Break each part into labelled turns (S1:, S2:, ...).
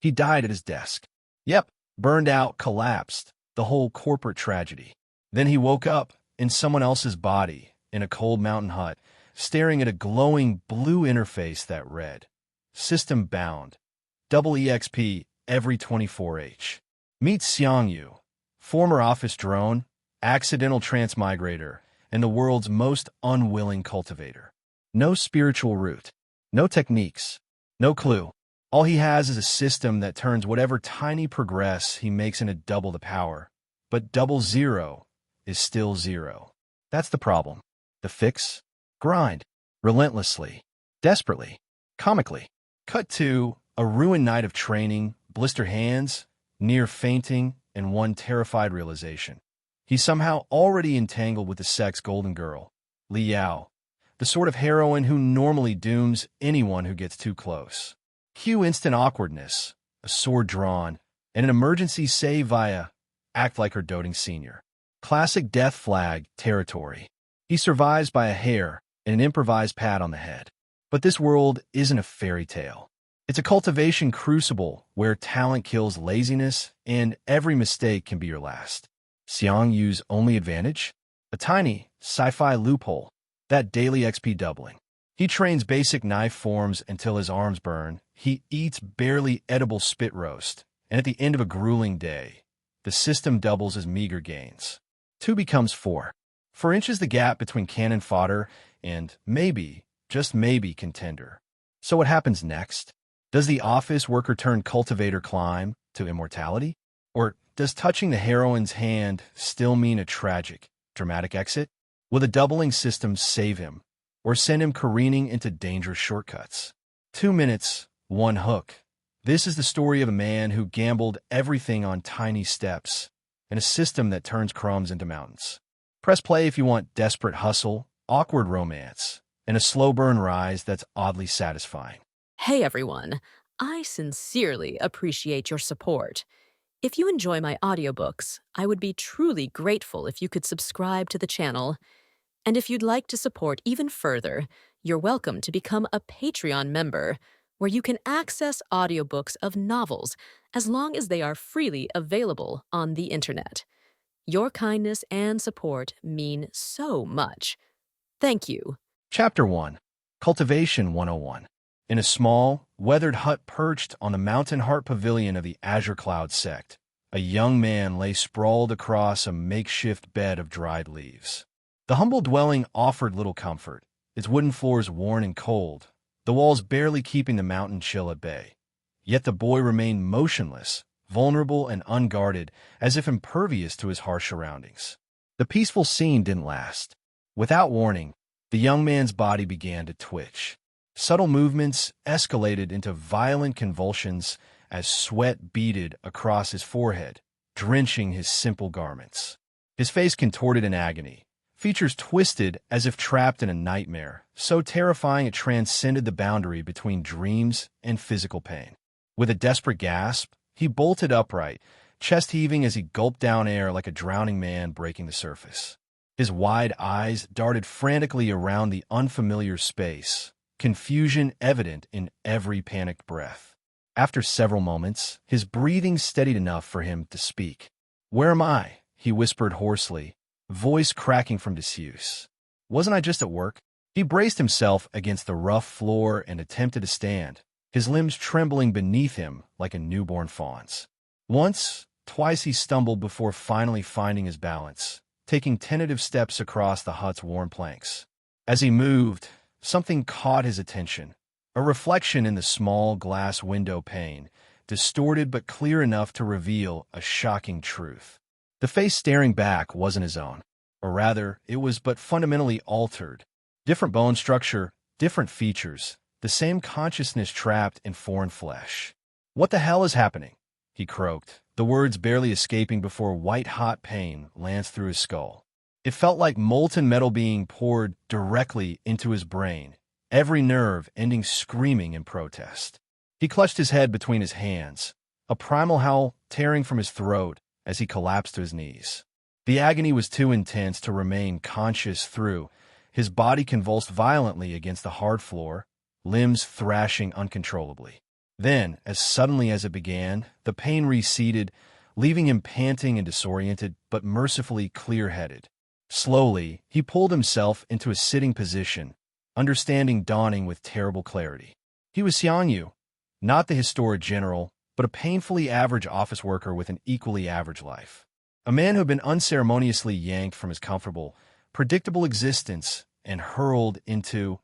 S1: He died at his desk. Yep, burned out, collapsed, the whole corporate tragedy. Then he woke up in someone else's body, in a cold mountain hut, staring at a glowing blue interface that read, System bound. Double EXP every 24H. Meet Xiang Yu, former office drone, accidental transmigrator, and the world's most unwilling cultivator. No spiritual root, no techniques, no clue. All he has is a system that turns whatever tiny progress he makes into double the power. But double zero is still zero. That's the problem. The fix? Grind. Relentlessly. Desperately. Comically. Cut to a ruined night of training, blistered hands, near fainting, and one terrified realization. He's somehow already entangled with the sex golden girl, Li Yao, the sort of heroine who normally dooms anyone who gets too close. Cue instant awkwardness, a sword drawn, and an emergency save via act like her doting senior. Classic death flag territory. He survives by a hair and an improvised pat on the head. But this world isn't a fairy tale. It's a cultivation crucible where talent kills laziness and every mistake can be your last. Xiang Yu's only advantage? A tiny, sci-fi loophole, that daily XP doubling. He trains basic knife forms until his arms burn. He eats barely edible spit roast. And at the end of a grueling day, the system doubles his meager gains. 2 becomes 4. 4 inches the gap between cannon fodder and maybe, just maybe, contender. So what happens next? Does the office worker turned cultivator climb to immortality? Or does touching the heroine's hand still mean a tragic, dramatic exit? Will the doubling system save him, or send him careening into dangerous shortcuts? 2 minutes, 1 hook. This is the story of a man who gambled everything on tiny steps, and a system that turns crumbs into mountains. Press play if you want desperate hustle, awkward romance, and a slow burn rise that's oddly satisfying.
S2: Hey everyone, I sincerely appreciate your support. If you enjoy my audiobooks, I would be truly grateful if you could subscribe to the channel. And if you'd like to support even further, you're welcome to become a Patreon member, where you can access audiobooks of novels as long as they are freely available on the internet. Your kindness and support mean so much. Thank you.
S1: Chapter 1. Cultivation 101. In a small, weathered hut perched on the Mountain Heart Pavilion of the Azure Cloud sect, a young man lay sprawled across a makeshift bed of dried leaves. The humble dwelling offered little comfort, its wooden floors worn and cold, the walls barely keeping the mountain chill at bay. Yet the boy remained motionless, vulnerable and unguarded, as if impervious to his harsh surroundings. The peaceful scene didn't last. Without warning, the young man's body began to twitch. Subtle movements escalated into violent convulsions as sweat beaded across his forehead, drenching his simple garments. His face contorted in agony, features twisted as if trapped in a nightmare, so terrifying it transcended the boundary between dreams and physical pain. With a desperate gasp, he bolted upright, chest heaving as he gulped down air like a drowning man breaking the surface. His wide eyes darted frantically around the unfamiliar space, confusion evident in every panicked breath. After several moments, his breathing steadied enough for him to speak. "Where am I?" he whispered hoarsely, voice cracking from disuse. "Wasn't I just at work?" He braced himself against the rough floor and attempted to stand, his limbs trembling beneath him like a newborn fawn's. Once, twice he stumbled before finally finding his balance, taking tentative steps across the hut's worn planks. As he moved, something caught his attention, a reflection in the small glass window pane, distorted but clear enough to reveal a shocking truth. The face staring back wasn't his own, or rather, it was but fundamentally altered. Different bone structure, different features, the same consciousness trapped in foreign flesh. "What the hell is happening?" he croaked, the words barely escaping before white-hot pain lanced through his skull. It felt like molten metal being poured directly into his brain, every nerve ending screaming in protest. He clutched his head between his hands, a primal howl tearing from his throat as he collapsed to his knees. The agony was too intense to remain conscious through. His body convulsed violently against the hard floor, limbs thrashing uncontrollably. Then, as suddenly as it began, the pain receded, leaving him panting and disoriented, but mercifully clear-headed. Slowly, he pulled himself into a sitting position, understanding dawning with terrible clarity. He was Xiang Yu, not the historic general, but a painfully average office worker with an equally average life. A man who had been unceremoniously yanked from his comfortable, predictable existence and hurled into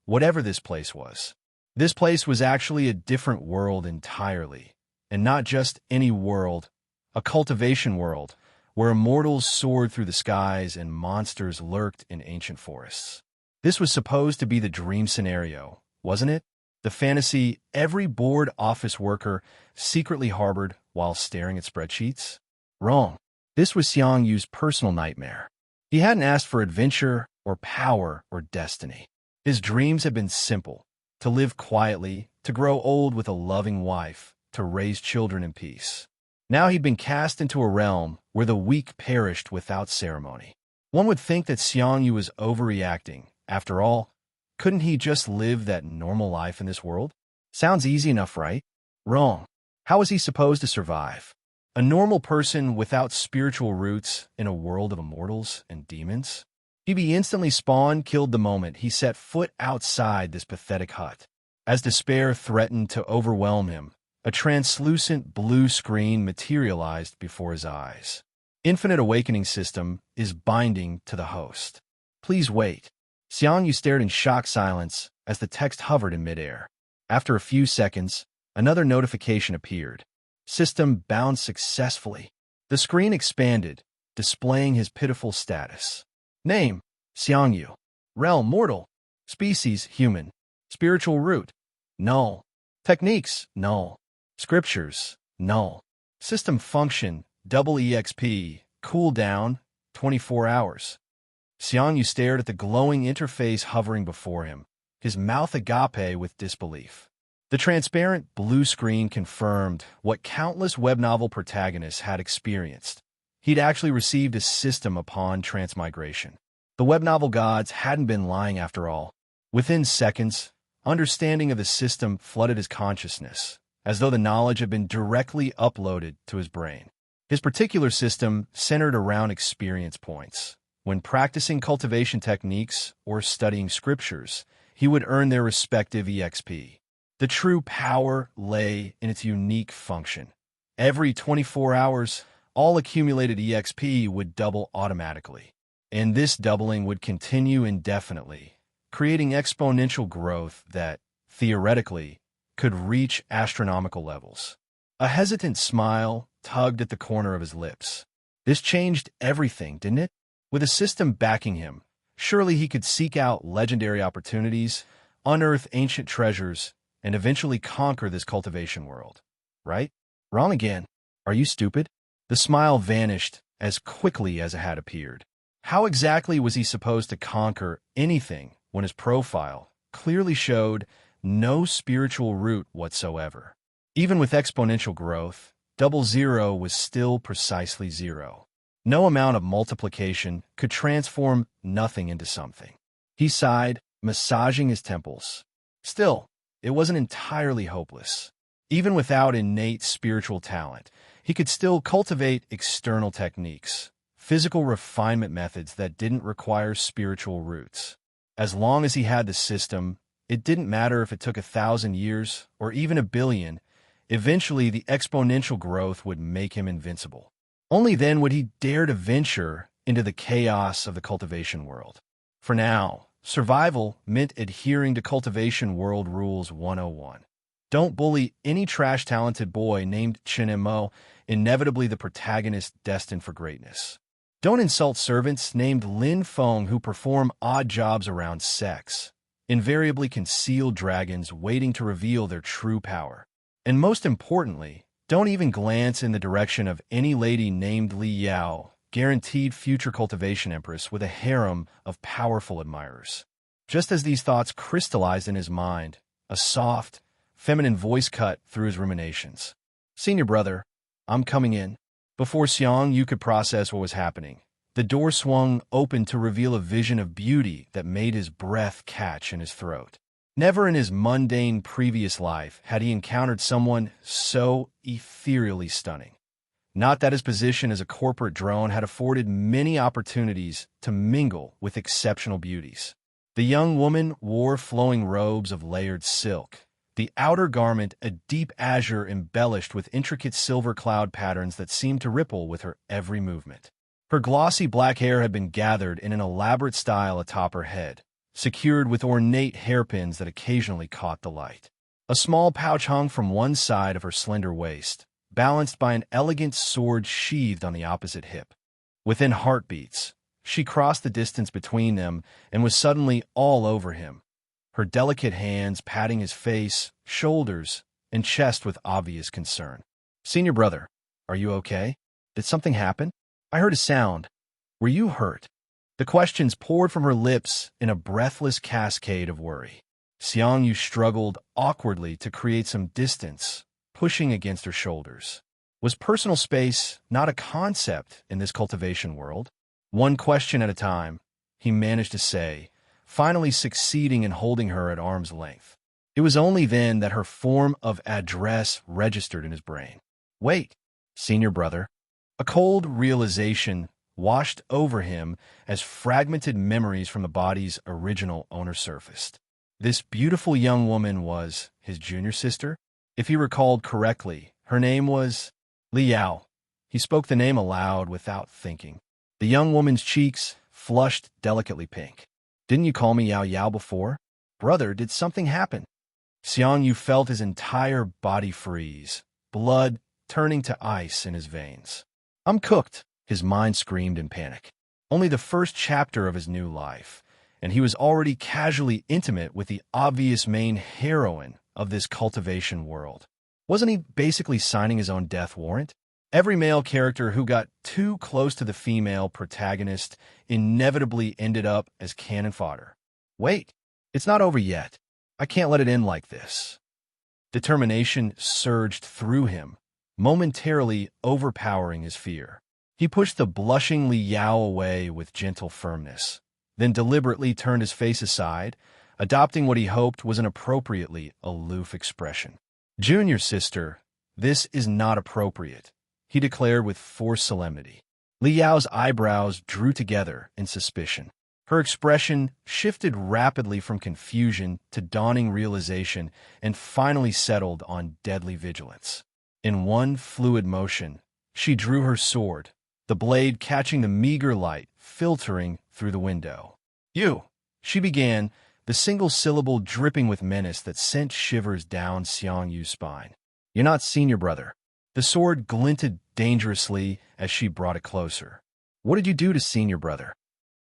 S1: whatever this place was. This place was actually a different world entirely, and not just any world, a cultivation world, where immortals soared through the skies and monsters lurked in ancient forests. This was supposed to be the dream scenario, wasn't it? The fantasy every bored office worker secretly harbored while staring at spreadsheets? Wrong. This was Xiang Yu's personal nightmare. He hadn't asked for adventure or power or destiny. His dreams had been simple: to live quietly, to grow old with a loving wife, to raise children in peace. Now he'd been cast into a realm where the weak perished without ceremony. One would think that Xiang Yu was overreacting. After all, couldn't he just live that normal life in this world? Sounds easy enough, right? Wrong. How was he supposed to survive? A normal person without spiritual roots in a world of immortals and demons? He'd be instantly spawned, killed the moment he set foot outside this pathetic hut. As despair threatened to overwhelm him, a translucent blue screen materialized before his eyes. Infinite Awakening System is binding to the host. Please wait. Xiang Yu stared in shocked silence as the text hovered in midair. After a few seconds, another notification appeared. System bound successfully. The screen expanded, displaying his pitiful status. Name: Xiang Yu. Realm: mortal. Species: human. Spiritual root: null. Techniques: null. Scriptures: null. System function: double EXP. Cooldown: 24 hours. Xiang Yu stared at the glowing interface hovering before him, his mouth agape with disbelief. The transparent blue screen confirmed what countless web novel protagonists had experienced. He'd actually received a system upon transmigration. The web novel gods hadn't been lying after all. Within seconds, understanding of the system flooded his consciousness, as though the knowledge had been directly uploaded to his brain. His particular system centered around experience points. When practicing cultivation techniques or studying scriptures, he would earn their respective EXP. The true power lay in its unique function. Every 24 hours, all accumulated EXP would double automatically, and this doubling would continue indefinitely, creating exponential growth that, theoretically, could reach astronomical levels. A hesitant smile tugged at the corner of his lips. This changed everything, didn't it? With a system backing him, surely he could seek out legendary opportunities, unearth ancient treasures, and eventually conquer this cultivation world. Right? Wrong again. Are you stupid? The smile vanished as quickly as it had appeared. How exactly was he supposed to conquer anything when his profile clearly showed no spiritual root whatsoever? Even with exponential growth, 00 was still precisely 0. No amount of multiplication could transform nothing into something. He sighed, massaging his temples. Still, it wasn't entirely hopeless. Even without innate spiritual talent, he could still cultivate external techniques, physical refinement methods that didn't require spiritual roots. As long as he had the system, it didn't matter if it took 1,000 years or even 1,000,000,000. Eventually, the exponential growth would make him invincible. Only then would he dare to venture into the chaos of the cultivation world. For now, survival meant adhering to Cultivation World Rules 101. Don't bully any trash-talented boy named Chen Mo, inevitably the protagonist destined for greatness. Don't insult servants named Lin Feng who perform odd jobs around sex, invariably concealed dragons waiting to reveal their true power. And most importantly, don't even glance in the direction of any lady named Li Yao, guaranteed future cultivation empress with a harem of powerful admirers. Just as these thoughts crystallized in his mind, a soft, feminine voice cut through his ruminations. "Senior brother, I'm coming in." Before Xiang Yu could process what was happening, the door swung open to reveal a vision of beauty that made his breath catch in his throat. Never in his mundane previous life had he encountered someone so ethereally stunning. Not that his position as a corporate drone had afforded many opportunities to mingle with exceptional beauties. The young woman wore flowing robes of layered silk, the outer garment a deep azure embellished with intricate silver cloud patterns that seemed to ripple with her every movement. Her glossy black hair had been gathered in an elaborate style atop her head, secured with ornate hairpins that occasionally caught the light. A small pouch hung from one side of her slender waist, balanced by an elegant sword sheathed on the opposite hip. Within heartbeats, she crossed the distance between them and was suddenly all over him, her delicate hands patting his face, shoulders, and chest with obvious concern. "Senior brother, are you okay? Did something happen? I heard a sound. Were you hurt?" The questions poured from her lips in a breathless cascade of worry. Xiang Yu struggled awkwardly to create some distance, pushing against her shoulders. Was personal space not a concept in this cultivation world? One question at a time, he managed to say, finally succeeding in holding her at arm's length. It was only then that her form of address registered in his brain. "Wait, senior brother." A cold realization washed over him as fragmented memories from the body's original owner surfaced. This beautiful young woman was his junior sister? If he recalled correctly, her name was Li Yao. He spoke the name aloud without thinking. The young woman's cheeks flushed delicately pink. "Didn't you call me Yao Yao before? Brother, did something happen?" Xiang Yu felt his entire body freeze, blood turning to ice in his veins. "I'm cooked," his mind screamed in panic. Only the first chapter of his new life, and he was already casually intimate with the obvious main heroine of this cultivation world. Wasn't he basically signing his own death warrant? Every male character who got too close to the female protagonist inevitably ended up as cannon fodder. Wait, it's not over yet. I can't let it end like this. Determination surged through him, momentarily overpowering his fear. He pushed the blushing Li Yao away with gentle firmness, then deliberately turned his face aside, adopting what he hoped was an appropriately aloof expression. "Junior sister, this is not appropriate," he declared with forced solemnity. Li Yao's eyebrows drew together in suspicion. Her expression shifted rapidly from confusion to dawning realization and finally settled on deadly vigilance. In one fluid motion, she drew her sword, the blade catching the meager light filtering through the window. "You," she began, the single syllable dripping with menace that sent shivers down Xiang Yu's spine. "You're not senior brother." The sword glinted dangerously as she brought it closer. "What did you do to senior brother?"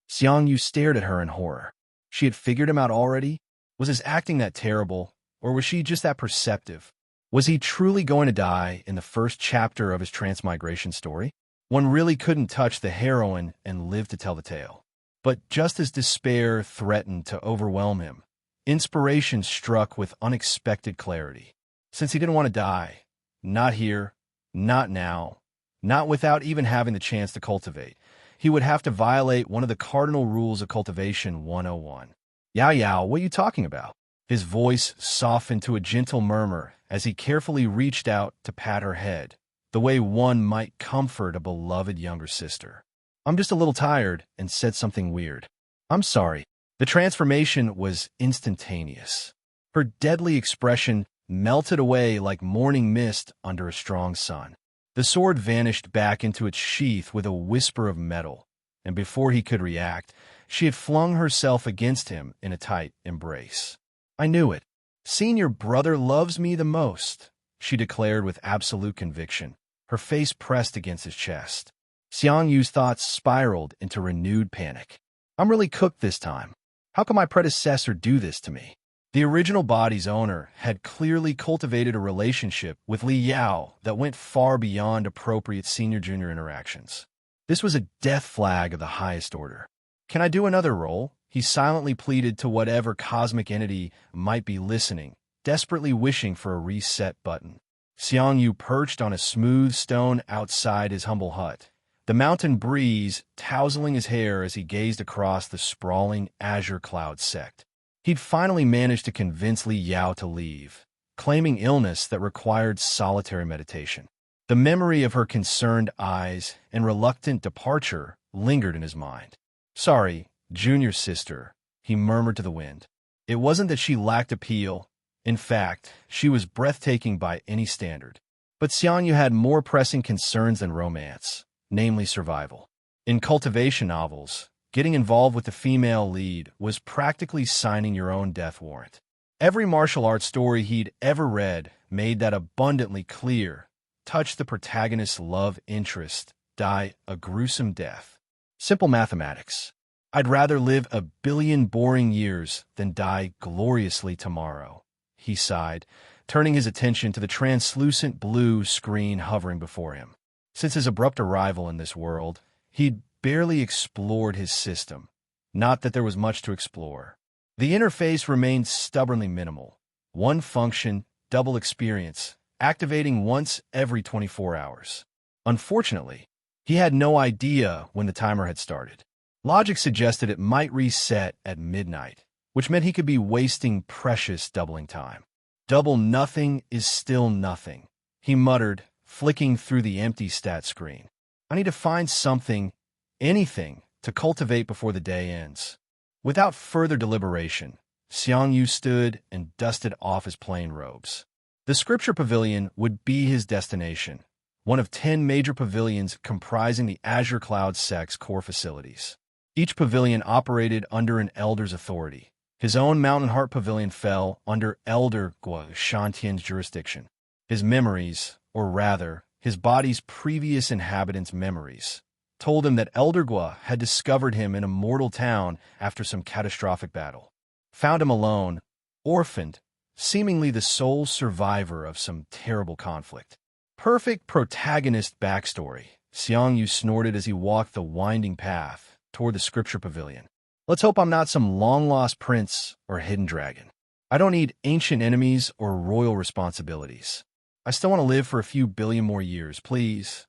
S1: Xiang Yu stared at her in horror. She had figured him out already? Was his acting that terrible, or was she just that perceptive? Was he truly going to die in the first chapter of his transmigration story? One really couldn't touch the heroine and live to tell the tale. But just as despair threatened to overwhelm him, inspiration struck with unexpected clarity. Since he didn't want to die, not here, not now, not without even having the chance to cultivate, he would have to violate one of the cardinal rules of Cultivation 101. "Yao Yao, what are you talking about?" His voice softened to a gentle murmur as he carefully reached out to pat her head, the way one might comfort a beloved younger sister. "I'm just a little tired and said something weird. I'm sorry." The transformation was instantaneous. Her deadly expression melted away like morning mist under a strong sun. The sword vanished back into its sheath with a whisper of metal, and before he could react, she had flung herself against him in a tight embrace. "I knew it. Senior brother loves me the most," she declared with absolute conviction, her face pressed against his chest. Xiang Yu's thoughts spiraled into renewed panic. "I'm really cooked this time. How could my predecessor do this to me?" The original body's owner had clearly cultivated a relationship with Li Yao that went far beyond appropriate senior-junior interactions. This was a death flag of the highest order. "Can I do another role?" He silently pleaded to whatever cosmic entity might be listening, desperately wishing for a reset button. Xiang Yu perched on a smooth stone outside his humble hut, the mountain breeze tousling his hair as he gazed across the sprawling azure cloud sect. He'd finally managed to convince Li Yao to leave, claiming illness that required solitary meditation. The memory of her concerned eyes and reluctant departure lingered in his mind. "Sorry, junior sister," he murmured to the wind. It wasn't that she lacked appeal. In fact, she was breathtaking by any standard. But Xiang Yu had more pressing concerns than romance, namely survival. In cultivation novels, getting involved with the female lead was practically signing your own death warrant. Every martial arts story he'd ever read made that abundantly clear. Touch the protagonist's love interest, die a gruesome death. Simple mathematics. I'd rather live 1,000,000,000 boring years than die gloriously tomorrow, he sighed, turning his attention to the translucent blue screen hovering before him. Since his abrupt arrival in this world, he'd barely explored his system. Not that there was much to explore. The interface remained stubbornly minimal. One function, double experience, activating once every 24 hours. Unfortunately, he had no idea when the timer had started. Logic suggested it might reset at midnight, which meant he could be wasting precious doubling time. Double nothing is still nothing, he muttered, flicking through the empty stat screen. I need to find something, anything, to cultivate before the day ends. Without further deliberation, Xiang Yu stood and dusted off his plain robes. The scripture pavilion would be his destination, one of 10 major pavilions comprising the Azure Cloud sect's core facilities. Each pavilion operated under an elder's authority. His own Mountain Heart Pavilion fell under Elder Gua Shantian's jurisdiction. His memories, or rather, his body's previous inhabitants' memories, told him that Elder Gua had discovered him in a mortal town after some catastrophic battle. Found him alone, orphaned, seemingly the sole survivor of some terrible conflict. Perfect protagonist backstory, Xiang Yu snorted as he walked the winding path toward the scripture pavilion. Let's hope I'm not some long-lost prince or hidden dragon. I don't need ancient enemies or royal responsibilities. I still want to live for a few billion more years, please.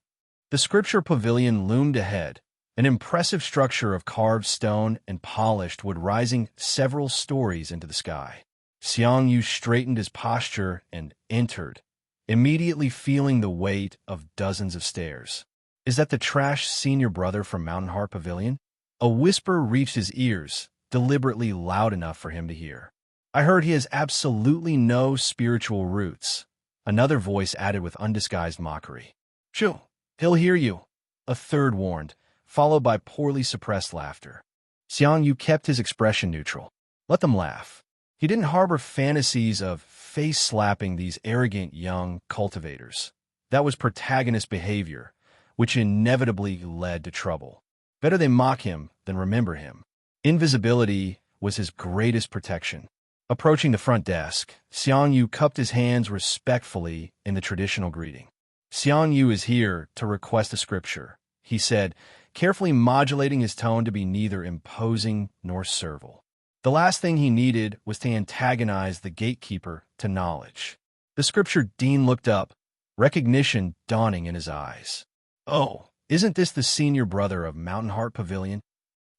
S1: The scripture pavilion loomed ahead, an impressive structure of carved stone and polished wood rising several stories into the sky. Xiang Yu straightened his posture and entered, immediately feeling the weight of dozens of stairs. Is that the trash senior brother from Mountain Heart Pavilion? A whisper reached his ears, deliberately loud enough for him to hear. I heard he has absolutely no spiritual roots. Another voice added with undisguised mockery. Shoo, he'll hear you. A third warned, followed by poorly suppressed laughter. Xiang Yu kept his expression neutral. Let them laugh. He didn't harbor fantasies of face-slapping these arrogant young cultivators. That was protagonist behavior, which inevitably led to trouble. Better they mock him than remember him. Invisibility was his greatest protection. Approaching the front desk, Xiang Yu cupped his hands respectfully in the traditional greeting. Xiang Yu is here to request a scripture, he said, carefully modulating his tone to be neither imposing nor servile. The last thing he needed was to antagonize the gatekeeper to knowledge. The scripture dean looked up, recognition dawning in his eyes. Oh, isn't this the senior brother of Mountain Heart Pavilion?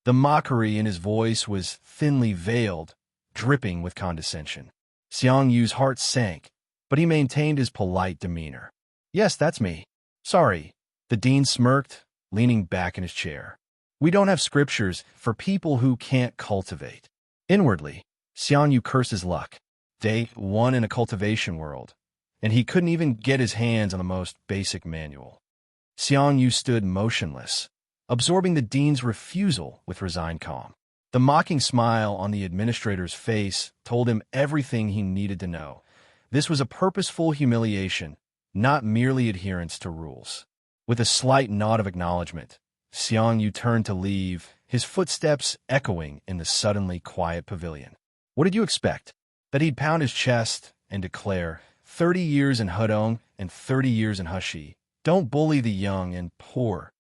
S1: The mockery in his voice was thinly veiled, dripping with condescension. Xiang Yu's heart sank, but he maintained his polite demeanor. Yes, that's me. Sorry, the dean smirked, leaning back in his chair. We don't have scriptures for people who can't cultivate. Inwardly, Xiang Yu cursed his luck. Day one in a cultivation world, and he couldn't even get his hands on the most basic manual. Xiang Yu stood motionless, absorbing the dean's refusal with resigned calm. The mocking smile on the administrator's face told him everything he needed to know. This was a purposeful humiliation, not merely adherence to rules. With a slight nod of acknowledgement, Xiang Yu turned to leave, his footsteps echoing in the suddenly quiet pavilion. What did you expect? That he'd pound his chest and declare, 30 years in Hudong and 30 years in Hushi. Don't bully the young and poor,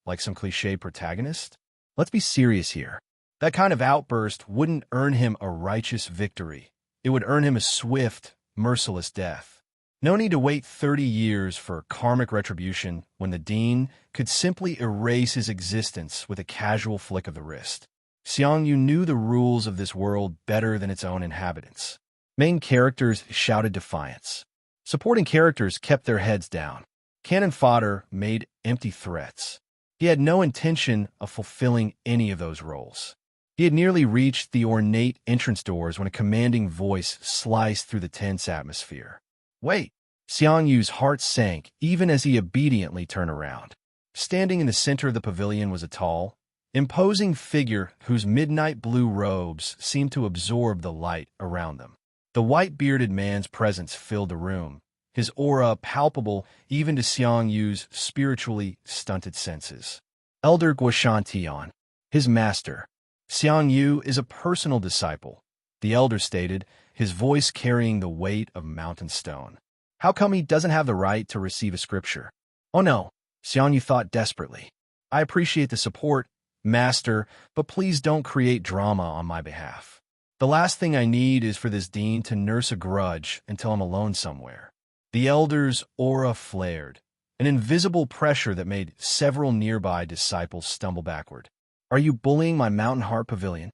S1: like some cliché protagonist? Let's be serious here. That kind of outburst wouldn't earn him a righteous victory. It would earn him a swift, merciless death. No need to wait 30 years for karmic retribution when the dean could simply erase his existence with a casual flick of the wrist. Xiang Yu knew the rules of this world better than its own inhabitants. Main characters shouted defiance. Supporting characters kept their heads down. Cannon fodder made empty threats. He had no intention of fulfilling any of those roles. He had nearly reached the ornate entrance doors when a commanding voice sliced through the tense atmosphere. "Wait!" Xiang Yu's heart sank even as he obediently turned around. Standing in the center of the pavilion was a tall, imposing figure whose midnight blue robes seemed to absorb the light around them. The white-bearded man's presence filled the room, his aura palpable even to Xiang Yu's spiritually stunted senses. Elder Guoshan Tian, his master. Xiang Yu is a personal disciple, the elder stated, his voice carrying the weight of mountain stone. How come he doesn't have the right to receive a scripture? Oh no, Xiang Yu thought desperately. I appreciate the support, master, but please don't create drama on my behalf. The last thing I need is for this dean to nurse a grudge until I'm alone somewhere. The elder's aura flared, an invisible pressure that made several nearby disciples stumble backward. Are you bullying my Mountain Heart Pavilion?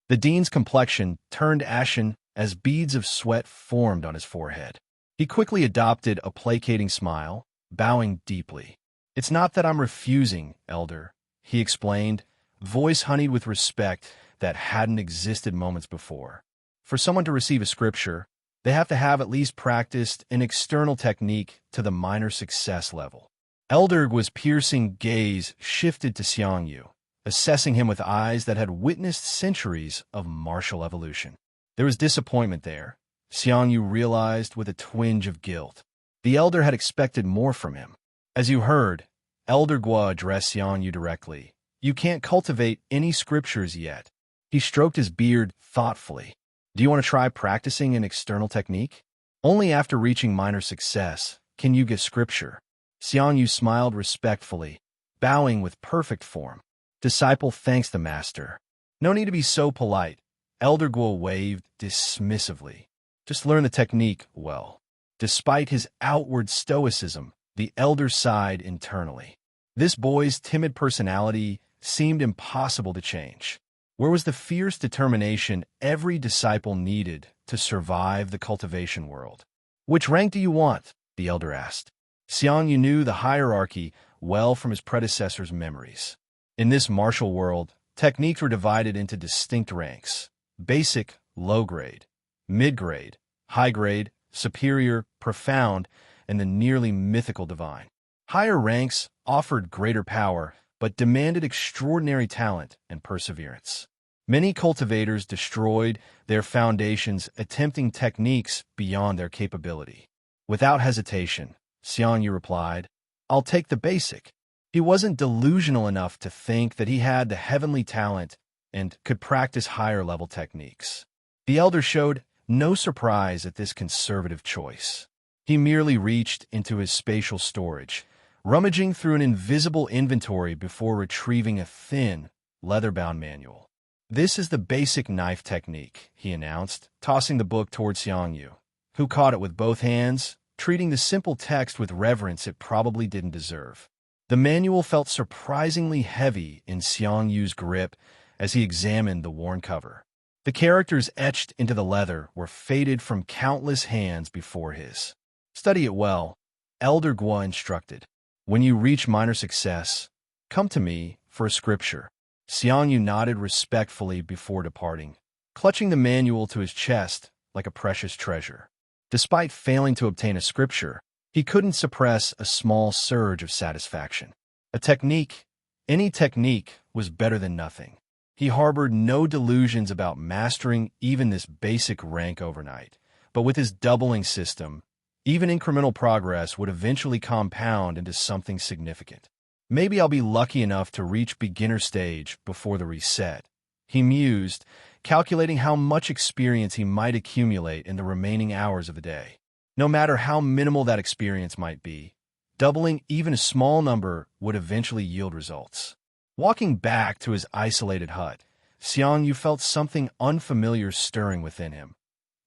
S1: The dean's complexion turned ashen as beads of sweat formed on his forehead. He quickly adopted a placating smile, bowing deeply. It's not that I'm refusing, elder, he explained, voice honeyed with respect that hadn't existed moments before. For someone to receive a scripture, they have to have at least practiced an external technique to the minor success level. Elder Guo's piercing gaze shifted to Xiang Yu, assessing him with eyes that had witnessed centuries of martial evolution. There was disappointment there, Xiang Yu realized with a twinge of guilt. The elder had expected more from him. As you heard, Elder Guo addressed Xiang Yu directly. You can't cultivate any scriptures yet. He stroked his beard thoughtfully. Do you want to try practicing an external technique? Only after reaching minor success can you get scripture. Xiang Yu smiled respectfully, bowing with perfect form. Disciple thanks the master. No need to be so polite. Elder Guo waved dismissively. Just learn the technique well. Despite his outward stoicism, the elder sighed internally. This boy's timid personality seemed impossible to change. Where was the fierce determination every disciple needed to survive the cultivation world? Which rank do you want? The elder asked. Xiang Yu knew the hierarchy well from his predecessor's memories. In this martial world, techniques were divided into distinct ranks: basic, low-grade, mid-grade, high-grade, superior, profound, and the nearly mythical divine. Higher ranks offered greater power, but demanded extraordinary talent and perseverance. Many cultivators destroyed their foundations attempting techniques beyond their capability. Without hesitation, Xiang Yu replied, I'll take the basic. He wasn't delusional enough to think that he had the heavenly talent and could practice higher-level techniques. The elder showed no surprise at this conservative choice. He merely reached into his spatial storage, rummaging through an invisible inventory before retrieving a thin, leather-bound manual. This is the basic knife technique, he announced, tossing the book toward Xiang Yu, who caught it with both hands, treating the simple text with reverence it probably didn't deserve. The manual felt surprisingly heavy in Xiang Yu's grip as he examined the worn cover. The characters etched into the leather were faded from countless hands before his. Study it well, Elder Guo instructed. When you reach minor success, come to me for a scripture. Xiang Yu nodded respectfully before departing, clutching the manual to his chest like a precious treasure. Despite failing to obtain a scripture, he couldn't suppress a small surge of satisfaction. A technique, any technique, was better than nothing. He harbored no delusions about mastering even this basic rank overnight, but with his doubling system, even incremental progress would eventually compound into something significant. Maybe I'll be lucky enough to reach beginner stage before the reset, he mused, calculating how much experience he might accumulate in the remaining hours of the day. No matter how minimal that experience might be, doubling even a small number would eventually yield results. Walking back to his isolated hut, Xiang Yu felt something unfamiliar stirring within him.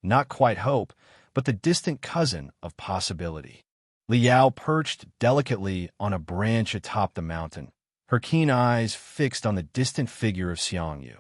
S1: Not quite hope, but the distant cousin of possibility. Li Yao perched delicately on a branch atop the mountain, her keen eyes fixed on the distant figure of Xiang Yu.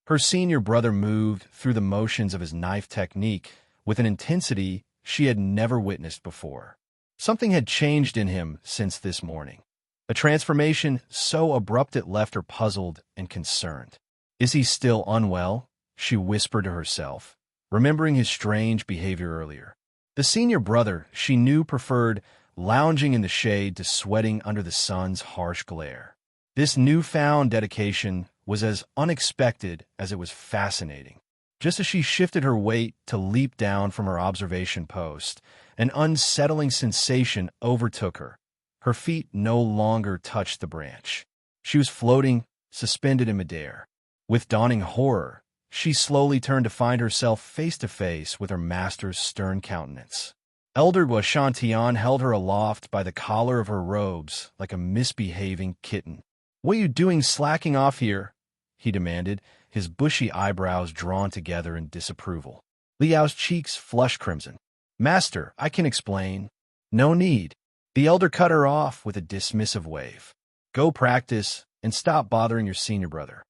S1: Her senior brother moved through the motions of his knife technique with an intensity she had never witnessed before. Something had changed in him since this morning. A transformation so abrupt it left her puzzled and concerned. Is he still unwell? She whispered to herself, remembering his strange behavior earlier. The senior brother, she knew, preferred lounging in the shade to sweating under the sun's harsh glare. This newfound dedication was as unexpected as it was fascinating. Just as she shifted her weight to leap down from her observation post, an unsettling sensation overtook her. Her feet no longer touched the branch. She was floating, suspended in midair. With dawning horror, she slowly turned to find herself face to face with her master's stern countenance. Elder Shantian held her aloft by the collar of her robes like a misbehaving kitten. "What are you doing slacking off here?" he demanded, his bushy eyebrows drawn together in disapproval. Li Yao's cheeks flushed crimson. "Master, I can explain." "No need." The elder cut her off with a dismissive wave. "Go practice and stop bothering your senior brother."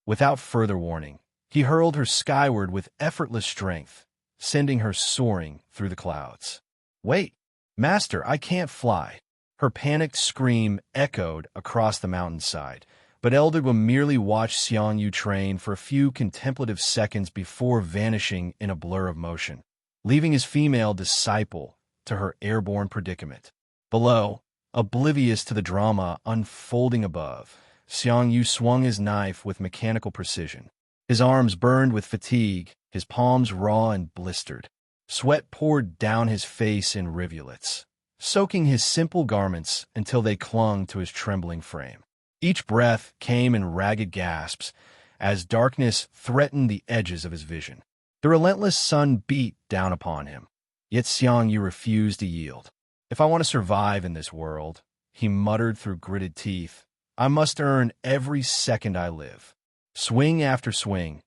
S1: Without further warning, he hurled her skyward with effortless strength, sending her soaring through the clouds. "Wait, Master, I can't fly." Her panicked scream echoed across the mountainside, but Eldegwa merely watched Xiang Yu train for a few contemplative seconds before vanishing in a blur of motion, leaving his female disciple to her airborne predicament. Below, oblivious to the drama unfolding above, Xiang Yu swung his knife with mechanical precision. His arms burned with fatigue, his palms raw and blistered. Sweat poured down his face in rivulets, soaking his simple garments until they clung to his trembling frame. Each breath came in ragged gasps as darkness threatened the edges of his vision. The relentless sun beat down upon him, yet Xiang Yu refused to yield. "If I want to survive in this world," he muttered through gritted teeth, "I must earn every second I live." Swing after swing,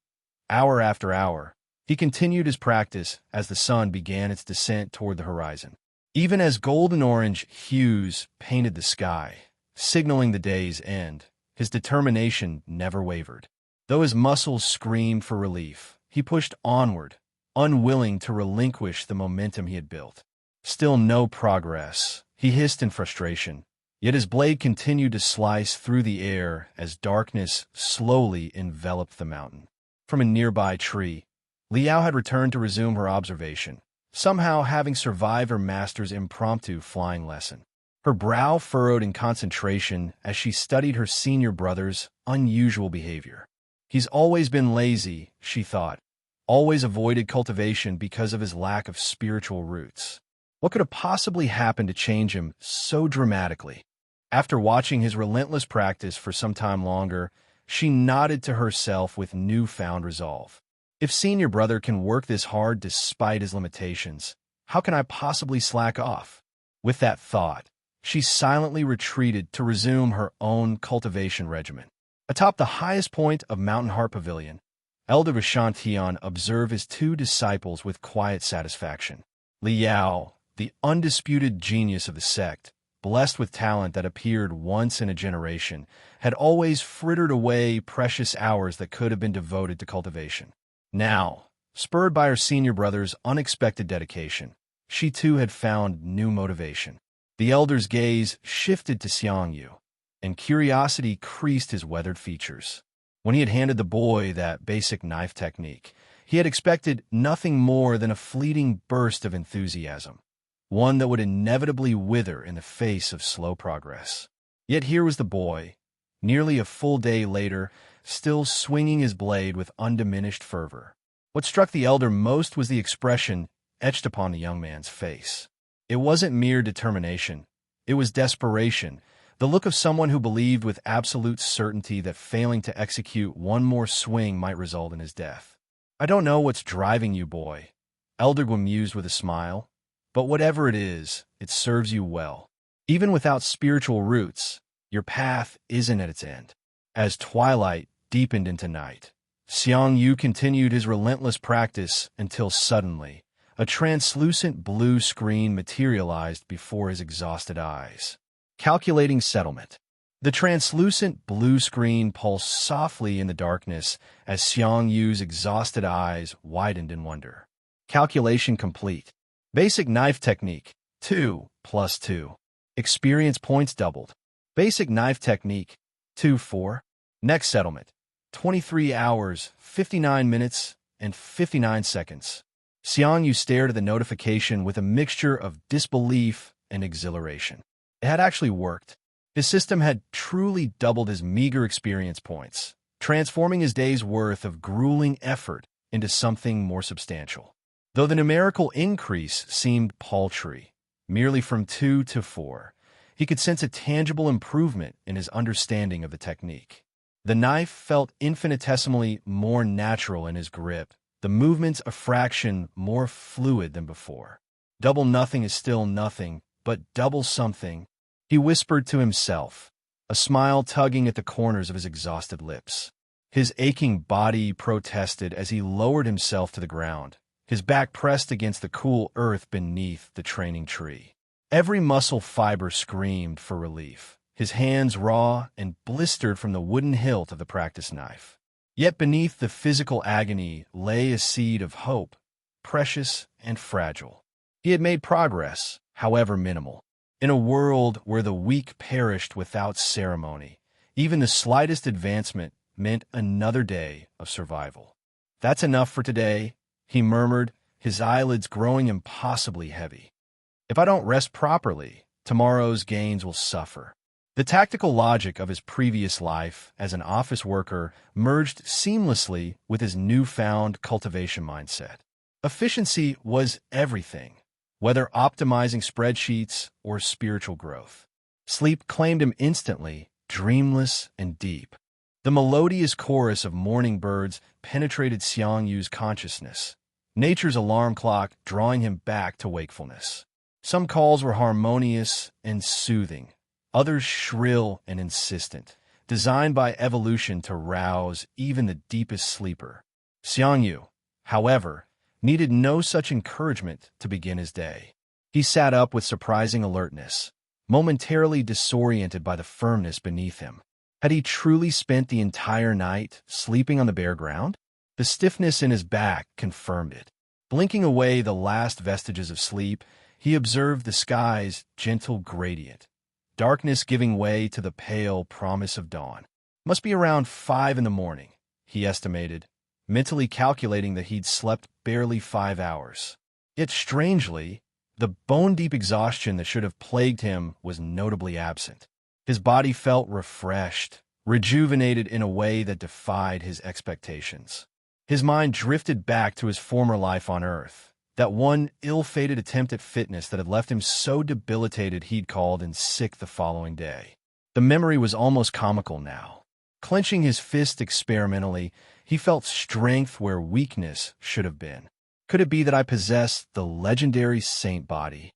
S1: hour after hour, he continued his practice as the sun began its descent toward the horizon. Even as golden-orange hues painted the sky, signaling the day's end, his determination never wavered. Though his muscles screamed for relief, he pushed onward, unwilling to relinquish the momentum he had built. Still no progress, he hissed in frustration, yet his blade continued to slice through the air as darkness slowly enveloped the mountain. From a nearby tree, Li Yao had returned to resume her observation, somehow having survived her master's impromptu flying lesson. Her brow furrowed in concentration as she studied her senior brother's unusual behavior. He's always been lazy, she thought, always avoided cultivation because of his lack of spiritual roots. What could have possibly happened to change him so dramatically? After watching his relentless practice for some time longer, she nodded to herself with newfound resolve. If senior brother can work this hard despite his limitations, how can I possibly slack off? With that thought, she silently retreated to resume her own cultivation regimen. Atop the highest point of Mountain Heart Pavilion, Elder Vishantian observed his two disciples with quiet satisfaction. Li Yao, the undisputed genius of the sect, blessed with talent that appeared once in a generation, had always frittered away precious hours that could have been devoted to cultivation. Now, spurred by her senior brother's unexpected dedication, she too had found new motivation. The elder's gaze shifted to Xiang Yu, and curiosity creased his weathered features. When he had handed the boy that basic knife technique, he had expected nothing more than a fleeting burst of enthusiasm, one that would inevitably wither in the face of slow progress. Yet here was the boy, nearly a full day later, still swinging his blade with undiminished fervor. What struck the elder most was the expression etched upon the young man's face. It wasn't mere determination. It was desperation, the look of someone who believed with absolute certainty that failing to execute one more swing might result in his death. "I don't know what's driving you, boy," Eldergwa mused with a smile, "but whatever it is, it serves you well. Even without spiritual roots, your path isn't at its end." As twilight deepened into night, Xiang Yu continued his relentless practice until suddenly, a translucent blue screen materialized before his exhausted eyes. Calculating settlement. The translucent blue screen pulsed softly in the darkness as Xiang Yu's exhausted eyes widened in wonder. Calculation complete. Basic knife technique, 2 plus 2. Experience points doubled. Basic knife technique, 2 4. Next settlement, 23 hours, 59 minutes, and 59 seconds. Xiang Yu stared at the notification with a mixture of disbelief and exhilaration. It had actually worked. His system had truly doubled his meager experience points, transforming his day's worth of grueling effort into something more substantial. Though the numerical increase seemed paltry, merely from 2 to 4, he could sense a tangible improvement in his understanding of the technique. The knife felt infinitesimally more natural in his grip, the movements a fraction more fluid than before. Double nothing is still nothing, but double something, he whispered to himself, a smile tugging at the corners of his exhausted lips. His aching body protested as he lowered himself to the ground, his back pressed against the cool earth beneath the training tree. Every muscle fiber screamed for relief, his hands raw and blistered from the wooden hilt of the practice knife. Yet beneath the physical agony lay a seed of hope, precious and fragile. He had made progress, however minimal. In a world where the weak perished without ceremony, even the slightest advancement meant another day of survival. "That's enough for today," he murmured, his eyelids growing impossibly heavy. "If I don't rest properly, tomorrow's gains will suffer." The tactical logic of his previous life as an office worker merged seamlessly with his newfound cultivation mindset. Efficiency was everything, whether optimizing spreadsheets or spiritual growth. Sleep claimed him instantly, dreamless and deep. The melodious chorus of morning birds penetrated Xiang Yu's consciousness, nature's alarm clock drawing him back to wakefulness. Some calls were harmonious and soothing, others shrill and insistent, designed by evolution to rouse even the deepest sleeper. Xiang Yu, however, needed no such encouragement to begin his day. He sat up with surprising alertness, momentarily disoriented by the firmness beneath him. Had he truly spent the entire night sleeping on the bare ground? The stiffness in his back confirmed it. Blinking away the last vestiges of sleep, he observed the sky's gentle gradient, darkness giving way to the pale promise of dawn. Must be around 5 in the morning, he estimated, mentally calculating that he'd slept barely 5 hours. Yet strangely, the bone-deep exhaustion that should have plagued him was notably absent. His body felt refreshed, rejuvenated in a way that defied his expectations. His mind drifted back to his former life on Earth, that one ill-fated attempt at fitness that had left him so debilitated he'd called in sick the following day. The memory was almost comical now. Clenching his fist experimentally, he felt strength where weakness should have been. Could it be that I possessed the legendary saint body?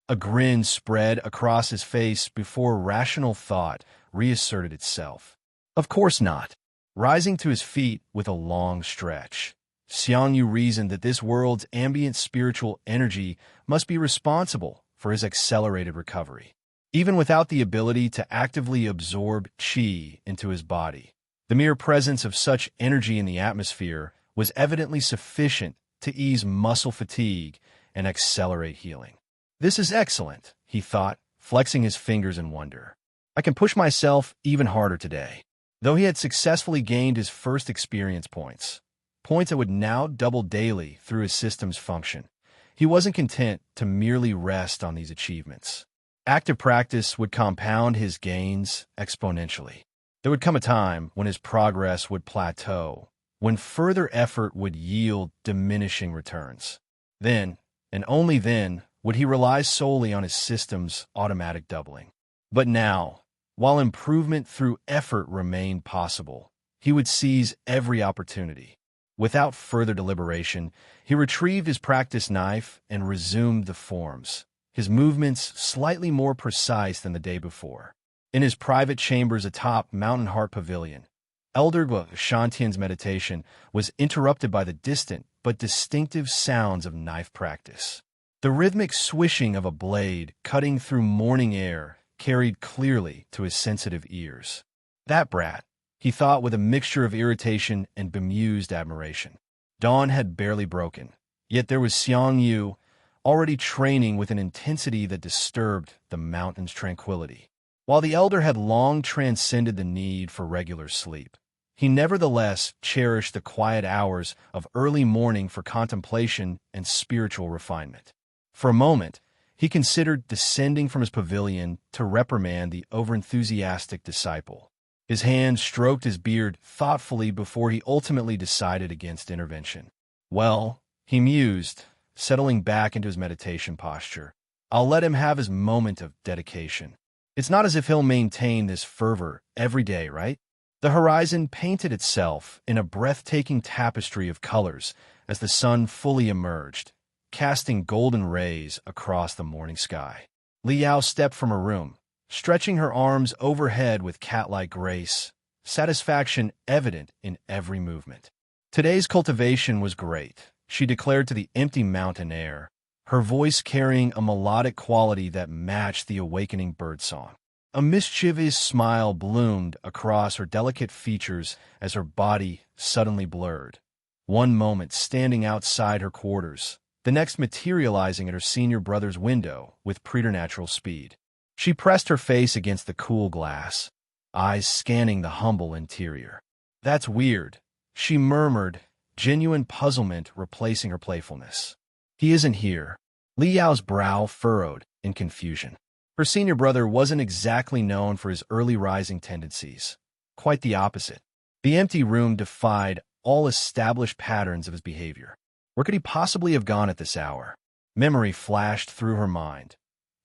S1: A grin spread across his face before rational thought reasserted itself. Of course not. Rising to his feet with a long stretch, Xiang Yu reasoned that this world's ambient spiritual energy must be responsible for his accelerated recovery. Even without the ability to actively absorb qi into his body, the mere presence of such energy in the atmosphere was evidently sufficient to ease muscle fatigue and accelerate healing. "This is excellent," he thought, flexing his fingers in wonder. "I can push myself even harder today." Though he had successfully gained his first experience points that would now double daily through his system's function, he wasn't content to merely rest on these achievements. Active practice would compound his gains exponentially. There would come a time when his progress would plateau, when further effort would yield diminishing returns. Then, and only then, would he rely solely on his system's automatic doubling. But now, while improvement through effort remained possible, he would seize every opportunity. Without further deliberation, he retrieved his practice knife and resumed the forms, his movements slightly more precise than the day before. In his private chambers atop Mountain Heart Pavilion, Elder Shantian's meditation was interrupted by the distant but distinctive sounds of knife practice. The rhythmic swishing of a blade cutting through morning air carried clearly to his sensitive ears. That brat, he thought with a mixture of irritation and bemused admiration. Dawn had barely broken, yet there was Xiang Yu, already training with an intensity that disturbed the mountain's tranquility. While the elder had long transcended the need for regular sleep, he nevertheless cherished the quiet hours of early morning for contemplation and spiritual refinement. For a moment, he considered descending from his pavilion to reprimand the overenthusiastic disciple. His hand stroked his beard thoughtfully before he ultimately decided against intervention. Well, he mused, settling back into his meditation posture, I'll let him have his moment of dedication. It's not as if he'll maintain this fervor every day, right? The horizon painted itself in a breathtaking tapestry of colors as the sun fully emerged, casting golden rays across the morning sky. Li Yao stepped from her room, stretching her arms overhead with cat-like grace, satisfaction evident in every movement. Today's cultivation was great, she declared to the empty mountain air, her voice carrying a melodic quality that matched the awakening birdsong. A mischievous smile bloomed across her delicate features as her body suddenly blurred, one moment standing outside her quarters, the next materializing at her senior brother's window with preternatural speed. She pressed her face against the cool glass, eyes scanning the humble interior. That's weird, she murmured, genuine puzzlement replacing her playfulness. He isn't here. Li Yao's brow furrowed in confusion. Her senior brother wasn't exactly known for his early rising tendencies. Quite the opposite. The empty room defied all established patterns of his behavior. Where could he possibly have gone at this hour? Memory flashed through her mind.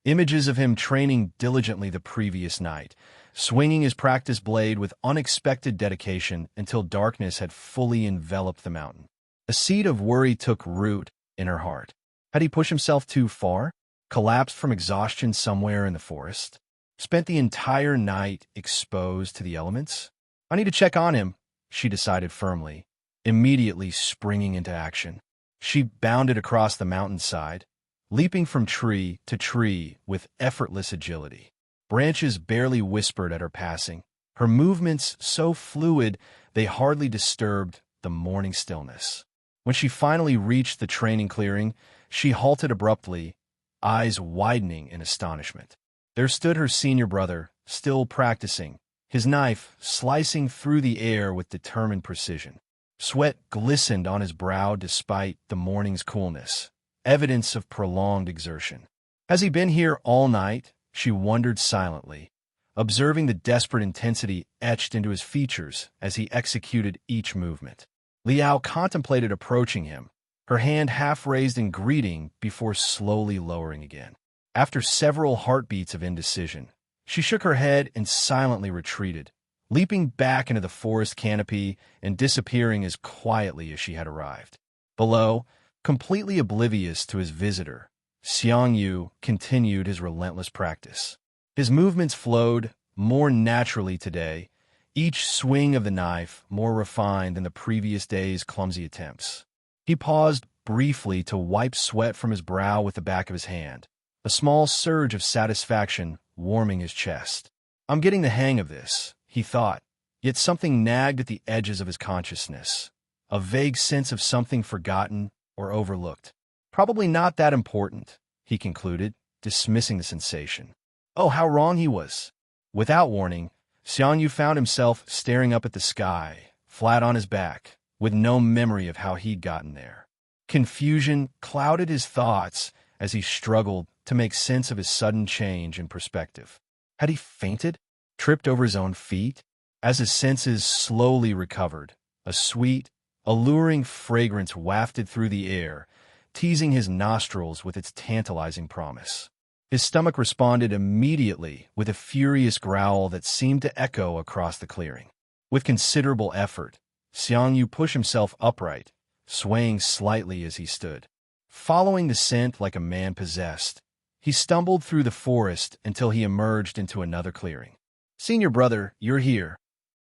S1: Images of him training diligently the previous night, swinging his practice blade with unexpected dedication until darkness had fully enveloped the mountain. A seed of worry took root in her heart. Had he pushed himself too far? Collapsed from exhaustion somewhere in the forest? Spent the entire night exposed to the elements? I need to check on him, she decided firmly, immediately springing into action. She bounded across the mountainside, leaping from tree to tree with effortless agility. Branches barely whispered at her passing, her movements so fluid they hardly disturbed the morning stillness. When she finally reached the training clearing, she halted abruptly, eyes widening in astonishment. There stood her senior brother, still practicing, his knife slicing through the air with determined precision. Sweat glistened on his brow despite the morning's coolness, evidence of prolonged exertion. Has he been here all night? She wondered silently, observing the desperate intensity etched into his features as he executed each movement. Li Yao contemplated approaching him, her hand half raised in greeting before slowly lowering again. After several heartbeats of indecision, she shook her head and silently retreated, leaping back into the forest canopy and disappearing as quietly as she had arrived. Below, completely oblivious to his visitor, Xiang Yu continued his relentless practice. His movements flowed more naturally today, each swing of the knife more refined than the previous day's clumsy attempts. He paused briefly to wipe sweat from his brow with the back of his hand, a small surge of satisfaction warming his chest. I'm getting the hang of this, he thought, yet something nagged at the edges of his consciousness, a vague sense of something forgotten or overlooked. Probably not that important, he concluded, dismissing the sensation. Oh, how wrong he was. Without warning, Xiang Yu found himself staring up at the sky, flat on his back, with no memory of how he'd gotten there. Confusion clouded his thoughts as he struggled to make sense of his sudden change in perspective. Had he fainted? Tripped over his own feet? As his senses slowly recovered, a sweet, alluring fragrance wafted through the air, teasing his nostrils with its tantalizing promise. His stomach responded immediately with a furious growl that seemed to echo across the clearing. With considerable effort, Xiang Yu pushed himself upright, swaying slightly as he stood. Following the scent like a man possessed, he stumbled through the forest until he emerged into another clearing. Senior brother, you're here.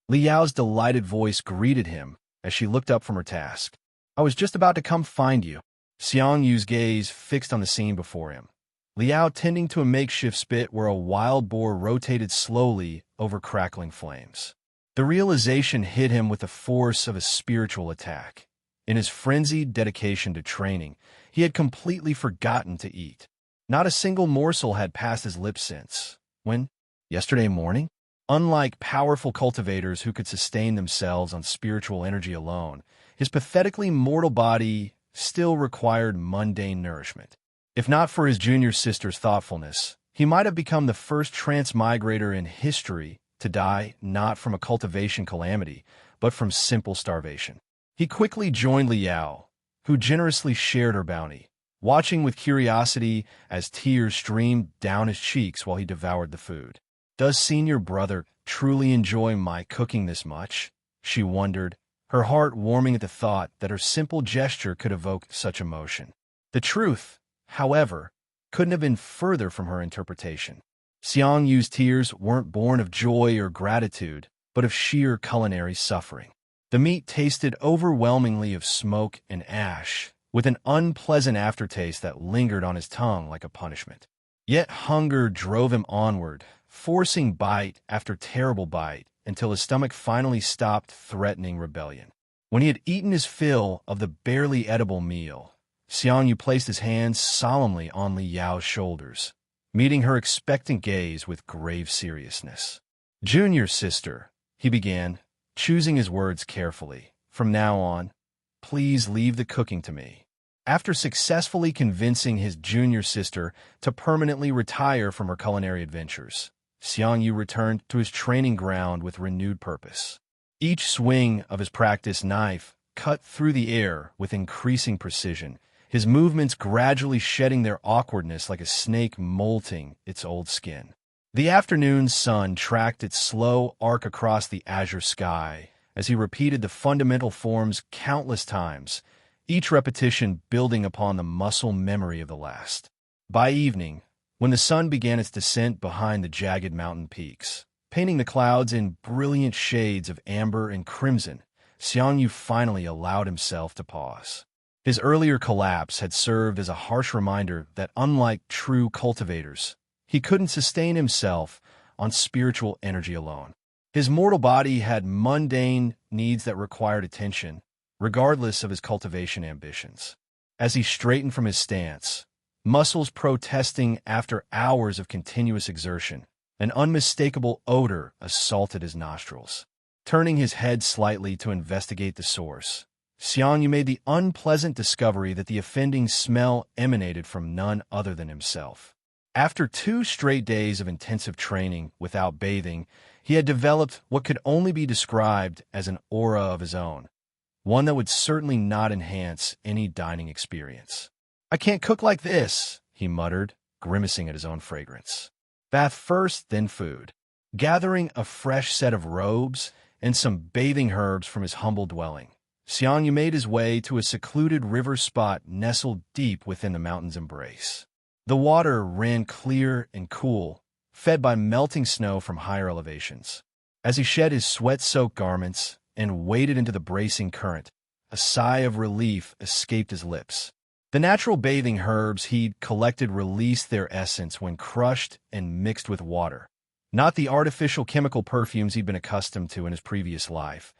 S1: Li Yao's delighted voice greeted him as she looked up from her task. I was just about to come find you. Xiang Yu's gaze fixed on the scene before him, Li Yao tending to a makeshift spit where a wild boar rotated slowly over crackling flames. The realization hit him with the force of a spiritual attack. In his frenzied dedication to training, he had completely forgotten to eat. Not a single morsel had passed his lips since, when, yesterday morning, unlike powerful cultivators who could sustain themselves on spiritual energy alone, his pathetically mortal body still required mundane nourishment. If not for his junior sister's thoughtfulness, he might have become the first transmigrator in history to die not from a cultivation calamity, but from simple starvation. He quickly joined Li Yao, who generously shared her bounty, watching with curiosity as tears streamed down his cheeks while he devoured the food. Does senior brother truly enjoy my cooking this much? She wondered, her heart warming at the thought that her simple gesture could evoke such emotion. The truth, however, couldn't have been further from her interpretation. Xiang Yu's tears weren't born of joy or gratitude, but of sheer culinary suffering. The meat tasted overwhelmingly of smoke and ash, with an unpleasant aftertaste that lingered on his tongue like a punishment. Yet hunger drove him onward, forcing bite after terrible bite, until his stomach finally stopped threatening rebellion. When he had eaten his fill of the barely edible meal, Xiang Yu placed his hands solemnly on Li Yao's shoulders, meeting her expectant gaze with grave seriousness. "Junior sister," he began, choosing his words carefully. "From now on, please leave the cooking to me." After successfully convincing his junior sister to permanently retire from her culinary adventures, Xiang Yu returned to his training ground with renewed purpose. Each swing of his practiced knife cut through the air with increasing precision, his movements gradually shedding their awkwardness like a snake molting its old skin. The afternoon sun tracked its slow arc across the azure sky as he repeated the fundamental forms countless times, each repetition building upon the muscle memory of the last. By evening, when the sun began its descent behind the jagged mountain peaks, painting the clouds in brilliant shades of amber and crimson, Xiang Yu finally allowed himself to pause. His earlier collapse had served as a harsh reminder that unlike true cultivators, he couldn't sustain himself on spiritual energy alone. His mortal body had mundane needs that required attention, regardless of his cultivation ambitions. As he straightened from his stance, muscles protesting after hours of continuous exertion, an unmistakable odor assaulted his nostrils. Turning his head slightly to investigate the source, Xiang Yu made the unpleasant discovery that the offending smell emanated from none other than himself. After 2 straight days of intensive training without bathing, he had developed what could only be described as an aura of his own, one that would certainly not enhance any dining experience. "I can't cook like this," he muttered, grimacing at his own fragrance. Bath first, then food. Gathering a fresh set of robes and some bathing herbs from his humble dwelling, Xiang Yu made his way to a secluded river spot nestled deep within the mountain's embrace. The water ran clear and cool, fed by melting snow from higher elevations. As he shed his sweat-soaked garments and waded into the bracing current, a sigh of relief escaped his lips. The natural bathing herbs he'd collected released their essence when crushed and mixed with water. Not the artificial chemical perfumes he'd been accustomed to in his previous life,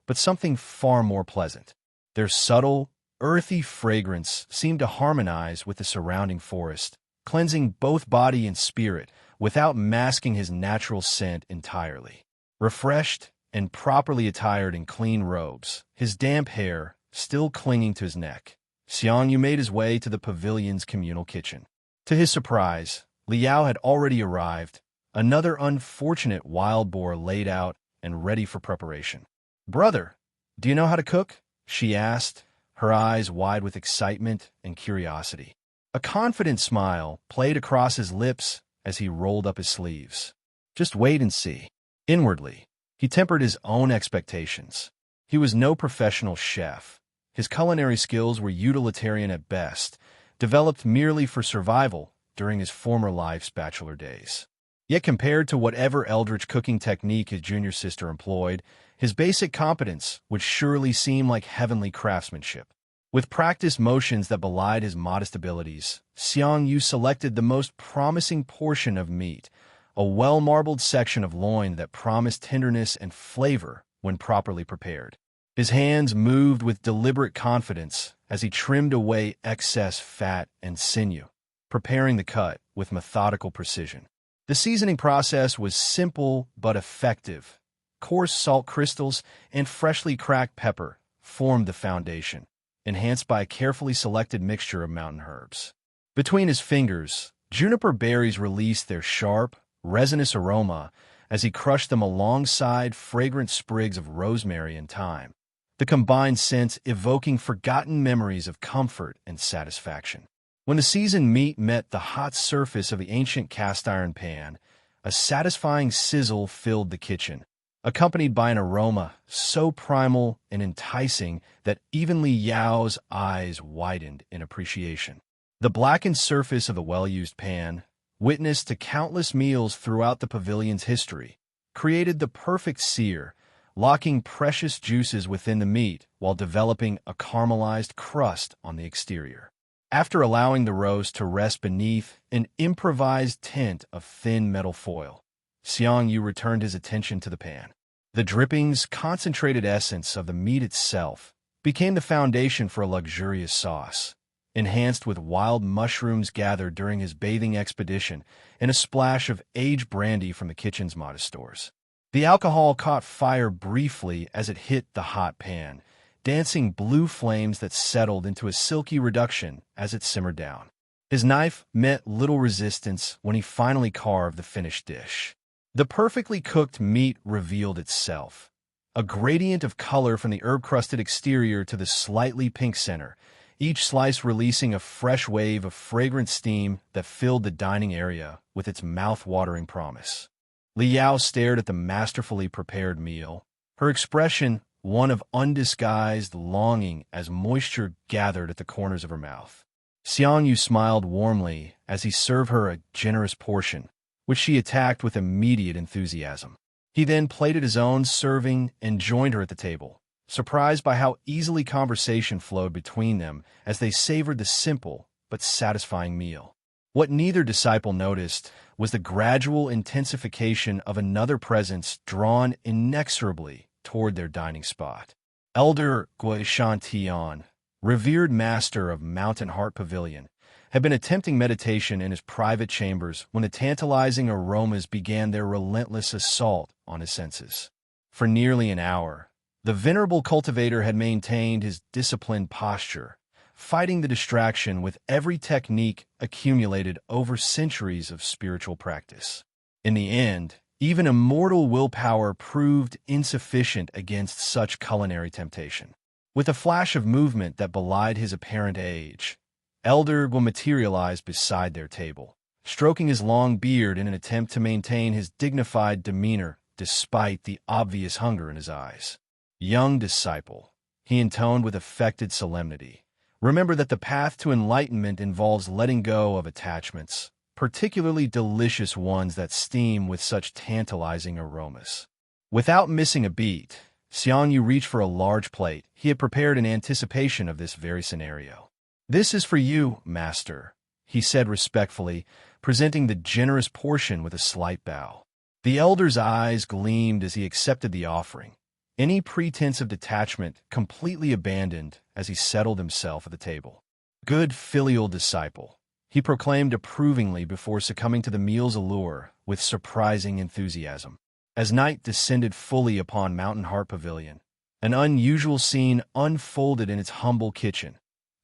S1: but something far more pleasant. Their subtle, earthy fragrance seemed to harmonize with the surrounding forest, cleansing both body and spirit without masking his natural scent entirely. Refreshed and properly attired in clean robes, his damp hair still clinging to his neck, Xiang Yu made his way to the pavilion's communal kitchen. To his surprise, Li Yao had already arrived, another unfortunate wild boar laid out and ready for preparation. "Brother, do you know how to cook?" she asked, her eyes wide with excitement and curiosity. A confident smile played across his lips as he rolled up his sleeves. "Just wait and see." Inwardly, he tempered his own expectations. He was no professional chef. His culinary skills were utilitarian at best, developed merely for survival during his former life's bachelor days. Yet compared to whatever eldritch cooking technique his junior sister employed, his basic competence would surely seem like heavenly craftsmanship. With practiced motions that belied his modest abilities, Xiang Yu selected the most promising portion of meat, a well-marbled section of loin that promised tenderness and flavor when properly prepared. His hands moved with deliberate confidence as he trimmed away excess fat and sinew, preparing the cut with methodical precision. The seasoning process was simple but effective. Coarse salt crystals and freshly cracked pepper formed the foundation, enhanced by a carefully selected mixture of mountain herbs. Between his fingers, juniper berries released their sharp, resinous aroma as he crushed them alongside fragrant sprigs of rosemary and thyme, the combined scents evoking forgotten memories of comfort and satisfaction. When the seasoned meat met the hot surface of the ancient cast-iron pan, a satisfying sizzle filled the kitchen, accompanied by an aroma so primal and enticing that even Li Yao's eyes widened in appreciation. The blackened surface of the well-used pan, witness to countless meals throughout the pavilion's history, created the perfect sear, locking precious juices within the meat while developing a caramelized crust on the exterior. After allowing the roast to rest beneath an improvised tent of thin metal foil, Xiang Yu returned his attention to the pan. The drippings, concentrated essence of the meat itself, became the foundation for a luxurious sauce, enhanced with wild mushrooms gathered during his bathing expedition and a splash of aged brandy from the kitchen's modest stores. The alcohol caught fire briefly as it hit the hot pan, dancing blue flames that settled into a silky reduction as it simmered down. His knife met little resistance when he finally carved the finished dish. The perfectly cooked meat revealed itself, a gradient of color from the herb-crusted exterior to the slightly pink center, each slice releasing a fresh wave of fragrant steam that filled the dining area with its mouth-watering promise. Li Yao stared at the masterfully prepared meal, her expression one of undisguised longing as moisture gathered at the corners of her mouth. Xiang Yu smiled warmly as he served her a generous portion, which she attacked with immediate enthusiasm. He then plated his own serving and joined her at the table, surprised by how easily conversation flowed between them as they savored the simple but satisfying meal. What neither disciple noticed was the gradual intensification of another presence drawn inexorably toward their dining spot. Elder Guishantian, revered master of Mountain Heart Pavilion, had been attempting meditation in his private chambers when the tantalizing aromas began their relentless assault on his senses. For nearly an hour, the venerable cultivator had maintained his disciplined posture, fighting the distraction with every technique accumulated over centuries of spiritual practice. In the end, even immortal willpower proved insufficient against such culinary temptation. With a flash of movement that belied his apparent age, Elder Gu materialized beside their table, stroking his long beard in an attempt to maintain his dignified demeanor despite the obvious hunger in his eyes. "Young disciple," he intoned with affected solemnity, "remember that the path to enlightenment involves letting go of attachments, particularly delicious ones that steam with such tantalizing aromas." Without missing a beat, Xiang Yu reached for a large plate he had prepared in anticipation of this very scenario. "This is for you, master," he said respectfully, presenting the generous portion with a slight bow. The elder's eyes gleamed as he accepted the offering, any pretense of detachment completely abandoned as he settled himself at the table. "Good filial disciple," he proclaimed approvingly before succumbing to the meal's allure with surprising enthusiasm. As night descended fully upon Mountain Heart Pavilion, an unusual scene unfolded in its humble kitchen,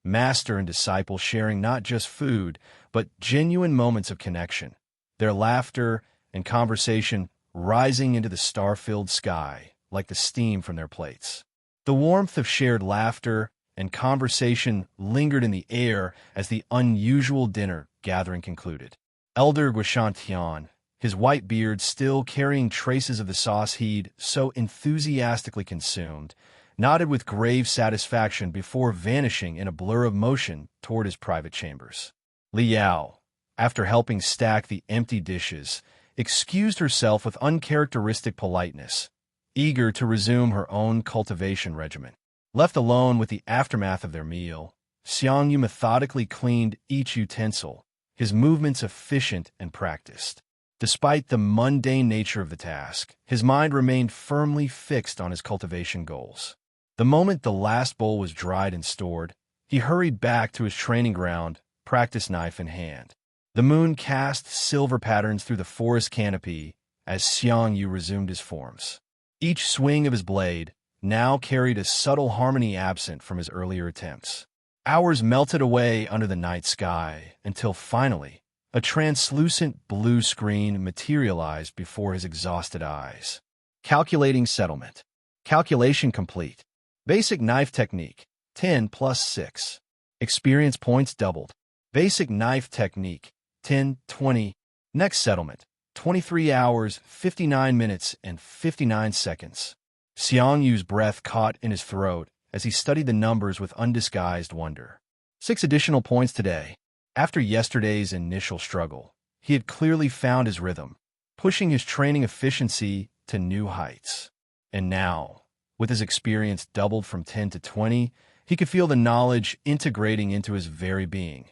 S1: master and disciple sharing not just food, but genuine moments of connection, their laughter and conversation rising into the star-filled sky like the steam from their plates. The warmth of shared laughter and conversation lingered in the air as the unusual dinner gathering concluded. Elder Guishantian, his white beard still carrying traces of the sauce he'd so enthusiastically consumed, nodded with grave satisfaction before vanishing in a blur of motion toward his private chambers. Li Yao, after helping stack the empty dishes, excused herself with uncharacteristic politeness, eager to resume her own cultivation regimen. Left alone with the aftermath of their meal, Xiang Yu methodically cleaned each utensil, his movements efficient and practiced. Despite the mundane nature of the task, his mind remained firmly fixed on his cultivation goals. The moment the last bowl was dried and stored, he hurried back to his training ground, practice knife in hand. The moon cast silver patterns through the forest canopy as Xiang Yu resumed his forms. Each swing of his blade now carried a subtle harmony absent from his earlier attempts. Hours melted away under the night sky until finally, a translucent blue screen materialized before his exhausted eyes. Calculating settlement. Calculation complete. Basic knife technique, 10 plus 6. Experience points doubled. Basic knife technique, 10, 20. Next settlement, 23 hours, 59 minutes, and 59 seconds. Xiang Yu's breath caught in his throat as he studied the numbers with undisguised wonder. 6 additional points today. After yesterday's initial struggle, he had clearly found his rhythm, pushing his training efficiency to new heights. And now, with his experience doubled from 10 to 20, he could feel the knowledge integrating into his very being.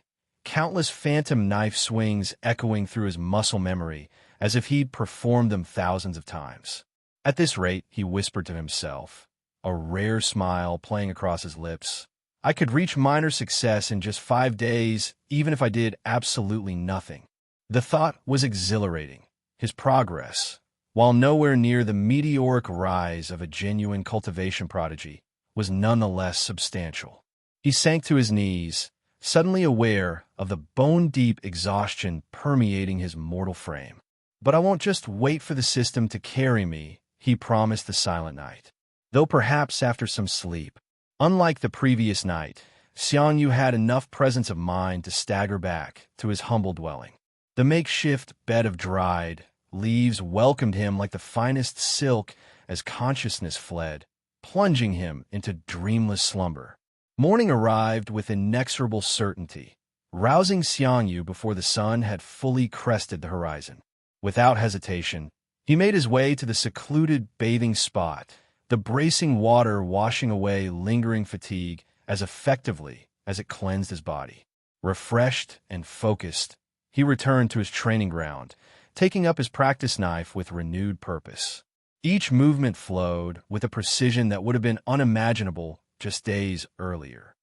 S1: Countless phantom knife swings echoing through his muscle memory as if he'd performed them thousands of times. At this rate, he whispered to himself, a rare smile playing across his lips, I could reach minor success in just 5 days, even if I did absolutely nothing. The thought was exhilarating. His progress, while nowhere near the meteoric rise of a genuine cultivation prodigy, was nonetheless substantial. He sank to his knees, suddenly aware of the bone-deep exhaustion permeating his mortal frame. But I won't just wait for the system to carry me, he promised the silent night. Though perhaps after some sleep. Unlike the previous night, Xiang Yu had enough presence of mind to stagger back to his humble dwelling. The makeshift bed of dried leaves welcomed him like the finest silk as consciousness fled, plunging him into dreamless slumber. Morning arrived with inexorable certainty, rousing Xiang Yu before the sun had fully crested the horizon. Without hesitation, he made his way to the secluded bathing spot, the bracing water washing away lingering fatigue as effectively as it cleansed his body. Refreshed and focused, he returned to his training ground, taking up his practice knife with renewed purpose. Each movement flowed with a precision that would have been unimaginable just days earlier.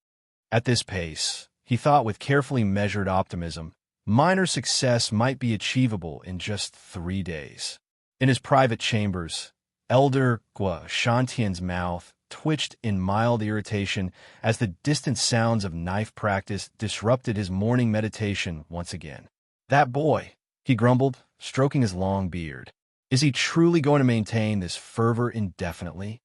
S1: At this pace, he thought with carefully measured optimism, minor success might be achievable in just 3 days. In his private chambers, Elder Gua Shantian's mouth twitched in mild irritation as the distant sounds of knife practice disrupted his morning meditation once again. That boy, he grumbled, stroking his long beard. Is he truly going to maintain this fervor indefinitely?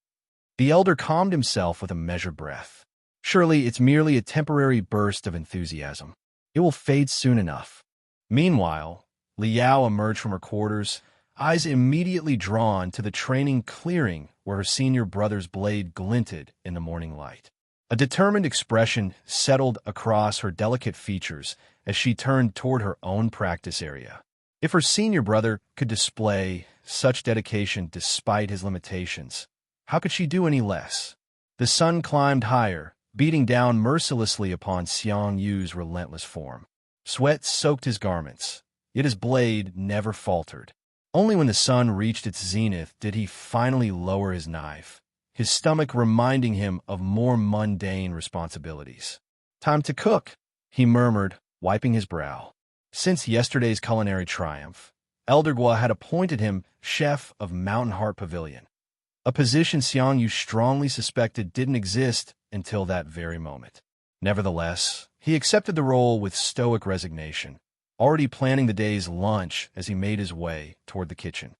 S1: The elder calmed himself with a measured breath. Surely it's merely a temporary burst of enthusiasm. It will fade soon enough. Meanwhile, Li Yao emerged from her quarters, eyes immediately drawn to the training clearing where her senior brother's blade glinted in the morning light. A determined expression settled across her delicate features as she turned toward her own practice area. If her senior brother could display such dedication despite his limitations, how could she do any less? The sun climbed higher, beating down mercilessly upon Xiang Yu's relentless form. Sweat soaked his garments, yet his blade never faltered. Only when the sun reached its zenith did he finally lower his knife, his stomach reminding him of more mundane responsibilities. Time to cook, he murmured, wiping his brow. Since yesterday's culinary triumph, Elder Gua had appointed him chef of Mountain Heart Pavilion, a position Xiang Yu strongly suspected didn't exist until that very moment. Nevertheless, he accepted the role with stoic resignation, already planning the day's lunch as he made his way toward the kitchen.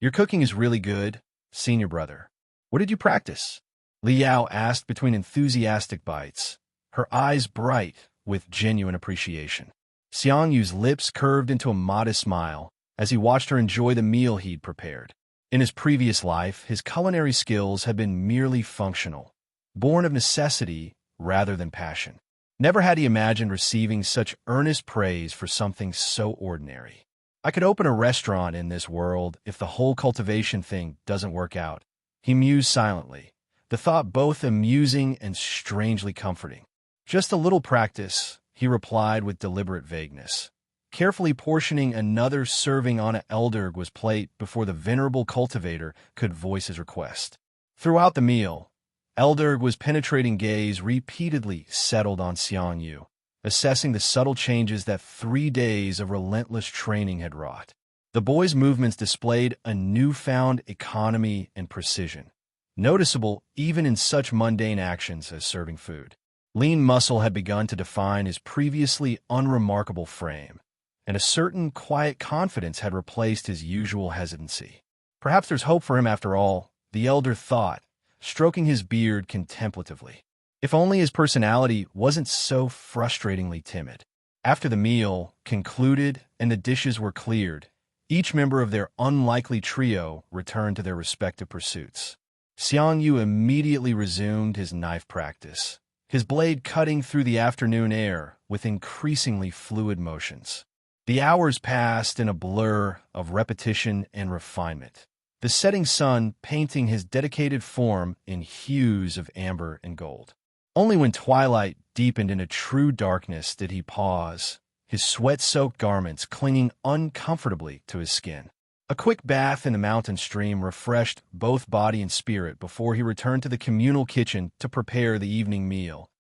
S1: Your cooking is really good, senior brother. What did you practice? Li Yao asked between enthusiastic bites, her eyes bright with genuine appreciation. Xiang Yu's lips curved into a modest smile as he watched her enjoy the meal he'd prepared. In his previous life, his culinary skills had been merely functional, born of necessity rather than passion. Never had he imagined receiving such earnest praise for something so ordinary. I could open a restaurant in this world if the whole cultivation thing doesn't work out, he mused silently, the thought both amusing and strangely comforting. "Just a little practice," he replied with deliberate vagueness, carefully portioning another serving on a Eldergwa's plate before the venerable cultivator could voice his request. Throughout the meal, Eldergwa's penetrating gaze repeatedly settled on Xiang Yu, assessing the subtle changes that 3 days of relentless training had wrought. The boy's movements displayed a newfound economy and precision, noticeable even in such mundane actions as serving food. Lean muscle had begun to define his previously unremarkable frame, and a certain quiet confidence had replaced his usual hesitancy. Perhaps there's hope for him after all, the elder thought, stroking his beard contemplatively. If only his personality wasn't so frustratingly timid. After the meal concluded and the dishes were cleared, each member of their unlikely trio returned to their respective pursuits. Xiang Yu immediately resumed his knife practice, his blade cutting through the afternoon air with increasingly fluid motions. The hours passed in a blur of repetition and refinement, the setting sun painting his dedicated form in hues of amber and gold. Only when twilight deepened into true darkness did he pause, his sweat-soaked garments clinging uncomfortably to his skin. A quick bath in the mountain stream refreshed both body and spirit before he returned to the communal kitchen to prepare the evening meal,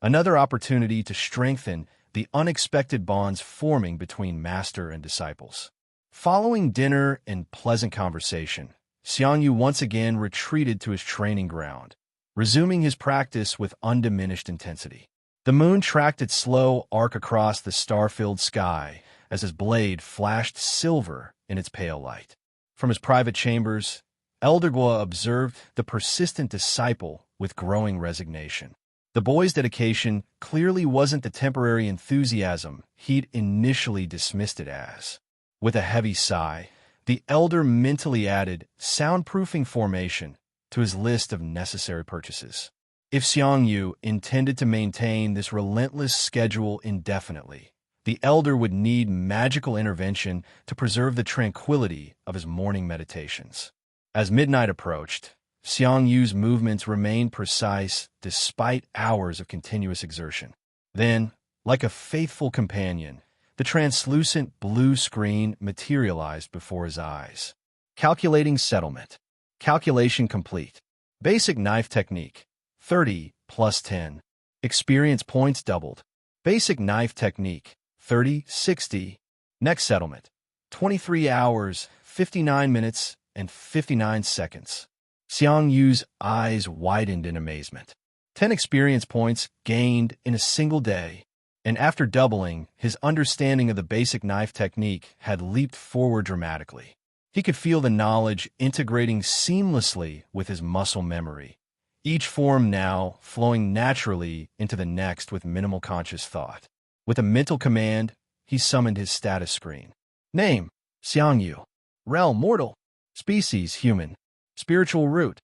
S1: another opportunity to strengthen the unexpected bonds forming between master and disciples. Following dinner and pleasant conversation, Xiang Yu once again retreated to his training ground, resuming his practice with undiminished intensity. The moon tracked its slow arc across the star-filled sky as his blade flashed silver in its pale light. From his private chambers, Eldergwa observed the persistent disciple with growing resignation. The boy's dedication clearly wasn't the temporary enthusiasm he'd initially dismissed it as. With a heavy sigh, the elder mentally added soundproofing formation to his list of necessary purchases. If Xiang Yu intended to maintain this relentless schedule indefinitely, the elder would need magical intervention to preserve the tranquility of his morning meditations. As midnight approached, Xiang Yu's movements remained precise despite hours of continuous exertion. Then, like a faithful companion, the translucent blue screen materialized before his eyes. Calculating settlement. Calculation complete. Basic knife technique. 30 plus 10. Experience points doubled. Basic knife technique. 30, 60. Next settlement. 23 hours, 59 minutes, and 59 seconds. Xiang Yu's eyes widened in amazement. 10 experience points gained in a single day, and after doubling, his understanding of the basic knife technique had leaped forward dramatically. He could feel the knowledge integrating seamlessly with his muscle memory, each form now flowing naturally into the next with minimal conscious thought. With a mental command, he summoned his status screen. Name, Xiang Yu. Realm, mortal. Species, human. Spiritual root,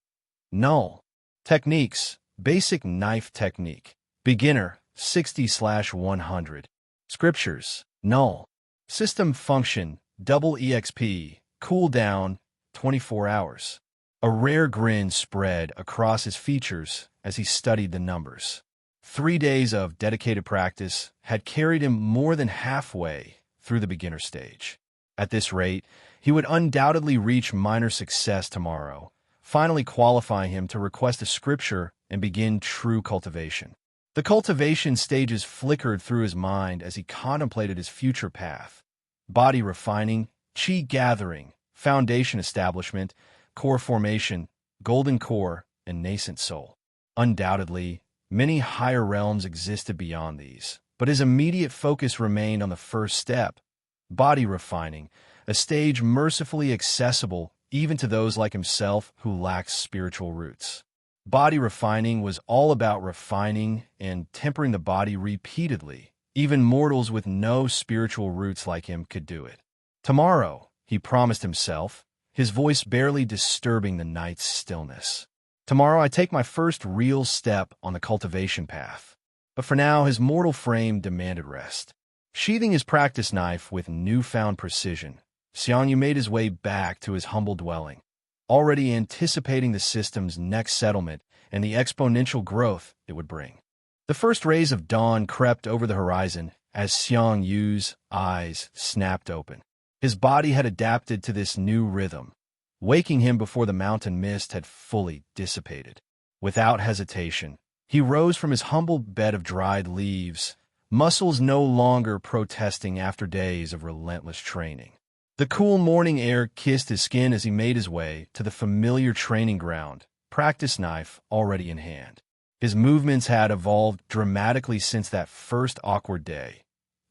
S1: null. Techniques, basic knife technique. Beginner, 60/100. Scriptures, null. System function, double EXP, cooldown, 24 hours. A rare grin spread across his features as he studied the numbers. 3 days of dedicated practice had carried him more than halfway through the beginner stage. At this rate, he would undoubtedly reach minor success tomorrow, finally qualifying him to request a scripture and begin true cultivation. The cultivation stages flickered through his mind as he contemplated his future path. Body refining, chi gathering, foundation establishment, core formation, golden core, and nascent soul. Undoubtedly, many higher realms existed beyond these, but his immediate focus remained on the first step, body refining, a stage mercifully accessible even to those like himself who lacked spiritual roots. Body refining was all about refining and tempering the body repeatedly. Even mortals with no spiritual roots like him could do it. Tomorrow, he promised himself, his voice barely disturbing the night's stillness. Tomorrow I take my first real step on the cultivation path. But for now, his mortal frame demanded rest. Sheathing his practice knife with newfound precision, Xiang Yu made his way back to his humble dwelling. already anticipating the system's next settlement and the exponential growth it would bring. The first rays of dawn crept over the horizon as Xiang Yu's eyes snapped open. His body had adapted to this new rhythm, waking him before the mountain mist had fully dissipated. Without hesitation, he rose from his humble bed of dried leaves, muscles no longer protesting after days of relentless training. The cool morning air kissed his skin as he made his way to the familiar training ground, practice knife already in hand. His movements had evolved dramatically since that first awkward day.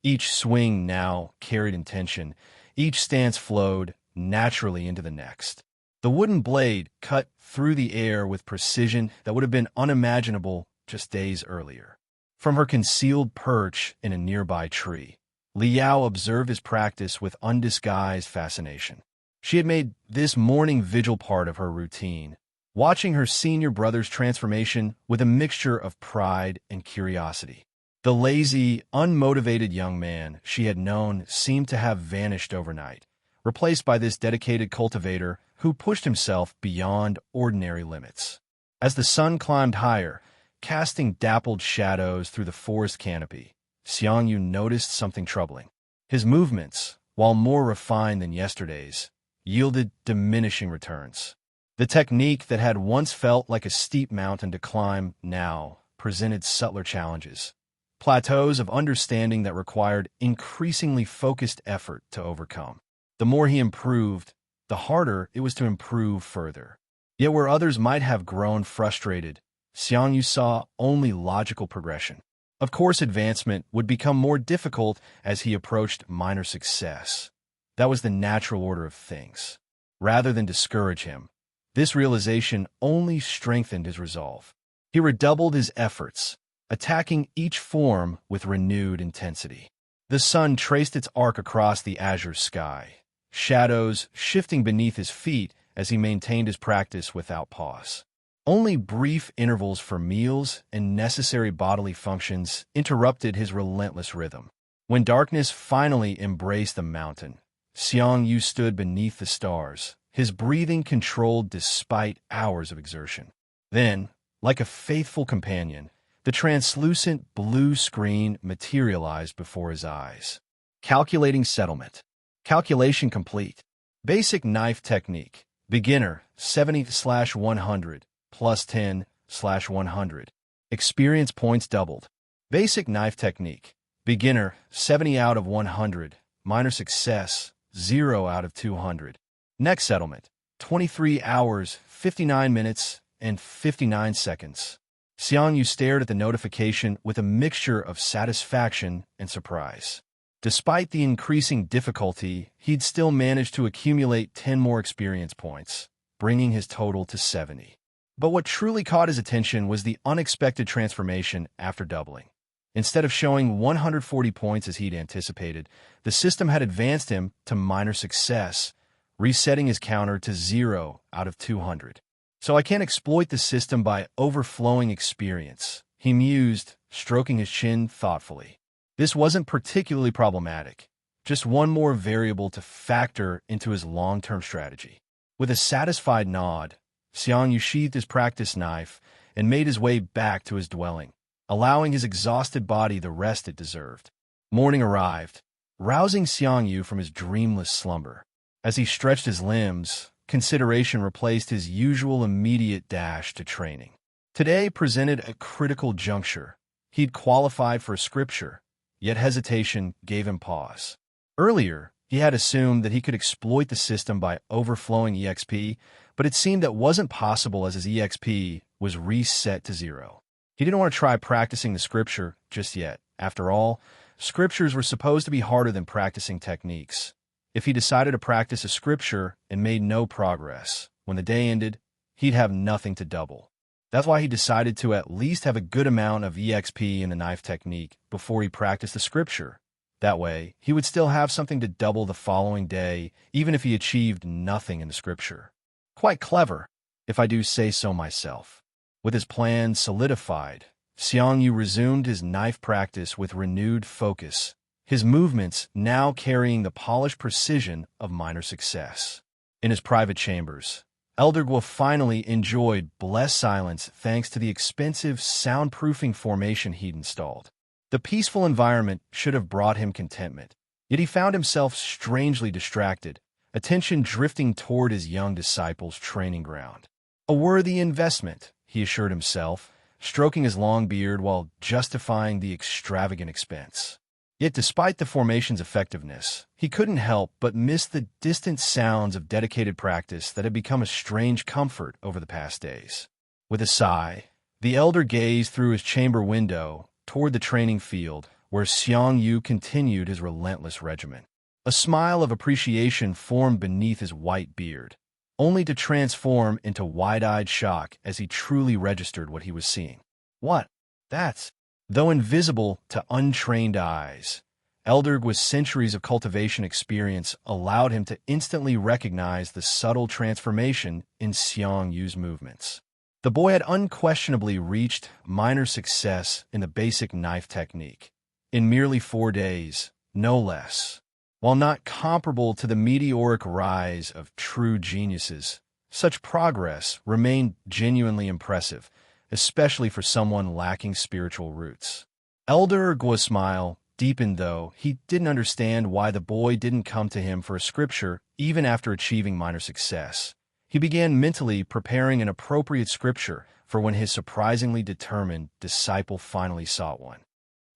S1: Each swing now carried intention, each stance flowed naturally into the next. The wooden blade cut through the air with precision that would have been unimaginable just days earlier. From her concealed perch in a nearby tree, Li Yao observed his practice with undisguised fascination. She had made this morning vigil part of her routine, watching her senior brother's transformation with a mixture of pride and curiosity. The lazy, unmotivated young man she had known seemed to have vanished overnight, replaced by this dedicated cultivator who pushed himself beyond ordinary limits. As the sun climbed higher, casting dappled shadows through the forest canopy, Xiang Yu noticed something troubling. His movements, while more refined than yesterday's, yielded diminishing returns. The technique that had once felt like a steep mountain to climb now presented subtler challenges, plateaus of understanding that required increasingly focused effort to overcome. The more he improved, the harder it was to improve further. Yet where others might have grown frustrated, Xiang Yu saw only logical progression. Of course, advancement would become more difficult as he approached minor success. That was the natural order of things. Rather than discourage him, this realization only strengthened his resolve. He redoubled his efforts, attacking each form with renewed intensity. The sun traced its arc across the azure sky, shadows shifting beneath his feet as he maintained his practice without pause. Only brief intervals for meals and necessary bodily functions interrupted his relentless rhythm. When darkness finally embraced the mountain, Xiang Yu stood beneath the stars, his breathing controlled despite hours of exertion. Then, like a faithful companion, the translucent blue screen materialized before his eyes. Calculating settlement. Calculation complete. Basic knife technique. Beginner, 70/100, plus 10/100. Experience points doubled. Basic knife technique. Beginner, 70 out of 100. Minor success, 0 out of 200. Next settlement, 23 hours, 59 minutes, and 59 seconds. Xiang Yu stared at the notification with a mixture of satisfaction and surprise. Despite the increasing difficulty, he'd still managed to accumulate 10 more experience points, bringing his total to 70. But what truly caught his attention was the unexpected transformation after doubling. Instead of showing 140 points as he'd anticipated, the system had advanced him to minor success, resetting his counter to 0 out of 200. So I can't exploit the system by overflowing experience, he mused, stroking his chin thoughtfully. This wasn't particularly problematic, just one more variable to factor into his long-term strategy. With a satisfied nod, Xiang Yu sheathed his practice knife and made his way back to his dwelling, allowing his exhausted body the rest it deserved. Morning arrived, rousing Xiang Yu from his dreamless slumber. As he stretched his limbs, consideration replaced his usual immediate dash to training. Today presented a critical juncture. He'd qualified for a scripture, yet hesitation gave him pause. Earlier, he had assumed that he could exploit the system by overflowing EXP, but it seemed that wasn't possible as his EXP was reset to 0. He didn't want to try practicing the scripture just yet. After all, scriptures were supposed to be harder than practicing techniques. If he decided to practice a scripture and made no progress, when the day ended, he'd have nothing to double. That's why he decided to at least have a good amount of EXP in the knife technique before he practiced the scripture. That way, he would still have something to double the following day, even if he achieved nothing in the scripture. Quite clever, if I do say so myself. With his plan solidified, Xiang Yu resumed his knife practice with renewed focus, his movements now carrying the polished precision of minor success. In his private chambers, Eldergwa finally enjoyed blessed silence thanks to the expensive soundproofing formation he'd installed. The peaceful environment should have brought him contentment, yet he found himself strangely distracted, attention drifting toward his young disciple's training ground. A worthy investment, he assured himself, stroking his long beard while justifying the extravagant expense. Yet despite the formation's effectiveness, he couldn't help but miss the distant sounds of dedicated practice that had become a strange comfort over the past days. With a sigh, the elder gazed through his chamber window toward the training field where Xiang Yu continued his relentless regimen. A smile of appreciation formed beneath his white beard, only to transform into wide-eyed shock as he truly registered what he was seeing. What? That's... Though invisible to untrained eyes, Eldergwa's centuries of cultivation experience allowed him to instantly recognize the subtle transformation in Xiang Yu's movements. The boy had unquestionably reached minor success in the basic knife technique, in merely 4 days, no less. While not comparable to the meteoric rise of true geniuses, such progress remained genuinely impressive, especially for someone lacking spiritual roots. Eldergwa's smile deepened, though he didn't understand why the boy didn't come to him for a scripture even after achieving minor success. He began mentally preparing an appropriate scripture for when his surprisingly determined disciple finally sought one.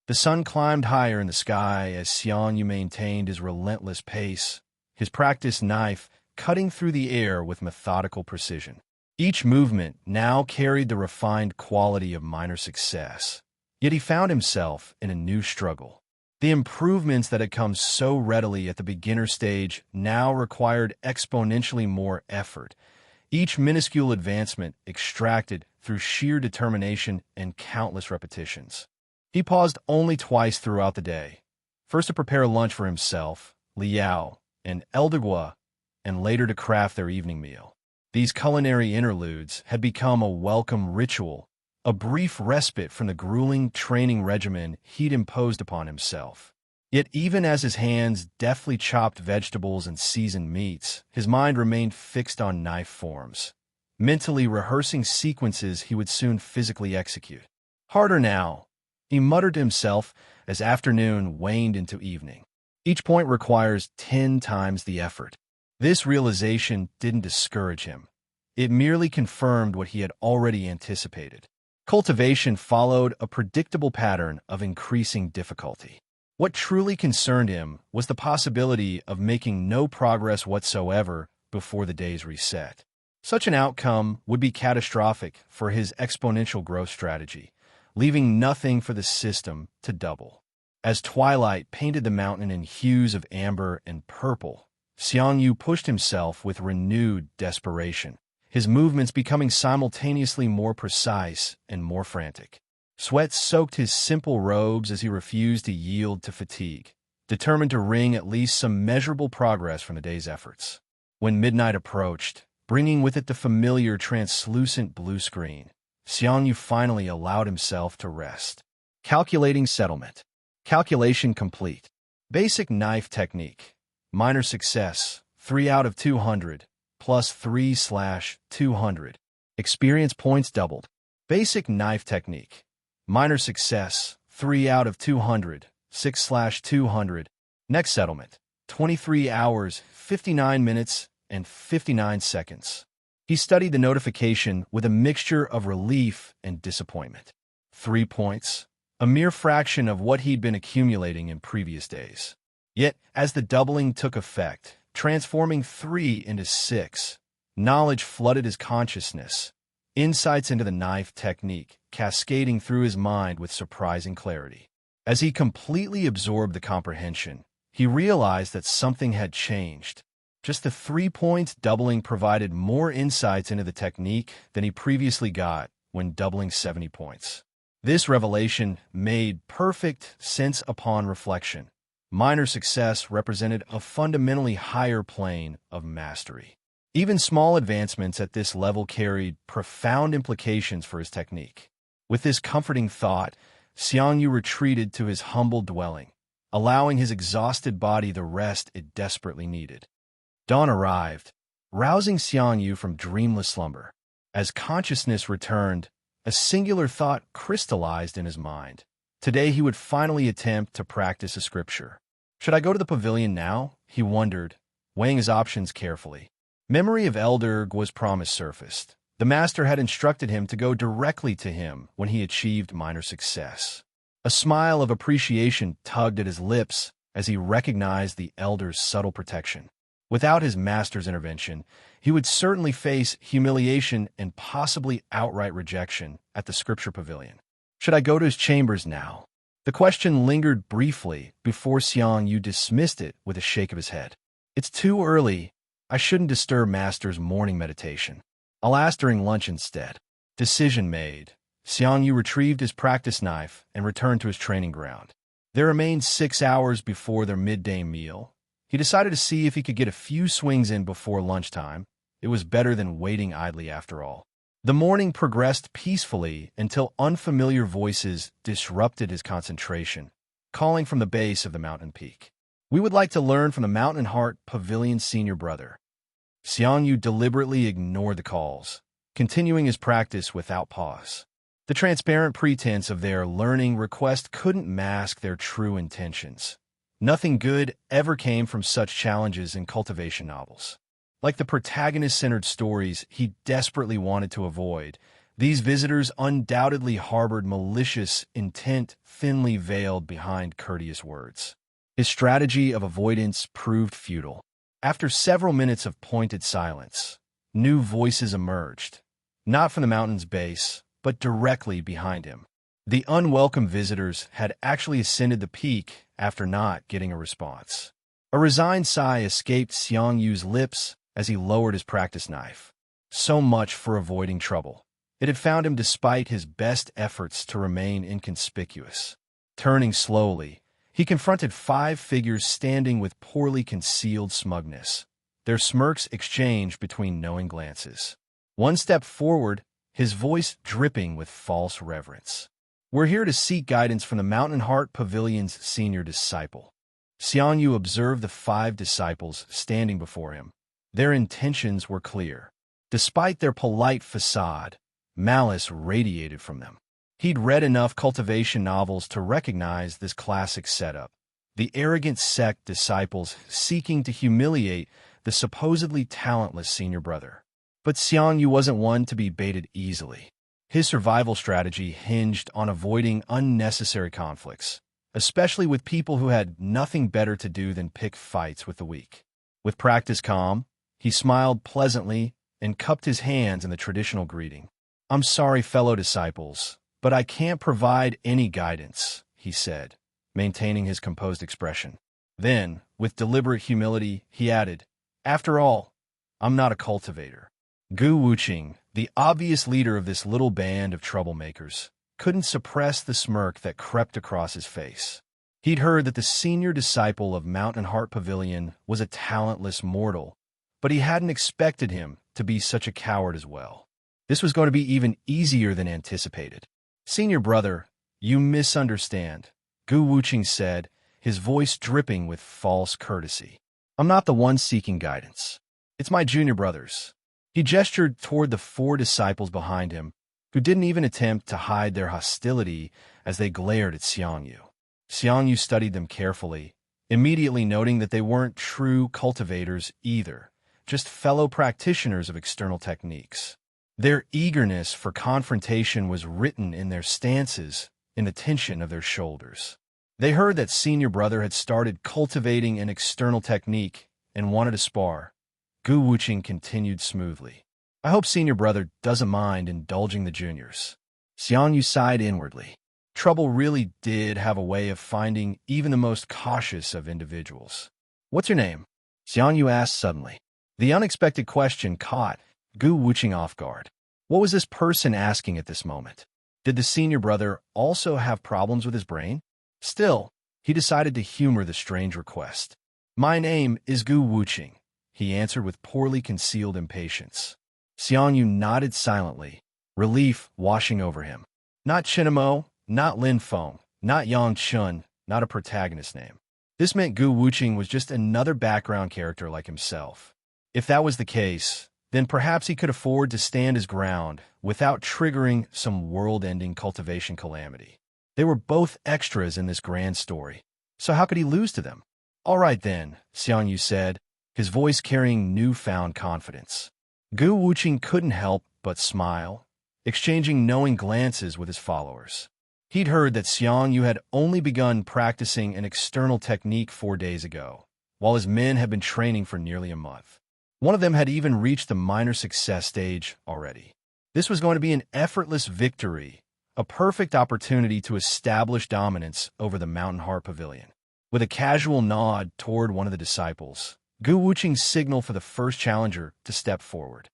S1: The sun climbed higher in the sky as Xiang Yu maintained his relentless pace, his practiced knife cutting through the air with methodical precision. Each movement now carried the refined quality of minor success, yet he found himself in a new struggle. The improvements that had come so readily at the beginner stage now required exponentially more effort, each minuscule advancement extracted through sheer determination and countless repetitions. He paused only twice throughout the day, first to prepare lunch for himself, Li Yao, and Eldergwa, and later to craft their evening meal. These culinary interludes had become a welcome ritual, a brief respite from the grueling training regimen he'd imposed upon himself. Yet even as his hands deftly chopped vegetables and seasoned meats, his mind remained fixed on knife forms, mentally rehearsing sequences he would soon physically execute. Harder now, he muttered to himself as afternoon waned into evening. Each point requires 10 times the effort. This realization didn't discourage him. It merely confirmed what he had already anticipated. Cultivation followed a predictable pattern of increasing difficulty. What truly concerned him was the possibility of making no progress whatsoever before the day's reset. Such an outcome would be catastrophic for his exponential growth strategy, leaving nothing for the system to double. As twilight painted the mountain in hues of amber and purple, Xiang Yu pushed himself with renewed desperation, his movements becoming simultaneously more precise and more frantic. Sweat soaked his simple robes as he refused to yield to fatigue, determined to wring at least some measurable progress from the day's efforts. When midnight approached, bringing with it the familiar translucent blue screen, Xiang Yu finally allowed himself to rest. Calculating settlement. Calculation complete. Basic knife technique. Minor success, 3 out of 200, plus 3/200. Experience points doubled. Basic knife technique. Minor success, 3 out of 200, 6/200. Next settlement, 23 hours, 59 minutes, and 59 seconds. He studied the notification with a mixture of relief and disappointment. 3 points, a mere fraction of what he'd been accumulating in previous days. Yet, as the doubling took effect, transforming 3 into 6, knowledge flooded his consciousness, insights into the knife technique cascading through his mind with surprising clarity. As he completely absorbed the comprehension, he realized that something had changed. Just the 3 points doubling provided more insights into the technique than he previously got when doubling 70 points. This revelation made perfect sense upon reflection. Minor success represented a fundamentally higher plane of mastery. Even small advancements at this level carried profound implications for his technique. With this comforting thought, Xiang Yu retreated to his humble dwelling, allowing his exhausted body the rest it desperately needed. Dawn arrived, rousing Xiang Yu from dreamless slumber. As consciousness returned, a singular thought crystallized in his mind. Today he would finally attempt to practice a scripture. Should I go to the pavilion now? He wondered, weighing his options carefully. Memory of Elder Guo's promise surfaced. The master had instructed him to go directly to him when he achieved minor success. A smile of appreciation tugged at his lips as he recognized the elder's subtle protection. Without his master's intervention, he would certainly face humiliation and possibly outright rejection at the scripture pavilion. Should I go to his chambers now? The question lingered briefly before Xiang Yu dismissed it with a shake of his head. It's too early. I shouldn't disturb master's morning meditation. I'll ask during lunch instead. Decision made. Xiang Yu retrieved his practice knife and returned to his training ground. There remained 6 hours before their midday meal. He decided to see if he could get a few swings in before lunchtime. It was better than waiting idly after all. The morning progressed peacefully until unfamiliar voices disrupted his concentration, calling from the base of the mountain peak. We would like to learn from the Mountain Heart Pavilion senior brother. Xiang Yu deliberately ignored the calls, continuing his practice without pause. The transparent pretense of their learning request couldn't mask their true intentions. Nothing good ever came from such challenges in cultivation novels. Like the protagonist-centered stories he desperately wanted to avoid, these visitors undoubtedly harbored malicious intent thinly veiled behind courteous words. His strategy of avoidance proved futile. After several minutes of pointed silence, new voices emerged, not from the mountain's base, but directly behind him. The unwelcome visitors had actually ascended the peak after not getting a response. A resigned sigh escaped Xiang Yu's lips as he lowered his practice knife. So much for avoiding trouble. It had found him despite his best efforts to remain inconspicuous. Turning slowly, he confronted 5 figures standing with poorly concealed smugness. Their smirks exchanged between knowing glances. One stepped forward, his voice dripping with false reverence. We're here to seek guidance from the Mountain Heart Pavilion's senior disciple. Xiang Yu observed the 5 disciples standing before him. Their intentions were clear. Despite their polite facade, malice radiated from them. He'd read enough cultivation novels to recognize this classic setup. The arrogant sect disciples seeking to humiliate the supposedly talentless senior brother. But Xiang Yu wasn't one to be baited easily. His survival strategy hinged on avoiding unnecessary conflicts, especially with people who had nothing better to do than pick fights with the weak. With practice calm, he smiled pleasantly and cupped his hands in the traditional greeting. I'm sorry, fellow disciples, but I can't provide any guidance, he said, maintaining his composed expression. Then, with deliberate humility, he added, After all, I'm not a cultivator. Gu Wuqing, the obvious leader of this little band of troublemakers, couldn't suppress the smirk that crept across his face. He'd heard that the senior disciple of Mountain Heart Pavilion was a talentless mortal, but he hadn't expected him to be such a coward as well. This was going to be even easier than anticipated. Senior brother, you misunderstand, Gu Wuqing said, his voice dripping with false courtesy. I'm not the one seeking guidance. It's my junior brothers. He gestured toward the 4 disciples behind him, who didn't even attempt to hide their hostility as they glared at Xiang Yu. Xiang Yu studied them carefully, immediately noting that they weren't true cultivators either, just fellow practitioners of external techniques. Their eagerness for confrontation was written in their stances, in the tension of their shoulders. They heard that senior brother had started cultivating an external technique and wanted to spar. Gu Wuqing continued smoothly. I hope senior brother doesn't mind indulging the juniors. Xiang Yu sighed inwardly. Trouble really did have a way of finding even the most cautious of individuals. What's your name? Xiang Yu asked suddenly. The unexpected question caught Gu Wuqing off guard. What was this person asking at this moment? Did the senior brother also have problems with his brain? Still, he decided to humor the strange request. My name is Gu Wuqing, he answered with poorly concealed impatience. Xiang Yu nodded silently, relief washing over him. Not Chen Mo, not Lin Feng, not Yang Chun, not a protagonist name. This meant Gu Wuqing was just another background character like himself. If that was the case, then perhaps he could afford to stand his ground without triggering some world-ending cultivation calamity. They were both extras in this grand story, so how could he lose to them? All right then, Xiang Yu said, his voice carrying newfound confidence. Gu Wuqing couldn't help but smile, exchanging knowing glances with his followers. He'd heard that Xiang Yu had only begun practicing an external technique 4 days ago, while his men had been training for nearly a month. One of them had even reached the minor success stage already. This was going to be an effortless victory, a perfect opportunity to establish dominance over the Mountain Heart Pavilion. With a casual nod toward one of the disciples, Gu Wuqing signaled for the first challenger to step forward.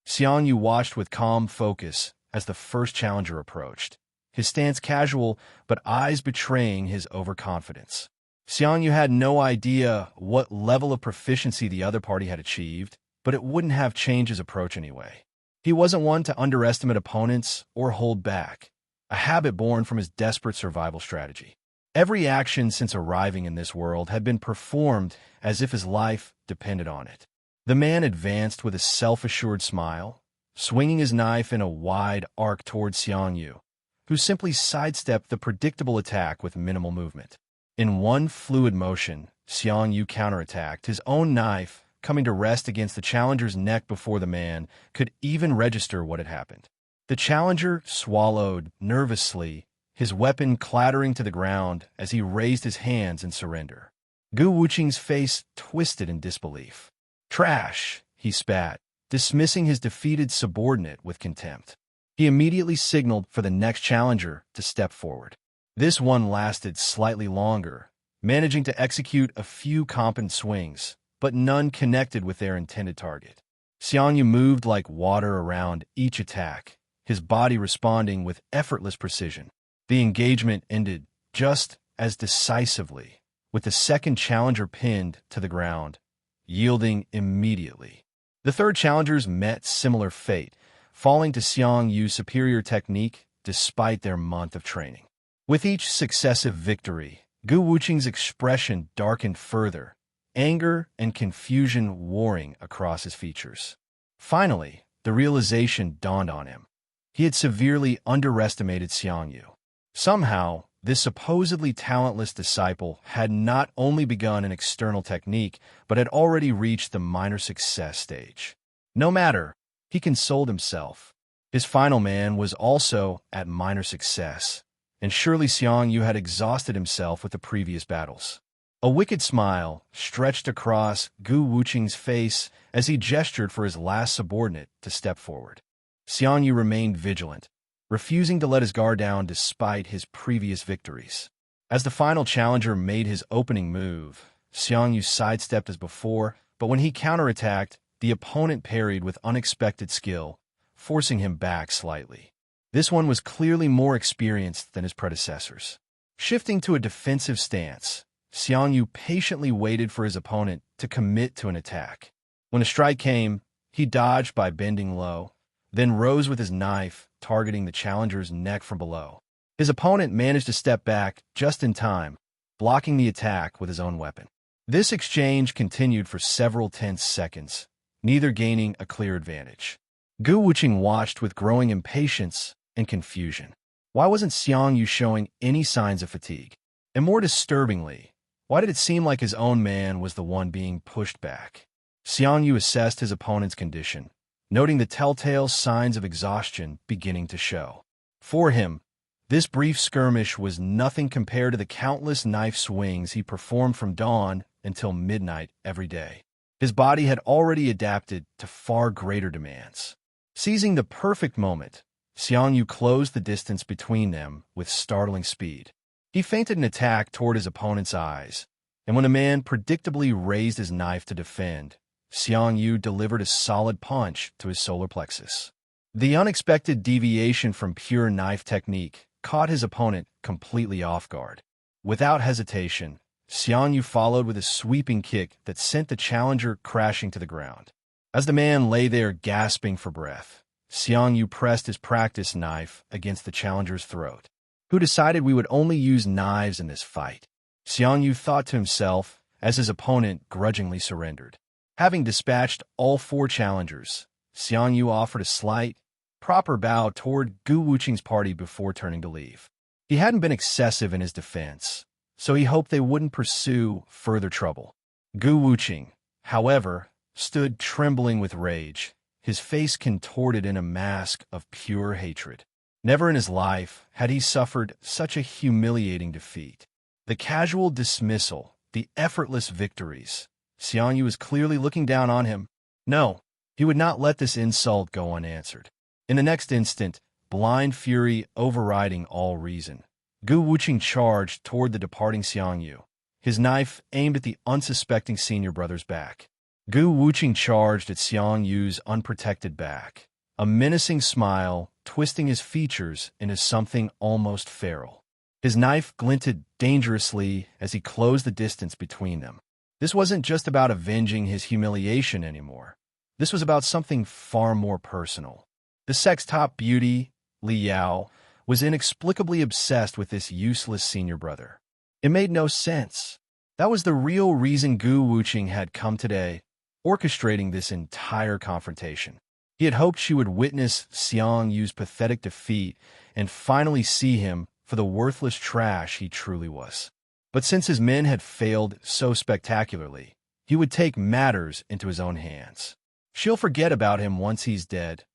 S1: Xiang Yu watched with calm focus as the first challenger approached, his stance casual but eyes betraying his overconfidence. Xiang Yu had no idea what level of proficiency the other party had achieved, but it wouldn't have changed his approach anyway. He wasn't one to underestimate opponents or hold back, a habit born from his desperate survival strategy. Every action since arriving in this world had been performed as if his life depended on it. The man advanced with a self-assured smile, swinging his knife in a wide arc toward Xiang Yu, who simply sidestepped the predictable attack with minimal movement. In one fluid motion, Xiang Yu counterattacked, his own knife coming to rest against the challenger's neck before the man could even register what had happened. The challenger swallowed nervously, his weapon clattering to the ground as he raised his hands in surrender. Gu Wuqing's face twisted in disbelief. "Trash," he spat, dismissing his defeated subordinate with contempt. He immediately signaled for the next challenger to step forward. This one lasted slightly longer, managing to execute a few competent swings, but none connected with their intended target. Xiang Yu moved like water around each attack, his body responding with effortless precision. The engagement ended just as decisively, with the second challenger pinned to the ground, yielding immediately. The third challengers met similar fate, falling to Xiang Yu's superior technique despite their month of training. With each successive victory, Gu Wuqing's expression darkened further, anger and confusion warring across his features. Finally, the realization dawned on him. He had severely underestimated Xiang Yu. Somehow, this supposedly talentless disciple had not only begun an external technique, but had already reached the minor success stage. No matter, he consoled himself. His final man was also at minor success, and surely Xiang Yu had exhausted himself with the previous battles. A wicked smile stretched across Gu Wuqing's face as he gestured for his last subordinate to step forward. Xiang Yu remained vigilant, refusing to let his guard down despite his previous victories. As the final challenger made his opening move, Xiang Yu sidestepped as before, but when he counterattacked, the opponent parried with unexpected skill, forcing him back slightly. This one was clearly more experienced than his predecessors. Shifting to a defensive stance, Xiang Yu patiently waited for his opponent to commit to an attack. When a strike came, he dodged by bending low, then rose with his knife, targeting the challenger's neck from below. His opponent managed to step back just in time, blocking the attack with his own weapon. This exchange continued for several tense seconds, neither gaining a clear advantage. Gu Wuqing watched with growing impatience and confusion. Why wasn't Xiang Yu showing any signs of fatigue? And more disturbingly, why did it seem like his own man was the one being pushed back? Xiang Yu assessed his opponent's condition, noting the telltale signs of exhaustion beginning to show. For him, this brief skirmish was nothing compared to the countless knife swings he performed from dawn until midnight every day. His body had already adapted to far greater demands. Seizing the perfect moment, Xiang Yu closed the distance between them with startling speed. He feinted an attack toward his opponent's eyes, and when the man predictably raised his knife to defend, Xiang Yu delivered a solid punch to his solar plexus. The unexpected deviation from pure knife technique caught his opponent completely off guard. Without hesitation, Xiang Yu followed with a sweeping kick that sent the challenger crashing to the ground. As the man lay there gasping for breath, Xiang Yu pressed his practice knife against the challenger's throat. Who decided we would only use knives in this fight? Xiang Yu thought to himself as his opponent grudgingly surrendered. Having dispatched all 4 challengers, Xiang Yu offered a slight, proper bow toward Gu Wuqing's party before turning to leave. He hadn't been excessive in his defense, so he hoped they wouldn't pursue further trouble. Gu Wuqing, however, stood trembling with rage, his face contorted in a mask of pure hatred. Never in his life had he suffered such a humiliating defeat. The casual dismissal, the effortless victories. Xiang Yu was clearly looking down on him. No, he would not let this insult go unanswered. In the next instant, blind fury overriding all reason, Gu Wuqing charged toward the departing Xiang Yu, his knife aimed at the unsuspecting senior brother's back. Gu Wuqing charged at Xiang Yu's unprotected back, a menacing smile twisting his features into something almost feral. His knife glinted dangerously as he closed the distance between them. This wasn't just about avenging his humiliation anymore. This was about something far more personal. The sex-top beauty, Li Yao, was inexplicably obsessed with this useless senior brother. It made no sense. That was the real reason Gu Wuqing had come today, orchestrating this entire confrontation. He had hoped she would witness Xiang Yu's pathetic defeat and finally see him for the worthless trash he truly was. But since his men had failed so spectacularly, he would take matters into his own hands. She'll forget about him once he's dead,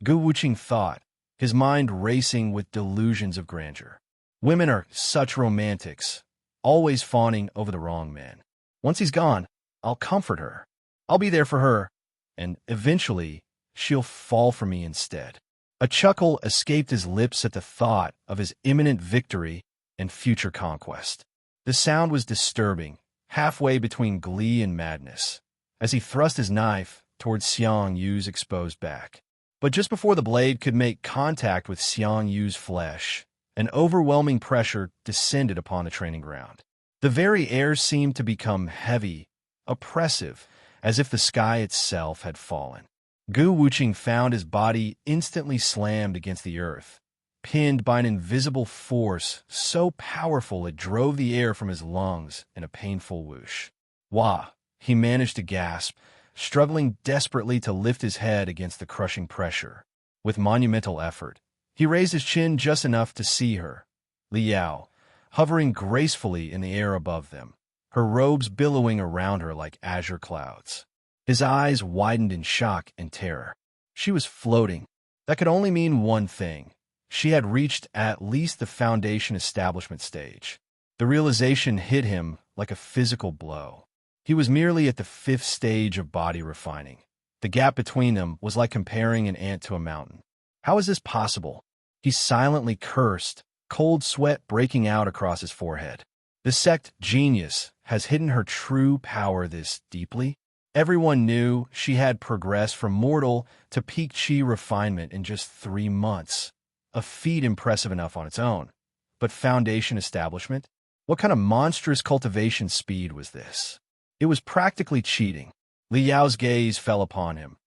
S1: Gu Wuqing thought, his mind racing with delusions of grandeur. Women are such romantics, always fawning over the wrong man. Once he's gone, I'll comfort her. I'll be there for her, and eventually, she'll fall for me instead. A chuckle escaped his lips at the thought of his imminent victory and future conquest. The sound was disturbing, halfway between glee and madness, as he thrust his knife towards Xiang Yu's exposed back. But just before the blade could make contact with Xiang Yu's flesh, an overwhelming pressure descended upon the training ground. The very air seemed to become heavy, oppressive, as if the sky itself had fallen. Gu Wuqing found his body instantly slammed against the earth, pinned by an invisible force so powerful it drove the air from his lungs in a painful whoosh. Wah! He managed to gasp, struggling desperately to lift his head against the crushing pressure. With monumental effort, he raised his chin just enough to see her, Li Yao, hovering gracefully in the air above them, her robes billowing around her like azure clouds. His eyes widened in shock and terror. She was floating. That could only mean one thing. She had reached at least the foundation establishment stage. The realization hit him like a physical blow. He was merely at the 5th stage of body refining. The gap between them was like comparing an ant to a mountain. How is this possible? He silently cursed, cold sweat breaking out across his forehead. The sect genius has hidden her true power this deeply. Everyone knew she had progressed from mortal to peak chi refinement in just 3 months. A feat impressive enough on its own. But foundation establishment? What kind of monstrous cultivation speed was this? It was practically cheating. Li Yao's gaze fell upon him,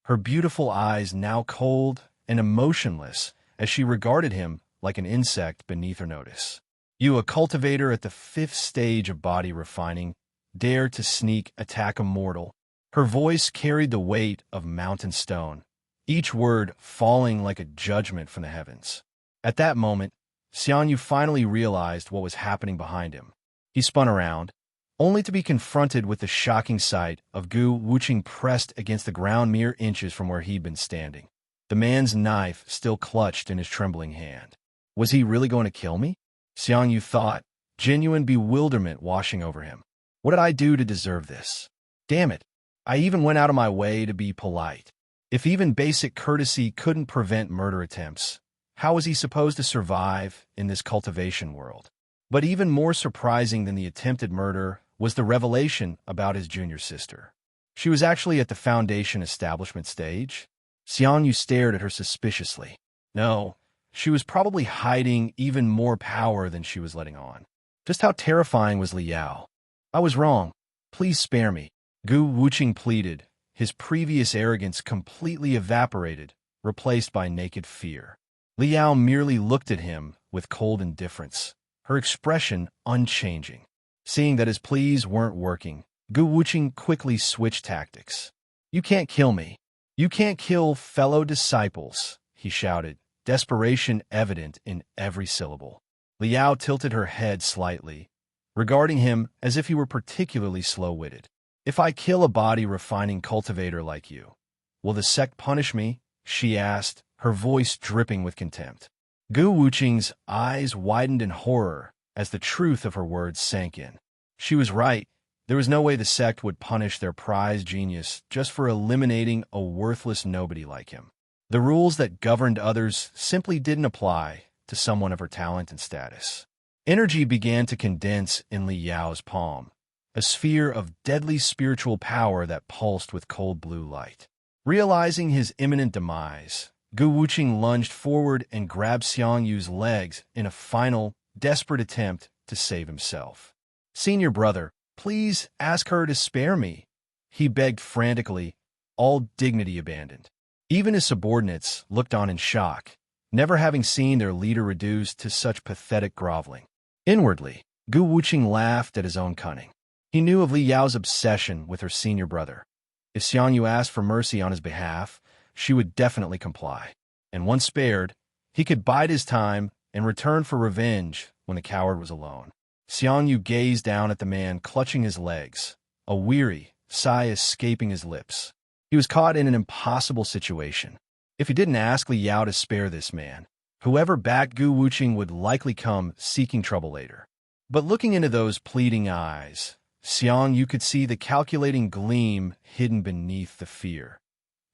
S1: her beautiful eyes now cold and emotionless as she regarded him like an insect beneath her notice. You, a cultivator at the 5th stage of body refining, dare to sneak attack a mortal? Her voice carried the weight of mountain stone, each word falling like a judgment from the heavens. At that moment, Xiang Yu finally realized what was happening behind him. He spun around, only to be confronted with the shocking sight of Gu Wuqing pressed against the ground mere inches from where he'd been standing. The man's knife still clutched in his trembling hand. Was he really going to kill me? Xiang Yu thought, genuine bewilderment washing over him. What did I do to deserve this? Damn it, I even went out of my way to be polite. If even basic courtesy couldn't prevent murder attempts, how was he supposed to survive in this cultivation world? But even more surprising than the attempted murder was the revelation about his junior sister. She was actually at the foundation establishment stage. Xiang Yu stared at her suspiciously. No, she was probably hiding even more power than she was letting on. Just how terrifying was Li Yao? I was wrong. Please spare me. Gu Wuqing pleaded, his previous arrogance completely evaporated, replaced by naked fear. Li Yao merely looked at him with cold indifference, her expression unchanging. Seeing that his pleas weren't working, Gu Wuqing quickly switched tactics. "You can't kill me. You can't kill fellow disciples," he shouted, desperation evident in every syllable. Li Yao tilted her head slightly, regarding him as if he were particularly slow-witted. "If I kill a body-refining cultivator like you, will the sect punish me?" she asked, her voice dripping with contempt. Gu Wuqing's eyes widened in horror as the truth of her words sank in. She was right. There was no way the sect would punish their prized genius just for eliminating a worthless nobody like him. The rules that governed others simply didn't apply to someone of her talent and status. Energy began to condense in Li Yao's palm, a sphere of deadly spiritual power that pulsed with cold blue light. Realizing his imminent demise, Gu Wuqing lunged forward and grabbed Xiang Yu's legs in a final, desperate attempt to save himself. "Senior brother, please ask her to spare me," he begged frantically, all dignity abandoned. Even his subordinates looked on in shock, never having seen their leader reduced to such pathetic groveling. Inwardly, Gu Wuqing laughed at his own cunning. He knew of Li Yao's obsession with her senior brother. If Xiang Yu asked for mercy on his behalf, she would definitely comply. And once spared, he could bide his time and return for revenge when the coward was alone. Xiang Yu gazed down at the man clutching his legs, a weary sigh escaping his lips. He was caught in an impossible situation. If he didn't ask Li Yao to spare this man, whoever backed Gu Wuqing would likely come seeking trouble later. But looking into those pleading eyes, Xiang Yu could see the calculating gleam hidden beneath the fear.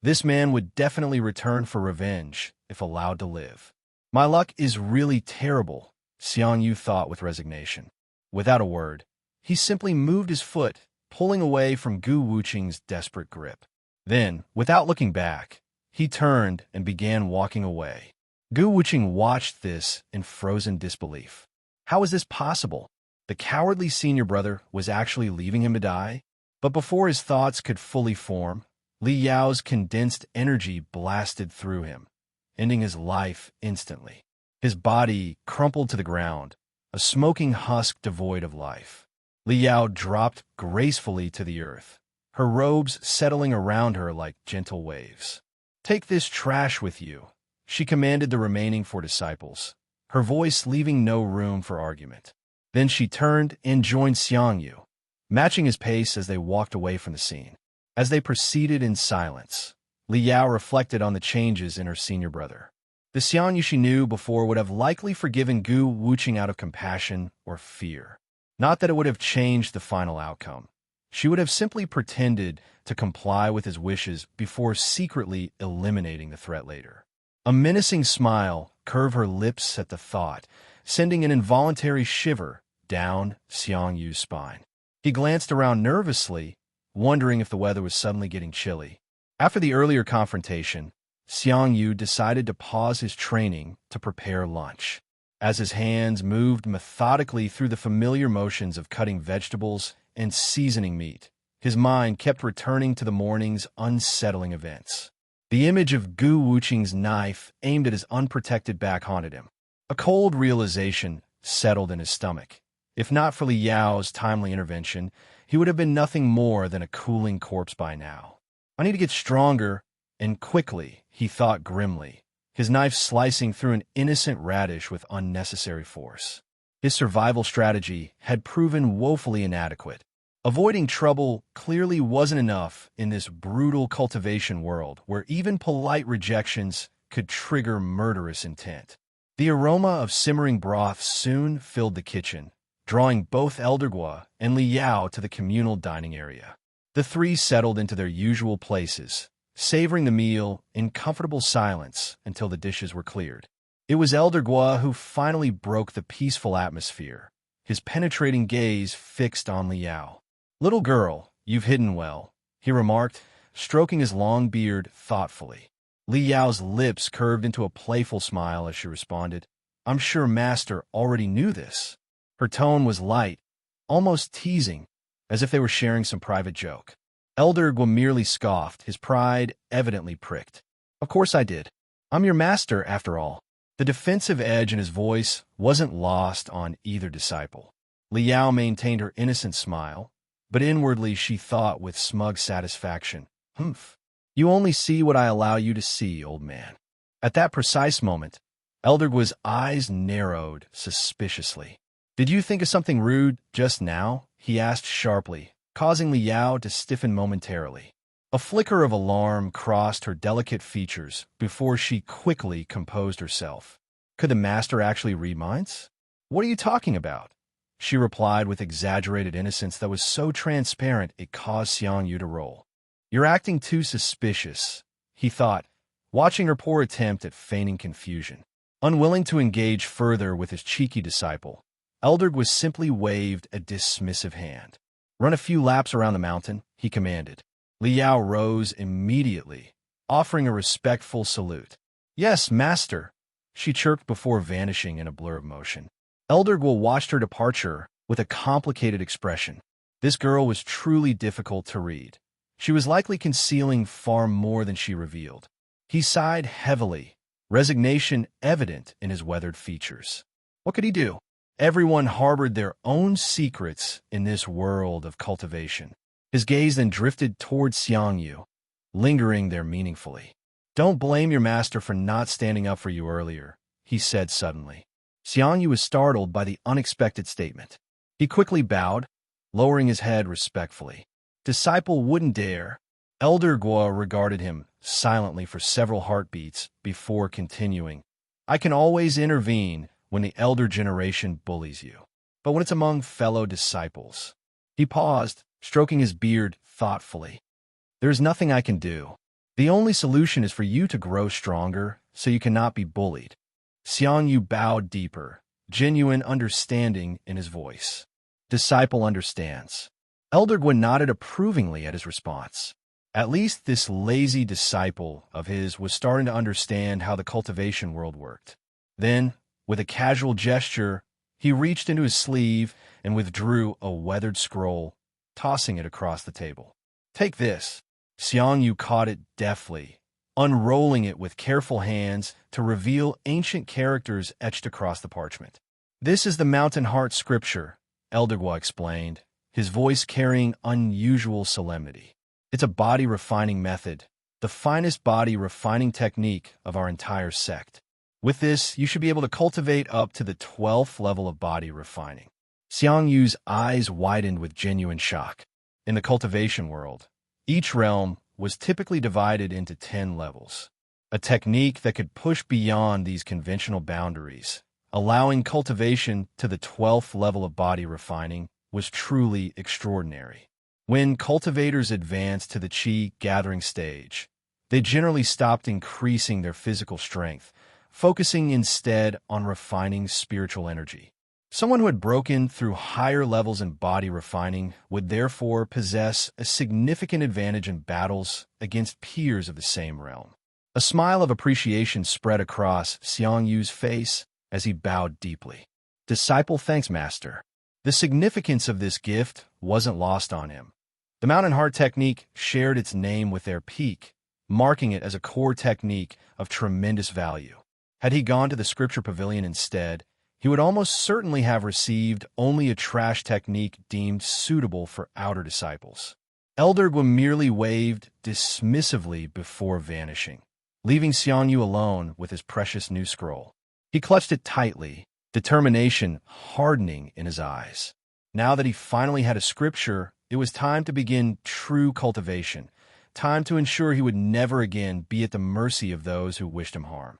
S1: This man would definitely return for revenge if allowed to live. "My luck is really terrible," Xiang Yu thought with resignation. Without a word, he simply moved his foot, pulling away from Gu Wuqing's desperate grip. Then, without looking back, he turned and began walking away. Gu Wuqing watched this in frozen disbelief. How was this possible? The cowardly senior brother was actually leaving him to die? But before his thoughts could fully form, Li Yao's condensed energy blasted through him, ending his life instantly. His body crumpled to the ground, a smoking husk devoid of life. Li Yao dropped gracefully to the earth, her robes settling around her like gentle waves. "Take this trash with you," she commanded the remaining 4 disciples, her voice leaving no room for argument. Then she turned and joined Xiang Yu, matching his pace as they walked away from the scene. As they proceeded in silence, Li Yao reflected on the changes in her senior brother. The Xiang Yu she knew before would have likely forgiven Gu Wuqing out of compassion or fear. Not that it would have changed the final outcome. She would have simply pretended to comply with his wishes before secretly eliminating the threat later. A menacing smile curved her lips at the thought, sending an involuntary shiver down Xiang Yu's spine. He glanced around nervously, wondering if the weather was suddenly getting chilly. After the earlier confrontation, Xiang Yu decided to pause his training to prepare lunch. As his hands moved methodically through the familiar motions of cutting vegetables and seasoning meat, his mind kept returning to the morning's unsettling events. The image of Gu Wuqing's knife aimed at his unprotected back haunted him. A cold realization settled in his stomach. If not for Li Yao's timely intervention, he would have been nothing more than a cooling corpse by now. "I need to get stronger, and quickly," he thought grimly, his knife slicing through an innocent radish with unnecessary force. His survival strategy had proven woefully inadequate. Avoiding trouble clearly wasn't enough in this brutal cultivation world where even polite rejections could trigger murderous intent. The aroma of simmering broth soon filled the kitchen, drawing both Elder Gua and Li Yao to the communal dining area. The 3 settled into their usual places, savoring the meal in comfortable silence until the dishes were cleared. It was Elder Gua who finally broke the peaceful atmosphere, his penetrating gaze fixed on Li Yao. "Little girl, you've hidden well," he remarked, stroking his long beard thoughtfully. Li Yao's lips curved into a playful smile as she responded, "I'm sure Master already knew this." Her tone was light, almost teasing, as if they were sharing some private joke. Elder Gua merely scoffed, his pride evidently pricked. "Of course I did. I'm your master, after all." The defensive edge in his voice wasn't lost on either disciple. Li Yao maintained her innocent smile, but inwardly she thought with smug satisfaction, "Humph. You only see what I allow you to see, old man." At that precise moment, Eldergua's eyes narrowed suspiciously. "Did you think of something rude just now?" he asked sharply, causing Li Yao to stiffen momentarily. A flicker of alarm crossed her delicate features before she quickly composed herself. "Could the master actually read minds?" "What are you talking about?" she replied with exaggerated innocence that was so transparent it caused Xiang Yu to roll. "You're acting too suspicious," he thought, watching her poor attempt at feigning confusion. Unwilling to engage further with his cheeky disciple, Eldergua simply waved a dismissive hand. "Run a few laps around the mountain," he commanded. Li Yao rose immediately, offering a respectful salute. "Yes, master," she chirped before vanishing in a blur of motion. Eldergua watched her departure with a complicated expression. This girl was truly difficult to read. She was likely concealing far more than she revealed. He sighed heavily, resignation evident in his weathered features. What could he do? Everyone harbored their own secrets in this world of cultivation. His gaze then drifted towards Xiang Yu, lingering there meaningfully. "Don't blame your master for not standing up for you earlier," he said suddenly. Xiang Yu was startled by the unexpected statement. He quickly bowed, lowering his head respectfully. "Disciple wouldn't dare." Eldergua regarded him silently for several heartbeats before continuing. "I can always intervene when the elder generation bullies you, but when it's among fellow disciples." He paused, stroking his beard thoughtfully. "There's nothing I can do. The only solution is for you to grow stronger so you cannot be bullied." Xiang Yu bowed deeper, genuine understanding in his voice. "Disciple understands." Eldergua nodded approvingly at his response. At least this lazy disciple of his was starting to understand how the cultivation world worked. Then, with a casual gesture, he reached into his sleeve and withdrew a weathered scroll, tossing it across the table. "Take this." Xiang Yu caught it deftly, unrolling it with careful hands to reveal ancient characters etched across the parchment. "This is the Mountain Heart Scripture," Eldergua explained, his voice carrying unusual solemnity. "It's a body refining method, the finest body refining technique of our entire sect. With this, you should be able to cultivate up to the 12th level of body refining." Xiang Yu's eyes widened with genuine shock. In the cultivation world, each realm was typically divided into 10 levels, a technique that could push beyond these conventional boundaries, allowing cultivation to the 12th level of body refining was truly extraordinary. When cultivators advanced to the qi gathering stage, they generally stopped increasing their physical strength, focusing instead on refining spiritual energy. Someone who had broken through higher levels in body refining would therefore possess a significant advantage in battles against peers of the same realm. A smile of appreciation spread across Xiang Yu's face as he bowed deeply. "Disciple thanks, master." The significance of this gift wasn't lost on him. The Mountain Heart technique shared its name with their peak, marking it as a core technique of tremendous value. Had he gone to the Scripture Pavilion instead, he would almost certainly have received only a trash technique deemed suitable for outer disciples. Eldergua merely waved dismissively before vanishing, leaving Xiang Yu alone with his precious new scroll. He clutched it tightly, determination hardening in his eyes. Now that he finally had a scripture, it was time to begin true cultivation, time to ensure he would never again be at the mercy of those who wished him harm.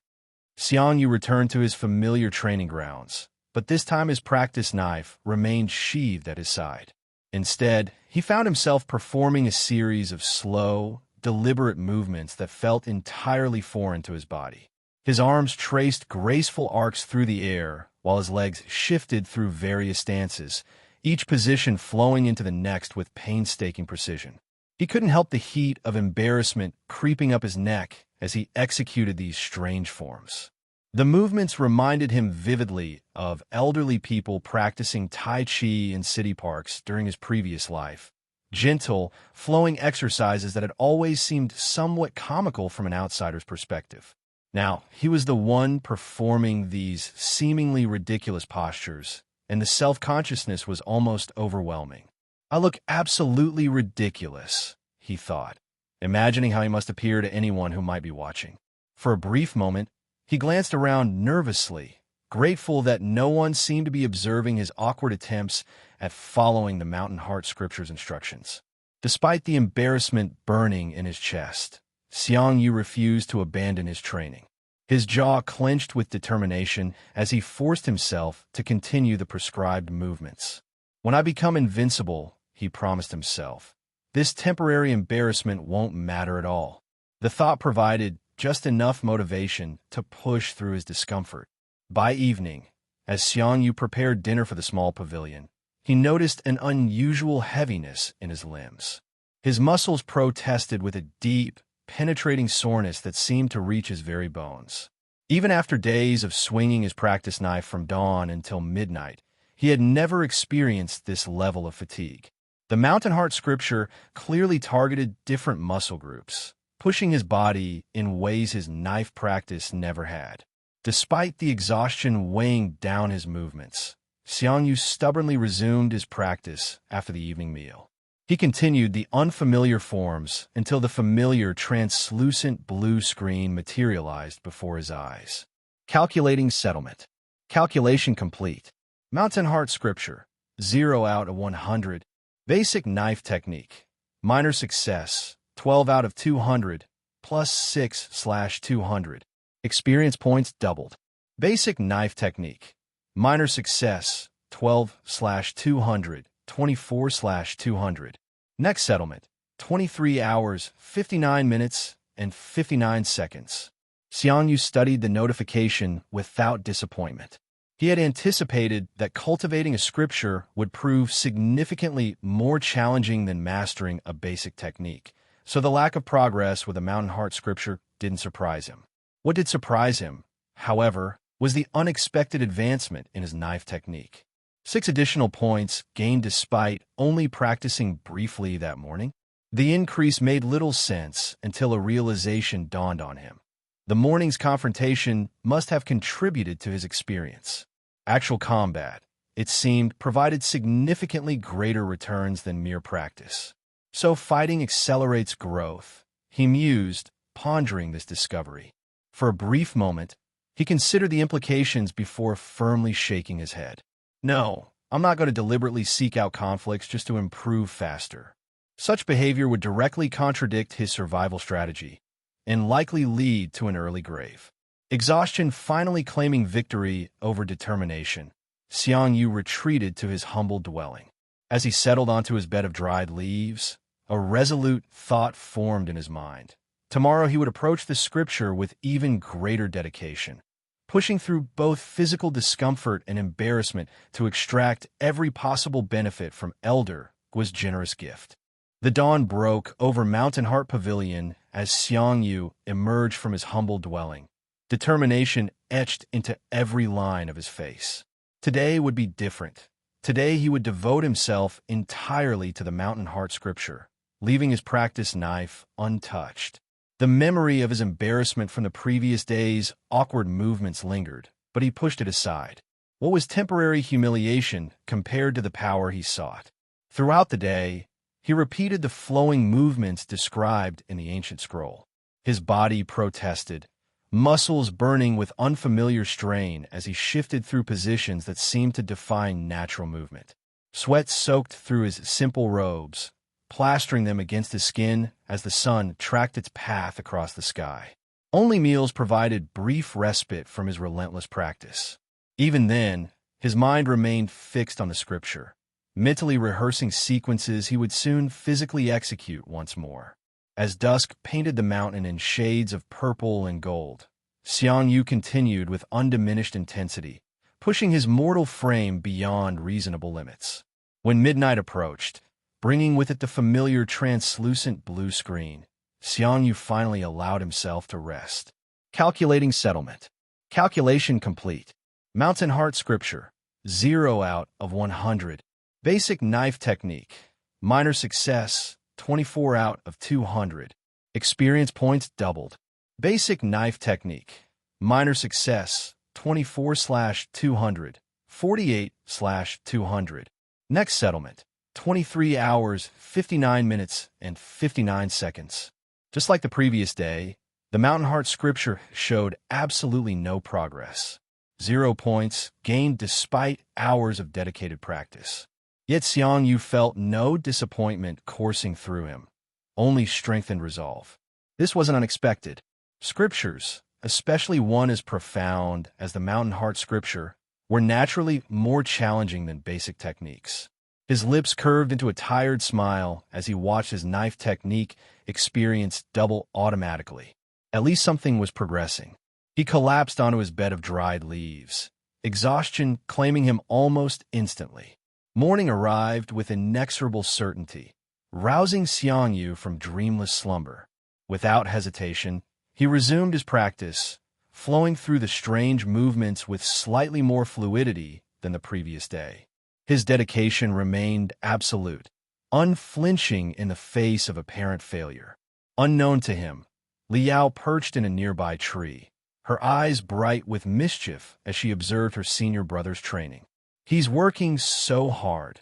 S1: Xiang Yu returned to his familiar training grounds, but this time his practice knife remained sheathed at his side. Instead, he found himself performing a series of slow, deliberate movements that felt entirely foreign to his body. His arms traced graceful arcs through the air, while his legs shifted through various stances, each position flowing into the next with painstaking precision. He couldn't help the heat of embarrassment creeping up his neck as he executed these strange forms. The movements reminded him vividly of elderly people practicing Tai Chi in city parks during his previous life. Gentle, flowing exercises that had always seemed somewhat comical from an outsider's perspective. Now, he was the one performing these seemingly ridiculous postures, and the self-consciousness was almost overwhelming. I look absolutely ridiculous, he thought, imagining how he must appear to anyone who might be watching. For a brief moment, he glanced around nervously, grateful that no one seemed to be observing his awkward attempts at following the Mountain Heart Scripture's instructions. Despite the embarrassment burning in his chest, Xiang Yu refused to abandon his training. His jaw clenched with determination as he forced himself to continue the prescribed movements. When I become invincible, he promised himself, this temporary embarrassment won't matter at all. The thought provided just enough motivation to push through his discomfort. By evening, as Xiang Yu prepared dinner for the small pavilion, he noticed an unusual heaviness in his limbs. His muscles protested with a deep, penetrating soreness that seemed to reach his very bones. Even after days of swinging his practice knife from dawn until midnight, he had never experienced this level of fatigue. The Mountain Heart Scripture clearly targeted different muscle groups, pushing his body in ways his knife practice never had. Despite the exhaustion weighing down his movements, Xiang Yu stubbornly resumed his practice after the evening meal. He continued the unfamiliar forms until the familiar translucent blue screen materialized before his eyes. Calculating settlement. Calculation complete. Mountain Heart Scripture, 0 out of 100. Basic knife technique. Minor success, 12 out of 200, plus 6/200. Experience points doubled. Basic knife technique. Minor success, 12/200, 24/200. Next settlement, 23 hours, 59 minutes, and 59 seconds. Xiang Yu studied the notification without disappointment. He had anticipated that cultivating a scripture would prove significantly more challenging than mastering a basic technique, so the lack of progress with a Mountain Heart Scripture didn't surprise him. What did surprise him, however, was the unexpected advancement in his knife technique. 6 additional points gained despite only practicing briefly that morning. The increase made little sense until a realization dawned on him. The morning's confrontation must have contributed to his experience. Actual combat, it seemed, provided significantly greater returns than mere practice. So fighting accelerates growth, he mused, pondering this discovery. For a brief moment, he considered the implications before firmly shaking his head. No, I'm not going to deliberately seek out conflicts just to improve faster. Such behavior would directly contradict his survival strategy and likely lead to an early grave. Exhaustion finally claiming victory over determination, Xiang Yu retreated to his humble dwelling. As he settled onto his bed of dried leaves, a resolute thought formed in his mind. Tomorrow he would approach the scripture with even greater dedication, pushing through both physical discomfort and embarrassment to extract every possible benefit from Elder Guo's generous gift. The dawn broke over Mountain Heart Pavilion as Xiang Yu emerged from his humble dwelling, determination etched into every line of his face. Today would be different. Today he would devote himself entirely to the Mountain Heart Scripture, leaving his practice knife untouched. The memory of his embarrassment from the previous day's awkward movements lingered, but he pushed it aside. What was temporary humiliation compared to the power he sought? Throughout the day, he repeated the flowing movements described in the ancient scroll. His body protested, muscles burning with unfamiliar strain as he shifted through positions that seemed to defy natural movement. Sweat soaked through his simple robes, plastering them against his skin as the sun tracked its path across the sky. Only meals provided brief respite from his relentless practice. Even then, his mind remained fixed on the scripture, mentally rehearsing sequences he would soon physically execute once more. As dusk painted the mountain in shades of purple and gold, Xiang Yu continued with undiminished intensity, pushing his mortal frame beyond reasonable limits. When midnight approached, bringing with it the familiar translucent blue screen, Xiang Yu finally allowed himself to rest. Calculating settlement. Calculation complete. Mountain Heart Scripture, 0 out of 100. Basic knife technique. Minor success, 24 out of 200. Experience points doubled. Basic knife technique. Minor success, 24/200, 48/200. Next settlement, 23 hours, 59 minutes, and 59 seconds. Just like the previous day, the Mountain Heart scripture showed absolutely no progress. 0 points gained despite hours of dedicated practice. Yet Xiang Yu felt no disappointment coursing through him, only strengthened resolve. This wasn't unexpected. Scriptures, especially one as profound as the Mountain Heart scripture, were naturally more challenging than basic techniques. His lips curved into a tired smile as he watched his knife technique experience double automatically. At least something was progressing. He collapsed onto his bed of dried leaves, exhaustion claiming him almost instantly. Morning arrived with inexorable certainty, rousing Xiang Yu from dreamless slumber. Without hesitation, he resumed his practice, flowing through the strange movements with slightly more fluidity than the previous day. His dedication remained absolute, unflinching in the face of apparent failure. Unknown to him, Li Yao perched in a nearby tree, her eyes bright with mischief as she observed her senior brother's training. "He's working so hard,"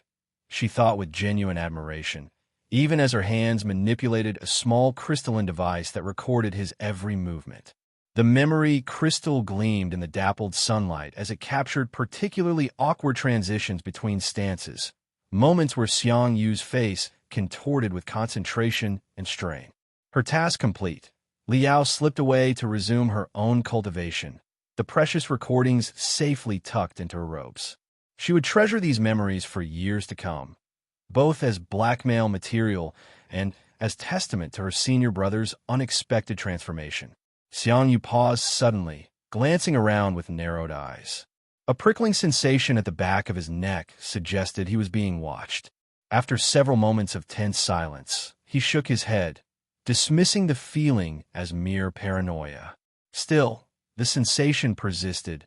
S1: she thought with genuine admiration, even as her hands manipulated a small crystalline device that recorded his every movement. The memory crystal gleamed in the dappled sunlight as it captured particularly awkward transitions between stances, moments where Xiang Yu's face contorted with concentration and strain. Her task complete, Li Yao slipped away to resume her own cultivation, the precious recordings safely tucked into her robes. She would treasure these memories for years to come, both as blackmail material and as testament to her senior brother's unexpected transformation. Xiang Yu paused suddenly, glancing around with narrowed eyes. A prickling sensation at the back of his neck suggested he was being watched. After several moments of tense silence, he shook his head, dismissing the feeling as mere paranoia. Still, the sensation persisted,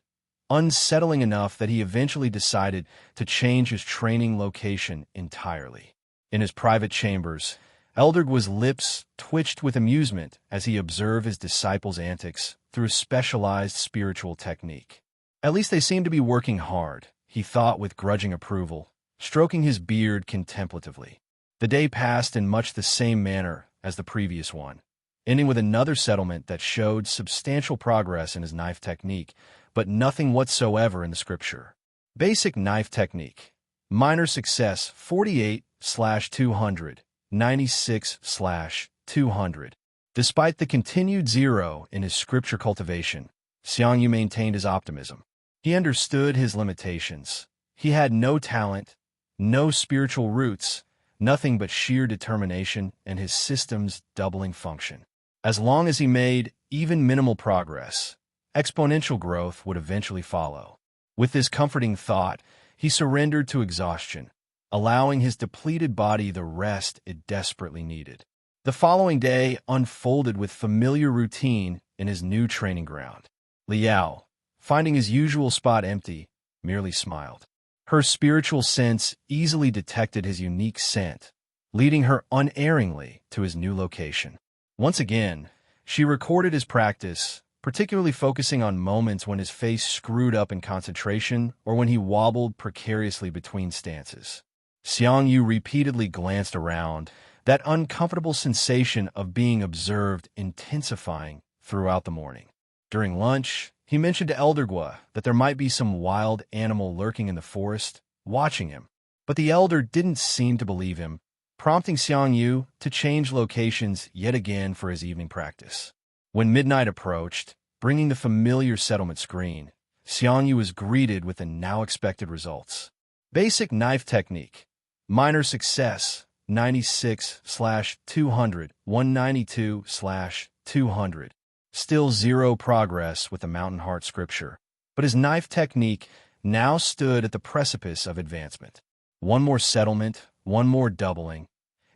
S1: unsettling enough that he eventually decided to change his training location entirely. In his private chambers, Eldergua's lips twitched with amusement as he observed his disciples' antics through a specialized spiritual technique. At least they seemed to be working hard, he thought with grudging approval, stroking his beard contemplatively. The day passed in much the same manner as the previous one, ending with another settlement that showed substantial progress in his knife technique, but nothing whatsoever in the scripture. Basic knife technique. Minor success 48/200, 96/200. Despite the continued 0 in his scripture cultivation, Xiang Yu maintained his optimism. He understood his limitations. He had no talent, no spiritual roots, nothing but sheer determination and his system's doubling function. As long as he made even minimal progress, exponential growth would eventually follow. With this comforting thought, he surrendered to exhaustion, allowing his depleted body the rest it desperately needed. The following day unfolded with familiar routine in his new training ground. Li Yao, finding his usual spot empty, merely smiled. Her spiritual sense easily detected his unique scent, leading her unerringly to his new location. Once again, she recorded his practice, particularly focusing on moments when his face screwed up in concentration or when he wobbled precariously between stances. Xiang Yu repeatedly glanced around, that uncomfortable sensation of being observed intensifying throughout the morning. During lunch, he mentioned to Eldergua that there might be some wild animal lurking in the forest, watching him. But the elder didn't seem to believe him, prompting Xiang Yu to change locations yet again for his evening practice. When midnight approached, bringing the familiar settlement screen, Xiang Yu was greeted with the now-expected results. Basic knife technique. Minor success, 96/200, 192/200. Still 0 progress with the Mountain Heart scripture, but his knife technique now stood at the precipice of advancement. One more settlement, one more doubling,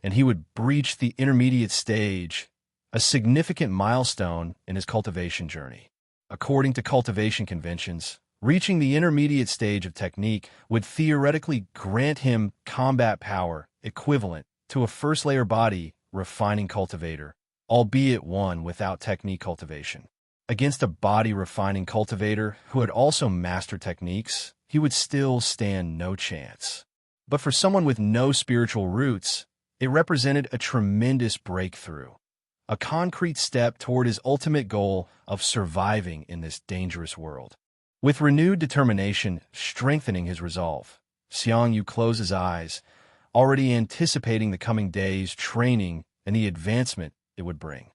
S1: and he would breach the intermediate stage, a significant milestone in his cultivation journey. According to cultivation conventions, reaching the intermediate stage of technique would theoretically grant him combat power equivalent to a first-layer body refining cultivator, albeit one without technique cultivation. Against a body refining cultivator who had also mastered techniques, he would still stand no chance. But for someone with no spiritual roots, it represented a tremendous breakthrough, a concrete step toward his ultimate goal of surviving in this dangerous world. With renewed determination strengthening his resolve, Xiang Yu closed his eyes, already anticipating the coming days' training and the advancement it would bring.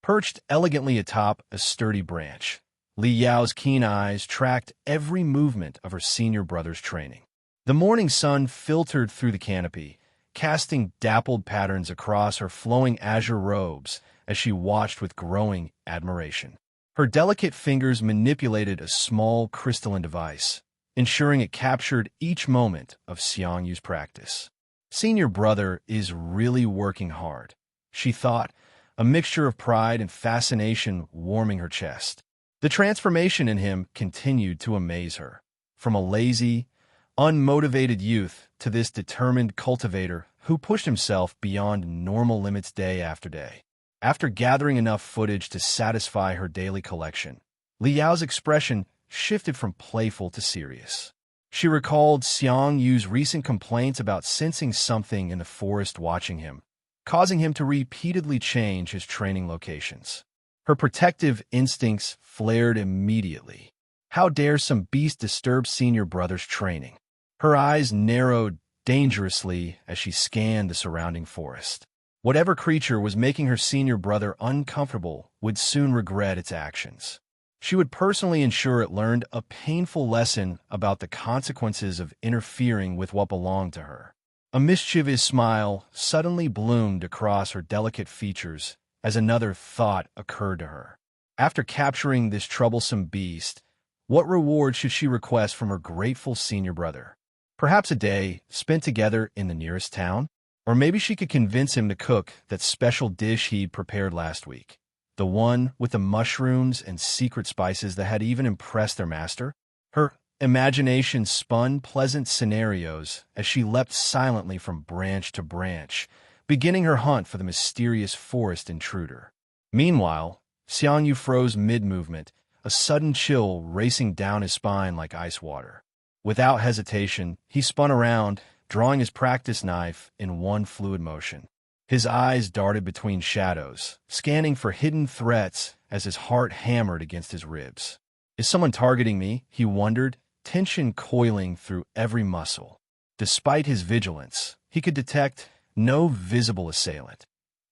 S1: Perched elegantly atop a sturdy branch, Li Yao's keen eyes tracked every movement of her senior brother's training. The morning sun filtered through the canopy, casting dappled patterns across her flowing azure robes as she watched with growing admiration. Her delicate fingers manipulated a small crystalline device, ensuring it captured each moment of Xiang Yu's practice. Senior brother is really working hard, she thought, a mixture of pride and fascination warming her chest. The transformation in him continued to amaze her. From a lazy, unmotivated youth to this determined cultivator who pushed himself beyond normal limits day after day. After gathering enough footage to satisfy her daily collection, Li Yao's expression shifted from playful to serious. She recalled Xiang Yu's recent complaints about sensing something in the forest watching him, causing him to repeatedly change his training locations. Her protective instincts flared immediately. How dare some beast disturb senior brother's training? Her eyes narrowed dangerously as she scanned the surrounding forest. Whatever creature was making her senior brother uncomfortable would soon regret its actions. She would personally ensure it learned a painful lesson about the consequences of interfering with what belonged to her. A mischievous smile suddenly bloomed across her delicate features as another thought occurred to her. After capturing this troublesome beast, what reward should she request from her grateful senior brother? Perhaps a day spent together in the nearest town? Or maybe she could convince him to cook that special dish he'd prepared last week, the one with the mushrooms and secret spices that had even impressed their master. Her imagination spun pleasant scenarios as she leapt silently from branch to branch, beginning her hunt for the mysterious forest intruder. Meanwhile, Xiang Yu froze mid-movement, a sudden chill racing down his spine like ice water. Without hesitation, he spun around, drawing his practice knife in one fluid motion. His eyes darted between shadows, scanning for hidden threats as his heart hammered against his ribs. Is someone targeting me? He wondered, tension coiling through every muscle. Despite his vigilance, he could detect no visible assailant.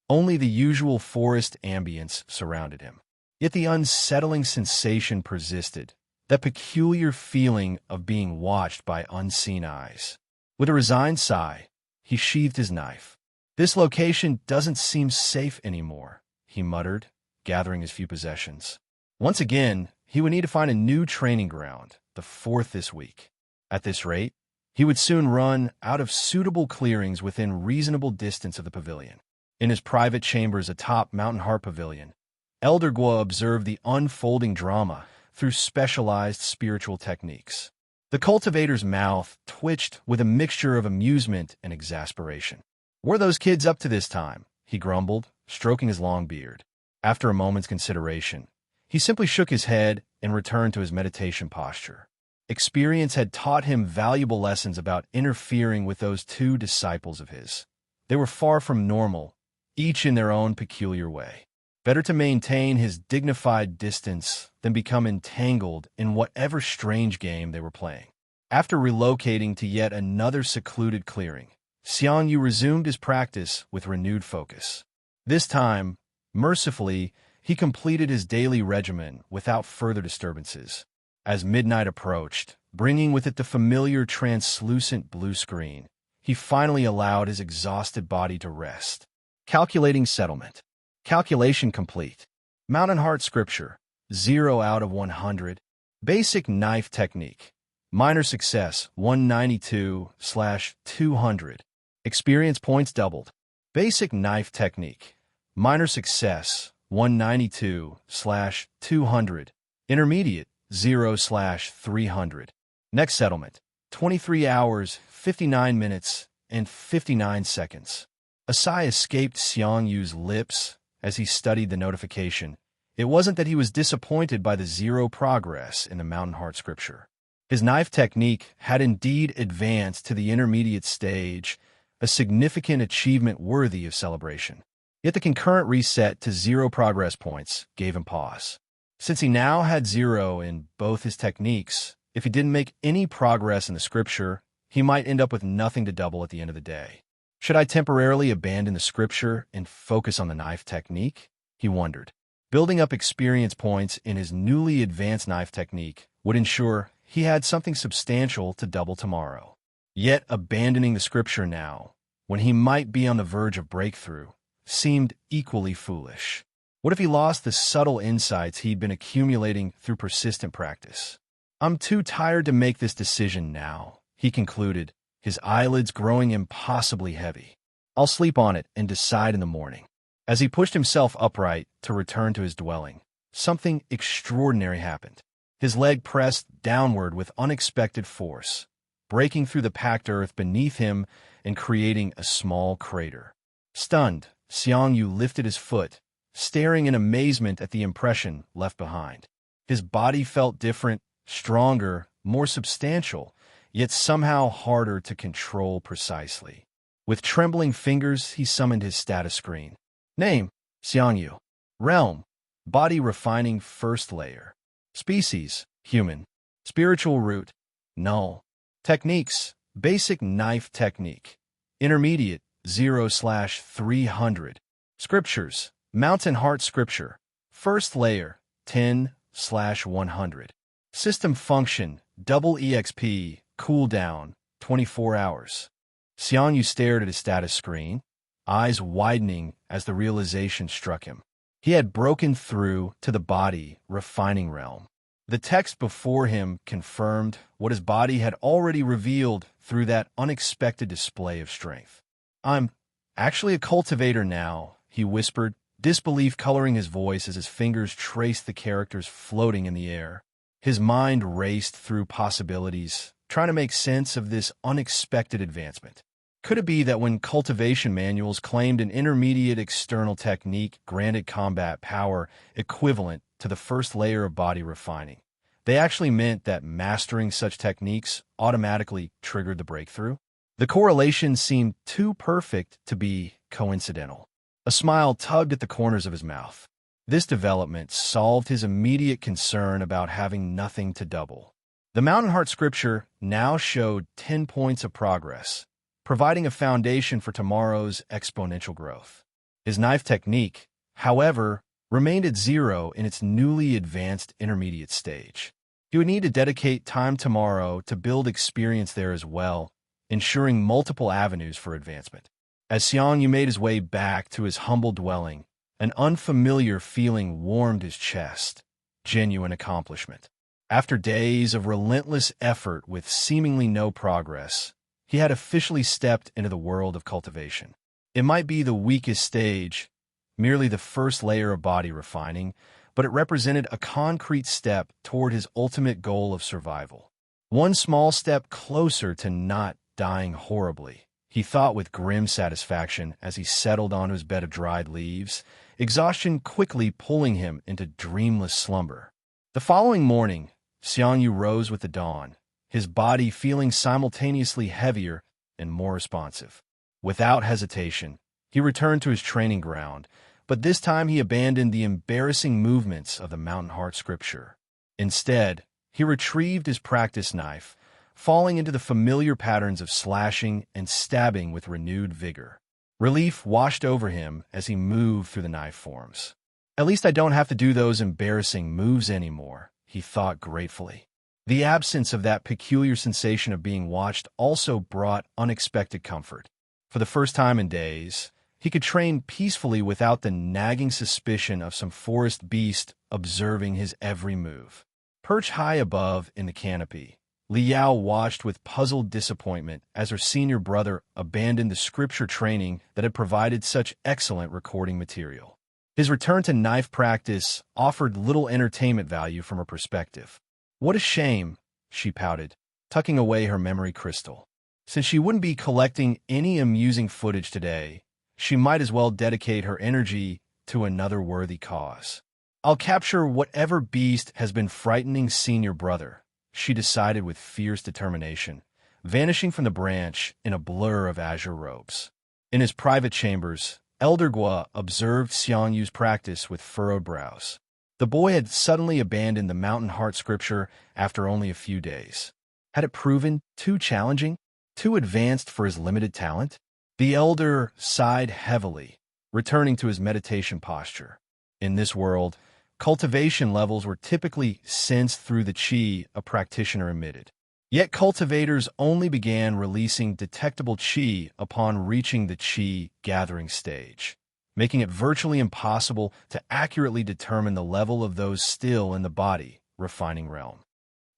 S1: Only the usual forest ambience surrounded him. Yet the unsettling sensation persisted, that peculiar feeling of being watched by unseen eyes. With a resigned sigh, he sheathed his knife. This location doesn't seem safe anymore, he muttered, gathering his few possessions. Once again, he would need to find a new training ground, the fourth this week. At this rate, he would soon run out of suitable clearings within reasonable distance of the pavilion. In his private chambers atop Mountain Heart Pavilion, Elder Guo observed the unfolding drama through specialized spiritual techniques. The cultivator's mouth twitched with a mixture of amusement and exasperation. Were those kids up to this time? He grumbled, stroking his long beard. After a moment's consideration, he simply shook his head and returned to his meditation posture. Experience had taught him valuable lessons about interfering with those two disciples of his. They were far from normal, each in their own peculiar way. Better to maintain his dignified distance than become entangled in whatever strange game they were playing. After relocating to yet another secluded clearing, Xiang Yu resumed his practice with renewed focus. This time, mercifully, he completed his daily regimen without further disturbances. As midnight approached, bringing with it the familiar translucent blue screen, he finally allowed his exhausted body to rest. Calculating settlement. Calculation complete. Mountain Heart Scripture, 0 out of 100. Basic knife technique. Minor success, 192/200. Experience points doubled. Basic knife technique. Minor success, 192/200. Intermediate, 0/300. Next settlement, 23 hours, 59 minutes, and 59 seconds. A sigh escaped Xiang Yu's lips as he studied the notification. It wasn't that he was disappointed by the zero progress in the Mountain Heart Scripture. His knife technique had indeed advanced to the intermediate stage, a significant achievement worthy of celebration. Yet the concurrent reset to 0 progress points gave him pause. Since he now had 0 in both his techniques, if he didn't make any progress in the scripture, he might end up with nothing to double at the end of the day. Should I temporarily abandon the scripture and focus on the knife technique? He wondered. Building up experience points in his newly advanced knife technique would ensure he had something substantial to double tomorrow. Yet abandoning the scripture now, when he might be on the verge of breakthrough, seemed equally foolish. What if he lost the subtle insights he'd been accumulating through persistent practice? I'm too tired to make this decision now, he concluded, his eyelids growing impossibly heavy. I'll sleep on it and decide in the morning. As he pushed himself upright to return to his dwelling, something extraordinary happened. His leg pressed downward with unexpected force, breaking through the packed earth beneath him and creating a small crater. Stunned, Xiang Yu lifted his foot, staring in amazement at the impression left behind. His body felt different, stronger, more substantial, yet somehow harder to control precisely. With trembling fingers, he summoned his status screen. Name, Xiang Yu. Realm, body refining first layer. Species, human. Spiritual root, null. Techniques, basic knife technique. Intermediate, 0/300. Scriptures, Mountain Heart Scripture. First layer, 10/100. System function, double EXP, cooldown, 24 hours. Xiang Yu stared at his status screen, eyes widening as the realization struck him. He had broken through to the body refining realm. The text before him confirmed what his body had already revealed through that unexpected display of strength. I'm actually a cultivator now, he whispered, disbelief coloring his voice as his fingers traced the characters floating in the air. His mind raced through possibilities, trying to make sense of this unexpected advancement. Could it be that when cultivation manuals claimed an intermediate external technique granted combat power equivalent to the first layer of body refining, they actually meant that mastering such techniques automatically triggered the breakthrough? The correlation seemed too perfect to be coincidental. A smile tugged at the corners of his mouth. This development solved his immediate concern about having nothing to double. The Mountain Heart Scripture now showed 10 points of progress, providing a foundation for tomorrow's exponential growth. His knife technique, however, remained at 0 in its newly advanced intermediate stage. He would need to dedicate time tomorrow to build experience there as well, ensuring multiple avenues for advancement. As Xiang Yu made his way back to his humble dwelling, an unfamiliar feeling warmed his chest. Genuine accomplishment. After days of relentless effort with seemingly no progress, he had officially stepped into the world of cultivation. It might be the weakest stage, merely the first layer of body refining, but it represented a concrete step toward his ultimate goal of survival. One small step closer to not dying horribly, he thought with grim satisfaction as he settled onto his bed of dried leaves, exhaustion quickly pulling him into dreamless slumber. The following morning, Xiang Yu rose with the dawn, his body feeling simultaneously heavier and more responsive. Without hesitation, he returned to his training ground, but this time he abandoned the embarrassing movements of the Mountain Heart Scripture. Instead, he retrieved his practice knife, falling into the familiar patterns of slashing and stabbing with renewed vigor. Relief washed over him as he moved through the knife forms. At least I don't have to do those embarrassing moves anymore, he thought gratefully. The absence of that peculiar sensation of being watched also brought unexpected comfort. For the first time in days, he could train peacefully without the nagging suspicion of some forest beast observing his every move. Perched high above in the canopy, Li Yao watched with puzzled disappointment as her senior brother abandoned the scripture training that had provided such excellent recording material. His return to knife practice offered little entertainment value from her perspective. What a shame, she pouted, tucking away her memory crystal. Since she wouldn't be collecting any amusing footage today, she might as well dedicate her energy to another worthy cause. I'll capture whatever beast has been frightening senior brother, she decided with fierce determination, vanishing from the branch in a blur of azure robes. In his private chambers, Elder Gua observed Xiang Yu's practice with furrowed brows. The boy had suddenly abandoned the mountain heart scripture after only a few days. Had it proven too challenging, too advanced for his limited talent? The elder sighed heavily, returning to his meditation posture. In this world, cultivation levels were typically sensed through the qi a practitioner emitted. Yet cultivators only began releasing detectable qi upon reaching the qi gathering stage, making it virtually impossible to accurately determine the level of those still in the body refining realm.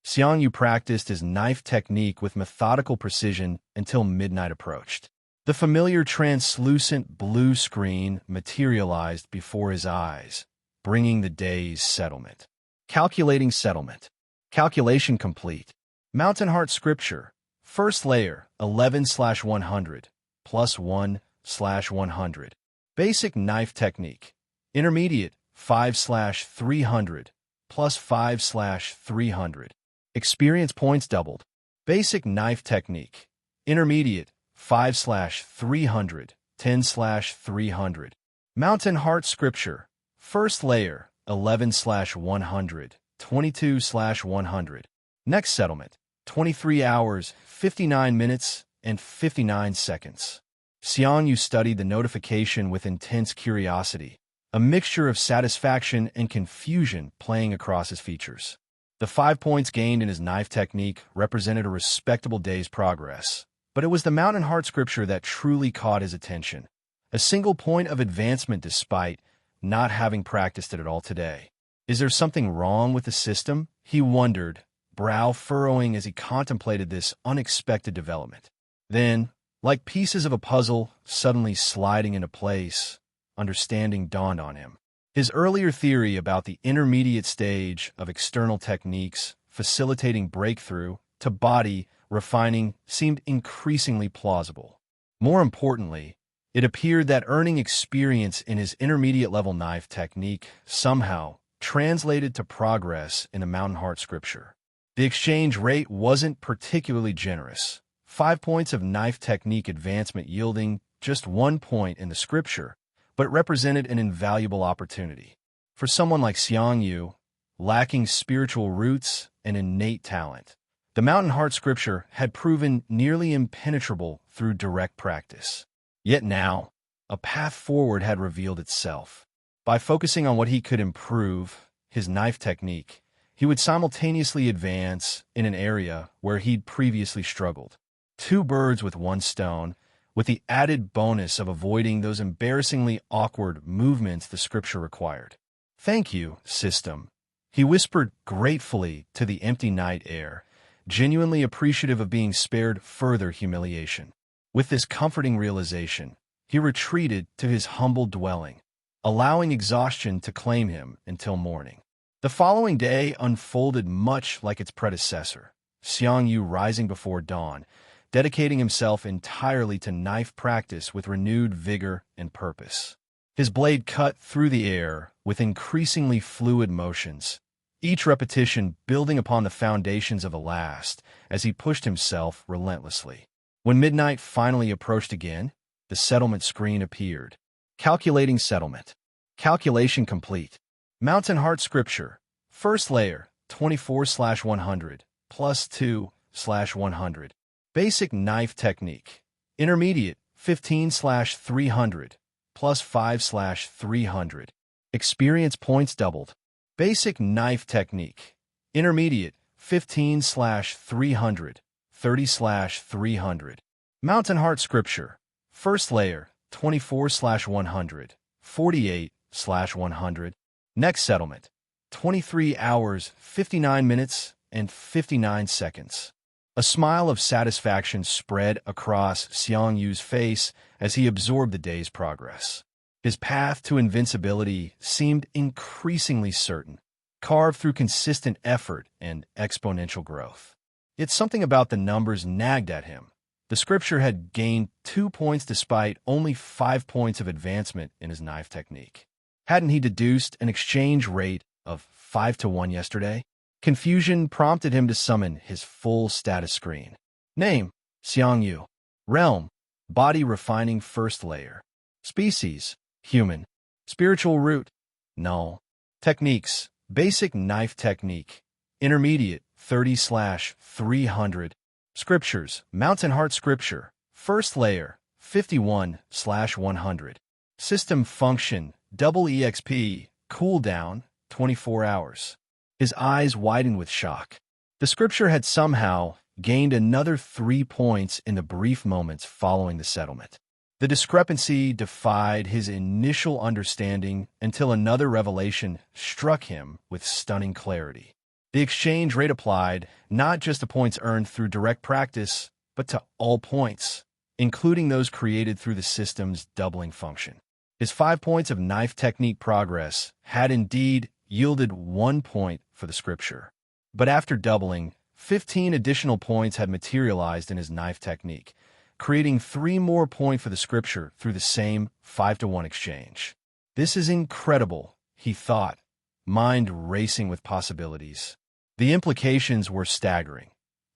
S1: Xiang Yu practiced his knife technique with methodical precision until midnight approached. The familiar translucent blue screen materialized before his eyes, bringing the day's settlement. Calculating settlement. Calculation complete. Mountain Heart Scripture. First layer, 11/100, plus 1/100. Basic Knife Technique. Intermediate, 5/300, plus 5/300. Experience points doubled. Basic Knife Technique. Intermediate, 5/300, 10/300. Mountain Heart Scripture. First layer, 11/100, 22/100. Next settlement, 23 hours, 59 minutes, and 59 seconds. Xiang Yu studied the notification with intense curiosity, a mixture of satisfaction and confusion playing across his features. The 5 points gained in his knife technique represented a respectable day's progress, but it was the Mountain Heart Scripture that truly caught his attention. A single point of advancement despite not having practiced it at all today. Is there something wrong with the system? He wondered, brow furrowing as he contemplated this unexpected development. Then, like pieces of a puzzle suddenly sliding into place, understanding dawned on him. His earlier theory about the intermediate stage of external techniques facilitating breakthrough to body refining seemed increasingly plausible. More importantly, it appeared that earning experience in his intermediate-level knife technique somehow translated to progress in the Mountain Heart Scripture. The exchange rate wasn't particularly generous, 5 points of knife technique advancement yielding just 1 point in the Scripture, but represented an invaluable opportunity. For someone like Xiang Yu, lacking spiritual roots and innate talent, the Mountain Heart Scripture had proven nearly impenetrable through direct practice. Yet now, a path forward had revealed itself. By focusing on what he could improve, his knife technique, he would simultaneously advance in an area where he'd previously struggled. 2 birds with 1 stone, with the added bonus of avoiding those embarrassingly awkward movements the Scripture required. "Thank you, system," he whispered gratefully to the empty night air, genuinely appreciative of being spared further humiliation. With this comforting realization, he retreated to his humble dwelling, allowing exhaustion to claim him until morning. The following day unfolded much like its predecessor, Xiang Yu rising before dawn, dedicating himself entirely to knife practice with renewed vigor and purpose. His blade cut through the air with increasingly fluid motions, each repetition building upon the foundations of the last as he pushed himself relentlessly. When midnight finally approached again, the settlement screen appeared. Calculating settlement. Calculation complete. Mountain Heart Scripture. First layer, 24/100, plus 2/100. Basic Knife Technique. Intermediate, 15/300, plus 5/300. Experience points doubled. Basic Knife Technique. Intermediate, 15/300, 30/300. Mountain Heart Scripture. First layer, 24/100, 48/100. Next settlement, 23 hours, 59 minutes, and 59 seconds. A smile of satisfaction spread across Xiang Yu's face as he absorbed the day's progress. His path to invincibility seemed increasingly certain, carved through consistent effort and exponential growth. Yet something about the numbers nagged at him. The Scripture had gained 2 points despite only 5 points of advancement in his knife technique. Hadn't he deduced an exchange rate of 5 to 1 yesterday? Confusion prompted him to summon his full status screen. Name: Xiang Yu. Realm: body refining first layer. Species: human. Spiritual root: null. Techniques: basic knife technique. Intermediate: 30/300. Scriptures: Mountain Heart Scripture. First layer: 51/100. System function: double EXP. Cooldown: 24 hours. His eyes widened with shock. The scripture had somehow gained another 3 points in the brief moments following the settlement. The discrepancy defied his initial understanding until another revelation struck him with stunning clarity. The exchange rate applied not just to points earned through direct practice, but to all points, including those created through the system's doubling function. His 5 points of knife technique progress had indeed yielded 1 point for the scripture. But after doubling, 15 additional points had materialized in his knife technique, creating 3 more points for the scripture through the same 5-to-1 exchange. This is incredible, he thought, mind racing with possibilities. The implications were staggering.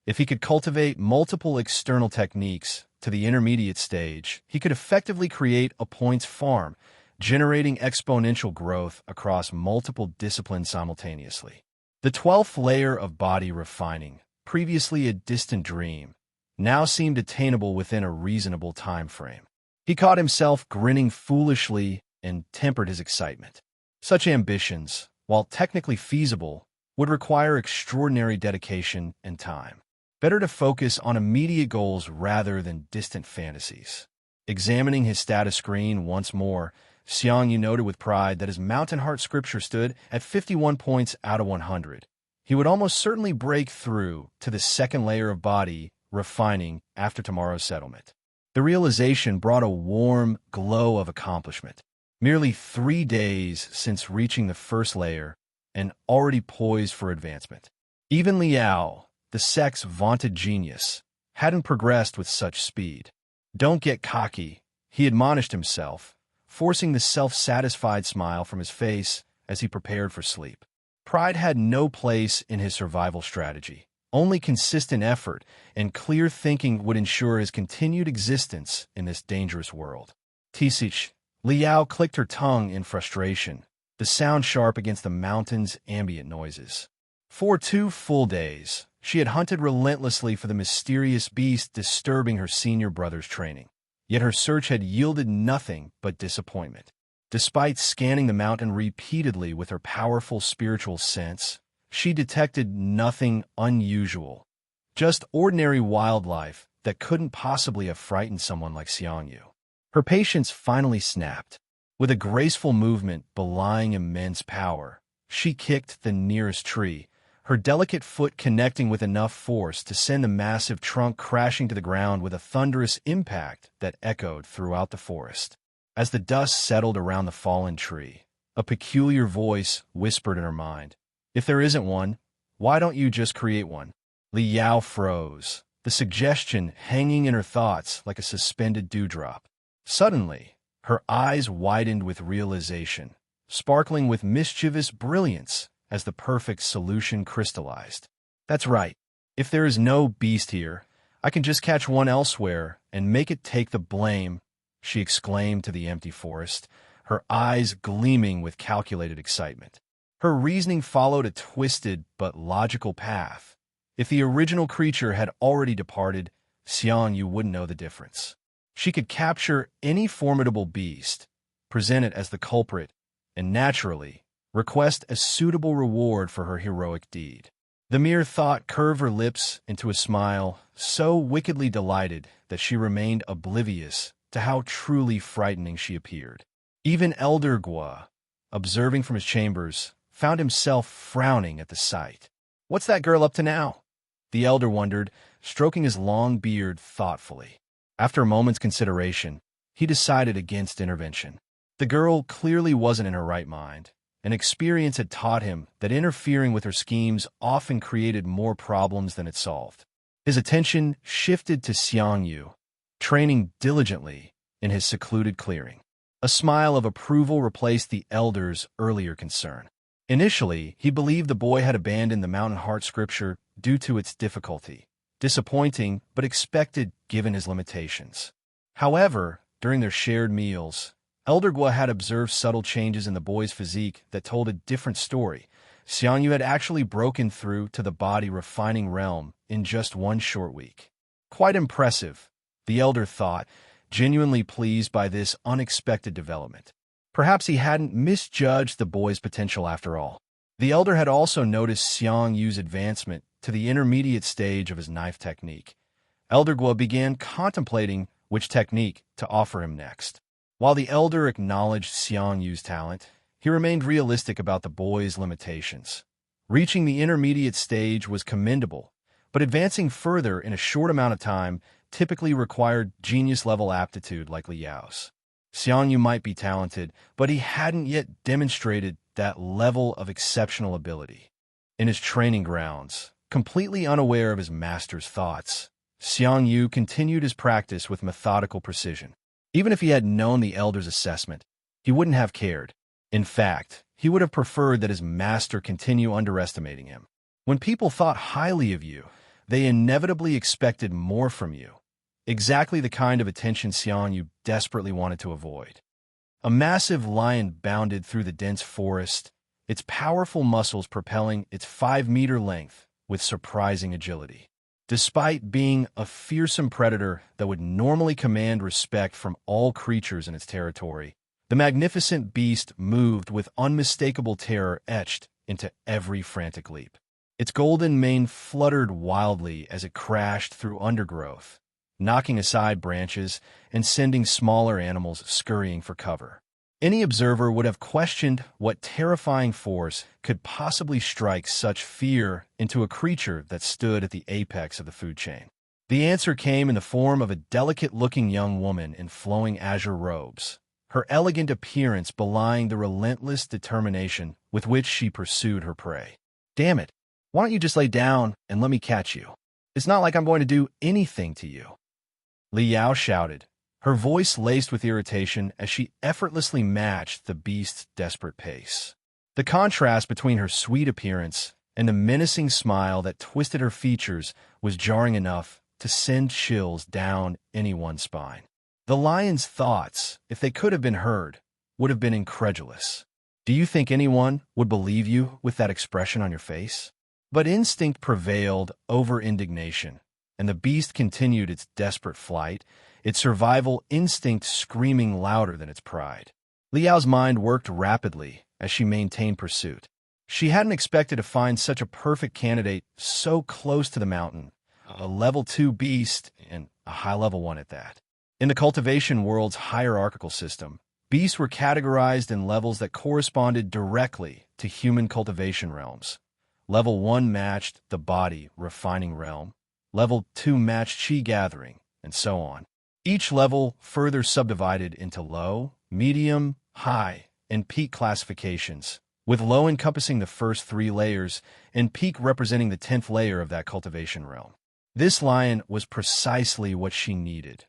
S1: If he could cultivate multiple external techniques to the intermediate stage, he could effectively create a points farm, generating exponential growth across multiple disciplines simultaneously. The 12th layer of body refining, previously a distant dream, now seemed attainable within a reasonable time frame. He caught himself grinning foolishly and tempered his excitement. Such ambitions, while technically feasible, would require extraordinary dedication and time. Better to focus on immediate goals rather than distant fantasies. Examining his status screen once more, Xiang Yu noted with pride that his Mountain Heart Scripture stood at 51 points out of 100. He would almost certainly break through to the second layer of body refining after tomorrow's settlement. The realization brought a warm glow of accomplishment. Merely 3 days since reaching the first layer, and already poised for advancement. Even Li Yao, the sect's vaunted genius, hadn't progressed with such speed. Don't get cocky, he admonished himself, forcing the self-satisfied smile from his face as he prepared for sleep. Pride had no place in his survival strategy. Only consistent effort and clear thinking would ensure his continued existence in this dangerous world. Tisich, Li Yao clicked her tongue in frustration, the sound sharp against the mountain's ambient noises. For 2 full days, she had hunted relentlessly for the mysterious beast disturbing her senior brother's training. Yet her search had yielded nothing but disappointment. Despite scanning the mountain repeatedly with her powerful spiritual sense, she detected nothing unusual. Just ordinary wildlife that couldn't possibly have frightened someone like Xiang Yu. Her patience finally snapped. With a graceful movement belying immense power, she kicked the nearest tree, her delicate foot connecting with enough force to send the massive trunk crashing to the ground with a thunderous impact that echoed throughout the forest. As the dust settled around the fallen tree, a peculiar voice whispered in her mind, "If there isn't one, why don't you just create one?" Li Yao froze, the suggestion hanging in her thoughts like a suspended dewdrop. Suddenly, her eyes widened with realization, sparkling with mischievous brilliance as the perfect solution crystallized. That's right. If there is no beast here, I can just catch one elsewhere and make it take the blame, she exclaimed to the empty forest, her eyes gleaming with calculated excitement. Her reasoning followed a twisted but logical path. If the original creature had already departed, Xiang Yu wouldn't know the difference. She could capture any formidable beast, present it as the culprit, and naturally, request a suitable reward for her heroic deed. The mere thought curved her lips into a smile, so wickedly delighted that she remained oblivious to how truly frightening she appeared. Even Elder Gua, observing from his chambers, found himself frowning at the sight. "What's that girl up to now?" the elder wondered, stroking his long beard thoughtfully. After a moment's consideration, he decided against intervention. The girl clearly wasn't in her right mind, and experience had taught him that interfering with her schemes often created more problems than it solved. His attention shifted to Xiang Yu, training diligently in his secluded clearing. A smile of approval replaced the elder's earlier concern. Initially, he believed the boy had abandoned the Mountain Heart scripture due to its difficulty. Disappointing, but expected given his limitations. However, during their shared meals, Elder Gua had observed subtle changes in the boy's physique that told a different story. Xiang Yu had actually broken through to the body-refining realm in just one short week. Quite impressive, the elder thought, genuinely pleased by this unexpected development. Perhaps he hadn't misjudged the boy's potential after all. The elder had also noticed Xiang Yu's advancement to the intermediate stage of his knife technique. Elder Gua began contemplating which technique to offer him next. While the elder acknowledged Xiang Yu's talent, he remained realistic about the boy's limitations. Reaching the intermediate stage was commendable, but advancing further in a short amount of time typically required genius-level aptitude like Li Yao's. Xiang Yu might be talented, but he hadn't yet demonstrated that level of exceptional ability. In his training grounds, completely unaware of his master's thoughts, Xiang Yu continued his practice with methodical precision. Even if he had known the elder's assessment, he wouldn't have cared. In fact, he would have preferred that his master continue underestimating him. When people thought highly of you, they inevitably expected more from you. Exactly the kind of attention Xiang Yu desperately wanted to avoid. A massive lion bounded through the dense forest, its powerful muscles propelling its 5-meter length with surprising agility. Despite being a fearsome predator that would normally command respect from all creatures in its territory, the magnificent beast moved with unmistakable terror etched into every frantic leap. Its golden mane fluttered wildly as it crashed through undergrowth, knocking aside branches and sending smaller animals scurrying for cover. Any observer would have questioned what terrifying force could possibly strike such fear into a creature that stood at the apex of the food chain. The answer came in the form of a delicate-looking young woman in flowing azure robes, her elegant appearance belying the relentless determination with which she pursued her prey. "Damn it, why don't you just lay down and let me catch you? It's not like I'm going to do anything to you," Li Yao shouted, her voice laced with irritation as she effortlessly matched the beast's desperate pace. The contrast between her sweet appearance and the menacing smile that twisted her features was jarring enough to send chills down anyone's spine. The lion's thoughts, if they could have been heard, would have been incredulous. "Do you think anyone would believe you with that expression on your face?" But instinct prevailed over indignation, and the beast continued its desperate flight, its survival instinct screaming louder than its pride. Li Yao's mind worked rapidly as she maintained pursuit. She hadn't expected to find such a perfect candidate so close to the mountain, a level 2 beast and a high-level one at that. In the cultivation world's hierarchical system, beasts were categorized in levels that corresponded directly to human cultivation realms. Level 1 matched the body refining realm, Level 2 matched Qi gathering, and so on. Each level further subdivided into low, medium, high, and peak classifications, with low encompassing the first 3 layers and peak representing the 10th layer of that cultivation realm. This lion was precisely what she needed.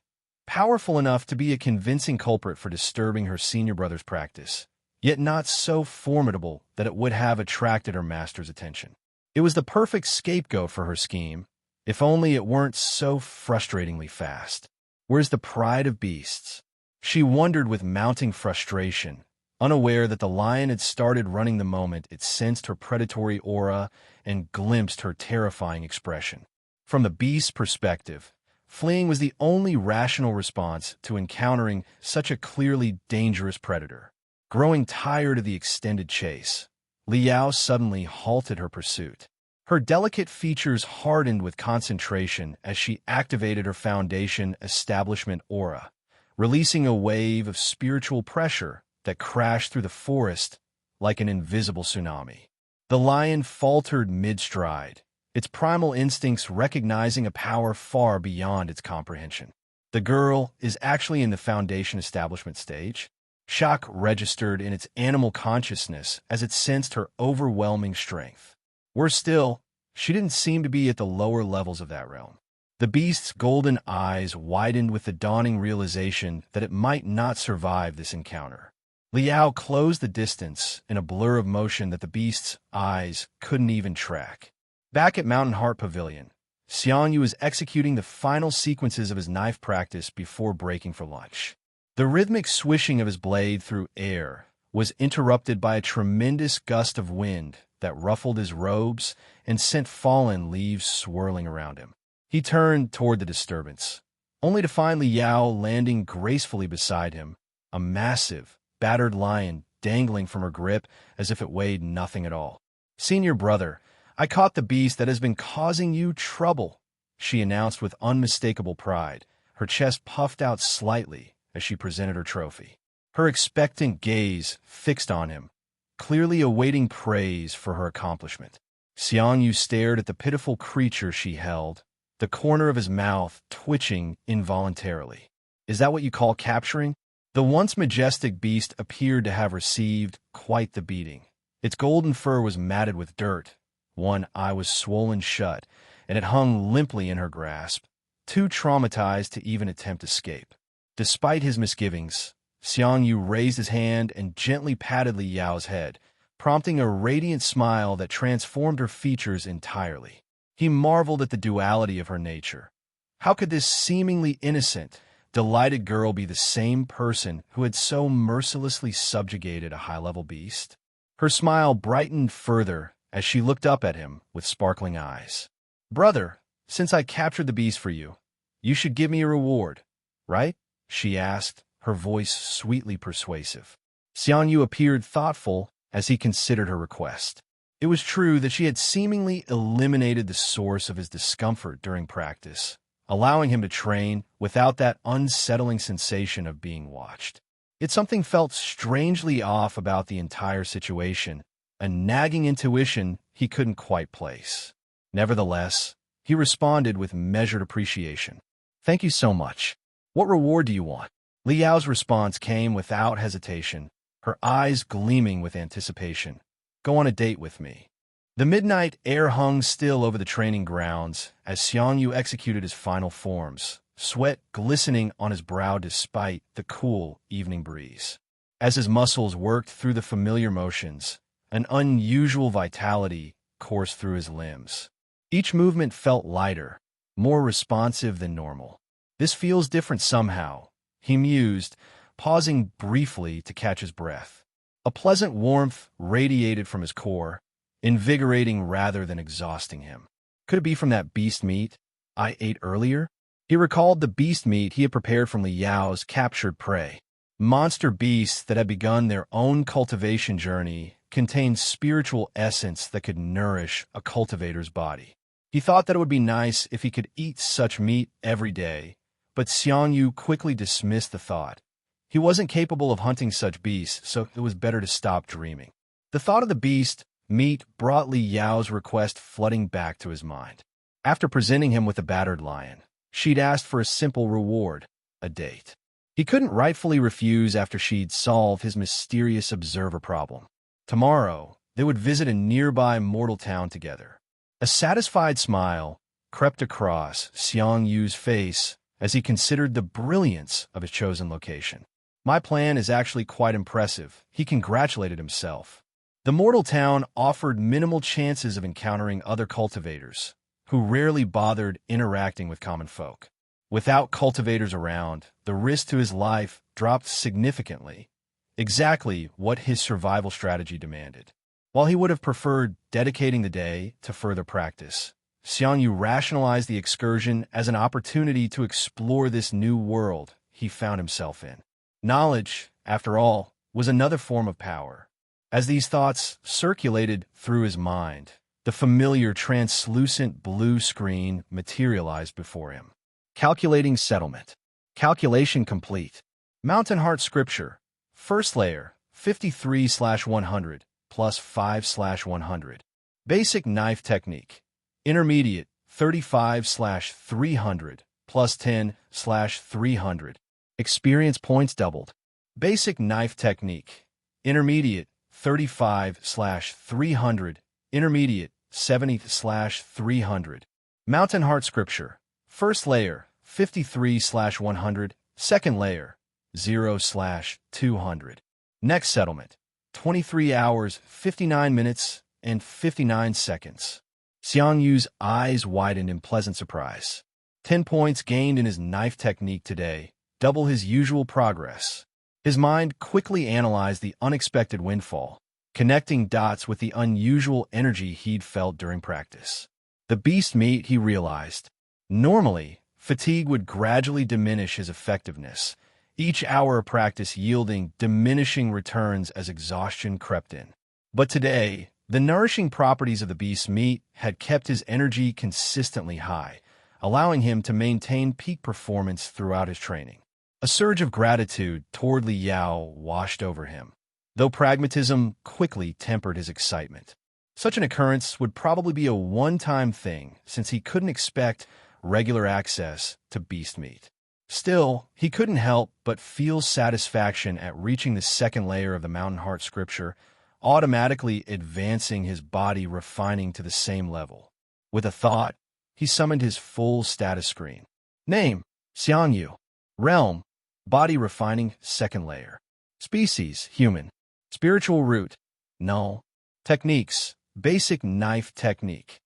S1: Powerful enough to be a convincing culprit for disturbing her senior brother's practice, yet not so formidable that it would have attracted her master's attention. It was the perfect scapegoat for her scheme, if only it weren't so frustratingly fast. Where's the pride of beasts? She wondered with mounting frustration, unaware that the lion had started running the moment it sensed her predatory aura and glimpsed her terrifying expression. From the beast's perspective, fleeing was the only rational response to encountering such a clearly dangerous predator. Growing tired of the extended chase, Li Yao suddenly halted her pursuit. Her delicate features hardened with concentration as she activated her foundation establishment aura, releasing a wave of spiritual pressure that crashed through the forest like an invisible tsunami. The lion faltered mid-stride, its primal instincts recognizing a power far beyond its comprehension. The girl is actually in the foundation establishment stage. Shock registered in its animal consciousness as it sensed her overwhelming strength. Worse still, she didn't seem to be at the lower levels of that realm. The beast's golden eyes widened with the dawning realization that it might not survive this encounter. Li Yao closed the distance in a blur of motion that the beast's eyes couldn't even track. Back at Mountain Heart Pavilion, Xiang Yu was executing the final sequences of his knife practice before breaking for lunch. The rhythmic swishing of his blade through air was interrupted by a tremendous gust of wind that ruffled his robes and sent fallen leaves swirling around him. He turned toward the disturbance, only to find Li Yao landing gracefully beside him, a massive, battered lion dangling from her grip as if it weighed nothing at all. "Senior brother, I caught the beast that has been causing you trouble," she announced with unmistakable pride, her chest puffed out slightly as she presented her trophy. Her expectant gaze fixed on him, clearly awaiting praise for her accomplishment. Xiang Yu stared at the pitiful creature she held, the corner of his mouth twitching involuntarily. "Is that what you call capturing?" The once majestic beast appeared to have received quite the beating. Its golden fur was matted with dirt, one eye was swollen shut, and it hung limply in her grasp, too traumatized to even attempt escape. Despite his misgivings, Xiang Yu raised his hand and gently patted Li Yao's head, prompting a radiant smile that transformed her features entirely. He marveled at the duality of her nature. How could this seemingly innocent, delighted girl be the same person who had so mercilessly subjugated a high-level beast? Her smile brightened further as she looked up at him with sparkling eyes. "Brother, since I captured the beast for you, you should give me a reward, right?" she asked, her voice sweetly persuasive. Xiang Yu appeared thoughtful as he considered her request. It was true that she had seemingly eliminated the source of his discomfort during practice, allowing him to train without that unsettling sensation of being watched. Yet something felt strangely off about the entire situation, a nagging intuition he couldn't quite place. Nevertheless, he responded with measured appreciation. "Thank you so much. What reward do you want?" Li Yao's response came without hesitation, her eyes gleaming with anticipation. "Go on a date with me." The midnight air hung still over the training grounds as Xiang Yu executed his final forms, sweat glistening on his brow despite the cool evening breeze. As his muscles worked through the familiar motions, an unusual vitality coursed through his limbs. Each movement felt lighter, more responsive than normal. "This feels different somehow," he mused, pausing briefly to catch his breath. A pleasant warmth radiated from his core, invigorating rather than exhausting him. Could it be from that beast meat I ate earlier? He recalled the beast meat he had prepared from Li Yao's captured prey. Monster beasts that had begun their own cultivation journey contained spiritual essence that could nourish a cultivator's body. He thought that it would be nice if he could eat such meat every day, but Xiang Yu quickly dismissed the thought. He wasn't capable of hunting such beasts, so it was better to stop dreaming. The thought of the beast meat brought Li Yao's request flooding back to his mind. After presenting him with a battered lion, she'd asked for a simple reward, a date. He couldn't rightfully refuse after she'd solved his mysterious observer problem. Tomorrow, they would visit a nearby mortal town together. A satisfied smile crept across Xiang Yu's face as he considered the brilliance of his chosen location. "My plan is actually quite impressive," he congratulated himself. The mortal town offered minimal chances of encountering other cultivators, who rarely bothered interacting with common folk. Without cultivators around, the risk to his life dropped significantly, exactly what his survival strategy demanded. While he would have preferred dedicating the day to further practice, Xiang Yu rationalized the excursion as an opportunity to explore this new world he found himself in. Knowledge, after all, was another form of power. As these thoughts circulated through his mind, the familiar translucent blue screen materialized before him. Calculating settlement. Calculation complete. Mountain Heart Scripture. First layer, 53/100, plus 5/100. Basic knife technique. Intermediate, 35/300, plus 10/300. Experience points doubled. Basic knife technique. Intermediate, 35/300. Intermediate, 70/300. Mountain Heart Scripture. First layer, 53/100. Second layer, 0/200. Next settlement, 23 hours, 59 minutes, and 59 seconds. Xiang Yu's eyes widened in pleasant surprise. 10 points gained in his knife technique today, double his usual progress. His mind quickly analyzed the unexpected windfall, connecting dots with the unusual energy he'd felt during practice. The beast meat, he realized. Normally, fatigue would gradually diminish his effectiveness, each hour of practice yielding diminishing returns as exhaustion crept in. But today, the nourishing properties of the beast's meat had kept his energy consistently high, allowing him to maintain peak performance throughout his training. A surge of gratitude toward Li Yao washed over him, though pragmatism quickly tempered his excitement. Such an occurrence would probably be a one-time thing, since he couldn't expect regular access to beast meat. Still, he couldn't help but feel satisfaction at reaching the second layer of the Mountain Heart scripture, automatically advancing his body refining to the same level. With a thought, he summoned his full status screen. Name, Xiang Yu. Realm, body refining, second layer. Species, human. Spiritual root, null. Techniques, basic knife technique.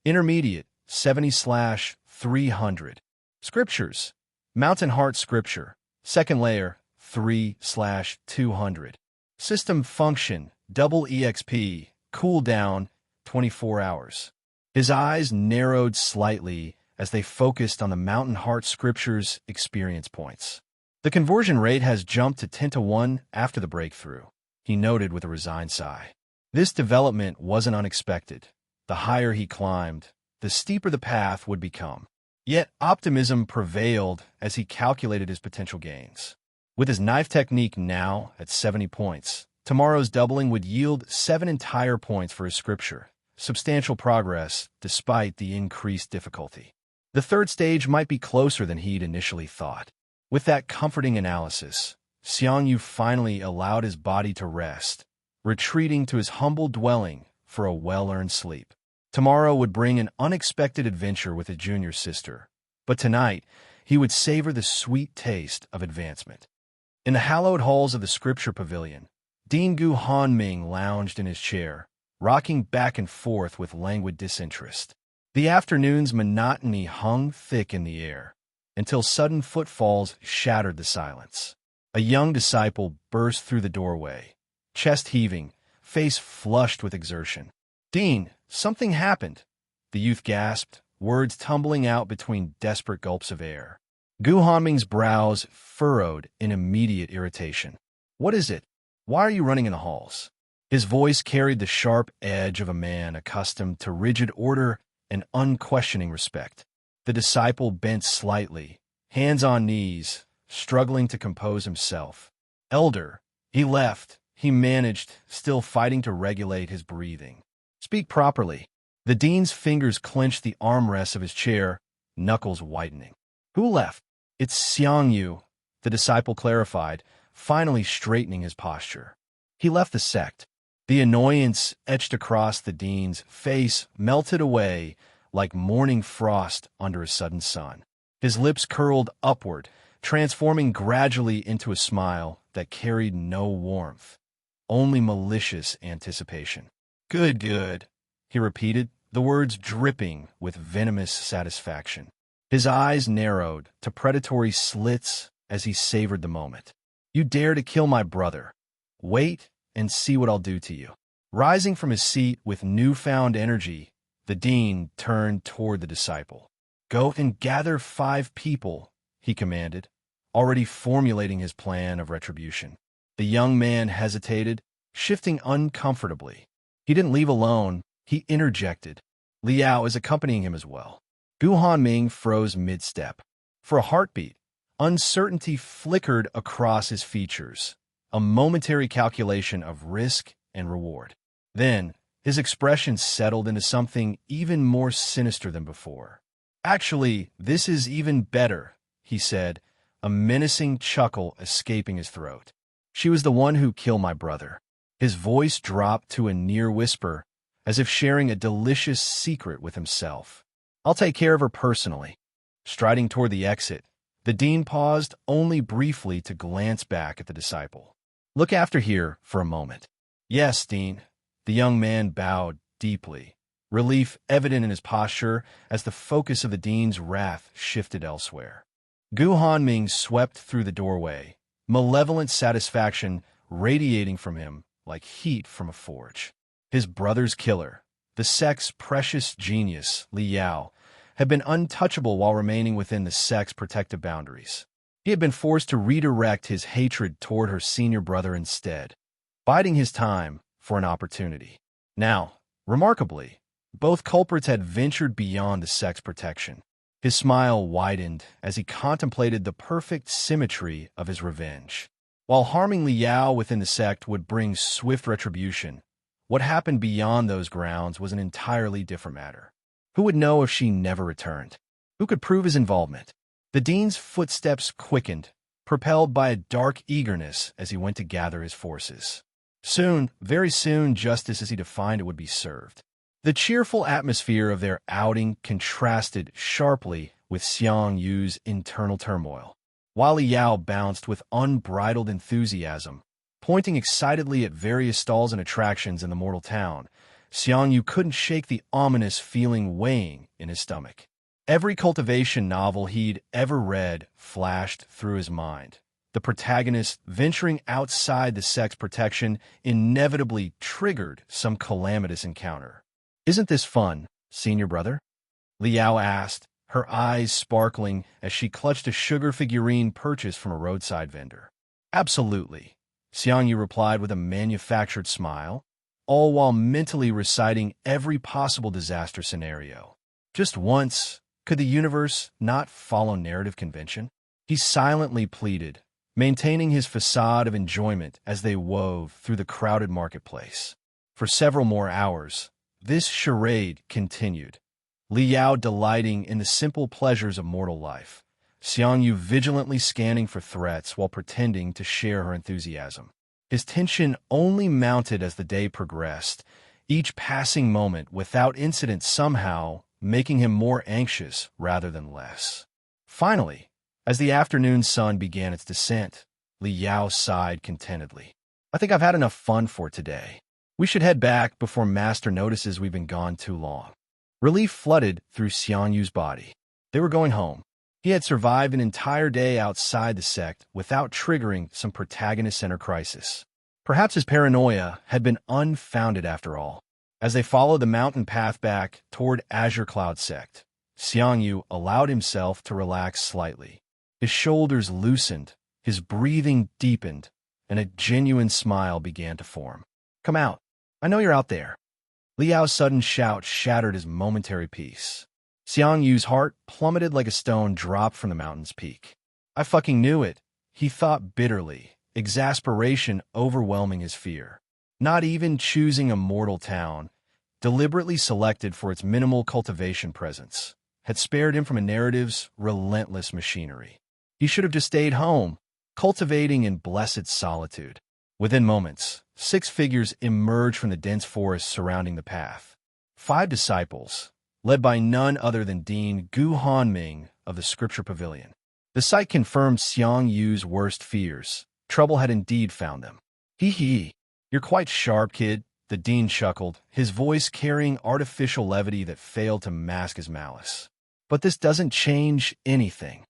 S1: Intermediate, 70/300. Scriptures, Mountain Heart scripture, second layer, 3/200. System function, double EXP, cooldown, 24 hours. His eyes narrowed slightly as they focused on the Mountain Heart scripture's experience points. The conversion rate has jumped to 10-1 after the breakthrough, he noted with a resigned sigh. This development wasn't unexpected. The higher he climbed, the steeper the path would become. Yet optimism prevailed as he calculated his potential gains. With his knife technique now at 70 points, tomorrow's doubling would yield 7 entire points for his scripture. Substantial progress despite the increased difficulty. The third stage might be closer than he'd initially thought. With that comforting analysis, Xiang Yu finally allowed his body to rest, retreating to his humble dwelling for a well-earned sleep. Tomorrow would bring an unexpected adventure with his junior sister, but tonight he would savor the sweet taste of advancement. In the hallowed halls of the Scripture Pavilion, Dean Gu Hanming lounged in his chair, rocking back and forth with languid disinterest. The afternoon's monotony hung thick in the air, until sudden footfalls shattered the silence. A young disciple burst through the doorway, chest heaving, face flushed with exertion. "Dean, something happened," the youth gasped, words tumbling out between desperate gulps of air. Gu Hanming's brows furrowed in immediate irritation. "What is it? Why are you running in the halls?" His voice carried the sharp edge of a man accustomed to rigid order and unquestioning respect. The disciple bent slightly, hands on knees, struggling to compose himself. "Elder, he left," he managed, still fighting to regulate his breathing. "Speak properly." The dean's fingers clenched the armrests of his chair, knuckles whitening. "Who left?" "It's Xiang Yu," the disciple clarified, finally straightening his posture. "He left the sect." The annoyance etched across the dean's face melted away like morning frost under a sudden sun. His lips curled upward, transforming gradually into a smile that carried no warmth, only malicious anticipation. "Good, good," he repeated, the words dripping with venomous satisfaction. His eyes narrowed to predatory slits as he savored the moment. "You dare to kill my brother. Wait and see what I'll do to you." Rising from his seat with newfound energy, the dean turned toward the disciple. "Go and gather 5 people," he commanded, already formulating his plan of retribution. The young man hesitated, shifting uncomfortably. He didn't leave alone, he interjected. Li Yao is accompanying him as well. Gu Hanming froze mid-step. For a heartbeat, uncertainty flickered across his features, a momentary calculation of risk and reward. Then, his expression settled into something even more sinister than before. "Actually, this is even better," he said, a menacing chuckle escaping his throat. "She was the one who killed my brother." His voice dropped to a near whisper, as if sharing a delicious secret with himself. "I'll take care of her personally." Striding toward the exit, the dean paused only briefly to glance back at the disciple. Look after here for a moment. Yes, Dean. The young man bowed deeply, relief evident in his posture as the focus of the Dean's wrath shifted elsewhere. Gu Hanming swept through the doorway, malevolent satisfaction radiating from him like heat from a forge. His brother's killer, the sect's precious genius, Li Yao, had been untouchable while remaining within the sect's protective boundaries. He had been forced to redirect his hatred toward her senior brother instead, biding his time for an opportunity. Now, remarkably, both culprits had ventured beyond the sect's protection. His smile widened as he contemplated the perfect symmetry of his revenge. While harming Li Yao within the sect would bring swift retribution, what happened beyond those grounds was an entirely different matter. Who would know if she never returned? Who could prove his involvement? The Dean's footsteps quickened, propelled by a dark eagerness as he went to gather his forces. Soon, very soon, justice as he defined it would be served. The cheerful atmosphere of their outing contrasted sharply with Xiang Yu's internal turmoil. While Li Yao bounced with unbridled enthusiasm, pointing excitedly at various stalls and attractions in the mortal town, Xiang Yu couldn't shake the ominous feeling weighing in his stomach. Every cultivation novel he'd ever read flashed through his mind. The protagonist venturing outside the sect's protection inevitably triggered some calamitous encounter. "Isn't this fun, senior brother?" Li Yao asked, her eyes sparkling as she clutched a sugar figurine purchased from a roadside vendor. "Absolutely," Xiang Yu replied with a manufactured smile, all while mentally reciting every possible disaster scenario. Just once, could the universe not follow narrative convention? He silently pleaded, maintaining his facade of enjoyment as they wove through the crowded marketplace. For several more hours, this charade continued, Li Yao delighting in the simple pleasures of mortal life, Xiang Yu vigilantly scanning for threats while pretending to share her enthusiasm. His tension only mounted as the day progressed, each passing moment without incident somehow making him more anxious rather than less. Finally, as the afternoon sun began its descent, Li Yao sighed contentedly. "I think I've had enough fun for today. We should head back before Master notices we've been gone too long." Relief flooded through Xiang Yu's body. They were going home. He had survived an entire day outside the sect without triggering some protagonist-centered crisis. Perhaps his paranoia had been unfounded after all. As they followed the mountain path back toward Azure Cloud Sect, Xiang Yu allowed himself to relax slightly. His shoulders loosened, his breathing deepened, and a genuine smile began to form. "Come out. I know you're out there." Li Yao's sudden shout shattered his momentary peace. Xiang Yu's heart plummeted like a stone dropped from the mountain's peak. "I fucking knew it," he thought bitterly, exasperation overwhelming his fear. Not even choosing a mortal town, deliberately selected for its minimal cultivation presence, had spared him from a narrative's relentless machinery. He should have just stayed home, cultivating in blessed solitude. Within moments, 6 figures emerged from the dense forest surrounding the path. 5 disciples, led by none other than Dean Gu Hanming of the Scripture Pavilion. The sight confirmed Xiang Yu's worst fears. Trouble had indeed found them. "Hee. You're quite sharp, kid," the Dean chuckled, his voice carrying artificial levity that failed to mask his malice. "But this doesn't change anything."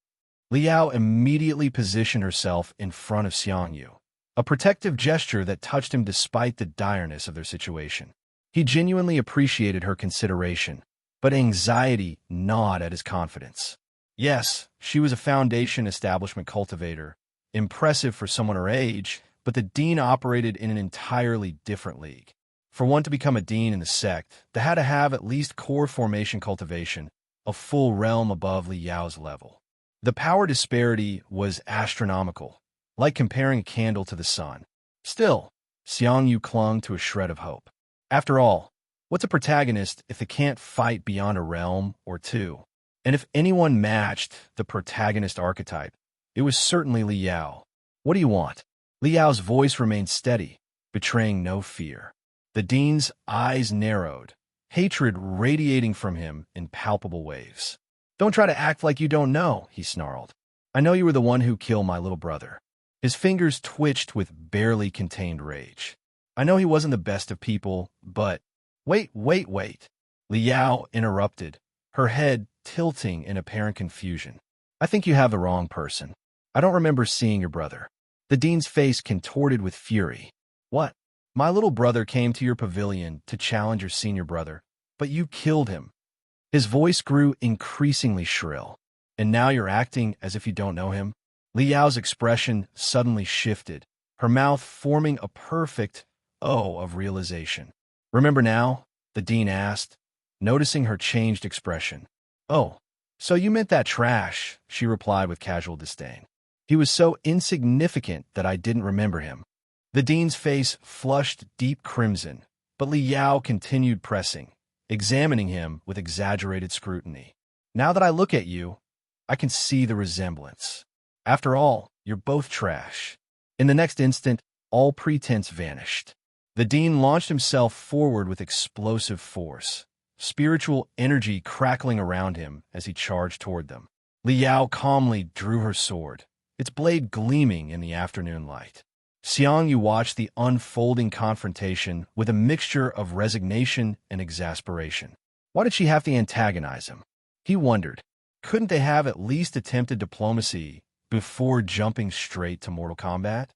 S1: Li Yao immediately positioned herself in front of Xiang Yu, a protective gesture that touched him despite the direness of their situation. He genuinely appreciated her consideration, but anxiety gnawed at his confidence. Yes, she was a Foundation establishment cultivator, impressive for someone her age, but the Dean operated in an entirely different league. For one to become a Dean in the sect, they had to have at least core formation cultivation, a full realm above Li Yao's level. The power disparity was astronomical, like comparing a candle to the sun. Still, Xiang Yu clung to a shred of hope. After all, what's a protagonist if they can't fight beyond a realm or two? And if anyone matched the protagonist archetype, it was certainly Li Yao. "What do you want?" Li Yao's voice remained steady, betraying no fear. The Dean's eyes narrowed, hatred radiating from him in palpable waves. "Don't try to act like you don't know," he snarled. "I know you were the one who killed my little brother." His fingers twitched with barely contained rage. I know he wasn't the best of people, but— Wait. Li Yao interrupted, her head tilting in apparent confusion. I think you have the wrong person. I don't remember seeing your brother. The dean's face contorted with fury. What? My little brother came to your pavilion to challenge your senior brother, but you killed him. His voice grew increasingly shrill. And now you're acting as if you don't know him? Li Yao's expression suddenly shifted, her mouth forming a perfect O of realization. Remember now? The dean asked, noticing her changed expression. Oh, so you meant that trash, she replied with casual disdain. He was so insignificant that I didn't remember him. The dean's face flushed deep crimson, but Li Yao continued pressing, examining him with exaggerated scrutiny. Now that I look at you, I can see the resemblance. After all, you're both trash. In the next instant, all pretense vanished. The dean launched himself forward with explosive force, spiritual energy crackling around him as he charged toward them. Li Yao calmly drew her sword, its blade gleaming in the afternoon light. Xiang Yu watched the unfolding confrontation with a mixture of resignation and exasperation. Why did she have to antagonize him? He wondered. Couldn't they have at least attempted diplomacy before jumping straight to mortal combat?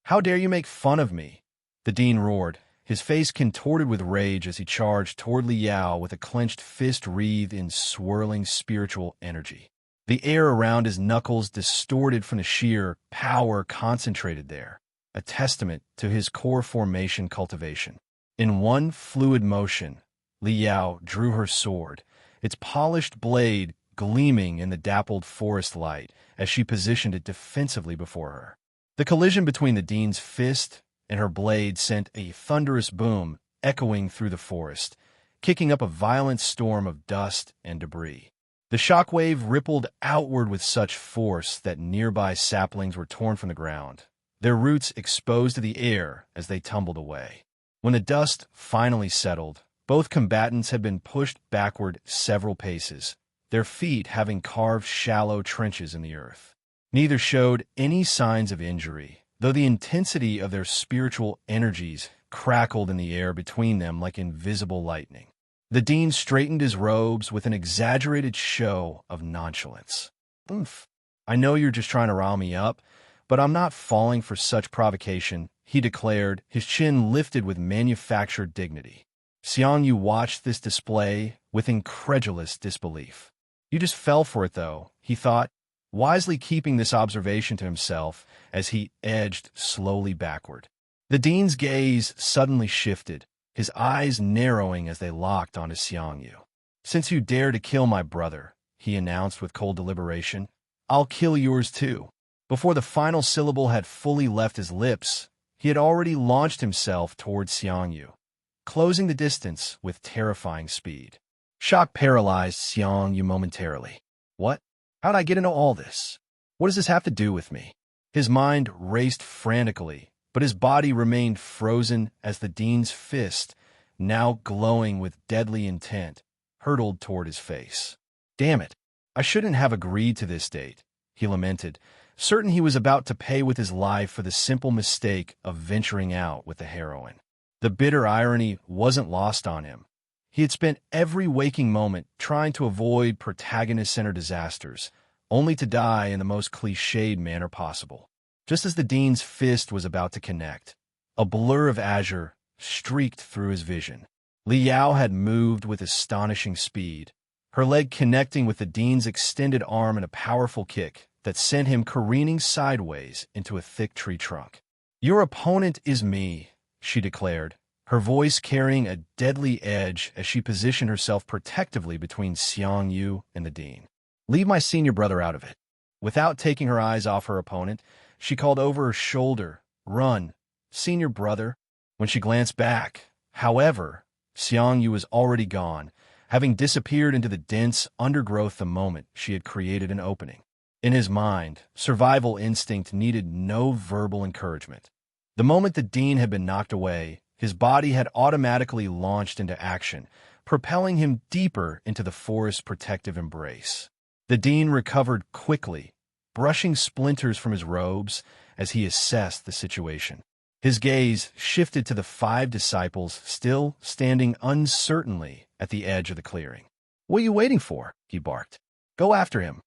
S1: How dare you make fun of me? The dean roared, his face contorted with rage as he charged toward Li Yao with a clenched fist wreathed in swirling spiritual energy. The air around his knuckles distorted from the sheer power concentrated there, a testament to his core formation cultivation. In one fluid motion, Li Yao drew her sword, its polished blade gleaming in the dappled forest light as she positioned it defensively before her. The collision between the dean's fist and her blade sent a thunderous boom echoing through the forest, kicking up a violent storm of dust and debris. The shockwave rippled outward with such force that nearby saplings were torn from the ground, their roots exposed to the air as they tumbled away. When the dust finally settled, both combatants had been pushed backward several paces, their feet having carved shallow trenches in the earth. Neither showed any signs of injury, though the intensity of their spiritual energies crackled in the air between them like invisible lightning. The dean straightened his robes with an exaggerated show of nonchalance. Oomph. I know you're just trying to rile me up, but I'm not falling for such provocation, he declared, his chin lifted with manufactured dignity. Xiang Yu watched this display with incredulous disbelief. You just fell for it, though, he thought, wisely keeping this observation to himself as he edged slowly backward. The dean's gaze suddenly shifted, his eyes narrowing as they locked onto Xiang Yu. Since you dare to kill my brother, he announced with cold deliberation, I'll kill yours too. Before the final syllable had fully left his lips, he had already launched himself towards Xiang Yu, closing the distance with terrifying speed. Shock paralyzed Xiang Yu momentarily. What? How'd I get into all this? What does this have to do with me? His mind raced frantically, but his body remained frozen as the dean's fist, now glowing with deadly intent, hurtled toward his face. Damn it, I shouldn't have agreed to this date, he lamented, certain he was about to pay with his life for the simple mistake of venturing out with the heroine. The bitter irony wasn't lost on him. He had spent every waking moment trying to avoid protagonist-centered disasters, only to die in the most cliched manner possible. Just as the dean's fist was about to connect, a blur of azure streaked through his vision. Li Yao had moved with astonishing speed, her leg connecting with the dean's extended arm in a powerful kick that sent him careening sideways into a thick tree trunk. Your opponent is me, she declared, her voice carrying a deadly edge as she positioned herself protectively between Xiang Yu and the dean. Leave my senior brother out of it. Without taking her eyes off her opponent, she called over her shoulder, Run, senior brother. When she glanced back, however, Xiang Yu was already gone, having disappeared into the dense undergrowth the moment she had created an opening. In his mind, survival instinct needed no verbal encouragement. The moment the dean had been knocked away, his body had automatically launched into action, propelling him deeper into the forest's protective embrace. The dean recovered quickly, brushing splinters from his robes as he assessed the situation. His gaze shifted to the 5 disciples still standing uncertainly at the edge of the clearing. "What are you waiting for?" he barked. "Go after him."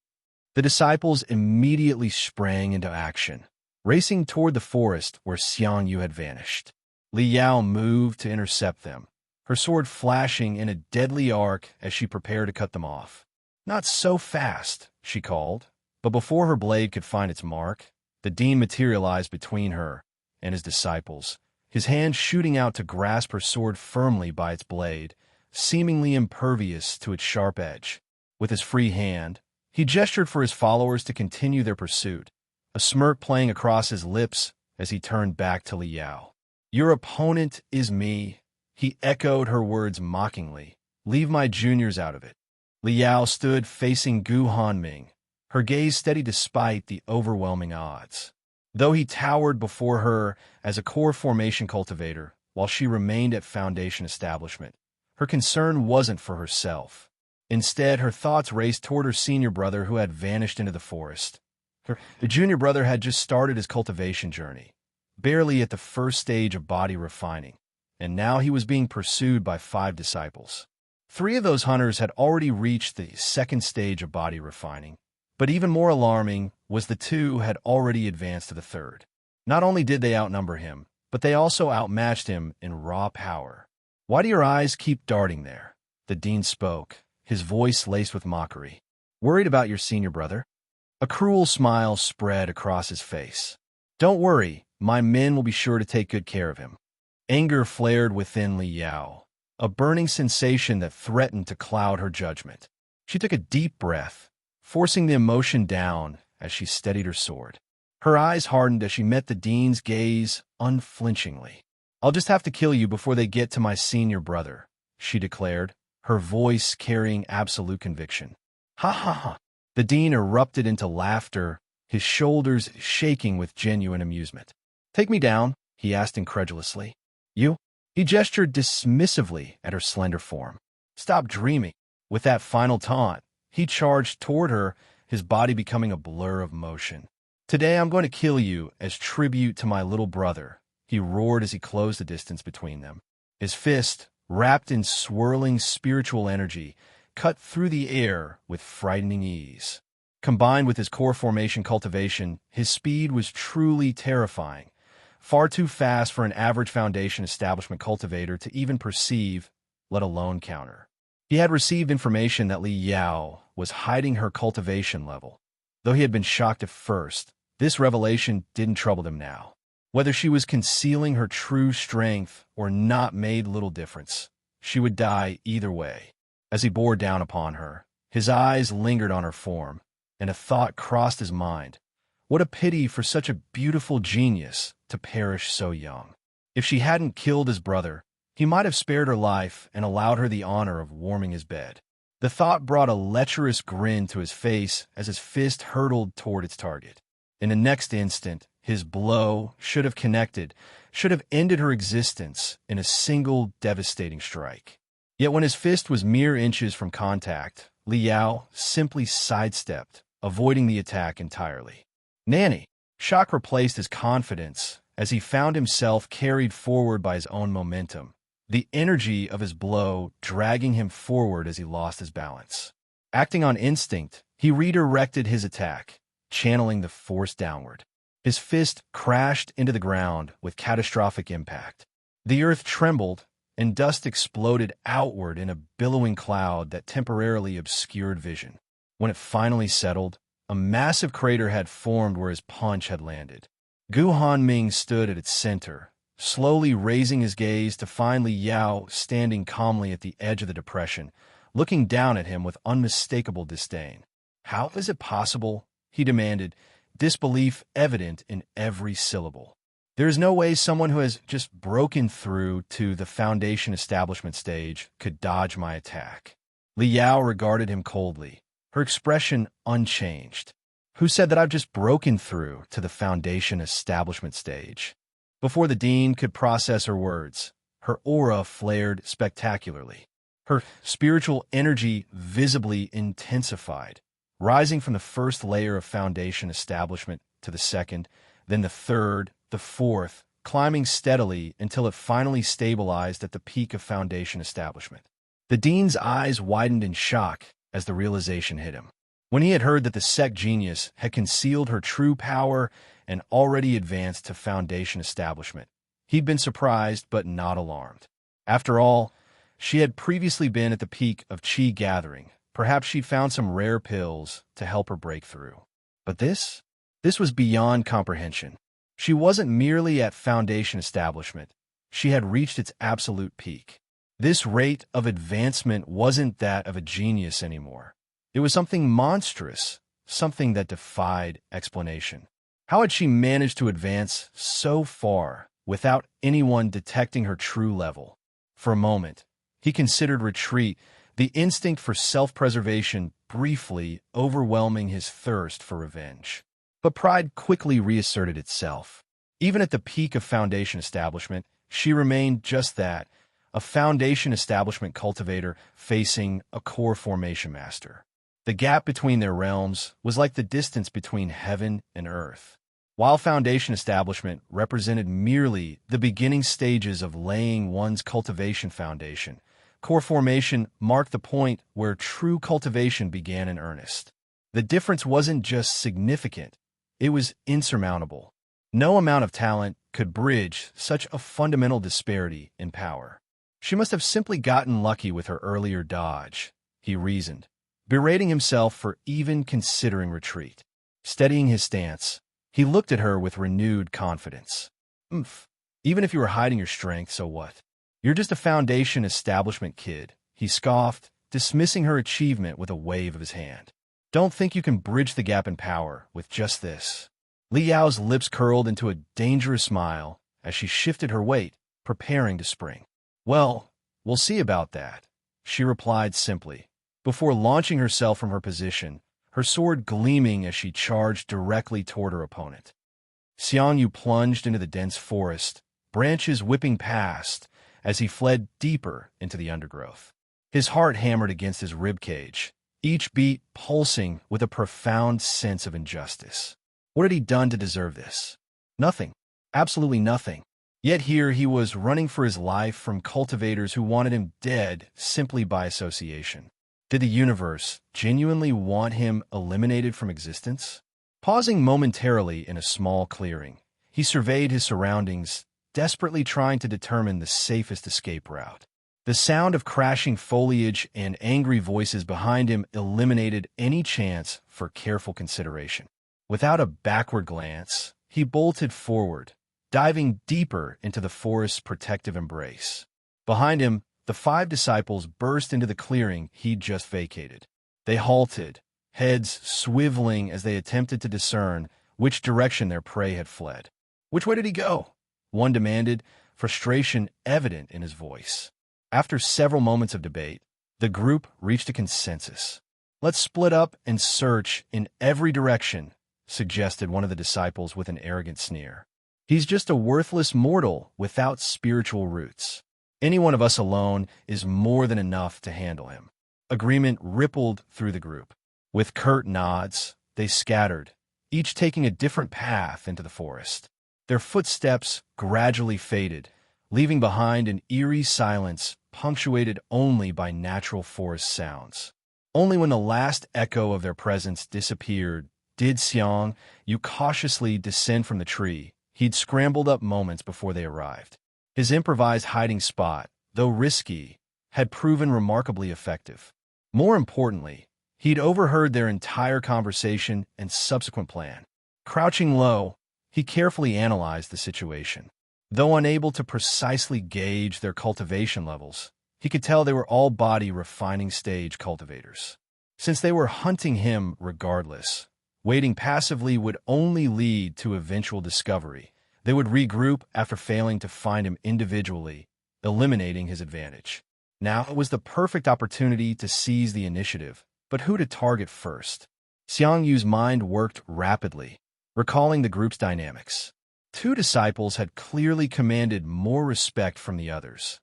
S1: The disciples immediately sprang into action, racing toward the forest where Xiang Yu had vanished. Li Yao moved to intercept them, her sword flashing in a deadly arc as she prepared to cut them off. "Not so fast," she called, but before her blade could find its mark, the Dean materialized between her and his disciples, his hand shooting out to grasp her sword firmly by its blade, seemingly impervious to its sharp edge. With his free hand, he gestured for his followers to continue their pursuit, a smirk playing across his lips as he turned back to Li Yao. "Your opponent is me," he echoed her words mockingly. "Leave my juniors out of it." Li Yao stood facing Gu Hanming, her gaze steady despite the overwhelming odds. Though he towered before her as a core formation cultivator, while she remained at Foundation Establishment, her concern wasn't for herself. Instead, her thoughts raced toward her senior brother who had vanished into the forest. The junior brother had just started his cultivation journey, barely at the first stage of body refining, and now he was being pursued by 5 disciples. 3 of those hunters had already reached the second stage of body refining, but even more alarming was the 2 had already advanced to the third. Not only did they outnumber him, but they also outmatched him in raw power. "Why do your eyes keep darting there?" the Dean spoke, his voice laced with mockery. "Worried about your senior brother?" A cruel smile spread across his face. "Don't worry, my men will be sure to take good care of him." Anger flared within Li Yao, a burning sensation that threatened to cloud her judgment. She took a deep breath, forcing the emotion down as she steadied her sword. Her eyes hardened as she met the Dean's gaze unflinchingly. "I'll just have to kill you before they get to my senior brother," she declared, her voice carrying absolute conviction. "Ha ha ha." The Dean erupted into laughter, his shoulders shaking with genuine amusement. "Take me down?" he asked incredulously. "You?" He gestured dismissively at her slender form. "Stop dreaming." With that final taunt, he charged toward her, his body becoming a blur of motion. "Today I'm going to kill you as tribute to my little brother," he roared as he closed the distance between them. His fist, wrapped in swirling spiritual energy, cut through the air with frightening ease. Combined with his core formation cultivation, his speed was truly terrifying, far too fast for an average Foundation Establishment cultivator to even perceive, let alone counter. He had received information that Li Yao was hiding her cultivation level. Though he had been shocked at first, this revelation didn't trouble him now. Whether she was concealing her true strength or not made little difference. She would die either way. As he bore down upon her, his eyes lingered on her form, and a thought crossed his mind. What a pity for such a beautiful genius to perish so young. If she hadn't killed his brother, he might have spared her life and allowed her the honor of warming his bed. The thought brought a lecherous grin to his face as his fist hurtled toward its target. In the next instant, his blow should have connected, should have ended her existence in a single devastating strike. Yet when his fist was mere inches from contact, Li Yao simply sidestepped, avoiding the attack entirely. "Nanny!" Shock replaced his confidence as he found himself carried forward by his own momentum, the energy of his blow dragging him forward as he lost his balance. Acting on instinct, he redirected his attack, channeling the force downward. His fist crashed into the ground with catastrophic impact. The earth trembled, and dust exploded outward in a billowing cloud that temporarily obscured vision. When it finally settled, a massive crater had formed where his punch had landed. Gu Hanming stood at its center, slowly raising his gaze to find Li Yao standing calmly at the edge of the depression, looking down at him with unmistakable disdain. "How is it possible?" he demanded, disbelief evident in every syllable. "There is no way someone who has just broken through to the Foundation Establishment stage could dodge my attack." Li Yao regarded him coldly, her expression unchanged. "Who said that I've just broken through to the Foundation Establishment stage?" Before the Dean could process her words, her aura flared spectacularly. Her spiritual energy visibly intensified, rising from the first layer of foundation establishment to the second, then the third, the fourth, climbing steadily until it finally stabilized at the peak of foundation establishment. The dean's eyes widened in shock as the realization hit him. When he had heard that the sect genius had concealed her true power and already advanced to foundation establishment, he'd been surprised but not alarmed. After all, she had previously been at the peak of Qi gathering. Perhaps she'd found some rare pills to help her break through. But this was beyond comprehension. She wasn't merely at foundation establishment. She had reached its absolute peak. This rate of advancement wasn't that of a genius anymore. It was something monstrous, something that defied explanation. How had she managed to advance so far without anyone detecting her true level? For a moment, he considered retreat, the instinct for self-preservation briefly overwhelming his thirst for revenge. But pride quickly reasserted itself. Even at the peak of foundation establishment, she remained just that, a foundation establishment cultivator facing a core formation master. The gap between their realms was like the distance between heaven and earth. While foundation establishment represented merely the beginning stages of laying one's cultivation foundation, core formation marked the point where true cultivation began in earnest. The difference wasn't just significant, it was insurmountable. No amount of talent could bridge such a fundamental disparity in power. She must have simply gotten lucky with her earlier dodge, he reasoned, berating himself for even considering retreat. Steadying his stance, he looked at her with renewed confidence. Even if you were hiding your strength, so what? You're just a foundation establishment kid, he scoffed, dismissing her achievement with a wave of his hand. Don't think you can bridge the gap in power with just this. Li Yao's lips curled into a dangerous smile as she shifted her weight, preparing to spring. Well, we'll see about that, she replied simply, before launching herself from her position, her sword gleaming as she charged directly toward her opponent. Xiang Yu plunged into the dense forest, branches whipping past as he fled deeper into the undergrowth. His heart hammered against his ribcage, each beat pulsing with a profound sense of injustice. What had he done to deserve this? Nothing. Absolutely nothing. Yet here he was running for his life from cultivators who wanted him dead simply by association. Did the universe genuinely want him eliminated from existence? Pausing momentarily in a small clearing, he surveyed his surroundings, desperately trying to determine the safest escape route. The sound of crashing foliage and angry voices behind him eliminated any chance for careful consideration. Without a backward glance, he bolted forward, diving deeper into the forest's protective embrace. Behind him, the 5 disciples burst into the clearing he'd just vacated. They halted, heads swiveling as they attempted to discern which direction their prey had fled. "Which way did he go?" one demanded, frustration evident in his voice. After several moments of debate, the group reached a consensus. "Let's split up and search in every direction," suggested one of the disciples with an arrogant sneer. "He's just a worthless mortal without spiritual roots. Any one of us alone is more than enough to handle him." Agreement rippled through the group. With curt nods, they scattered, each taking a different path into the forest. Their footsteps gradually faded, leaving behind an eerie silence punctuated only by natural forest sounds. Only when the last echo of their presence disappeared did Xiang Yu cautiously descend from the tree he'd scrambled up moments before they arrived. His improvised hiding spot, though risky, had proven remarkably effective. More importantly, he'd overheard their entire conversation and subsequent plan. Crouching low, he carefully analyzed the situation. Though unable to precisely gauge their cultivation levels, he could tell they were all body refining stage cultivators. Since they were hunting him regardless, waiting passively would only lead to eventual discovery. They would regroup after failing to find him individually, eliminating his advantage. Now it was the perfect opportunity to seize the initiative, but who to target first? Xiang Yu's mind worked rapidly, recalling the group's dynamics. 2 disciples had clearly commanded more respect from the others,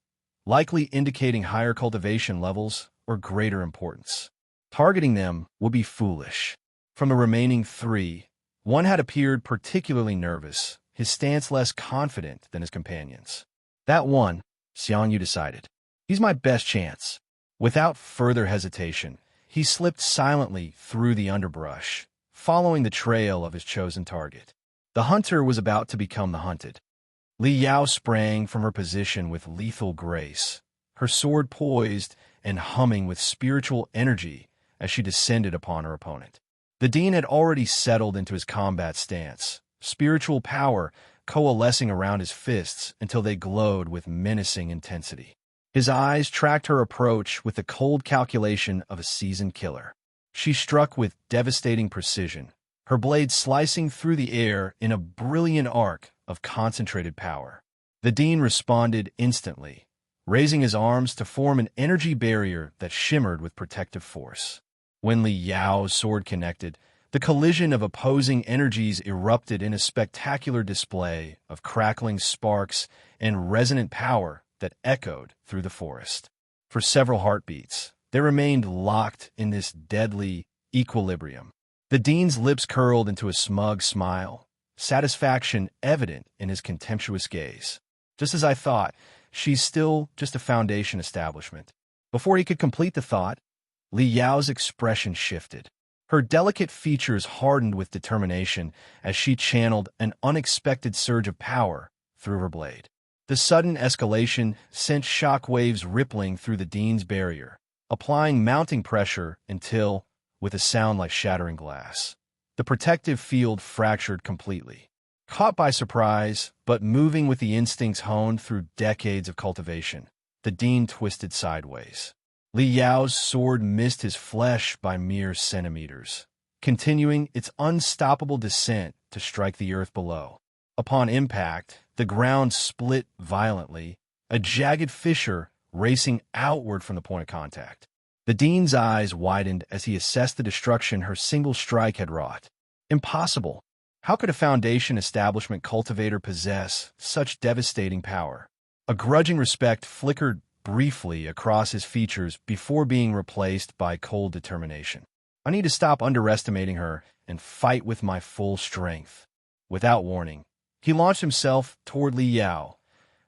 S1: likely indicating higher cultivation levels or greater importance. Targeting them would be foolish. From the remaining three, one had appeared particularly nervous, his stance less confident than his companions. That one, Xiang Yu decided. He's my best chance. Without further hesitation, he slipped silently through the underbrush, following the trail of his chosen target. The hunter was about to become the hunted. Li Yao sprang from her position with lethal grace, her sword poised and humming with spiritual energy as she descended upon her opponent. The dean had already settled into his combat stance, spiritual power coalescing around his fists until they glowed with menacing intensity. His eyes tracked her approach with the cold calculation of a seasoned killer. She struck with devastating precision, her blade slicing through the air in a brilliant arc of concentrated power. The dean responded instantly, raising his arms to form an energy barrier that shimmered with protective force. When Li Yao's sword connected, the collision of opposing energies erupted in a spectacular display of crackling sparks and resonant power that echoed through the forest. For several heartbeats, they remained locked in this deadly equilibrium. The dean's lips curled into a smug smile, satisfaction evident in his contemptuous gaze. Just as I thought, she's still just a foundation establishment. Before he could complete the thought, Li Yao's expression shifted. Her delicate features hardened with determination as she channeled an unexpected surge of power through her blade. The sudden escalation sent shock waves rippling through the dean's barrier, applying mounting pressure until, with a sound like shattering glass, the protective field fractured completely. Caught by surprise, but moving with the instincts honed through decades of cultivation, the dean twisted sideways. Li Yao's sword missed his flesh by mere centimeters, continuing its unstoppable descent to strike the earth below. Upon impact, the ground split violently, a jagged fissure racing outward from the point of contact. The dean's eyes widened as he assessed the destruction her single strike had wrought. Impossible! How could a foundation establishment cultivator possess such devastating power? A grudging respect flickered briefly across his features before being replaced by cold determination. I need to stop underestimating her and fight with my full strength. Without warning, he launched himself toward Li Yao,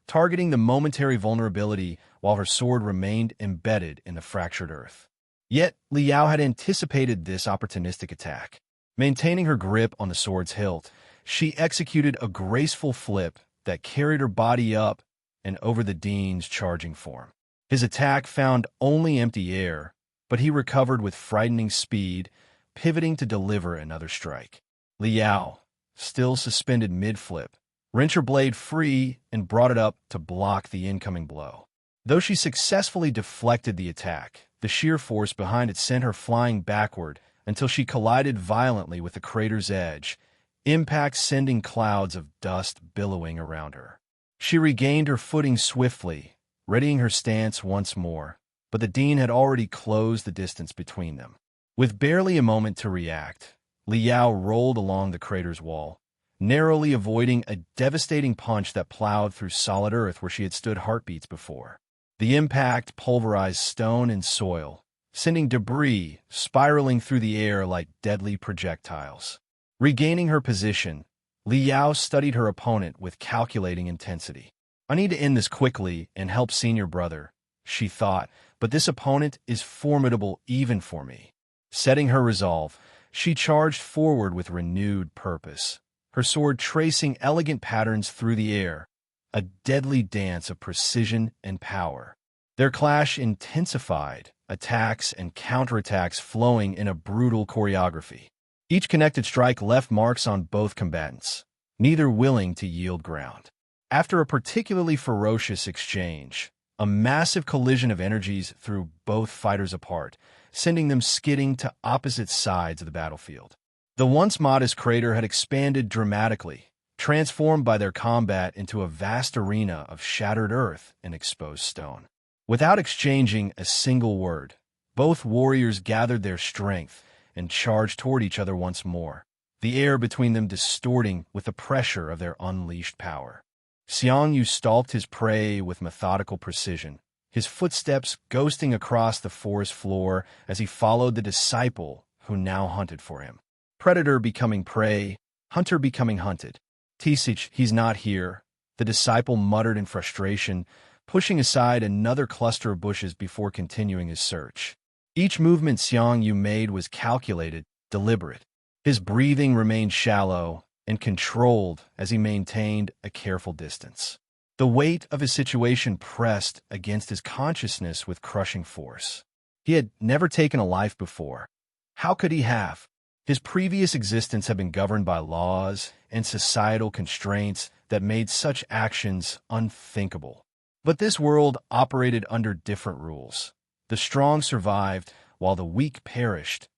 S1: targeting the momentary vulnerability while her sword remained embedded in the fractured earth. Yet, Li Yao had anticipated this opportunistic attack. Maintaining her grip on the sword's hilt, she executed a graceful flip that carried her body up and over the dean's charging form. His attack found only empty air, but he recovered with frightening speed, pivoting to deliver another strike. Li Yao, still suspended mid-flip, wrenched her blade free and brought it up to block the incoming blow. Though she successfully deflected the attack, the sheer force behind it sent her flying backward until she collided violently with the crater's edge, impact sending clouds of dust billowing around her. She regained her footing swiftly, readying her stance once more, but the dean had already closed the distance between them. With barely a moment to react, Li Yao rolled along the crater's wall, narrowly avoiding a devastating punch that plowed through solid earth where she had stood heartbeats before. The impact pulverized stone and soil, sending debris spiraling through the air like deadly projectiles. Regaining her position, Li Yao studied her opponent with calculating intensity. I need to end this quickly and help senior brother, she thought, but this opponent is formidable even for me. Setting her resolve, she charged forward with renewed purpose, her sword tracing elegant patterns through the air, a deadly dance of precision and power. Their clash intensified, attacks and counterattacks flowing in a brutal choreography. Each connected strike left marks on both combatants, neither willing to yield ground. After a particularly ferocious exchange, a massive collision of energies threw both fighters apart, sending them skidding to opposite sides of the battlefield. The once modest crater had expanded dramatically, transformed by their combat into a vast arena of shattered earth and exposed stone. Without exchanging a single word, both warriors gathered their strength and charged toward each other once more, the air between them distorting with the pressure of their unleashed power. Xiang Yu stalked his prey with methodical precision, his footsteps ghosting across the forest floor as he followed the disciple who now hunted for him. Predator becoming prey, hunter becoming hunted. Tisich, he's not here, the disciple muttered in frustration, pushing aside another cluster of bushes before continuing his search. Each movement Xiang Yu made was calculated, deliberate. His breathing remained shallow and controlled as he maintained a careful distance. The weight of his situation pressed against his consciousness with crushing force. He had never taken a life before. How could he have? His previous existence had been governed by laws and societal constraints that made such actions unthinkable. But this world operated under different rules. The strong survived, while the weak perished,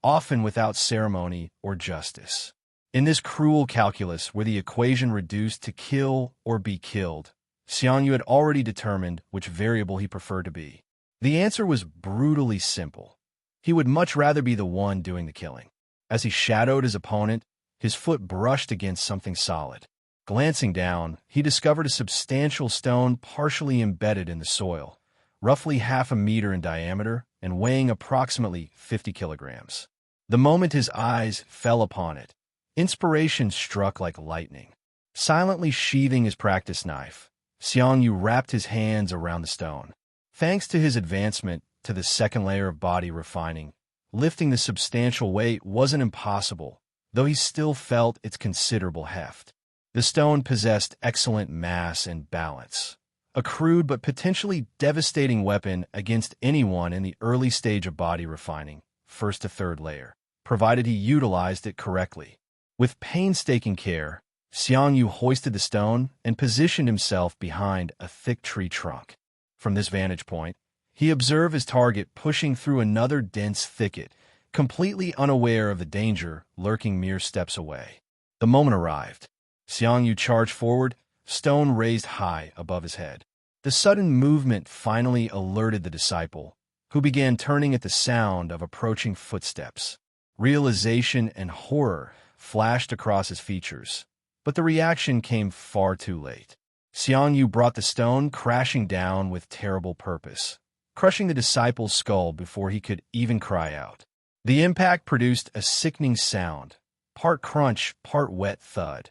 S1: often without ceremony or justice. In this cruel calculus, where the equation reduced to kill or be killed, Xiang Yu had already determined which variable he preferred to be. The answer was brutally simple. He would much rather be the one doing the killing. As he shadowed his opponent, his foot brushed against something solid. Glancing down, he discovered a substantial stone partially embedded in the soil, roughly half a meter in diameter and weighing approximately 50 kilograms. The moment his eyes fell upon it, inspiration struck like lightning. Silently sheathing his practice knife, Xiang Yu wrapped his hands around the stone. Thanks to his advancement to the second layer of body refining, lifting the substantial weight wasn't impossible, though he still felt its considerable heft. The stone possessed excellent mass and balance, a crude but potentially devastating weapon against anyone in the early stage of body refining, first to third layer, provided he utilized it correctly. With painstaking care, Xiang Yu hoisted the stone and positioned himself behind a thick tree trunk. From this vantage point, he observed his target pushing through another dense thicket, completely unaware of the danger lurking mere steps away. The moment arrived. Xiang Yu charged forward, stone raised high above his head. The sudden movement finally alerted the disciple, who began turning at the sound of approaching footsteps. Realization and horror flashed across his features, but the reaction came far too late. Xiang Yu brought the stone crashing down with terrible purpose, crushing the disciple's skull before he could even cry out. The impact produced a sickening sound, part crunch, part wet thud,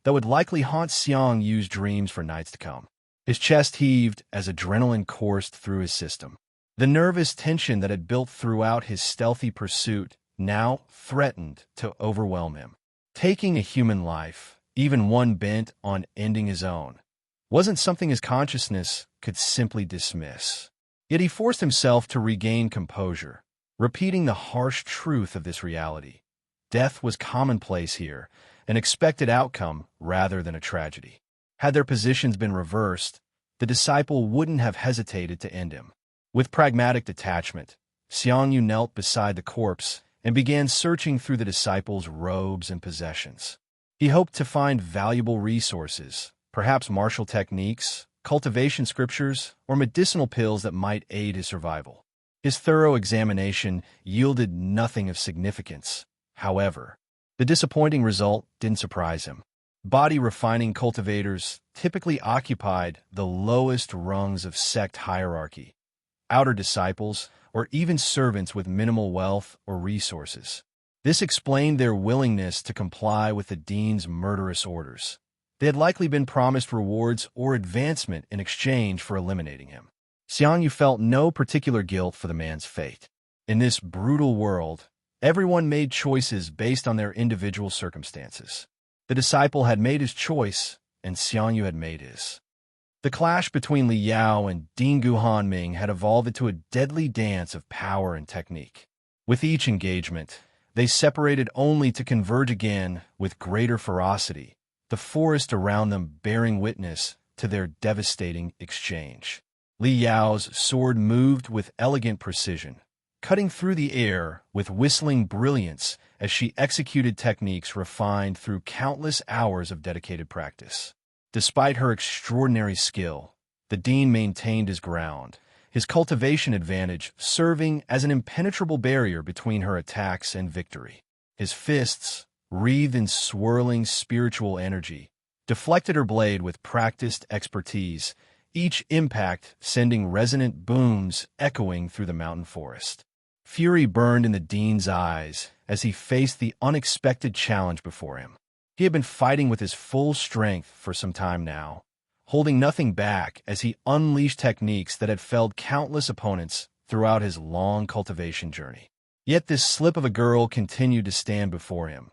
S1: that would likely haunt Xiang Yu's dreams for nights to come. His chest heaved as adrenaline coursed through his system. The nervous tension that had built throughout his stealthy pursuit now threatened to overwhelm him. Taking a human life, even one bent on ending his own, wasn't something his consciousness could simply dismiss. Yet he forced himself to regain composure, repeating the harsh truth of this reality. Death was commonplace here, an expected outcome rather than a tragedy. Had their positions been reversed, the disciple wouldn't have hesitated to end him. With pragmatic detachment, Xiang Yu knelt beside the corpse and began searching through the disciple's robes and possessions. He hoped to find valuable resources, perhaps martial techniques, cultivation scriptures, or medicinal pills that might aid his survival. His thorough examination yielded nothing of significance. However, the disappointing result didn't surprise him. Body refining cultivators typically occupied the lowest rungs of sect hierarchy, outer disciples, or even servants with minimal wealth or resources. This explained their willingness to comply with the dean's murderous orders. They had likely been promised rewards or advancement in exchange for eliminating him. Xiang Yu felt no particular guilt for the man's fate. In this brutal world, everyone made choices based on their individual circumstances. The disciple had made his choice, and Xiang Yu had made his. The clash between Li Yao and Dean Guhanming had evolved into a deadly dance of power and technique. With each engagement, they separated only to converge again with greater ferocity, the forest around them bearing witness to their devastating exchange. Li Yao's sword moved with elegant precision, cutting through the air with whistling brilliance as she executed techniques refined through countless hours of dedicated practice. Despite her extraordinary skill, the dean maintained his ground, his cultivation advantage serving as an impenetrable barrier between her attacks and victory. His fists, wreathed in swirling spiritual energy, deflected her blade with practiced expertise, each impact sending resonant booms echoing through the mountain forest. Fury burned in the Dean's eyes as he faced the unexpected challenge before him. He had been fighting with his full strength for some time now, holding nothing back as he unleashed techniques that had felled countless opponents throughout his long cultivation journey. Yet this slip of a girl continued to stand before him,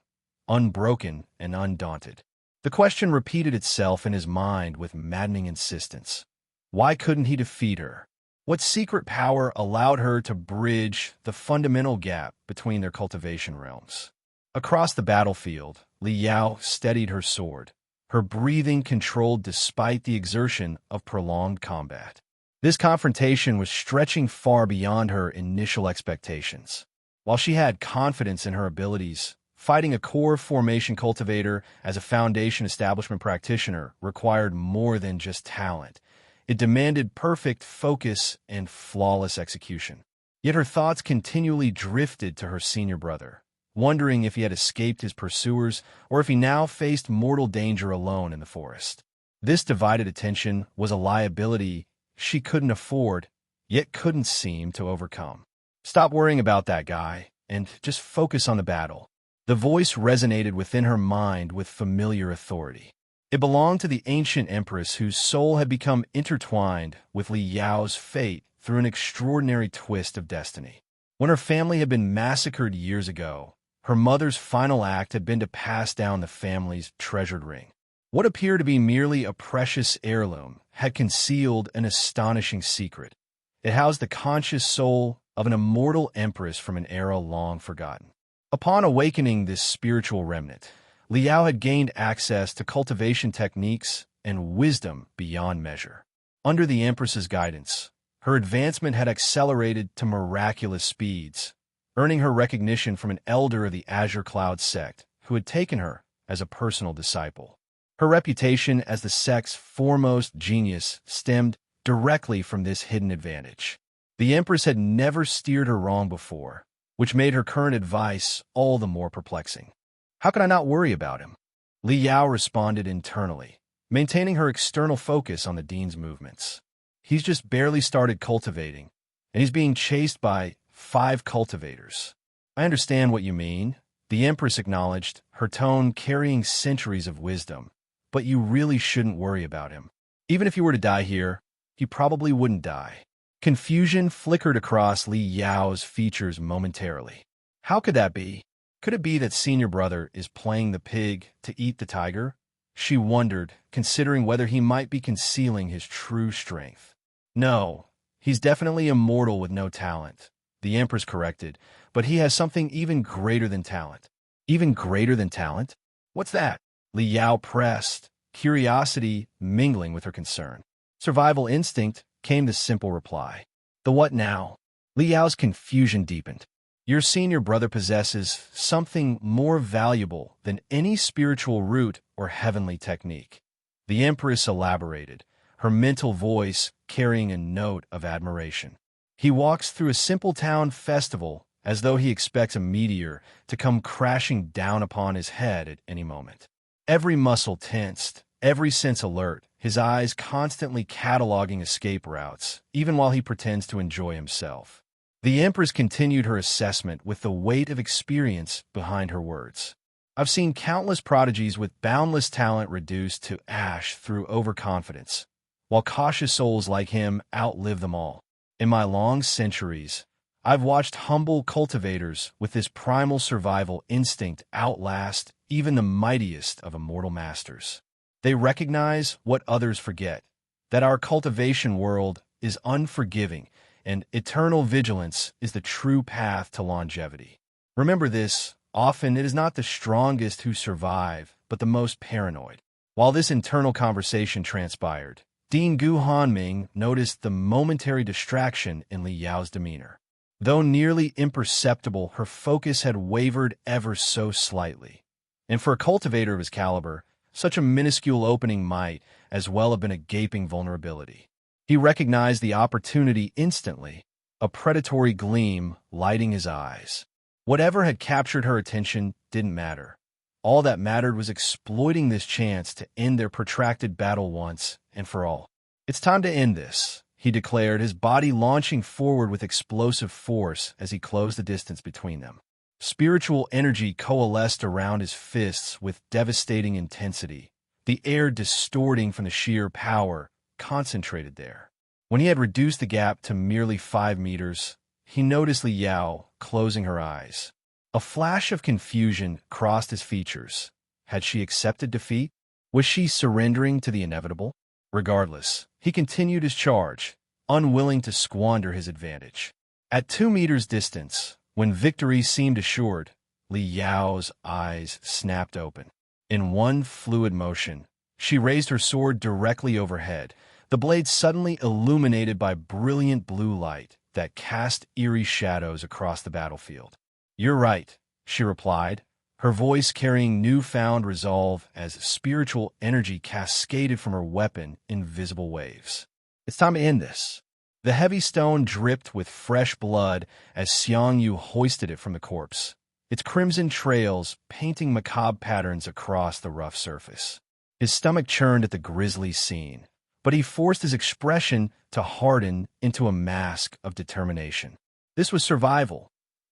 S1: unbroken and undaunted. The question repeated itself in his mind with maddening insistence. Why couldn't he defeat her? What secret power allowed her to bridge the fundamental gap between their cultivation realms? Across the battlefield, Li Yao steadied her sword, her breathing controlled despite the exertion of prolonged combat. This confrontation was stretching far beyond her initial expectations. While she had confidence in her abilities, fighting a core formation cultivator as a foundation establishment practitioner required more than just talent. It demanded perfect focus and flawless execution. Yet her thoughts continually drifted to her senior brother, wondering if he had escaped his pursuers or if he now faced mortal danger alone in the forest. This divided attention was a liability she couldn't afford, yet couldn't seem to overcome. Stop worrying about that guy and just focus on the battle. The voice resonated within her mind with familiar authority. It belonged to the ancient empress whose soul had become intertwined with Li Yao's fate through an extraordinary twist of destiny. When her family had been massacred years ago, her mother's final act had been to pass down the family's treasured ring. What appeared to be merely a precious heirloom had concealed an astonishing secret. It housed the conscious soul of an immortal empress from an era long forgotten. Upon awakening this spiritual remnant, Li Yao had gained access to cultivation techniques and wisdom beyond measure. Under the empress's guidance, her advancement had accelerated to miraculous speeds, earning her recognition from an elder of the Azure Cloud sect who had taken her as a personal disciple. Her reputation as the sect's foremost genius stemmed directly from this hidden advantage. The empress had never steered her wrong before, which made her current advice all the more perplexing. How could I not worry about him? Li Yao responded internally, maintaining her external focus on the Dean's movements. He's just barely started cultivating, and he's being chased by 5 cultivators. I understand what you mean, the Empress acknowledged, her tone carrying centuries of wisdom, but you really shouldn't worry about him. Even if he were to die here, he probably wouldn't die. Confusion flickered across Li Yao's features momentarily. How could that be? Could it be that senior brother is playing the pig to eat the tiger? She wondered, considering whether he might be concealing his true strength. No, he's definitely immortal with no talent, the Empress corrected, but he has something even greater than talent. Even greater than talent? What's that? Li Yao pressed, curiosity mingling with her concern. Survival instinct, came the simple reply. The what now? Li Yao's confusion deepened. Your senior brother possesses something more valuable than any spiritual root or heavenly technique. The Empress elaborated, her mental voice carrying a note of admiration. He walks through a simple town festival as though he expects a meteor to come crashing down upon his head at any moment. Every muscle tensed, every sense alert, his eyes constantly cataloging escape routes, even while he pretends to enjoy himself. The Empress continued her assessment with the weight of experience behind her words. I've seen countless prodigies with boundless talent reduced to ash through overconfidence, while cautious souls like him outlive them all. In my long centuries, I've watched humble cultivators with this primal survival instinct outlast even the mightiest of immortal masters. They recognize what others forget, that our cultivation world is unforgiving, and eternal vigilance is the true path to longevity. Remember this, often it is not the strongest who survive, but the most paranoid. While this internal conversation transpired, Dean Gu Hanming noticed the momentary distraction in Li Yao's demeanor. Though nearly imperceptible, her focus had wavered ever so slightly. And for a cultivator of his caliber, such a minuscule opening might as well have been a gaping vulnerability. He recognized the opportunity instantly, a predatory gleam lighting his eyes. Whatever had captured her attention didn't matter. All that mattered was exploiting this chance to end their protracted battle once and for all. "It's time to end this," he declared, his body launching forward with explosive force as he closed the distance between them. Spiritual energy coalesced around his fists with devastating intensity, the air distorting from the sheer power concentrated there. When he had reduced the gap to merely 5 meters, he noticed Li Yao closing her eyes. A flash of confusion crossed his features. Had she accepted defeat? Was she surrendering to the inevitable? Regardless, he continued his charge, unwilling to squander his advantage. At 2 meters distance, when victory seemed assured, Li Yao's eyes snapped open. In one fluid motion, she raised her sword directly overhead, the blade suddenly illuminated by brilliant blue light that cast eerie shadows across the battlefield. "You're right," she replied, her voice carrying newfound resolve as spiritual energy cascaded from her weapon in visible waves. "It's time to end this." The heavy stone dripped with fresh blood as Xiang Yu hoisted it from the corpse, its crimson trails painting macabre patterns across the rough surface. His stomach churned at the grisly scene, but he forced his expression to harden into a mask of determination. This was survival.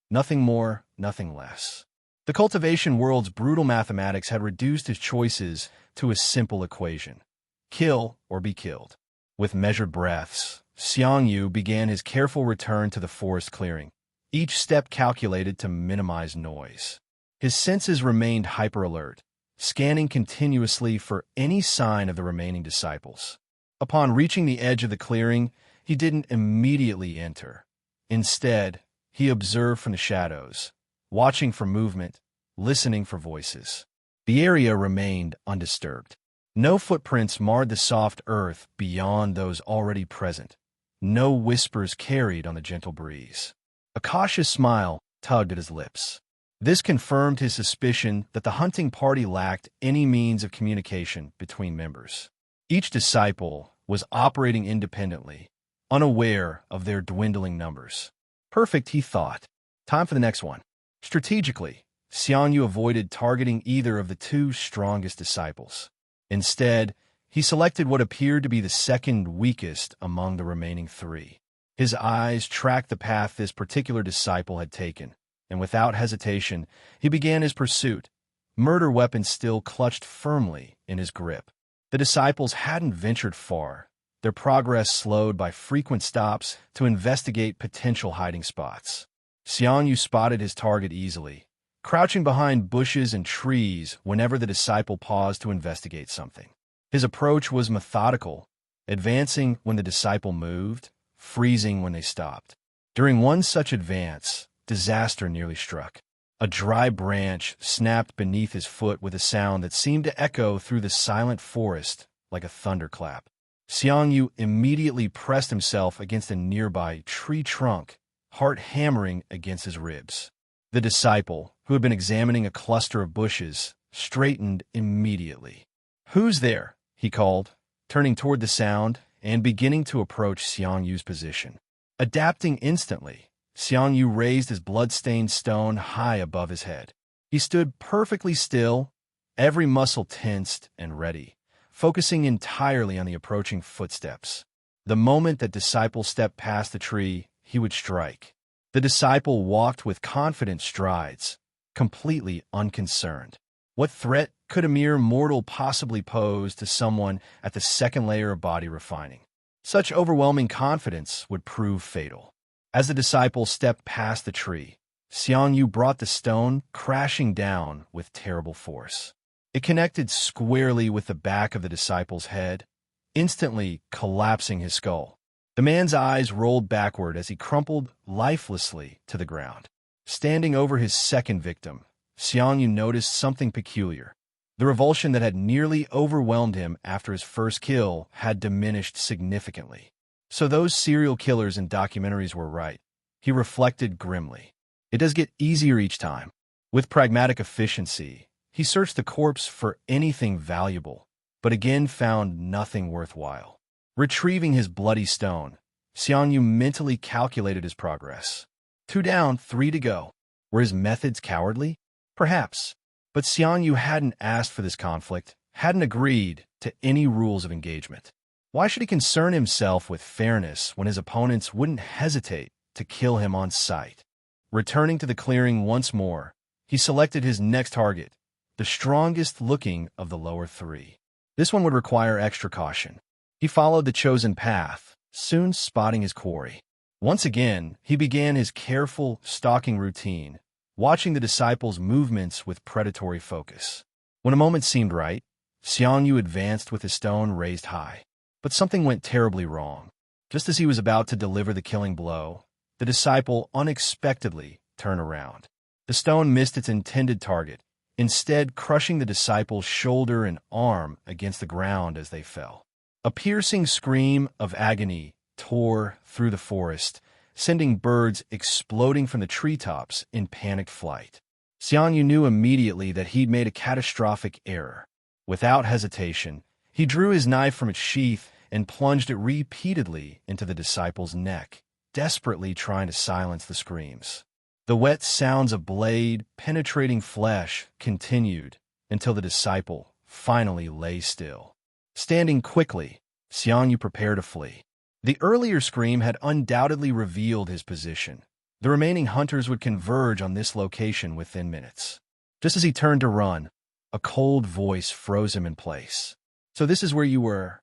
S1: Nothing more, nothing less. The cultivation world's brutal mathematics had reduced his choices to a simple equation: kill or be killed. With measured breaths, Xiang Yu began his careful return to the forest clearing, each step calculated to minimize noise. His senses remained hyper-alert, scanning continuously for any sign of the remaining disciples. Upon reaching the edge of the clearing, he didn't immediately enter. Instead, he observed from the shadows, watching for movement, listening for voices. The area remained undisturbed. No footprints marred the soft earth beyond those already present. No whispers carried on the gentle breeze. A cautious smile tugged at his lips. This confirmed his suspicion that the hunting party lacked any means of communication between members. Each disciple was operating independently, unaware of their dwindling numbers. Perfect, he thought. Time for the next one. Strategically, Xiang Yu avoided targeting either of the 2 strongest disciples. Instead, he selected what appeared to be the second weakest among the remaining 3. His eyes tracked the path this particular disciple had taken, and without hesitation, he began his pursuit, murder weapon still clutched firmly in his grip. The disciples hadn't ventured far, their progress slowed by frequent stops to investigate potential hiding spots. Xiang Yu spotted his target easily, crouching behind bushes and trees whenever the disciple paused to investigate something. His approach was methodical, advancing when the disciple moved, freezing when they stopped. During one such advance, disaster nearly struck. A dry branch snapped beneath his foot with a sound that seemed to echo through the silent forest like a thunderclap. Xiang Yu immediately pressed himself against a nearby tree trunk, heart hammering against his ribs. The disciple, who had been examining a cluster of bushes, straightened immediately. "Who's there?" he called, turning toward the sound and beginning to approach Xiang Yu's position. Adapting instantly, Xiang Yu raised his blood-stained stone high above his head. He stood perfectly still, every muscle tensed and ready, focusing entirely on the approaching footsteps. The moment that disciple stepped past the tree, he would strike. The disciple walked with confident strides, completely unconcerned. What threat could a mere mortal possibly pose to someone at the second layer of body refining? Such overwhelming confidence would prove fatal. As the disciple stepped past the tree, Xiang Yu brought the stone crashing down with terrible force. It connected squarely with the back of the disciple's head, instantly collapsing his skull. The man's eyes rolled backward as he crumpled lifelessly to the ground. Standing over his second victim, Xiang Yu noticed something peculiar. The revulsion that had nearly overwhelmed him after his first kill had diminished significantly. So those serial killers in documentaries were right, he reflected grimly. It does get easier each time. With pragmatic efficiency, he searched the corpse for anything valuable, but again found nothing worthwhile. Retrieving his bloody stone, Xiang Yu mentally calculated his progress. 2 down, 3 to go. Were his methods cowardly? Perhaps. But Xiang Yu hadn't asked for this conflict, hadn't agreed to any rules of engagement. Why should he concern himself with fairness when his opponents wouldn't hesitate to kill him on sight? Returning to the clearing once more, he selected his next target, the strongest-looking of the lower three. This one would require extra caution. He followed the chosen path, soon spotting his quarry. Once again, he began his careful, stalking routine, watching the disciples' movements with predatory focus. When a moment seemed right, Xiang Yu advanced with his stone raised high. But something went terribly wrong. Just as he was about to deliver the killing blow, the disciple unexpectedly turned around. The stone missed its intended target, instead crushing the disciple's shoulder and arm against the ground as they fell. A piercing scream of agony tore through the forest, sending birds exploding from the treetops in panicked flight. Xiang Yu knew immediately that he'd made a catastrophic error. Without hesitation, he drew his knife from its sheath and plunged it repeatedly into the disciple's neck, desperately trying to silence the screams. The wet sounds of blade penetrating flesh continued until the disciple finally lay still. Standing quickly, Xiang Yu prepared to flee. The earlier scream had undoubtedly revealed his position. The remaining hunters would converge on this location within minutes. Just as he turned to run, a cold voice froze him in place. "So this is where you were?"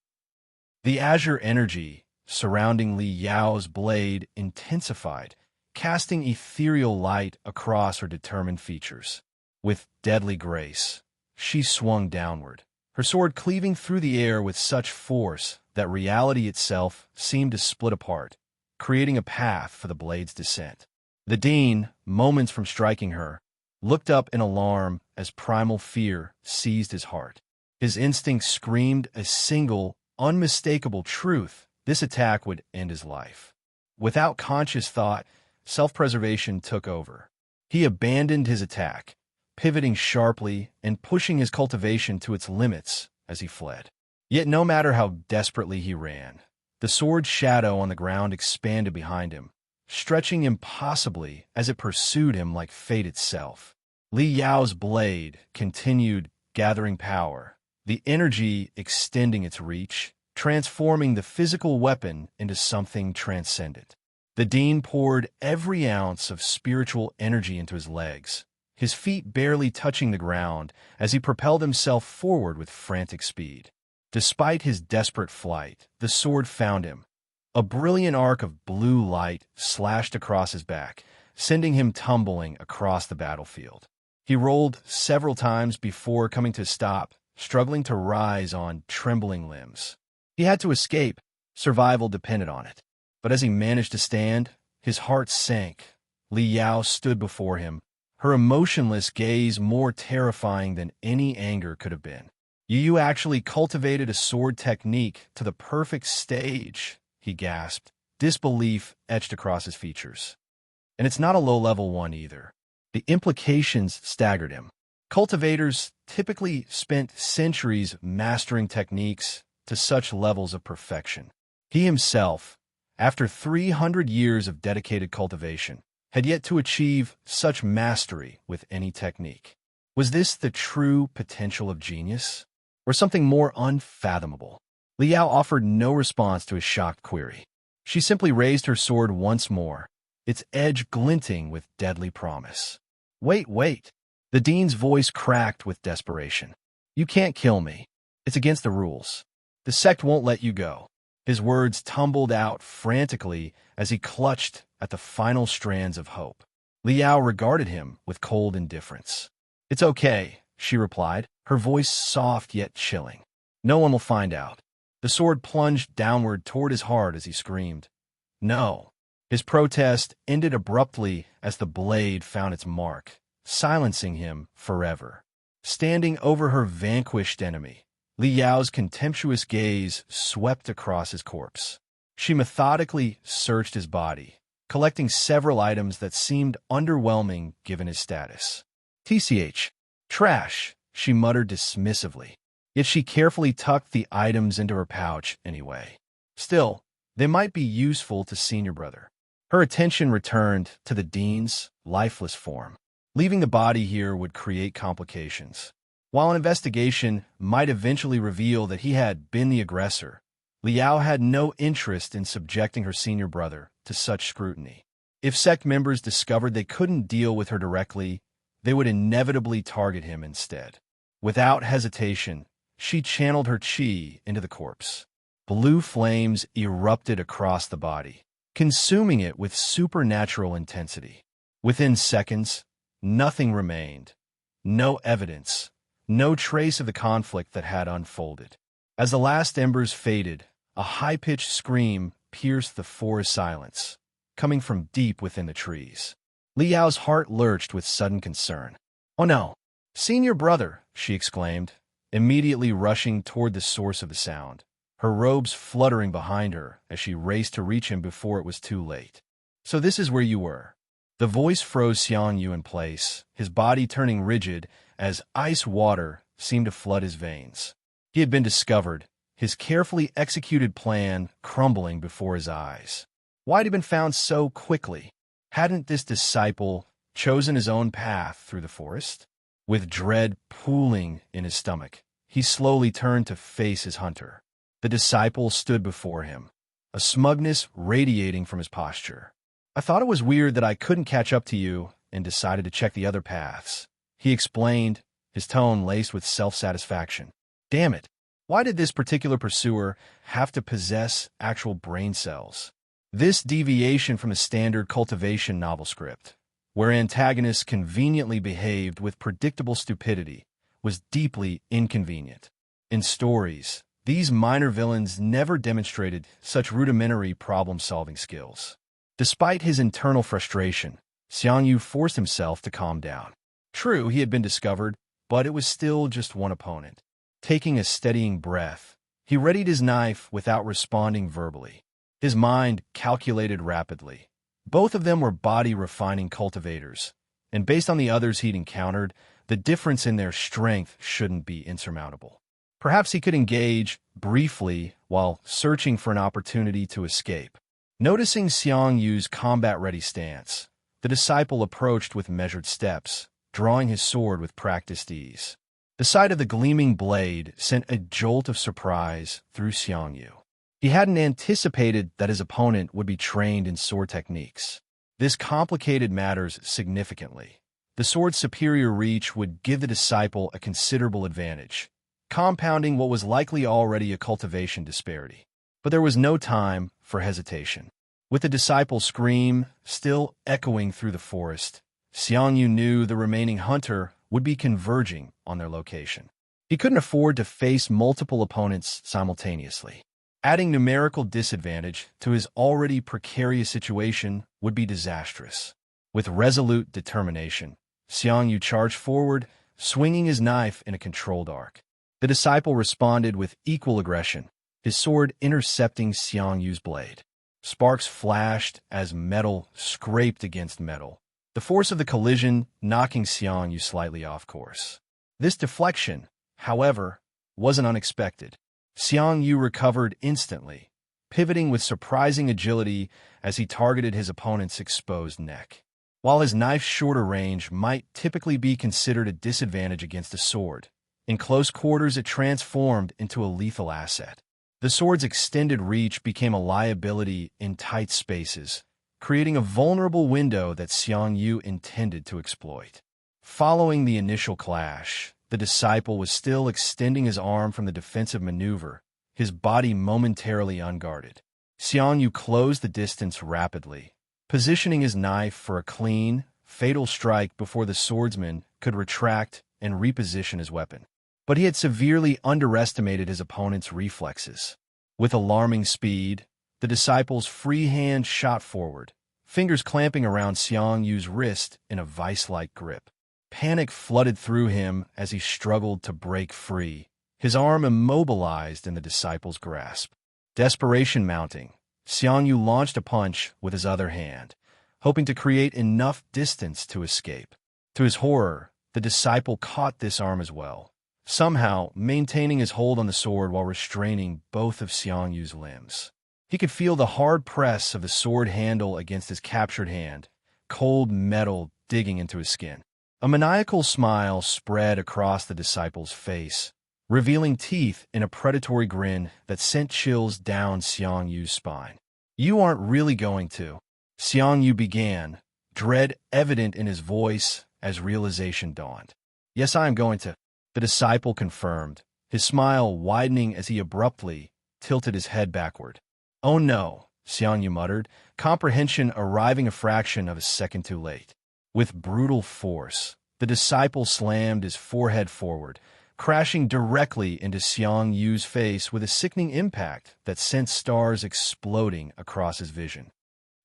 S1: The azure energy surrounding Li Yao's blade intensified, casting ethereal light across her determined features. With deadly grace, she swung downward, her sword cleaving through the air with such force that reality itself seemed to split apart, creating a path for the blade's descent. The Dean, moments from striking her, looked up in alarm as primal fear seized his heart. His instinct screamed a single, unmistakable truth: this attack would end his life. Without conscious thought, self-preservation took over. He abandoned his attack, pivoting sharply and pushing his cultivation to its limits as he fled. Yet no matter how desperately he ran, the sword's shadow on the ground expanded behind him, stretching impossibly as it pursued him like fate itself. Li Yao's blade continued gathering power, the energy extending its reach, transforming the physical weapon into something transcendent. The Dean poured every ounce of spiritual energy into his legs, his feet barely touching the ground as he propelled himself forward with frantic speed. Despite his desperate flight, the sword found him. A brilliant arc of blue light slashed across his back, sending him tumbling across the battlefield. He rolled several times before coming to a stop, struggling to rise on trembling limbs. He had to escape. Survival depended on it. But as he managed to stand, his heart sank. Li Yao stood before him, her emotionless gaze more terrifying than any anger could have been. "You actually cultivated a sword technique to the perfect stage," he gasped, disbelief etched across his features. And it's not a low-level one either. The implications staggered him. Cultivators typically spent centuries mastering techniques to such levels of perfection. He himself, after 300 years of dedicated cultivation, had yet to achieve such mastery with any technique. Was this the true potential of genius, or something more unfathomable? Li Yao offered no response to his shocked query. She simply raised her sword once more, its edge glinting with deadly promise. Wait. The Dean's voice cracked with desperation. "You can't kill me. It's against the rules. The sect won't let you go." His words tumbled out frantically as he clutched at the final strands of hope. Li Yao regarded him with cold indifference. "It's okay," she replied, her voice soft yet chilling. "No one will find out." The sword plunged downward toward his heart as he screamed, "No." His protest ended abruptly as the blade found its mark, silencing him forever. Standing over her vanquished enemy, Li Yao's contemptuous gaze swept across his corpse. She methodically searched his body, collecting several items that seemed underwhelming given his status. "TCH, trash," she muttered dismissively. Yet she carefully tucked the items into her pouch anyway. Still, they might be useful to Senior Brother. Her attention returned to the Dean's lifeless form. Leaving the body here would create complications. While an investigation might eventually reveal that he had been the aggressor, Li Yao had no interest in subjecting her senior brother to such scrutiny. If sect members discovered they couldn't deal with her directly, they would inevitably target him instead. Without hesitation, she channeled her qi into the corpse. Blue flames erupted across the body, consuming it with supernatural intensity. Within seconds, nothing remained. No evidence, no trace of the conflict that had unfolded. As the last embers faded, a high-pitched scream pierced the forest silence, coming from deep within the trees. Li Yao's heart lurched with sudden concern. "Oh no! Senior brother!" she exclaimed, immediately rushing toward the source of the sound, her robes fluttering behind her as she raced to reach him before it was too late. "So this is where you were." The voice froze Xiang Yu in place, his body turning rigid as ice water seemed to flood his veins. He had been discovered, his carefully executed plan crumbling before his eyes. Why had he been found so quickly? Hadn't this disciple chosen his own path through the forest? With dread pooling in his stomach, he slowly turned to face his hunter. The disciple stood before him, a smugness radiating from his posture. "I thought it was weird that I couldn't catch up to you and decided to check the other paths," he explained, his tone laced with self-satisfaction. "Damn it, why did this particular pursuer have to possess actual brain cells?" This deviation from a standard cultivation novel script, where antagonists conveniently behaved with predictable stupidity, was deeply inconvenient. In stories, these minor villains never demonstrated such rudimentary problem-solving skills. Despite his internal frustration, Xiang Yu forced himself to calm down. True, he had been discovered, but it was still just one opponent. Taking a steadying breath, he readied his knife without responding verbally. His mind calculated rapidly. Both of them were body-refining cultivators, and based on the others he'd encountered, the difference in their strength shouldn't be insurmountable. Perhaps he could engage briefly while searching for an opportunity to escape. Noticing Xiang Yu's combat-ready stance, the disciple approached with measured steps, drawing his sword with practiced ease. The sight of the gleaming blade sent a jolt of surprise through Xiang Yu. He hadn't anticipated that his opponent would be trained in sword techniques. This complicated matters significantly. The sword's superior reach would give the disciple a considerable advantage, compounding what was likely already a cultivation disparity. But there was no time for hesitation. With the disciple's scream still echoing through the forest, Xiang Yu knew the remaining hunter would be converging on their location. He couldn't afford to face multiple opponents simultaneously. Adding numerical disadvantage to his already precarious situation would be disastrous. With resolute determination, Xiang Yu charged forward, swinging his knife in a controlled arc. The disciple responded with equal aggression, his sword intercepting Xiang Yu's blade. Sparks flashed as metal scraped against metal, the force of the collision knocking Xiang Yu slightly off course. This deflection, however, wasn't unexpected. Xiang Yu recovered instantly, pivoting with surprising agility as he targeted his opponent's exposed neck. While his knife's shorter range might typically be considered a disadvantage against a sword, in close quarters it transformed into a lethal asset. The sword's extended reach became a liability in tight spaces, creating a vulnerable window that Xiang Yu intended to exploit. Following the initial clash, the disciple was still extending his arm from the defensive maneuver, his body momentarily unguarded. Xiang Yu closed the distance rapidly, positioning his knife for a clean, fatal strike before the swordsman could retract and reposition his weapon. But he had severely underestimated his opponent's reflexes. With alarming speed, the disciple's free hand shot forward, fingers clamping around Xiang Yu's wrist in a vice-like grip. Panic flooded through him as he struggled to break free, his arm immobilized in the disciple's grasp. Desperation mounting, Xiang Yu launched a punch with his other hand, hoping to create enough distance to escape. To his horror, the disciple caught this arm as well, somehow maintaining his hold on the sword while restraining both of Xiang Yu's limbs. He could feel the hard press of the sword handle against his captured hand, cold metal digging into his skin. A maniacal smile spread across the disciple's face, revealing teeth in a predatory grin that sent chills down Xiang Yu's spine. "You aren't really going to," Xiang Yu began, dread evident in his voice as realization dawned. "Yes, I am going to," the disciple confirmed, his smile widening as he abruptly tilted his head backward. "Oh no," Xiang Yu muttered, comprehension arriving a fraction of a second too late. With brutal force, the disciple slammed his forehead forward, crashing directly into Xiang Yu's face with a sickening impact that sent stars exploding across his vision.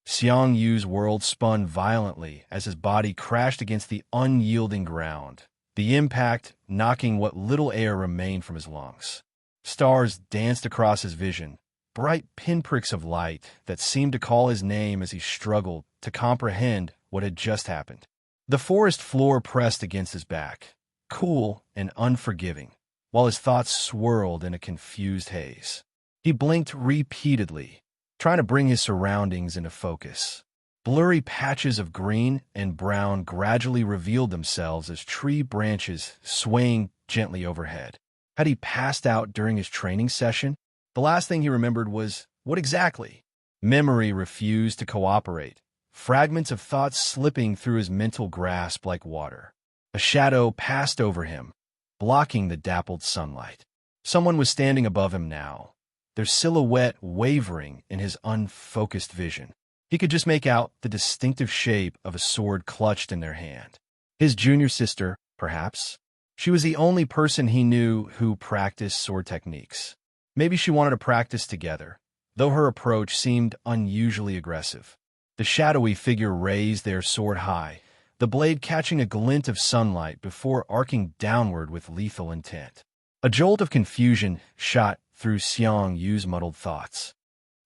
S1: Xiang Yu's world spun violently as his body crashed against the unyielding ground, the impact knocking what little air remained from his lungs. Stars danced across his vision, bright pinpricks of light that seemed to call his name as he struggled to comprehend what had just happened. The forest floor pressed against his back, cool and unforgiving, while his thoughts swirled in a confused haze. He blinked repeatedly, trying to bring his surroundings into focus. Blurry patches of green and brown gradually revealed themselves as tree branches swaying gently overhead. Had he passed out during his training session? The last thing he remembered was, what exactly? Memory refused to cooperate, fragments of thoughts slipping through his mental grasp like water. A shadow passed over him, blocking the dappled sunlight. Someone was standing above him now, their silhouette wavering in his unfocused vision. He could just make out the distinctive shape of a sword clutched in their hand. His junior sister, perhaps? She was the only person he knew who practiced sword techniques. Maybe she wanted to practice together, though her approach seemed unusually aggressive. The shadowy figure raised their sword high, the blade catching a glint of sunlight before arcing downward with lethal intent. A jolt of confusion shot through Xiang Yu's muddled thoughts.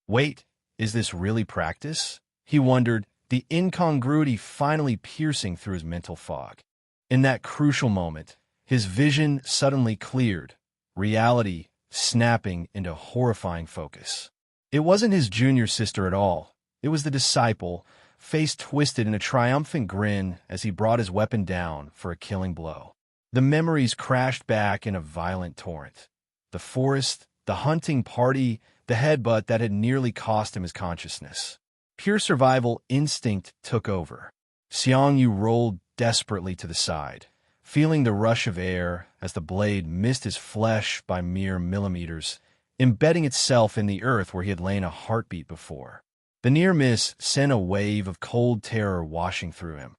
S1: Wait, is this really practice? He wondered, the incongruity finally piercing through his mental fog. In that crucial moment, his vision suddenly cleared, reality snapping into horrifying focus. It wasn't his junior sister at all. It was the disciple, face twisted in a triumphant grin as he brought his weapon down for a killing blow. The memories crashed back in a violent torrent. The forest, the hunting party, the headbutt that had nearly cost him his consciousness. Pure survival instinct took over. Xiang Yu rolled desperately to the side, feeling the rush of air as the blade missed his flesh by mere millimeters, embedding itself in the earth where he had lain a heartbeat before. The near miss sent a wave of cold terror washing through him.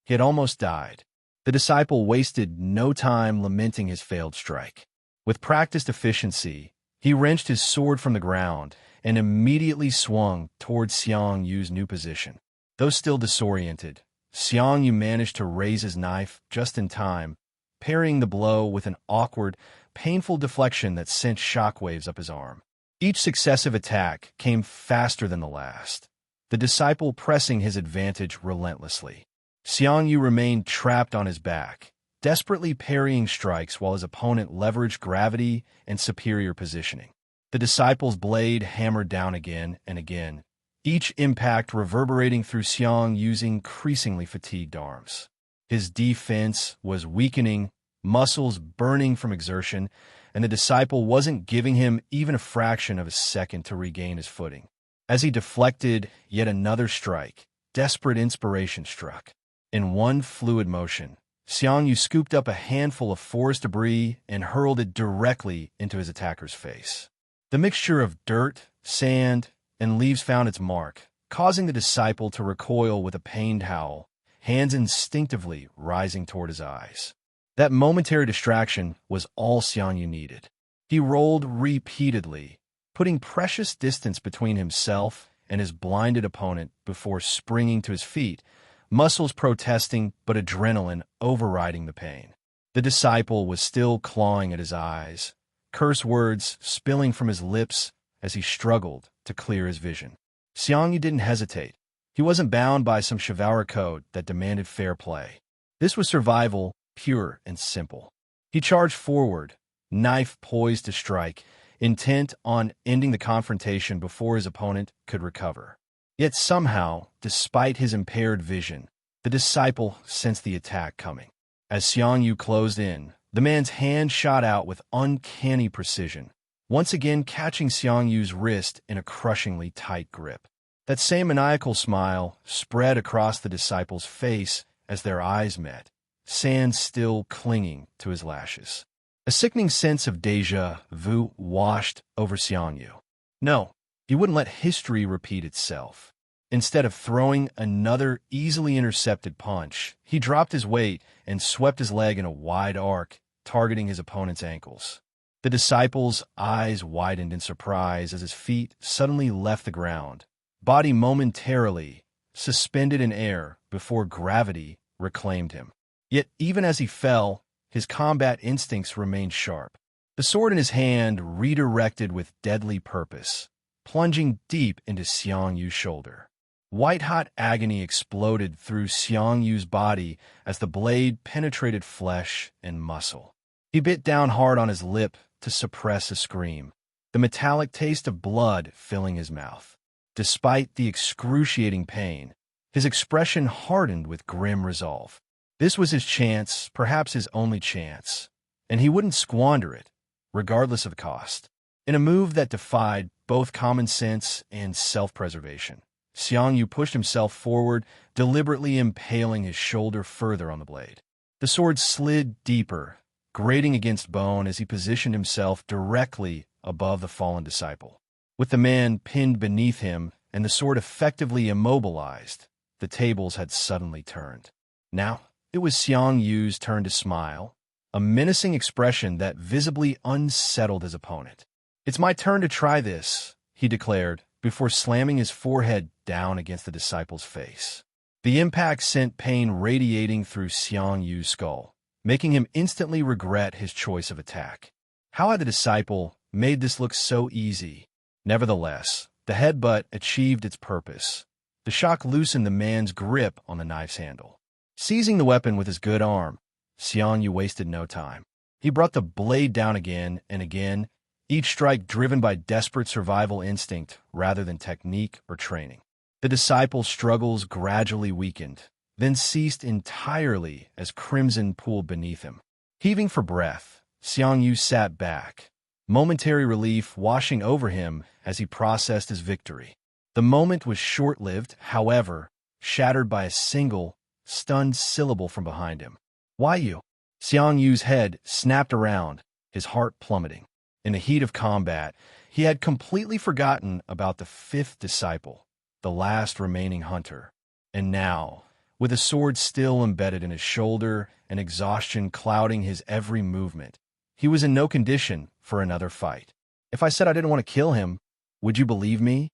S1: He had almost died. The disciple wasted no time lamenting his failed strike. With practiced efficiency, he wrenched his sword from the ground and immediately swung towards Xiang Yu's new position. Though still disoriented, Xiang Yu managed to raise his knife just in time, parrying the blow with an awkward, painful deflection that sent shockwaves up his arm. Each successive attack came faster than the last, the disciple pressing his advantage relentlessly. Xiang Yu remained trapped on his back, desperately parrying strikes while his opponent leveraged gravity and superior positioning. The disciple's blade hammered down again and again, each impact reverberating through Xiang Yu's increasingly fatigued arms. His defense was weakening, muscles burning from exertion, and the disciple wasn't giving him even a fraction of a second to regain his footing. As he deflected yet another strike, desperate inspiration struck. In one fluid motion, Xiang Yu scooped up a handful of forest debris and hurled it directly into his attacker's face. The mixture of dirt, sand, and leaves found its mark, causing the disciple to recoil with a pained howl, hands instinctively rising toward his eyes. That momentary distraction was all Xiang Yu needed. He rolled repeatedly, putting precious distance between himself and his blinded opponent before springing to his feet, muscles protesting but adrenaline overriding the pain. The disciple was still clawing at his eyes, curse words spilling from his lips as he struggled to clear his vision. Xiang Yu didn't hesitate. He wasn't bound by some chivalric code that demanded fair play. This was survival, pure and simple. He charged forward, knife poised to strike, intent on ending the confrontation before his opponent could recover. Yet somehow, despite his impaired vision, the disciple sensed the attack coming. As Xiang Yu closed in, The man's hand shot out with uncanny precision, once again catching Xiang Yu's wrist in a crushingly tight grip. That same maniacal smile spread across the disciple's face as their eyes met, sand still clinging to his lashes. A sickening sense of déjà vu washed over Xiang Yu. No, he wouldn't let history repeat itself. Instead of throwing another easily intercepted punch, he dropped his weight and swept his leg in a wide arc, targeting his opponent's ankles. The disciple's eyes widened in surprise as his feet suddenly left the ground, body momentarily suspended in air before gravity reclaimed him. Yet even as he fell, his combat instincts remained sharp. The sword in his hand redirected with deadly purpose, plunging deep into Xiang Yu's shoulder. White-hot agony exploded through Xiang Yu's body as the blade penetrated flesh and muscle. He bit down hard on his lip to suppress a scream, the metallic taste of blood filling his mouth. Despite the excruciating pain, his expression hardened with grim resolve. This was his chance, perhaps his only chance, and he wouldn't squander it, regardless of the cost. In a move that defied both common sense and self-preservation, Xiang Yu pushed himself forward, deliberately impaling his shoulder further on the blade. The sword slid deeper, grating against bone as he positioned himself directly above the fallen disciple. With the man pinned beneath him and the sword effectively immobilized, the tables had suddenly turned. Now, it was Xiang Yu's turn to smile, a menacing expression that visibly unsettled his opponent. "It's my turn to try this," he declared, before slamming his forehead down against the disciple's face. The impact sent pain radiating through Xiang Yu's skull, making him instantly regret his choice of attack. How had the disciple made this look so easy? Nevertheless, the headbutt achieved its purpose. The shock loosened the man's grip on the knife's handle. Seizing the weapon with his good arm, Xiang Yu wasted no time. He brought the blade down again and again, each strike driven by desperate survival instinct rather than technique or training. The disciple's struggles gradually weakened, then ceased entirely as crimson pooled beneath him. Heaving for breath, Xiang Yu sat back, momentary relief washing over him as he processed his victory. The moment was short-lived, however, shattered by a single, stunned syllable from behind him. "Why you?" Xiang Yu's head snapped around, his heart plummeting. In the heat of combat, he had completely forgotten about the fifth disciple, the last remaining hunter. And now, with a sword still embedded in his shoulder and exhaustion clouding his every movement, he was in no condition for another fight. "If I said I didn't want to kill him, would you believe me?"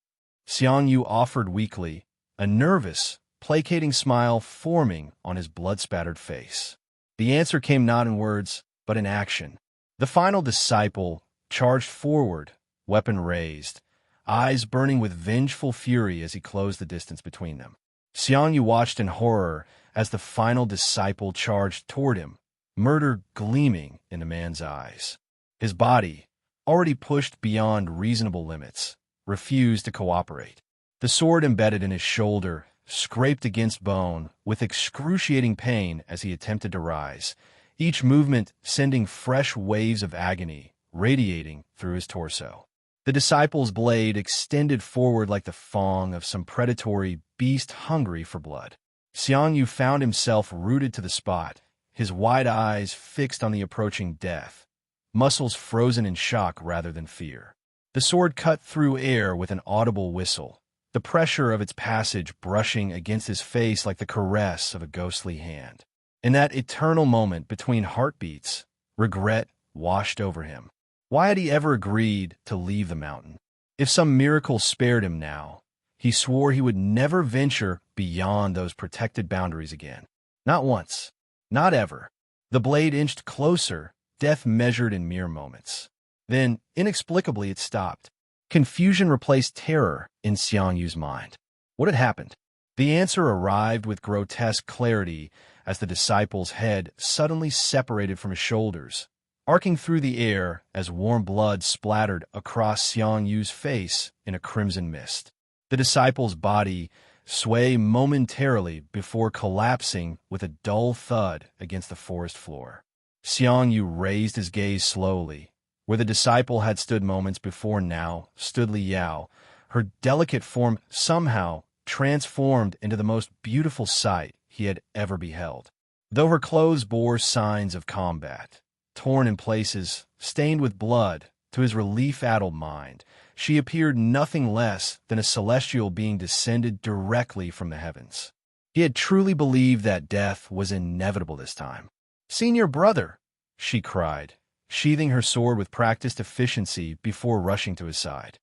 S1: Xiang Yu offered weakly, a nervous, placating smile forming on his blood-spattered face. The answer came not in words, but in action. The final disciple charged forward, weapon raised, eyes burning with vengeful fury as he closed the distance between them. Xiang Yu watched in horror as the final disciple charged toward him, murder gleaming in the man's eyes. His body, already pushed beyond reasonable limits, refused to cooperate. The sword embedded in his shoulder scraped against bone with excruciating pain as he attempted to rise, each movement sending fresh waves of agony radiating through his torso. The disciple's blade extended forward like the fang of some predatory beast hungry for blood. Xiang Yu found himself rooted to the spot, his wide eyes fixed on the approaching death, muscles frozen in shock rather than fear. The sword cut through air with an audible whistle, the pressure of its passage brushing against his face like the caress of a ghostly hand. In that eternal moment between heartbeats, regret washed over him. Why had he ever agreed to leave the mountain? If some miracle spared him now, he swore he would never venture beyond those protected boundaries again. Not once. Not ever. The blade inched closer, death measured in mere moments. Then, inexplicably, it stopped. Confusion replaced terror in Xiang Yu's mind. What had happened? The answer arrived with grotesque clarity as the disciple's head suddenly separated from his shoulders, arcing through the air as warm blood splattered across Xiang Yu's face in a crimson mist. The disciple's body swayed momentarily before collapsing with a dull thud against the forest floor. Xiang Yu raised his gaze slowly. Where the disciple had stood moments before now stood Li Yao, her delicate form somehow transformed into the most beautiful sight he had ever beheld. Though her clothes bore signs of combat, torn in places, stained with blood, to his relief-addled mind, she appeared nothing less than a celestial being descended directly from the heavens. He had truly believed that death was inevitable this time. "Senior brother!" she cried, sheathing her sword with practiced efficiency before rushing to his side.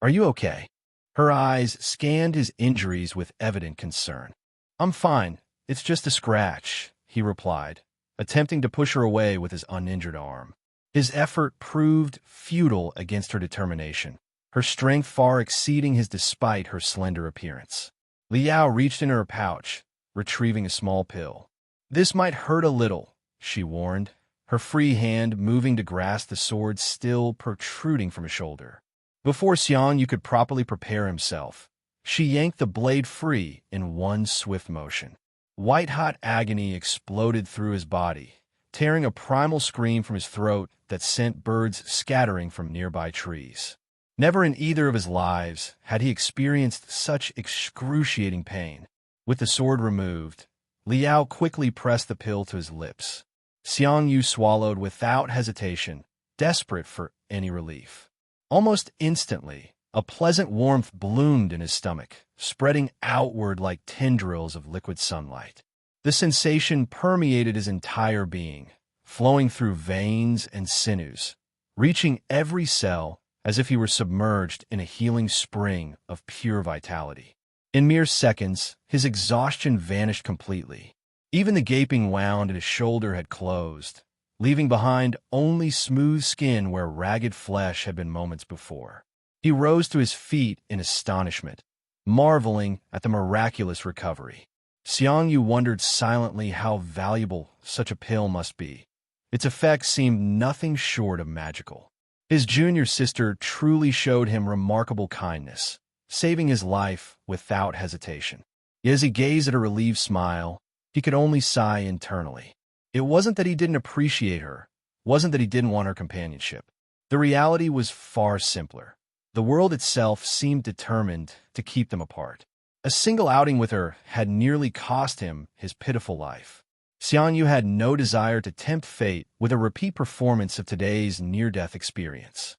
S1: "Are you okay?" Her eyes scanned his injuries with evident concern. "I'm fine. It's just a scratch," he replied, attempting to push her away with his uninjured arm. His effort proved futile against her determination, her strength far exceeding his despite her slender appearance. Li Yao reached into her pouch, retrieving a small pill. "This might hurt a little," she warned, her free hand moving to grasp the sword still protruding from his shoulder. Before Xiang Yu could properly prepare himself, she yanked the blade free in one swift motion. White-hot agony exploded through his body, tearing a primal scream from his throat that sent birds scattering from nearby trees. Never in either of his lives had he experienced such excruciating pain. With the sword removed, Li Yao quickly pressed the pill to his lips. Xiang Yu swallowed without hesitation, desperate for any relief. Almost instantly, a pleasant warmth bloomed in his stomach, spreading outward like tendrils of liquid sunlight. The sensation permeated his entire being, flowing through veins and sinews, reaching every cell as if he were submerged in a healing spring of pure vitality. In mere seconds, his exhaustion vanished completely. Even the gaping wound in his shoulder had closed, leaving behind only smooth skin where ragged flesh had been moments before. He rose to his feet in astonishment, marveling at the miraculous recovery. Xiang Yu wondered silently how valuable such a pill must be. Its effects seemed nothing short of magical. His junior sister truly showed him remarkable kindness, saving his life without hesitation. Yet as he gazed at her relieved smile, he could only sigh internally. It wasn't that he didn't appreciate her, wasn't that he didn't want her companionship. The reality was far simpler. The world itself seemed determined to keep them apart. A single outing with her had nearly cost him his pitiful life. Xiang Yu had no desire to tempt fate with a repeat performance of today's near-death experience.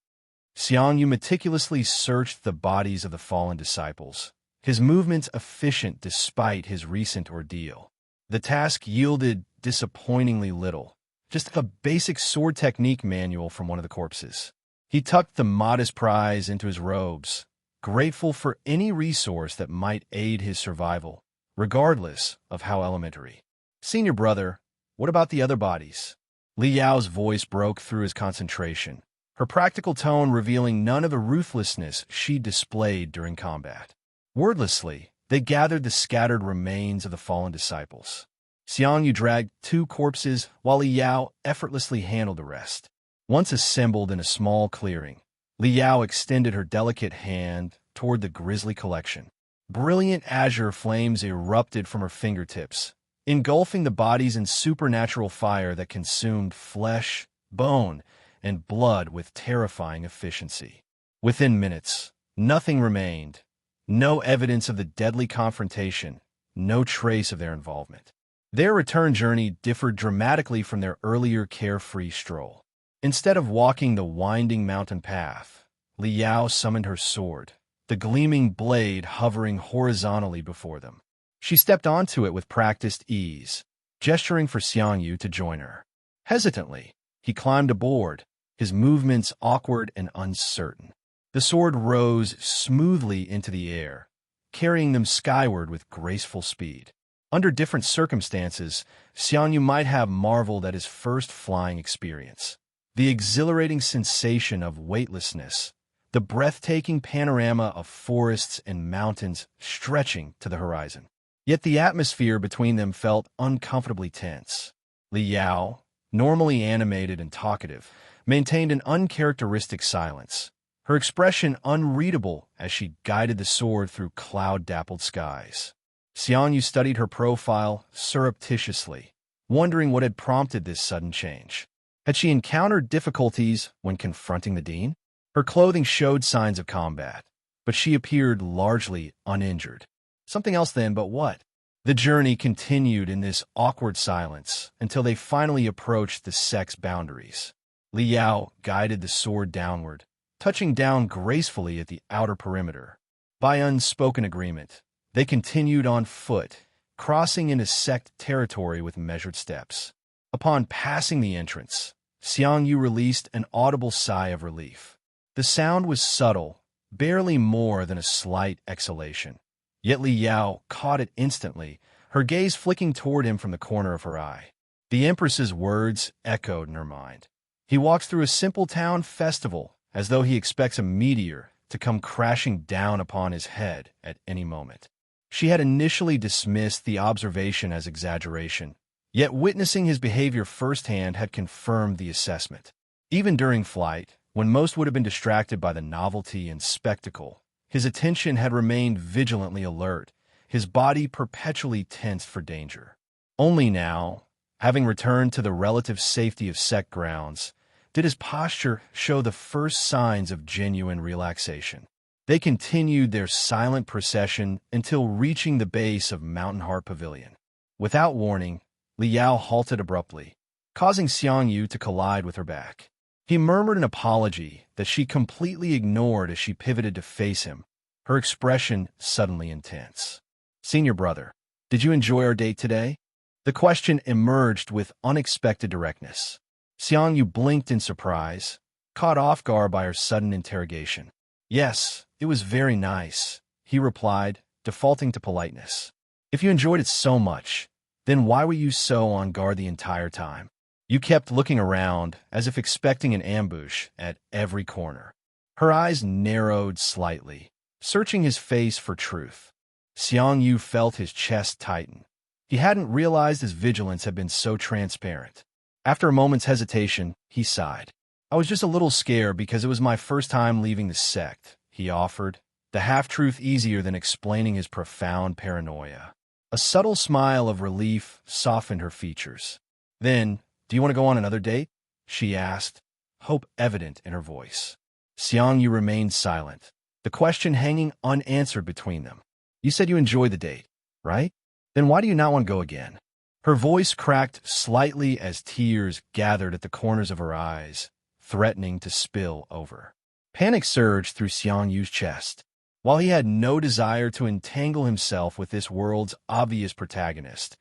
S1: Xiang Yu meticulously searched the bodies of the fallen disciples, his movements efficient despite his recent ordeal. The task yielded disappointingly little, just a basic sword technique manual from one of the corpses. He tucked the modest prize into his robes, grateful for any resource that might aid his survival, regardless of how elementary. "Senior brother, what about the other bodies?" Li Yao's voice broke through his concentration, her practical tone revealing none of the ruthlessness she displayed during combat. Wordlessly, they gathered the scattered remains of the fallen disciples. Xiang Yu dragged 2 corpses while Li Yao effortlessly handled the rest. Once assembled in a small clearing, Li Yao extended her delicate hand toward the grisly collection. Brilliant azure flames erupted from her fingertips, engulfing the bodies in supernatural fire that consumed flesh, bone, and blood with terrifying efficiency. Within minutes, nothing remained. No evidence of the deadly confrontation, no trace of their involvement. Their return journey differed dramatically from their earlier carefree stroll. Instead of walking the winding mountain path, Li Yao summoned her sword, the gleaming blade hovering horizontally before them. She stepped onto it with practiced ease, gesturing for Xiang Yu to join her. Hesitantly, he climbed aboard, his movements awkward and uncertain. The sword rose smoothly into the air, carrying them skyward with graceful speed. Under different circumstances, Xiang Yu might have marveled at his first flying experience. The exhilarating sensation of weightlessness, the breathtaking panorama of forests and mountains stretching to the horizon. Yet the atmosphere between them felt uncomfortably tense. Li Yao, normally animated and talkative, maintained an uncharacteristic silence, her expression unreadable as she guided the sword through cloud-dappled skies. Xiang Yu studied her profile surreptitiously, wondering what had prompted this sudden change. Had she encountered difficulties when confronting the dean? Her clothing showed signs of combat, but she appeared largely uninjured. Something else then, but what? The journey continued in this awkward silence until they finally approached the sect's boundaries. Li Yao guided the sword downward, touching down gracefully at the outer perimeter. By unspoken agreement, they continued on foot, crossing into sect territory with measured steps. Upon passing the entrance, Xiang Yu released an audible sigh of relief. The sound was subtle, barely more than a slight exhalation. Yet Li Yao caught it instantly, her gaze flicking toward him from the corner of her eye. The Empress's words echoed in her mind. He walks through a simple town festival as though he expects a meteor to come crashing down upon his head at any moment. She had initially dismissed the observation as exaggeration, yet witnessing his behavior firsthand had confirmed the assessment. Even during flight, when most would have been distracted by the novelty and spectacle, his attention had remained vigilantly alert, his body perpetually tensed for danger. Only now, having returned to the relative safety of sect grounds, did his posture show the first signs of genuine relaxation. They continued their silent procession until reaching the base of Mountain Heart Pavilion. Without warning, Li Yao halted abruptly, causing Xiang Yu to collide with her back. He murmured an apology that she completely ignored as she pivoted to face him, her expression suddenly intense. "Senior brother, did you enjoy our date today?" The question emerged with unexpected directness. Xiang Yu blinked in surprise, caught off guard by her sudden interrogation. "Yes, it was very nice," he replied, defaulting to politeness. "If you enjoyed it so much, then why were you so on guard the entire time? You kept looking around as if expecting an ambush at every corner." Her eyes narrowed slightly, searching his face for truth. Xiang Yu felt his chest tighten. He hadn't realized his vigilance had been so transparent. After a moment's hesitation, he sighed. "I was just a little scared because it was my first time leaving the sect," he offered, the half-truth easier than explaining his profound paranoia. A subtle smile of relief softened her features. "Then, do you want to go on another date?" she asked, hope evident in her voice. Xiang Yu remained silent, the question hanging unanswered between them. "You said you enjoyed the date, right? Then why do you not want to go again?" Her voice cracked slightly as tears gathered at the corners of her eyes, threatening to spill over. Panic surged through Xiang Yu's chest. While he had no desire to entangle himself with this world's obvious protagonist,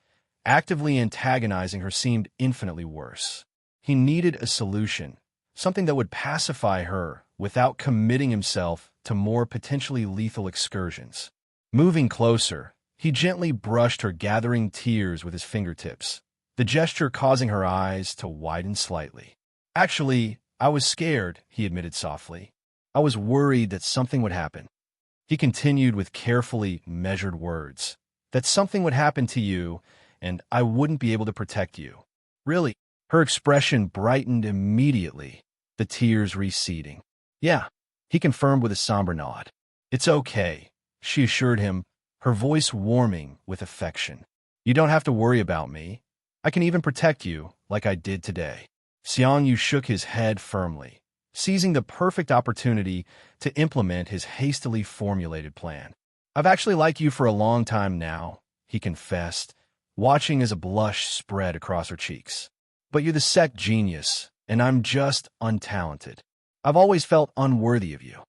S1: actively antagonizing her seemed infinitely worse. He needed a solution, something that would pacify her without committing himself to more potentially lethal excursions. Moving closer, he gently brushed her gathering tears with his fingertips, the gesture causing her eyes to widen slightly. "Actually, I was scared," he admitted softly. "I was worried that something would happen." He continued with carefully measured words, "That something would happen to you, and I wouldn't be able to protect you." "Really?" Her expression brightened immediately, the tears receding. "Yeah," he confirmed with a somber nod. "It's okay," she assured him, her voice warming with affection. "You don't have to worry about me. I can even protect you, like I did today." Xiang Yu shook his head firmly, seizing the perfect opportunity to implement his hastily formulated plan. "I've actually liked you for a long time now," he confessed, watching as a blush spread across her cheeks. "But you're the sect genius, and I'm just untalented. I've always felt unworthy of you."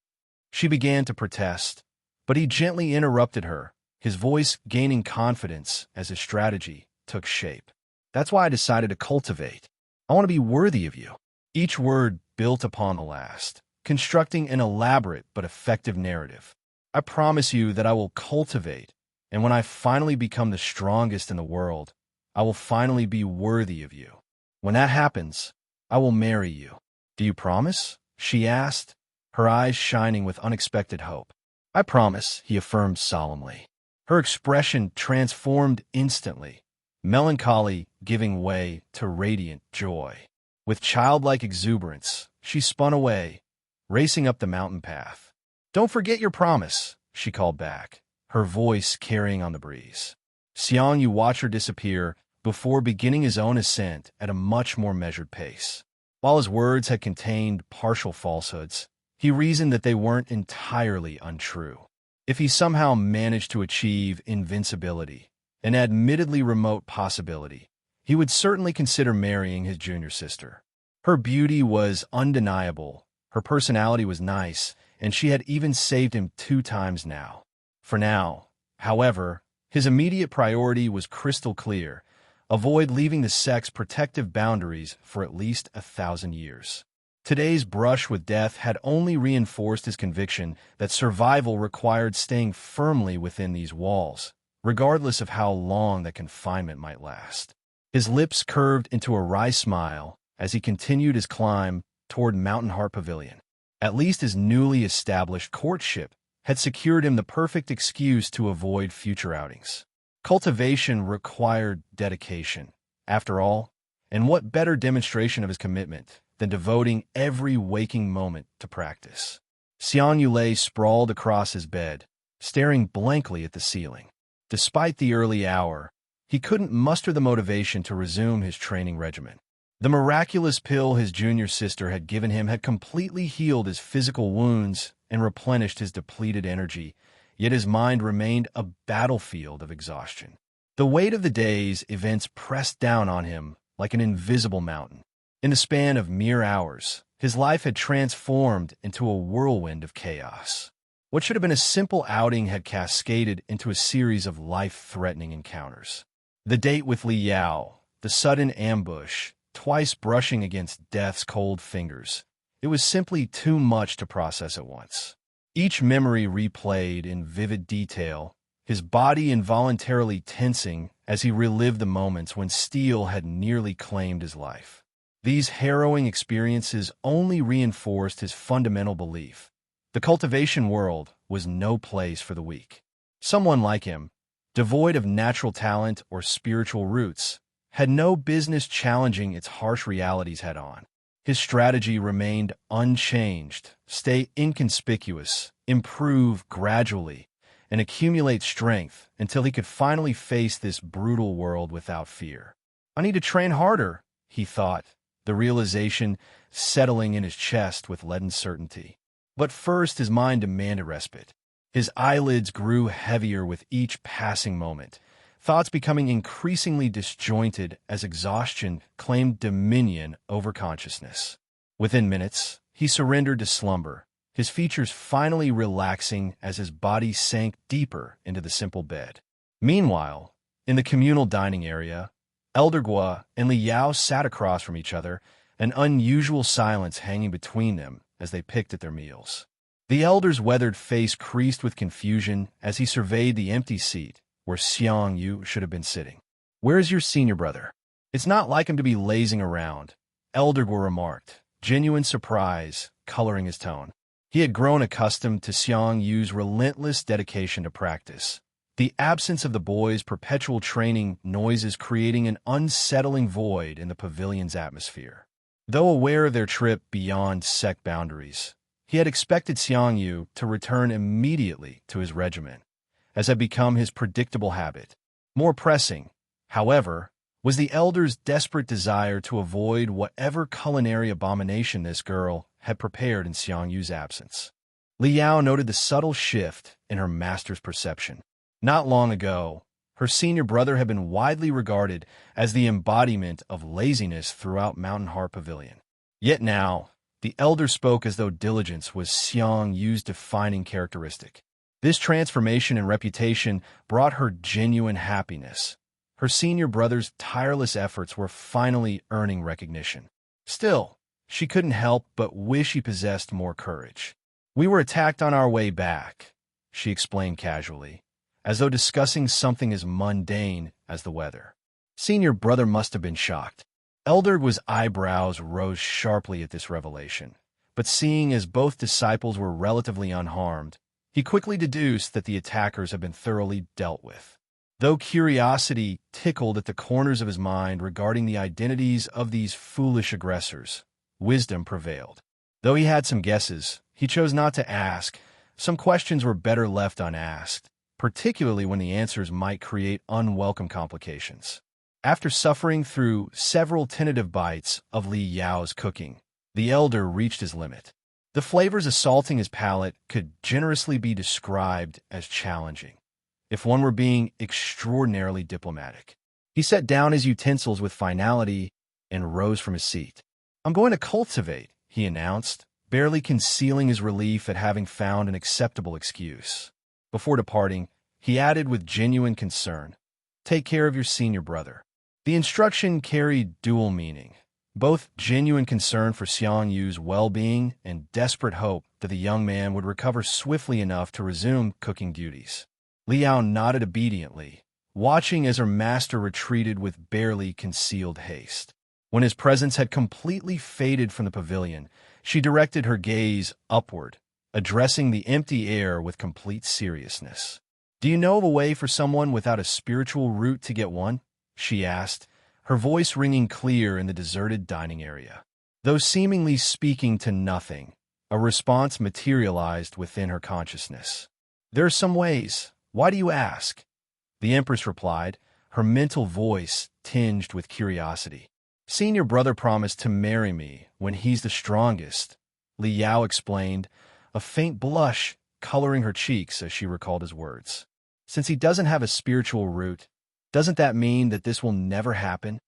S1: She began to protest, but he gently interrupted her, his voice gaining confidence as his strategy took shape. "That's why I decided to cultivate. I want to be worthy of you." Each word built upon the last, constructing an elaborate but effective narrative. "I promise you that I will cultivate, and when I finally become the strongest in the world, I will finally be worthy of you. When that happens, I will marry you." "Do you promise?" she asked, her eyes shining with unexpected hope. "I promise," he affirmed solemnly. Her expression transformed instantly, melancholy giving way to radiant joy. With childlike exuberance, she spun away, racing up the mountain path. "Don't forget your promise," she called back, her voice carrying on the breeze. Xiang Yu watched her disappear, before beginning his own ascent at a much more measured pace. While his words had contained partial falsehoods, he reasoned that they weren't entirely untrue. If he somehow managed to achieve invincibility, an admittedly remote possibility, he would certainly consider marrying his junior sister. Her beauty was undeniable, her personality was nice, and she had even saved him 2 times now. For now, however, his immediate priority was crystal clear: avoid leaving the sect's protective boundaries for at least 1,000 years. Today's brush with death had only reinforced his conviction that survival required staying firmly within these walls, regardless of how long that confinement might last. His lips curved into a wry smile as he continued his climb toward Mountain Heart Pavilion. At least his newly established courtship had secured him the perfect excuse to avoid future outings. Cultivation required dedication, after all, and what better demonstration of his commitment than devoting every waking moment to practice. Xiang Yu lay sprawled across his bed, staring blankly at the ceiling. Despite the early hour, he couldn't muster the motivation to resume his training regimen. The miraculous pill his junior sister had given him had completely healed his physical wounds and replenished his depleted energy, yet his mind remained a battlefield of exhaustion. The weight of the day's events pressed down on him like an invisible mountain. In the span of mere hours, his life had transformed into a whirlwind of chaos. What should have been a simple outing had cascaded into a series of life-threatening encounters. The date with Li Yao, the sudden ambush, twice brushing against death's cold fingers. It was simply too much to process at once. Each memory replayed in vivid detail, his body involuntarily tensing as he relived the moments when steel had nearly claimed his life. These harrowing experiences only reinforced his fundamental belief: the cultivation world was no place for the weak. Someone like him, devoid of natural talent or spiritual roots, had no business challenging its harsh realities head-on. His strategy remained unchanged: stay inconspicuous, improve gradually, and accumulate strength until he could finally face this brutal world without fear. "I need to train harder," he thought, the realization settling in his chest with leaden certainty. But first his mind demanded respite. His eyelids grew heavier with each passing moment, thoughts becoming increasingly disjointed as exhaustion claimed dominion over consciousness. Within minutes, he surrendered to slumber, his features finally relaxing as his body sank deeper into the simple bed. Meanwhile, in the communal dining area, Elder Gua and Li Yao sat across from each other, an unusual silence hanging between them as they picked at their meals. The elder's weathered face creased with confusion as he surveyed the empty seat where Xiang Yu should have been sitting. "Where's your senior brother? It's not like him to be lazing around," Elder Gua remarked, genuine surprise coloring his tone. He had grown accustomed to Xiang Yu's relentless dedication to practice, the absence of the boy's perpetual training noises creating an unsettling void in the pavilion's atmosphere. Though aware of their trip beyond sect boundaries, he had expected Xiang Yu to return immediately to his regimen, as had become his predictable habit. More pressing, however, was the elder's desperate desire to avoid whatever culinary abomination this girl had prepared in Xiang Yu's absence. Li Yao noted the subtle shift in her master's perception. Not long ago, her senior brother had been widely regarded as the embodiment of laziness throughout Mountain Heart Pavilion. Yet now, the elder spoke as though diligence was Xiang Yu's defining characteristic. This transformation in reputation brought her genuine happiness. Her senior brother's tireless efforts were finally earning recognition. Still, she couldn't help but wish he possessed more courage. "We were attacked on our way back," she explained casually, as though discussing something as mundane as the weather. Senior brother must have been shocked. Elder Gua's eyebrows rose sharply at this revelation, but seeing as both disciples were relatively unharmed, he quickly deduced that the attackers had been thoroughly dealt with. Though curiosity tickled at the corners of his mind regarding the identities of these foolish aggressors, wisdom prevailed. Though he had some guesses, he chose not to ask. Some questions were better left unasked, particularly when the answers might create unwelcome complications. After suffering through several tentative bites of Li Yao's cooking, the elder reached his limit. The flavors assaulting his palate could generously be described as challenging, if one were being extraordinarily diplomatic. He set down his utensils with finality and rose from his seat. "I'm going to cultivate," he announced, barely concealing his relief at having found an acceptable excuse. Before departing, he added with genuine concern, "Take care of your senior brother." The instruction carried dual meaning, both genuine concern for Xiang Yu's well-being and desperate hope that the young man would recover swiftly enough to resume cooking duties. Li Yao nodded obediently, watching as her master retreated with barely concealed haste. When his presence had completely faded from the pavilion, she directed her gaze upward, addressing the empty air with complete seriousness. "Do you know of a way for someone without a spiritual root to get one?" she asked, her voice ringing clear in the deserted dining area. Though seemingly speaking to nothing, a response materialized within her consciousness. "There are some ways. Why do you ask?" The Empress replied, her mental voice tinged with curiosity. "Senior brother promised to marry me when he's the strongest," Li Yao explained, a faint blush coloring her cheeks as she recalled his words. "Since he doesn't have a spiritual root, doesn't that mean that this will never happen?"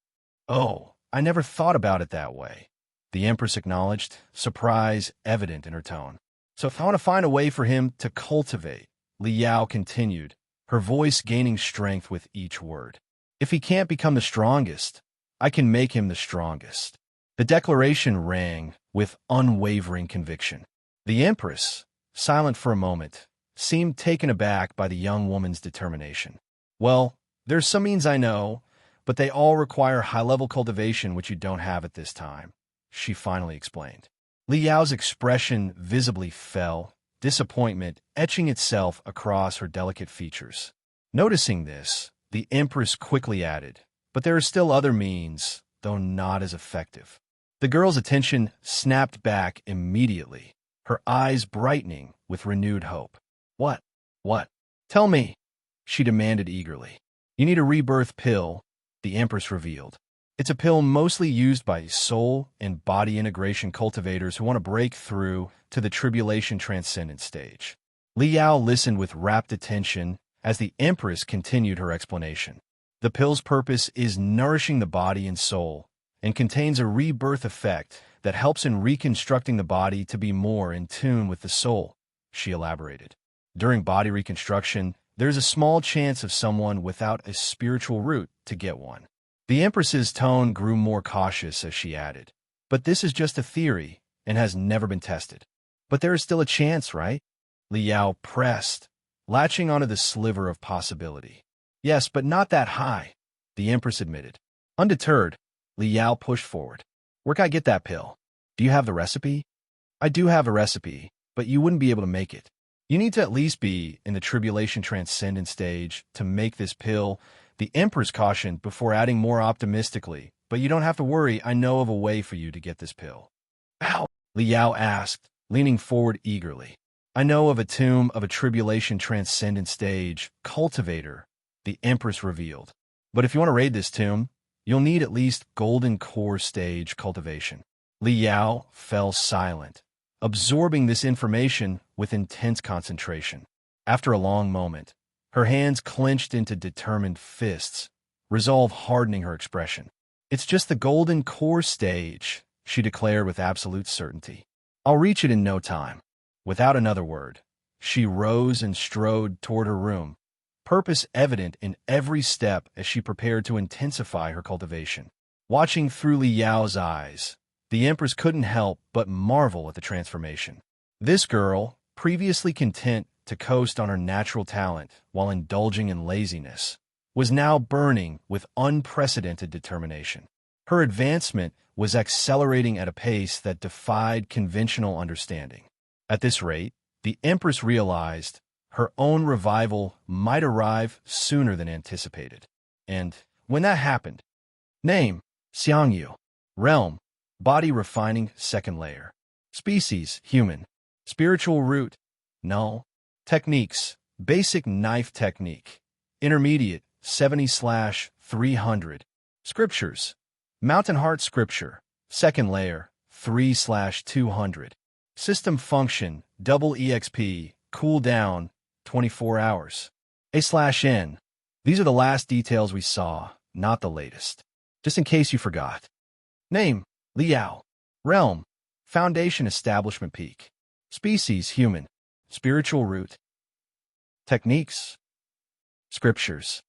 S1: "Oh, I never thought about it that way," the Empress acknowledged, surprise evident in her tone. "So if I want to find a way for him to cultivate," Li Yao continued, her voice gaining strength with each word, "if he can't become the strongest, I can make him the strongest." The declaration rang with unwavering conviction. The Empress, silent for a moment, seemed taken aback by the young woman's determination. "Well, there's some means I know, but they all require high-level cultivation which you don't have at this time," she finally explained. Li Yao's expression visibly fell, disappointment etching itself across her delicate features. Noticing this, the Empress quickly added, "But there are still other means, though not as effective." The girl's attention snapped back immediately, her eyes brightening with renewed hope. "What? What? Tell me," she demanded eagerly. "You need a rebirth pill," the Empress revealed. "It's a pill mostly used by soul and body integration cultivators who want to break through to the tribulation transcendent stage." Li Yao listened with rapt attention as the Empress continued her explanation. The pill's purpose is nourishing the body and soul, and contains a rebirth effect that helps in reconstructing the body to be more in tune with the soul, she elaborated. During body reconstruction, there's a small chance of someone without a spiritual root to get one. The Empress's tone grew more cautious as she added, "But this is just a theory and has never been tested." "But there is still a chance, right?" Li Yao pressed, latching onto the sliver of possibility. "Yes, but not that high," the Empress admitted. Undeterred, Li Yao pushed forward. "Where can I get that pill? Do you have the recipe?" "I do have a recipe, but you wouldn't be able to make it. You need to at least be in the tribulation transcendent stage to make this pill," the Empress cautioned before adding more optimistically, "But you don't have to worry, I know of a way for you to get this pill." "How?" Li Yao asked, leaning forward eagerly. "I know of a tomb of a tribulation transcendent stage cultivator," the Empress revealed. "But if you want to raid this tomb, you'll need at least golden core stage cultivation." Li Yao fell silent, absorbing this information with intense concentration. After a long moment, her hands clenched into determined fists, resolve hardening her expression. "It's just the golden core stage," she declared with absolute certainty. "I'll reach it in no time." Without another word, she rose and strode toward her room, purpose evident in every step as she prepared to intensify her cultivation. Watching through Li Yao's eyes, the Empress couldn't help but marvel at the transformation. This girl, previously content to coast on her natural talent while indulging in laziness, was now burning with unprecedented determination. Her advancement was accelerating at a pace that defied conventional understanding. At this rate, the Empress realized her own revival might arrive sooner than anticipated. And when that happened, name, Xiang Yu. Realm, body refining second layer. Species, human. Spiritual root, null. Techniques, basic knife technique. Intermediate, 70/300. Scriptures. Mountain Heart Scripture. Second layer, 3/200. System function, double EXP, cooldown, 24 hours. A/N. These are the last details we saw, not the latest. Just in case you forgot. Name, Li Yao. Realm, Foundation Establishment Peak. Species, human. Spiritual root. Techniques. Scriptures.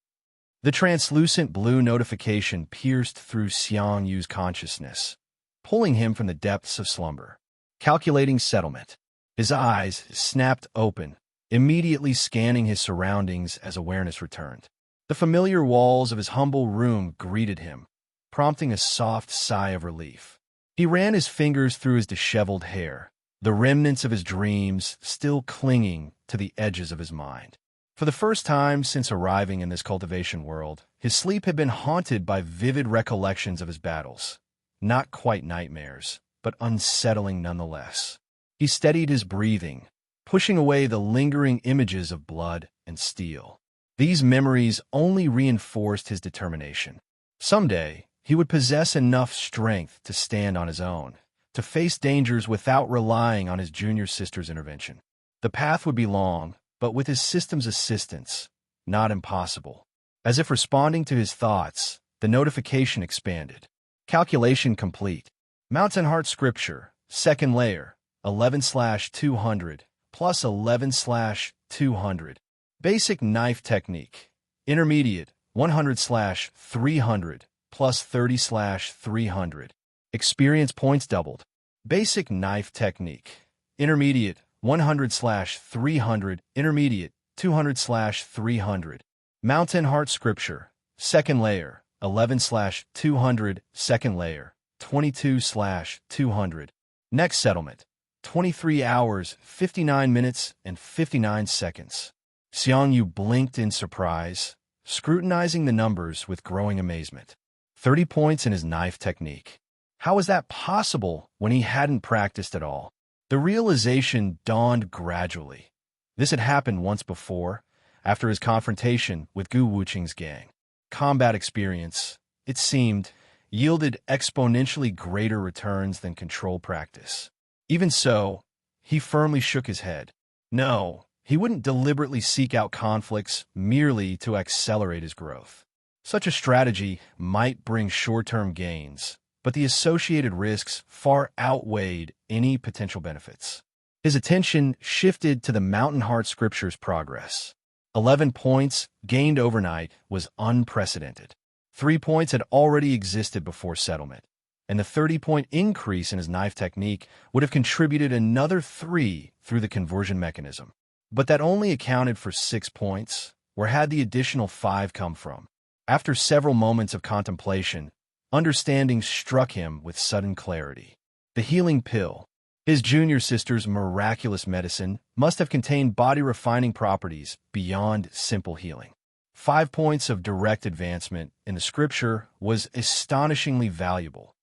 S1: The translucent blue notification pierced through Xiang Yu's consciousness, pulling him from the depths of slumber. Calculating settlement. His eyes snapped open, immediately scanning his surroundings as awareness returned. The familiar walls of his humble room greeted him, prompting a soft sigh of relief. He ran his fingers through his disheveled hair, the remnants of his dreams still clinging to the edges of his mind. For the first time since arriving in this cultivation world, his sleep had been haunted by vivid recollections of his battles. Not quite nightmares, but unsettling nonetheless. He steadied his breathing, pushing away the lingering images of blood and steel. These memories only reinforced his determination. Someday, he would possess enough strength to stand on his own, to face dangers without relying on his junior sister's intervention. The path would be long, but with his system's assistance, not impossible. As if responding to his thoughts, the notification expanded. Calculation complete. Mountain Heart Scripture, second layer, 11/200, plus 11/200. Basic Knife Technique. Intermediate, 100/300, plus 30/300. Experience points doubled. Basic Knife Technique. Intermediate, 100/300, intermediate, 200/300. Mountain Heart Scripture, second layer, 11/200, second layer, 22/200. Next settlement, 23 hours, 59 minutes, and 59 seconds. Xiang Yu blinked in surprise, scrutinizing the numbers with growing amazement. 30 points in his knife technique. How was that possible when he hadn't practiced at all? The realization dawned gradually. This had happened once before, after his confrontation with Gu Wuqing's gang. Combat experience, it seemed, yielded exponentially greater returns than control practice. Even so, he firmly shook his head. No, he wouldn't deliberately seek out conflicts merely to accelerate his growth. Such a strategy might bring short-term gains, but the associated risks far outweighed any potential benefits. His attention shifted to the Mountain Heart Scripture's progress. 11 points gained overnight was unprecedented. 3 points had already existed before settlement, and the 30-point increase in his knife technique would have contributed another 3 through the conversion mechanism. But that only accounted for 6 points. Where had the additional 5 come from? After several moments of contemplation, understanding struck him with sudden clarity. The healing pill, his junior sister's miraculous medicine, must have contained body-refining properties beyond simple healing. 5 points of direct advancement in the scripture was astonishingly valuable,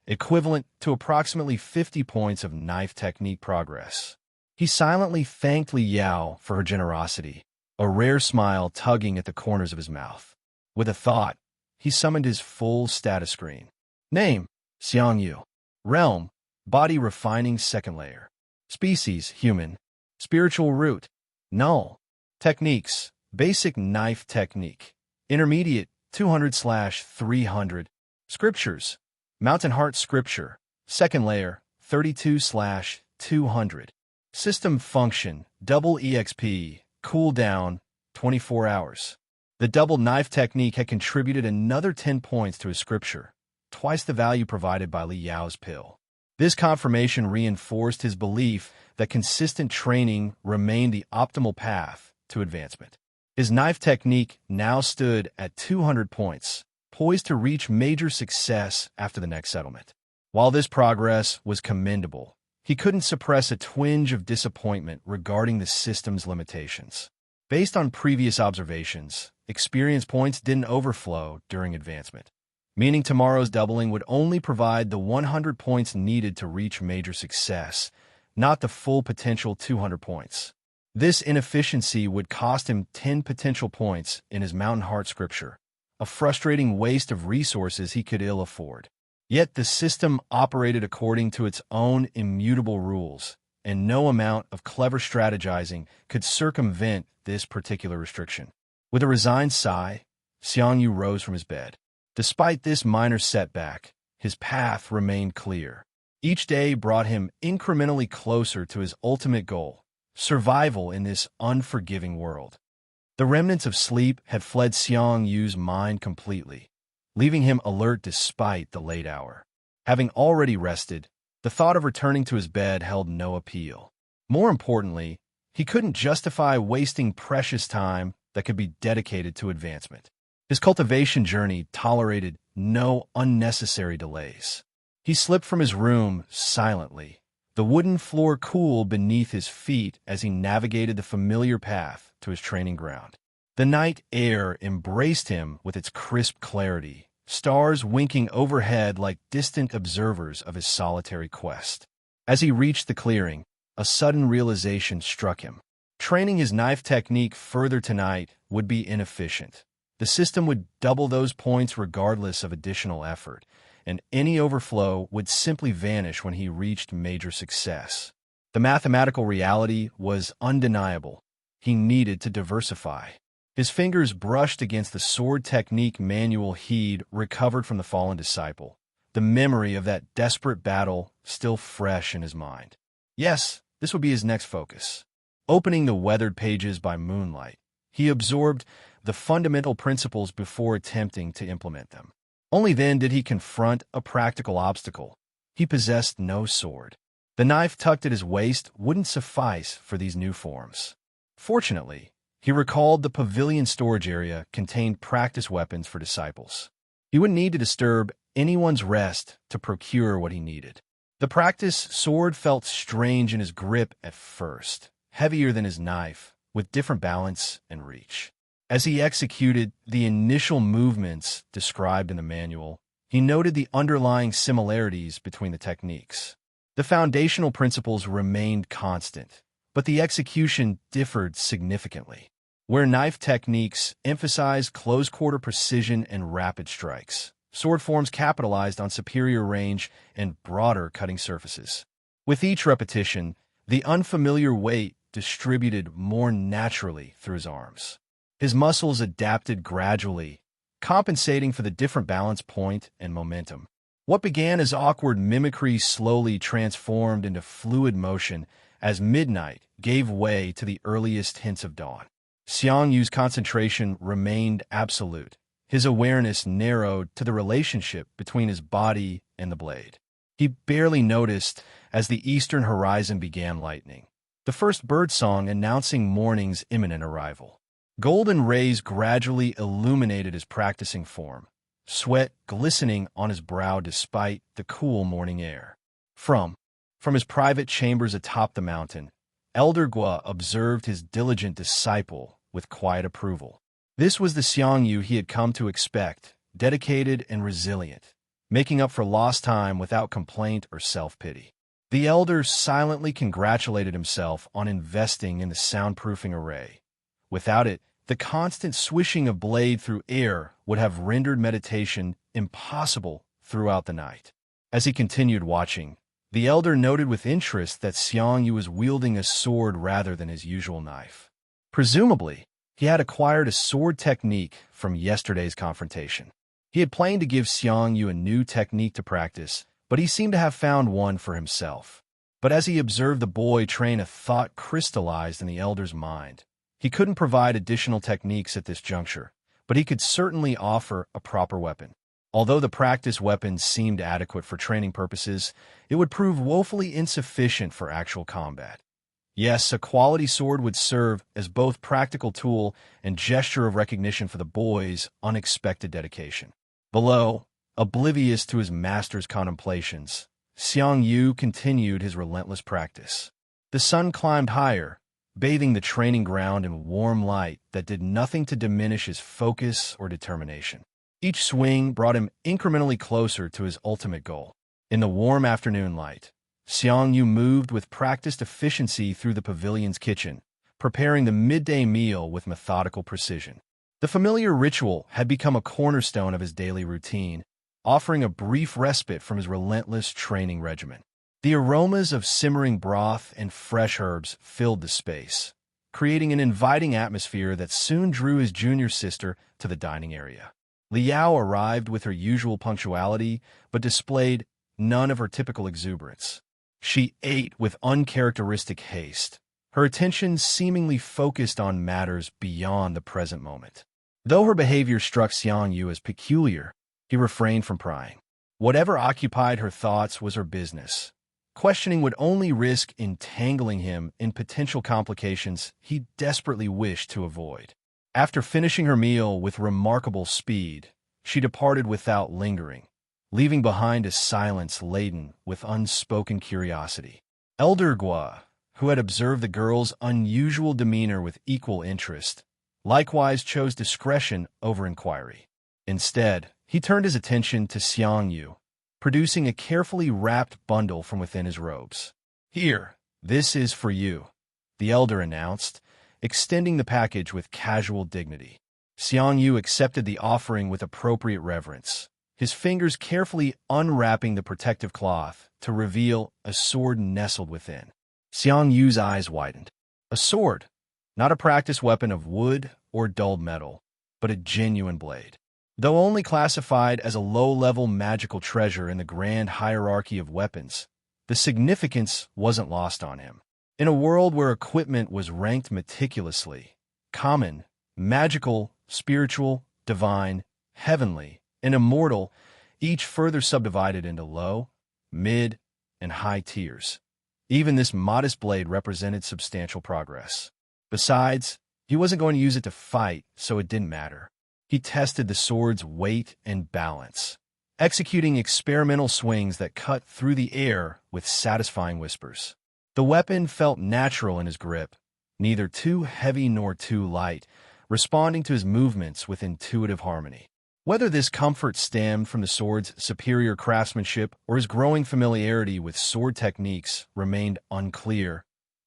S1: equivalent to approximately 50 points of knife technique progress. He silently thanked Li Yao for her generosity, a rare smile tugging at the corners of his mouth. With a thought, he summoned his full status screen. Name, Xiang Yu. Realm, Body Refining Second Layer. Species, human. Spiritual root, null. Techniques, Basic Knife Technique. Intermediate, 200/300. Scriptures, Mountain Heart Scripture. Second Layer, 32/200. System function, double EXP, cooldown, 24 hours. The double knife technique had contributed another 10 points to his scripture, twice the value provided by Li Yao's pill. This confirmation reinforced his belief that consistent training remained the optimal path to advancement. His knife technique now stood at 200 points, poised to reach major success after the next settlement. While this progress was commendable, he couldn't suppress a twinge of disappointment regarding the system's limitations. Based on previous observations, experience points didn't overflow during advancement, meaning tomorrow's doubling would only provide the 100 points needed to reach major success, not the full potential 200 points. This inefficiency would cost him 10 potential points in his Mountain Heart Scripture, a frustrating waste of resources he could ill afford. Yet the system operated according to its own immutable rules, and no amount of clever strategizing could circumvent this particular restriction. With a resigned sigh, Xiang Yu rose from his bed. Despite this minor setback, his path remained clear. Each day brought him incrementally closer to his ultimate goal, survival in this unforgiving world. The remnants of sleep had fled Xiang Yu's mind completely, leaving him alert despite the late hour. Having already rested, the thought of returning to his bed held no appeal. More importantly, he couldn't justify wasting precious time that could be dedicated to advancement. His cultivation journey tolerated no unnecessary delays. He slipped from his room silently, the wooden floor cool beneath his feet as he navigated the familiar path to his training ground. The night air embraced him with its crisp clarity, stars winking overhead like distant observers of his solitary quest. As he reached the clearing, a sudden realization struck him. Training his knife technique further tonight would be inefficient. The system would double those points regardless of additional effort, and any overflow would simply vanish when he reached major success. The mathematical reality was undeniable. He needed to diversify. His fingers brushed against the sword technique manual he'd recovered from the fallen disciple, the memory of that desperate battle still fresh in his mind. Yes, this would be his next focus. Opening the weathered pages by moonlight, he absorbed the fundamental principles before attempting to implement them. Only then did he confront a practical obstacle. He possessed no sword. The knife tucked at his waist wouldn't suffice for these new forms. Fortunately, he recalled the pavilion storage area contained practice weapons for disciples. He wouldn't need to disturb anyone's rest to procure what he needed. The practice sword felt strange in his grip at first, heavier than his knife, with different balance and reach. As he executed the initial movements described in the manual, he noted the underlying similarities between the techniques. The foundational principles remained constant, but the execution differed significantly. Where knife techniques emphasized close-quarter precision and rapid strikes, sword forms capitalized on superior range and broader cutting surfaces. With each repetition, the unfamiliar weight distributed more naturally through his arms. His muscles adapted gradually, compensating for the different balance point and momentum. What began as awkward mimicry slowly transformed into fluid motion as midnight gave way to the earliest hints of dawn. Xiang Yu's concentration remained absolute. His awareness narrowed to the relationship between his body and the blade. He barely noticed as the eastern horizon began lightening, the first birdsong announcing morning's imminent arrival. Golden rays gradually illuminated his practicing form, sweat glistening on his brow despite the cool morning air. From his private chambers atop the mountain, Elder Gua observed his diligent disciple with quiet approval. This was the Xiang Yu he had come to expect, dedicated and resilient, making up for lost time without complaint or self-pity. The elder silently congratulated himself on investing in the soundproofing array. Without it, the constant swishing of blade through air would have rendered meditation impossible throughout the night. As he continued watching, the elder noted with interest that Xiang Yu was wielding a sword rather than his usual knife. Presumably, he had acquired a sword technique from yesterday's confrontation. He had planned to give Xiang Yu a new technique to practice, but he seemed to have found one for himself. But as he observed the boy train, a thought crystallized in the elder's mind. He couldn't provide additional techniques at this juncture, but he could certainly offer a proper weapon. Although the practice weapons seemed adequate for training purposes, it would prove woefully insufficient for actual combat. Yes, a quality sword would serve as both practical tool and gesture of recognition for the boy's unexpected dedication. Below, oblivious to his master's contemplations, Xiang Yu continued his relentless practice. The sun climbed higher, bathing the training ground in warm light that did nothing to diminish his focus or determination. Each swing brought him incrementally closer to his ultimate goal. In the warm afternoon light, Xiang Yu moved with practiced efficiency through the pavilion's kitchen, preparing the midday meal with methodical precision. The familiar ritual had become a cornerstone of his daily routine, offering a brief respite from his relentless training regimen. The aromas of simmering broth and fresh herbs filled the space, creating an inviting atmosphere that soon drew his junior sister to the dining area. Li Yao arrived with her usual punctuality, but displayed none of her typical exuberance. She ate with uncharacteristic haste, her attention seemingly focused on matters beyond the present moment. Though her behavior struck Xiang Yu as peculiar, he refrained from prying. Whatever occupied her thoughts was her business. Questioning would only risk entangling him in potential complications he desperately wished to avoid. After finishing her meal with remarkable speed, she departed without lingering, leaving behind a silence laden with unspoken curiosity. Elder Gua, who had observed the girl's unusual demeanor with equal interest, likewise chose discretion over inquiry. Instead, he turned his attention to Xiang Yu, producing a carefully wrapped bundle from within his robes. "Here, this is for you," the elder announced, extending the package with casual dignity. Xiang Yu accepted the offering with appropriate reverence, his fingers carefully unwrapping the protective cloth to reveal a sword nestled within. Xiang Yu's eyes widened. A sword, not a practice weapon of wood or dulled metal, but a genuine blade. Though only classified as a low-level magical treasure in the grand hierarchy of weapons, the significance wasn't lost on him. In a world where equipment was ranked meticulously, common, magical, spiritual, divine, heavenly, and immortal, each further subdivided into low, mid, and high tiers. Even this modest blade represented substantial progress. Besides, he wasn't going to use it to fight, so it didn't matter. He tested the sword's weight and balance, executing experimental swings that cut through the air with satisfying whispers. The weapon felt natural in his grip, neither too heavy nor too light, responding to his movements with intuitive harmony. Whether this comfort stemmed from the sword's superior craftsmanship or his growing familiarity with sword techniques remained unclear,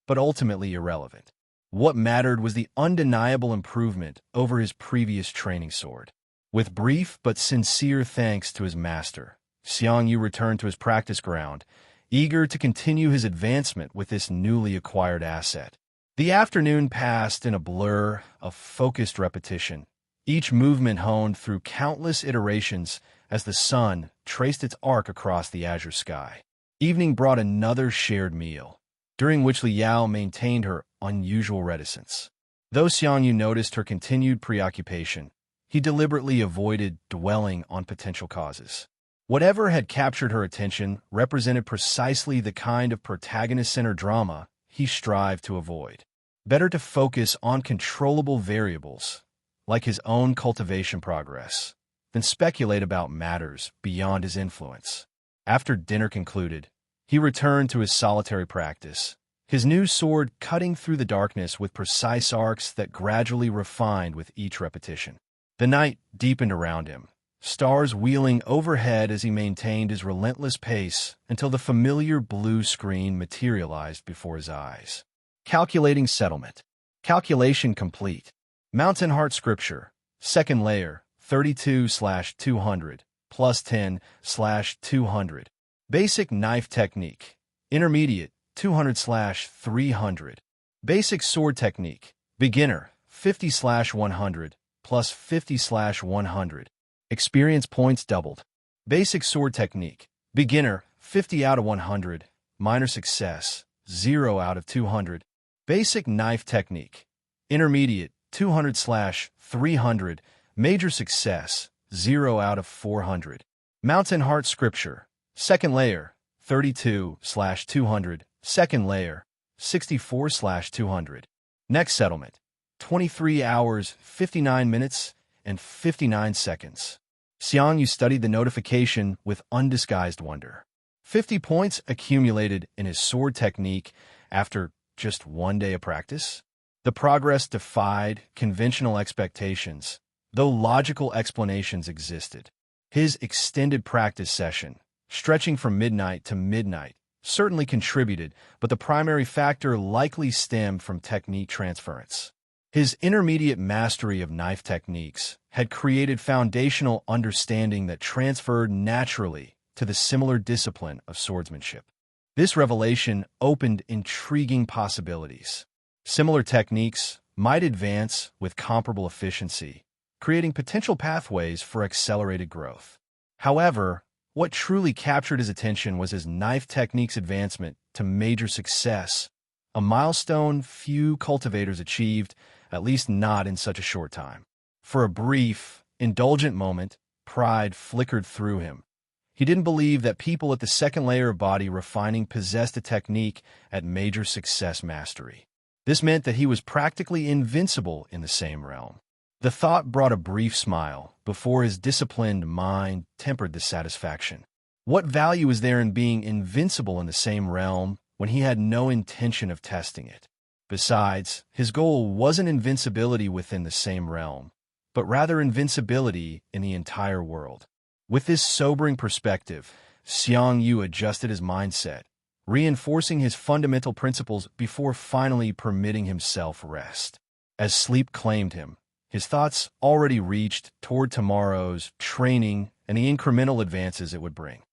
S1: but ultimately irrelevant. What mattered was the undeniable improvement over his previous training sword. With brief but sincere thanks to his master, Xiang Yu returned to his practice ground, eager to continue his advancement with this newly acquired asset. The afternoon passed in a blur of focused repetition, each movement honed through countless iterations as the sun traced its arc across the azure sky. Evening brought another shared meal, during which Li Yao maintained her unusual reticence. Though Xiang Yu noticed her continued preoccupation, he deliberately avoided dwelling on potential causes. Whatever had captured her attention represented precisely the kind of protagonist-centered drama he strived to avoid. Better to focus on controllable variables, like his own cultivation progress, than speculate about matters beyond his influence. After dinner concluded, he returned to his solitary practice, his new sword cutting through the darkness with precise arcs that gradually refined with each repetition. The night deepened around him, stars wheeling overhead as he maintained his relentless pace until the familiar blue screen materialized before his eyes. Calculating settlement. Calculation complete. Mountain Heart Scripture. Second layer, 32/200, plus 10/200. Basic knife technique. Intermediate, 200/300. Basic sword technique. Beginner, 50/100, plus 50/100. Experience points doubled. Basic sword technique. Beginner, 50 out of 100. Minor success, 0 out of 200. Basic knife technique. Intermediate, 200/300. Major success, 0 out of 400. Mountain Heart Scripture. Second layer, 32/200. Second layer, 64/200. Next settlement, 23 hours, 59 minutes, and 59 seconds. Xiang Yu studied the notification with undisguised wonder. 50 points accumulated in his sword technique after just one day of practice? The progress defied conventional expectations, though logical explanations existed. His extended practice session, stretching from midnight to midnight, certainly contributed, but the primary factor likely stemmed from technique transference. His intermediate mastery of knife techniques had created foundational understanding that transferred naturally to the similar discipline of swordsmanship. This revelation opened intriguing possibilities. Similar techniques might advance with comparable efficiency, creating potential pathways for accelerated growth. However, what truly captured his attention was his knife technique's advancement to major success, a milestone few cultivators achieved, at least not in such a short time. For a brief, indulgent moment, pride flickered through him. He didn't believe that people at the second layer of body refining possessed a technique at major success mastery. This meant that he was practically invincible in the same realm. The thought brought a brief smile before his disciplined mind tempered the satisfaction. What value is there in being invincible in the same realm when he had no intention of testing it? Besides, his goal wasn't invincibility within the same realm, but rather invincibility in the entire world. With this sobering perspective, Xiang Yu adjusted his mindset, reinforcing his fundamental principles before finally permitting himself rest. As sleep claimed him, his thoughts already reached toward tomorrow's training and the incremental advances it would bring.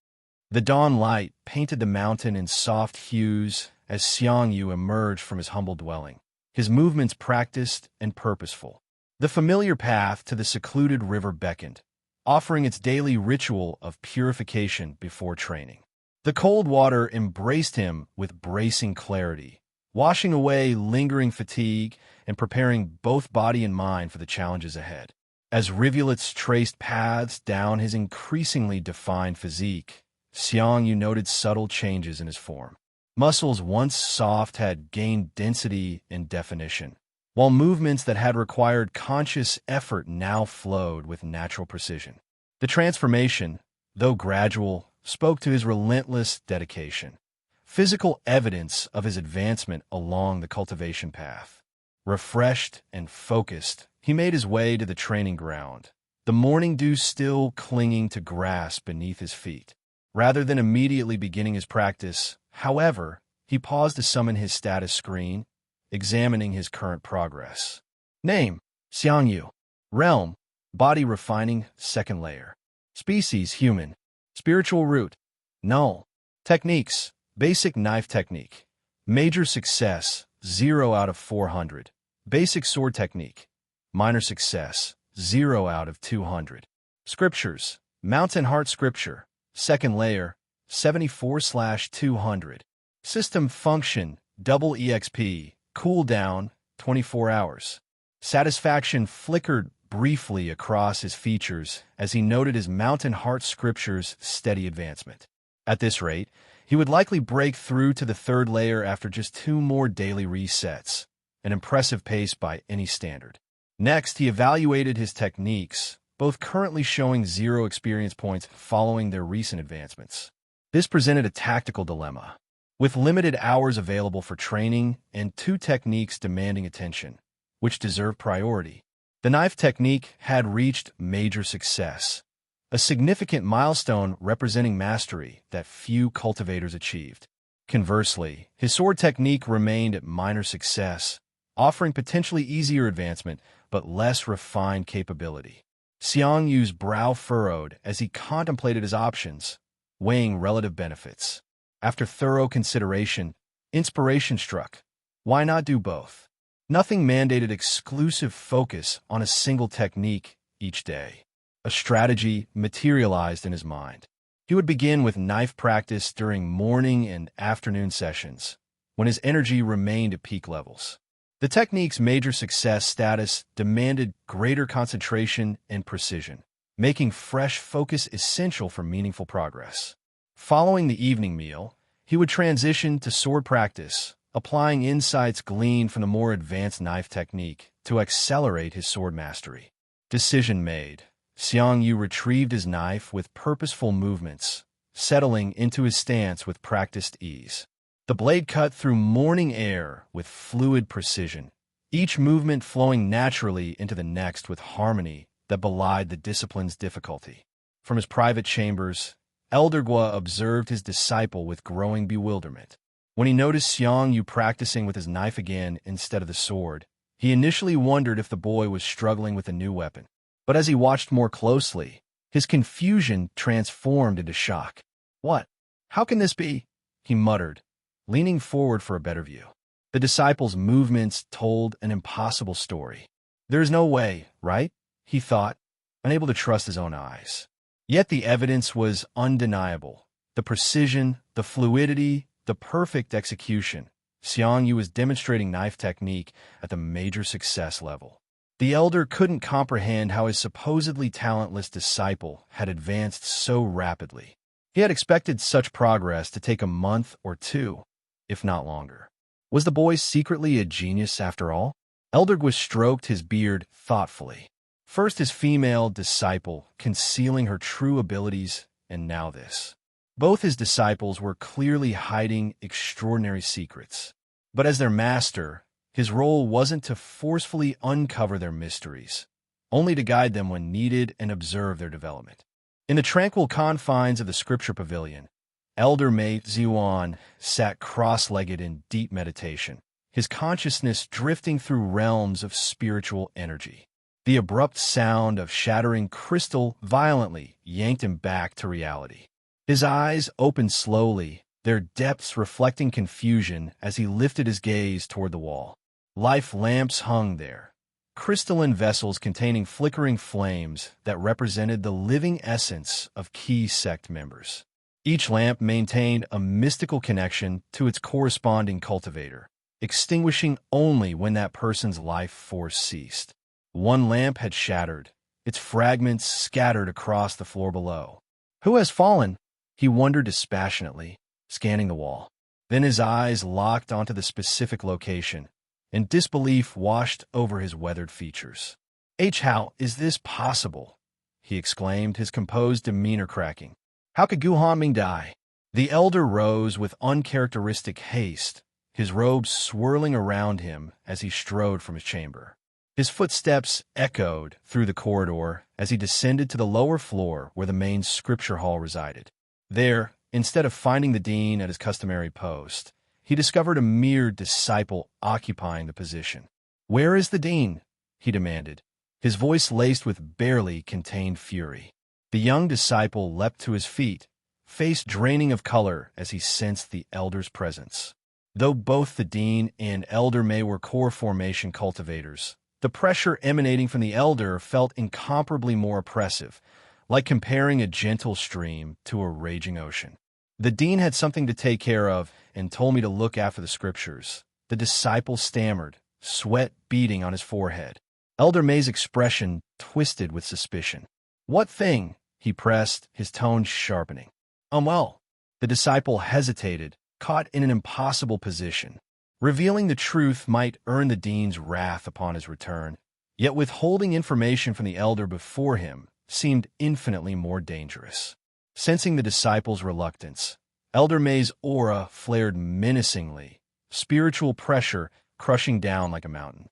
S1: The dawn light painted the mountain in soft hues as Xiang Yu emerged from his humble dwelling, his movements practiced and purposeful. The familiar path to the secluded river beckoned, offering its daily ritual of purification before training. The cold water embraced him with bracing clarity, washing away lingering fatigue and preparing both body and mind for the challenges ahead. As rivulets traced paths down his increasingly defined physique, Xiang Yu noted subtle changes in his form. Muscles once soft had gained density and definition, while movements that had required conscious effort now flowed with natural precision. The transformation, though gradual, spoke to his relentless dedication, physical evidence of his advancement along the cultivation path. Refreshed and focused, he made his way to the training ground, the morning dew still clinging to grass beneath his feet. Rather than immediately beginning his practice, however, he paused to summon his status screen, examining his current progress. Name: Xiang Yu. Realm: body refining, second layer. Species: human. Spiritual root: null. Techniques: basic knife technique. Major success: 0 out of 400. Basic sword technique. Minor success: 0 out of 200. Scriptures: Mountain Heart Scripture. Second layer: 74/200. System function: double EXP. Cooldown: 24 hours. Satisfaction flickered briefly across his features as he noted his Mountain Heart Scripture's steady advancement. At this rate, he would likely break through to the third layer after just 2 more daily resets, an impressive pace by any standard. Next, he evaluated his techniques, both currently showing 0 experience points following their recent advancements. This presented a tactical dilemma. With limited hours available for training and 2 techniques demanding attention, which deserved priority, the knife technique had reached major success, a significant milestone representing mastery that few cultivators achieved. Conversely, his sword technique remained at minor success, offering potentially easier advancement but less refined capability. Xiang Yu's brow furrowed as he contemplated his options, weighing relative benefits. After thorough consideration, inspiration struck. Why not do both? Nothing mandated exclusive focus on a single technique each day. A strategy materialized in his mind. He would begin with knife practice during morning and afternoon sessions, when his energy remained at peak levels. The technique's major success status demanded greater concentration and precision, making fresh focus essential for meaningful progress. Following the evening meal, he would transition to sword practice, applying insights gleaned from the more advanced knife technique to accelerate his sword mastery. Decision made, Xiang Yu retrieved his knife with purposeful movements, settling into his stance with practiced ease. The blade cut through morning air with fluid precision, each movement flowing naturally into the next with harmony that belied the discipline's difficulty. From his private chambers, Elder Gua observed his disciple with growing bewilderment. When he noticed Xiang Yu practicing with his knife again instead of the sword, He initially wondered if the boy was struggling with a new weapon, but as he watched more closely, his confusion transformed into shock. "What? How can this be?" he muttered, leaning forward for a better view. The disciple's movements told an impossible story. "There's no way, right?" he thought, unable to trust his own eyes. Yet the evidence was undeniable. The precision, the fluidity, the perfect execution. Xiang Yu was demonstrating knife technique at the major success level. The elder couldn't comprehend how his supposedly talentless disciple had advanced so rapidly. He had expected such progress to take a month or two, if not longer. Was the boy secretly a genius after all? Elderguis stroked his beard thoughtfully. First his female disciple, concealing her true abilities, and now this. Both his disciples were clearly hiding extraordinary secrets. But as their master, his role wasn't to forcefully uncover their mysteries, only to guide them when needed and observe their development. In the tranquil confines of the scripture pavilion, Elder Mei Ziyuan sat cross-legged in deep meditation, his consciousness drifting through realms of spiritual energy. The abrupt sound of shattering crystal violently yanked him back to reality. His eyes opened slowly, their depths reflecting confusion as he lifted his gaze toward the wall. Life lamps hung there, crystalline vessels containing flickering flames that represented the living essence of key sect members. Each lamp maintained a mystical connection to its corresponding cultivator, extinguishing only when that person's life force ceased. One lamp had shattered, its fragments scattered across the floor below. "Who has fallen?" he wondered dispassionately, scanning the wall. Then his eyes locked onto the specific location, and disbelief washed over his weathered features. "How is this possible?" he exclaimed, his composed demeanor cracking. "How could Gu Hanming die?" The elder rose with uncharacteristic haste, his robes swirling around him as he strode from his chamber. His footsteps echoed through the corridor as he descended to the lower floor where the main scripture hall resided. There, instead of finding the dean at his customary post, he discovered a mere disciple occupying the position. "Where is the dean?" he demanded, his voice laced with barely contained fury. The young disciple leapt to his feet, face draining of color as he sensed the elder's presence. Though both the dean and Elder Mei were core formation cultivators, the pressure emanating from the elder felt incomparably more oppressive, like comparing a gentle stream to a raging ocean. "The dean had something to take care of and told me to look after the scriptures," the disciple stammered, sweat beading on his forehead. Elder Mei's expression twisted with suspicion. "What thing?" he pressed, his tone sharpening. Well." The disciple hesitated, caught in an impossible position. Revealing the truth might earn the dean's wrath upon his return, yet withholding information from the elder before him seemed infinitely more dangerous. Sensing the disciple's reluctance, Elder Mei's aura flared menacingly, spiritual pressure crushing down like a mountain.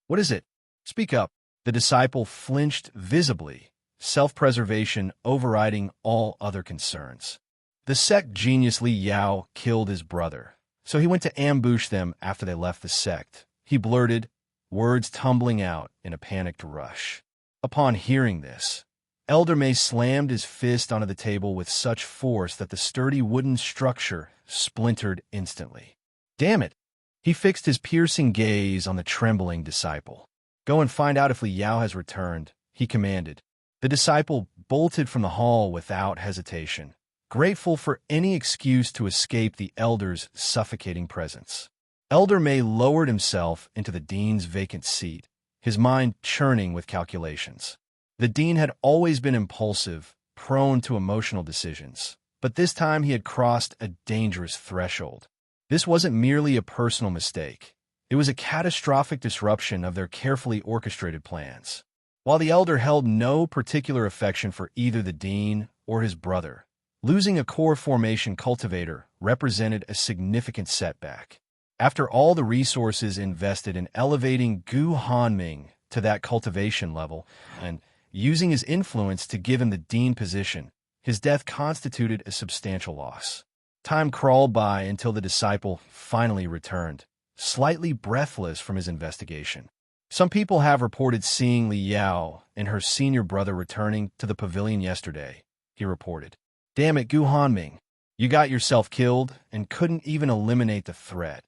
S1: "What is it? Speak up." The disciple flinched visibly, self-preservation overriding all other concerns. "The sect genius Li Yao killed his brother, so he went to ambush them after they left the sect," he blurted, words tumbling out in a panicked rush. Upon hearing this, Elder Mei slammed his fist onto the table with such force that the sturdy wooden structure splintered instantly. "Damn it!" He fixed his piercing gaze on the trembling disciple. "Go and find out if Li Yao has returned," he commanded. The disciple bolted from the hall without hesitation, grateful for any excuse to escape the elder's suffocating presence. Elder Mei lowered himself into the dean's vacant seat, his mind churning with calculations. The dean had always been impulsive, prone to emotional decisions, but this time he had crossed a dangerous threshold. This wasn't merely a personal mistake. It was a catastrophic disruption of their carefully orchestrated plans. While the elder held no particular affection for either the dean or his brother, losing a core formation cultivator represented a significant setback. After all the resources invested in elevating Gu Hanming to that cultivation level and using his influence to give him the dean position, his death constituted a substantial loss. Time crawled by until the disciple finally returned, slightly breathless from his investigation. Some people have reported seeing Li Yao and her senior brother returning to the pavilion yesterday, he reported. Damn it, Gu Hanming. You got yourself killed and couldn't even eliminate the threat,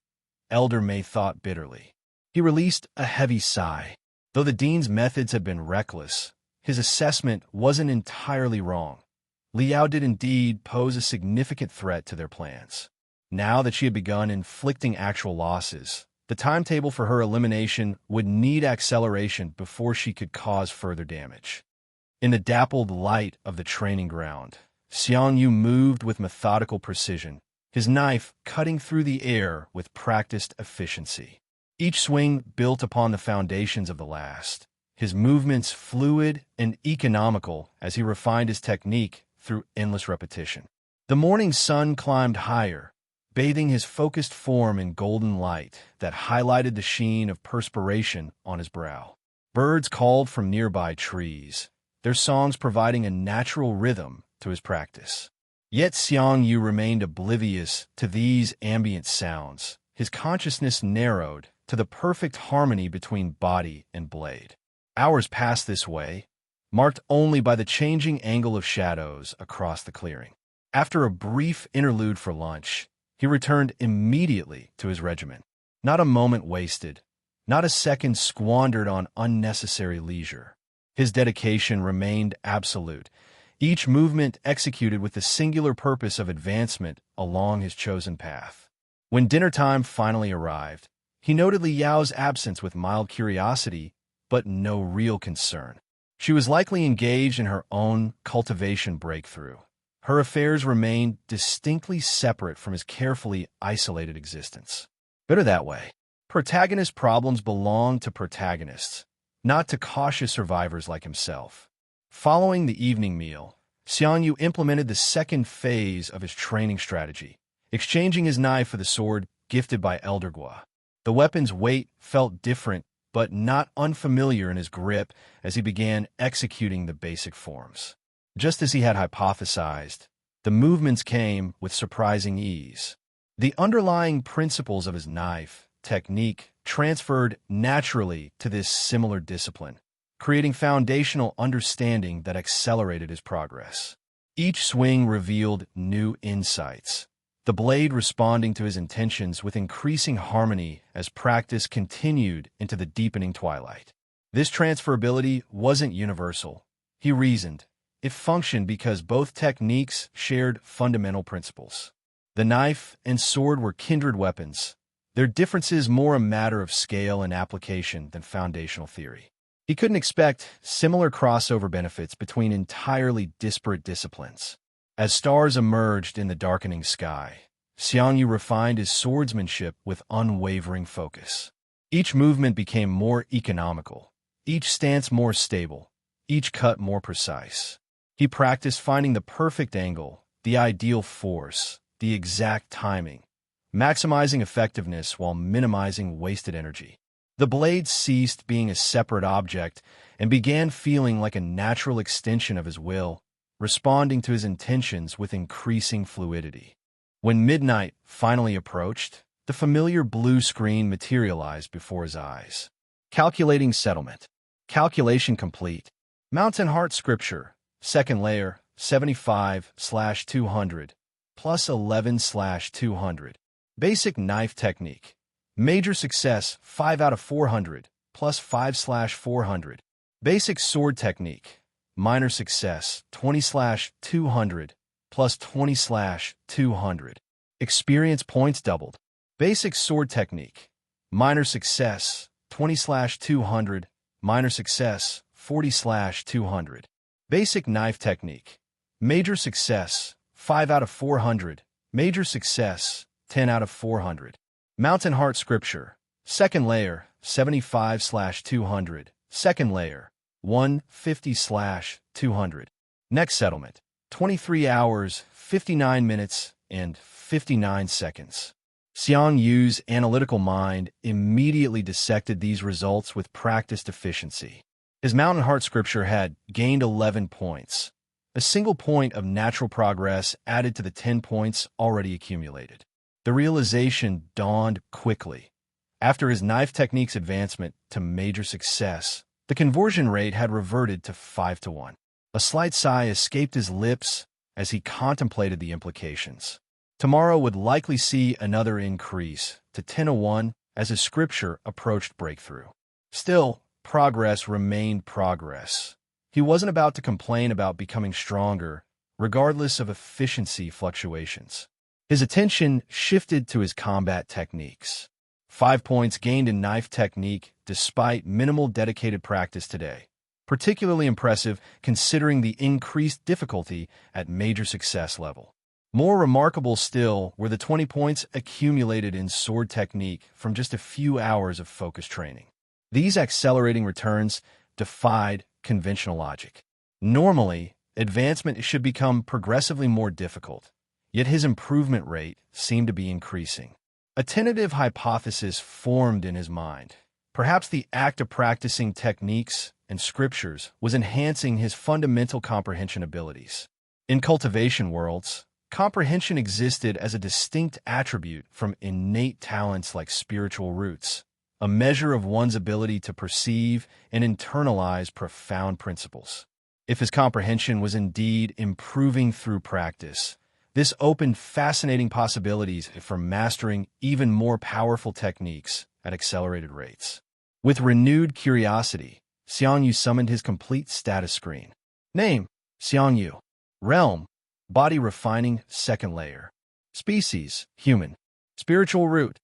S1: Elder Mei thought bitterly. He released a heavy sigh. Though the dean's methods had been reckless, his assessment wasn't entirely wrong. Li Yao did indeed pose a significant threat to their plans. Now that she had begun inflicting actual losses, the timetable for her elimination would need acceleration before she could cause further damage. In the dappled light of the training ground, Xiang Yu moved with methodical precision, his knife cutting through the air with practiced efficiency. Each swing built upon the foundations of the last, his movements fluid and economical as he refined his technique through endless repetition. The morning sun climbed higher, bathing his focused form in golden light that highlighted the sheen of perspiration on his brow. Birds called from nearby trees, their songs providing a natural rhythm to his practice. Yet Xiang Yu remained oblivious to these ambient sounds. His consciousness narrowed to the perfect harmony between body and blade. Hours passed this way, marked only by the changing angle of shadows across the clearing. After a brief interlude for lunch, he returned immediately to his regimen. Not a moment wasted, not a second squandered on unnecessary leisure. His dedication remained absolute, each movement executed with the singular purpose of advancement along his chosen path. When dinner time finally arrived, he noted Li Yao's absence with mild curiosity, but no real concern. She was likely engaged in her own cultivation breakthrough. Her affairs remained distinctly separate from his carefully isolated existence. Better that way. Protagonist problems belong to protagonists, not to cautious survivors like himself. Following the evening meal, Xiang Yu implemented the second phase of his training strategy, exchanging his knife for the sword gifted by Elder Gua. The weapon's weight felt different, but not unfamiliar in his grip as he began executing the basic forms. Just as he had hypothesized, the movements came with surprising ease. The underlying principles of his knife technique transferred naturally to this similar discipline, creating foundational understanding that accelerated his progress. Each swing revealed new insights, the blade responding to his intentions with increasing harmony as practice continued into the deepening twilight. This transferability wasn't universal, he reasoned. It functioned because both techniques shared fundamental principles. The knife and sword were kindred weapons, their differences more a matter of scale and application than foundational theory. He couldn't expect similar crossover benefits between entirely disparate disciplines. As stars emerged in the darkening sky, Xiang Yu refined his swordsmanship with unwavering focus. Each movement became more economical, each stance more stable, each cut more precise. He practiced finding the perfect angle, the ideal force, the exact timing, maximizing effectiveness while minimizing wasted energy. The blade ceased being a separate object and began feeling like a natural extension of his will, responding to his intentions with increasing fluidity. When midnight finally approached, the familiar blue screen materialized before his eyes. Calculating settlement. Calculation complete. Mountain Heart Scripture. Second layer, 75/200, plus 11/200. Basic knife technique. Major success, 5 out of 400, plus 5/400. Basic sword technique. Minor success, 20/200, plus 20/200. Experience points doubled. Basic sword technique. Minor success, 20/200, minor success, 40/200. Basic knife technique. Major success, 5 out of 400, major success, 10 out of 400. Mountain Heart Scripture. Second layer, 75/200. Second layer, 150/200. Next settlement, 23 hours, 59 minutes, and 59 seconds. Xiang Yu's analytical mind immediately dissected these results with practiced efficiency. His Mountain Heart Scripture had gained 11 points, a single point of natural progress added to the 10 points already accumulated. The realization dawned quickly. After his knife technique's advancement to major success, the conversion rate had reverted to 5-1. A slight sigh escaped his lips as he contemplated the implications. Tomorrow would likely see another increase to 10-1 as his scripture approached breakthrough. Still, progress remained progress. He wasn't about to complain about becoming stronger, regardless of efficiency fluctuations. His attention shifted to his combat techniques. 5 points gained in knife technique despite minimal dedicated practice today. Particularly impressive considering the increased difficulty at major success level. More remarkable still were the 20 points accumulated in sword technique from just a few hours of focus training. These accelerating returns defied conventional logic. Normally, advancement should become progressively more difficult, yet his improvement rate seemed to be increasing. A tentative hypothesis formed in his mind. Perhaps the act of practicing techniques and scriptures was enhancing his fundamental comprehension abilities. In cultivation worlds, comprehension existed as a distinct attribute from innate talents like spiritual roots, a measure of one's ability to perceive and internalize profound principles. If his comprehension was indeed improving through practice, this opened fascinating possibilities for mastering even more powerful techniques at accelerated rates. With renewed curiosity, Xiang Yu summoned his complete status screen. Name: Xiang Yu. Realm: body refining, second layer. Species: human. Spiritual root: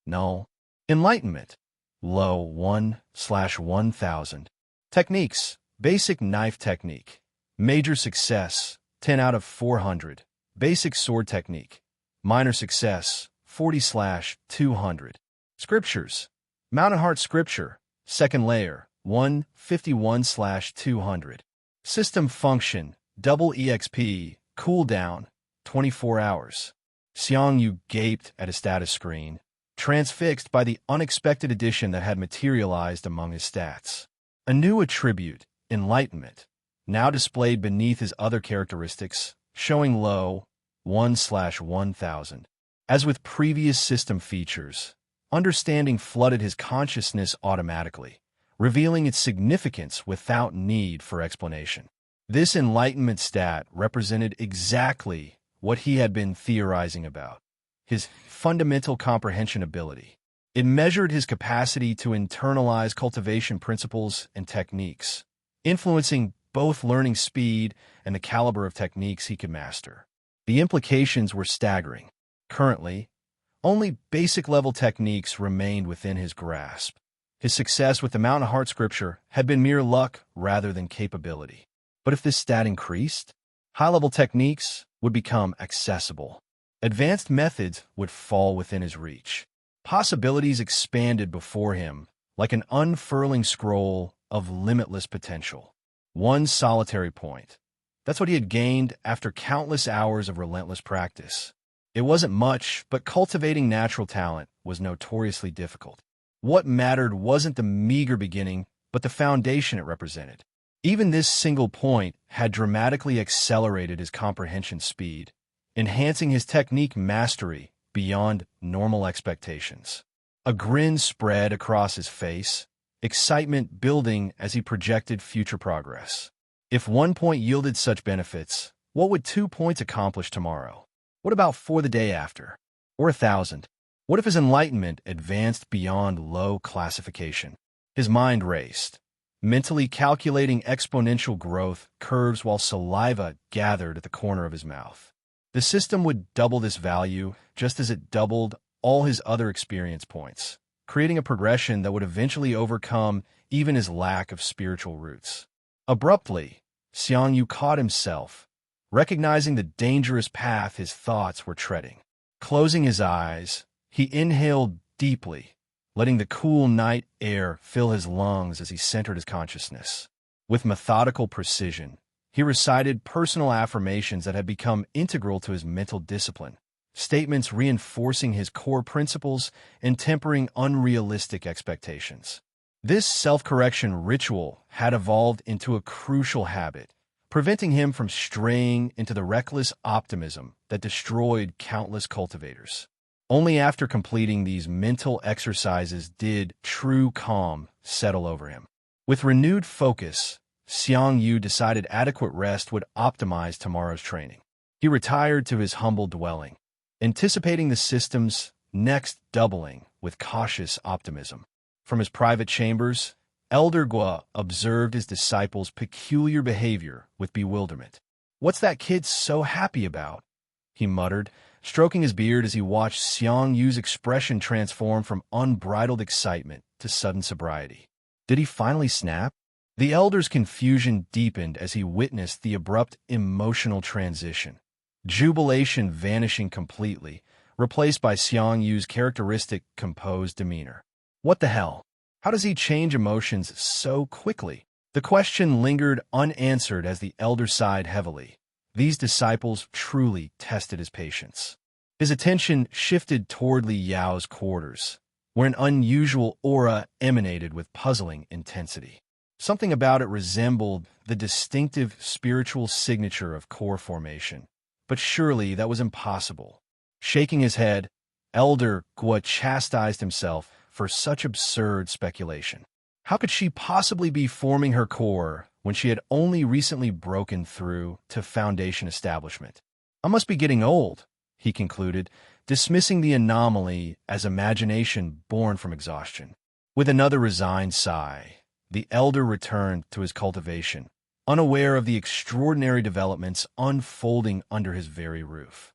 S1: null. Enlightenment: low 1/1000. Techniques: basic knife technique. Major success: 10 out of 400. Basic sword technique. Minor success: 40/200. Scriptures: Mountain Heart Scripture, second layer, 151/200. System function: double EXP, cooldown, 24 hours. Xiang Yu gaped at his status screen, transfixed by the unexpected addition that had materialized among his stats. A new attribute, enlightenment, now displayed beneath his other characteristics, showing low 1/1000. As with previous system features, understanding flooded his consciousness automatically, revealing its significance without need for explanation. This enlightenment stat represented exactly what he had been theorizing about: his fundamental comprehension ability. It measured his capacity to internalize cultivation principles and techniques, influencing both learning speed and the caliber of techniques he could master. The implications were staggering. Currently, only basic-level techniques remained within his grasp. His success with the Mountain Heart Scripture had been mere luck rather than capability. But if this stat increased, high-level techniques would become accessible. Advanced methods would fall within his reach. Possibilities expanded before him like an unfurling scroll of limitless potential. One solitary point. That's what he had gained after countless hours of relentless practice. It wasn't much, but cultivating natural talent was notoriously difficult. What mattered wasn't the meager beginning, but the foundation it represented. Even this single point had dramatically accelerated his comprehension speed, enhancing his technique mastery beyond normal expectations. A grin spread across his face, excitement building as he projected future progress. If 1 point yielded such benefits, what would 2 points accomplish tomorrow? What about for the day after? Or 1,000? What if his enlightenment advanced beyond low classification? His mind raced, mentally calculating exponential growth curves while saliva gathered at the corner of his mouth. The system would double this value just as it doubled all his other experience points, creating a progression that would eventually overcome even his lack of spiritual roots. Abruptly, Xiang Yu caught himself, recognizing the dangerous path his thoughts were treading. Closing his eyes, he inhaled deeply, letting the cool night air fill his lungs as he centered his consciousness. With methodical precision, he recited personal affirmations that had become integral to his mental discipline, statements reinforcing his core principles and tempering unrealistic expectations. This self-correction ritual had evolved into a crucial habit, preventing him from straying into the reckless optimism that destroyed countless cultivators. Only after completing these mental exercises did true calm settle over him. With renewed focus, Xiang Yu decided adequate rest would optimize tomorrow's training. He retired to his humble dwelling, anticipating the system's next doubling with cautious optimism. From his private chambers, Elder Gua observed his disciples' peculiar behavior with bewilderment. "What's that kid so happy about?" he muttered, stroking his beard as he watched Xiang Yu's expression transform from unbridled excitement to sudden sobriety. Did he finally snap? The elder's confusion deepened as he witnessed the abrupt emotional transition, jubilation vanishing completely, replaced by Xiang Yu's characteristic composed demeanor. What the hell? How does he change emotions so quickly? The question lingered unanswered as the elder sighed heavily. These disciples truly tested his patience. His attention shifted toward Li Yao's quarters, where an unusual aura emanated with puzzling intensity. Something about it resembled the distinctive spiritual signature of core formation. But surely that was impossible. Shaking his head, Elder Gua chastised himself for such absurd speculation. How could she possibly be forming her core when she had only recently broken through to foundation establishment? "I must be getting old," he concluded, dismissing the anomaly as imagination born from exhaustion. With another resigned sigh, the elder returned to his cultivation, unaware of the extraordinary developments unfolding under his very roof.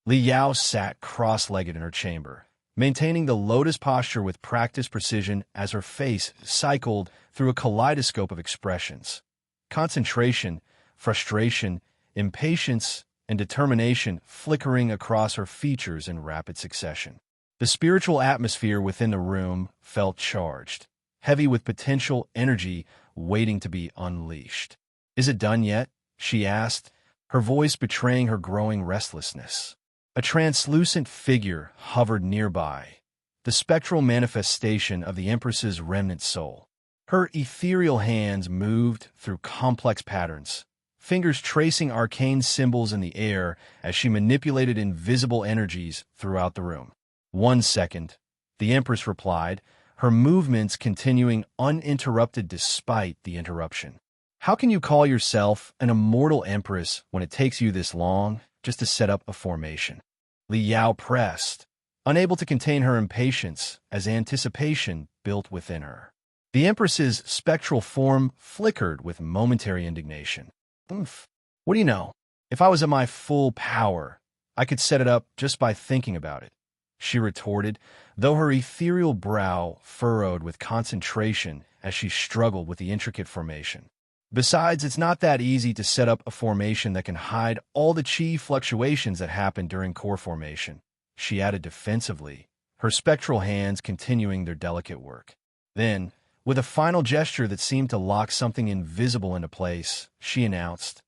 S1: Li Yao sat cross-legged in her chamber, maintaining the lotus posture with practiced precision as her face cycled through a kaleidoscope of expressions. Concentration, frustration, impatience, and determination flickering across her features in rapid succession. The spiritual atmosphere within the room felt charged, heavy with potential energy waiting to be unleashed. "Is it done yet?" she asked, her voice betraying her growing restlessness. A translucent figure hovered nearby, the spectral manifestation of the Empress's remnant soul. Her ethereal hands moved through complex patterns, fingers tracing arcane symbols in the air as she manipulated invisible energies throughout the room. "1 second," the Empress replied, her movements continuing uninterrupted despite the interruption. "How can you call yourself an immortal Empress when it takes you this long just to set up a formation?" Li Yao pressed, unable to contain her impatience as anticipation built within her. The Empress's spectral form flickered with momentary indignation. "What do you know? If I was at my full power, I could set it up just by thinking about it," she retorted, though her ethereal brow furrowed with concentration as she struggled with the intricate formation. "Besides, it's not that easy to set up a formation that can hide all the chi fluctuations that happen during core formation," she added defensively, her spectral hands continuing their delicate work. Then, with a final gesture that seemed to lock something invisible into place, she announced,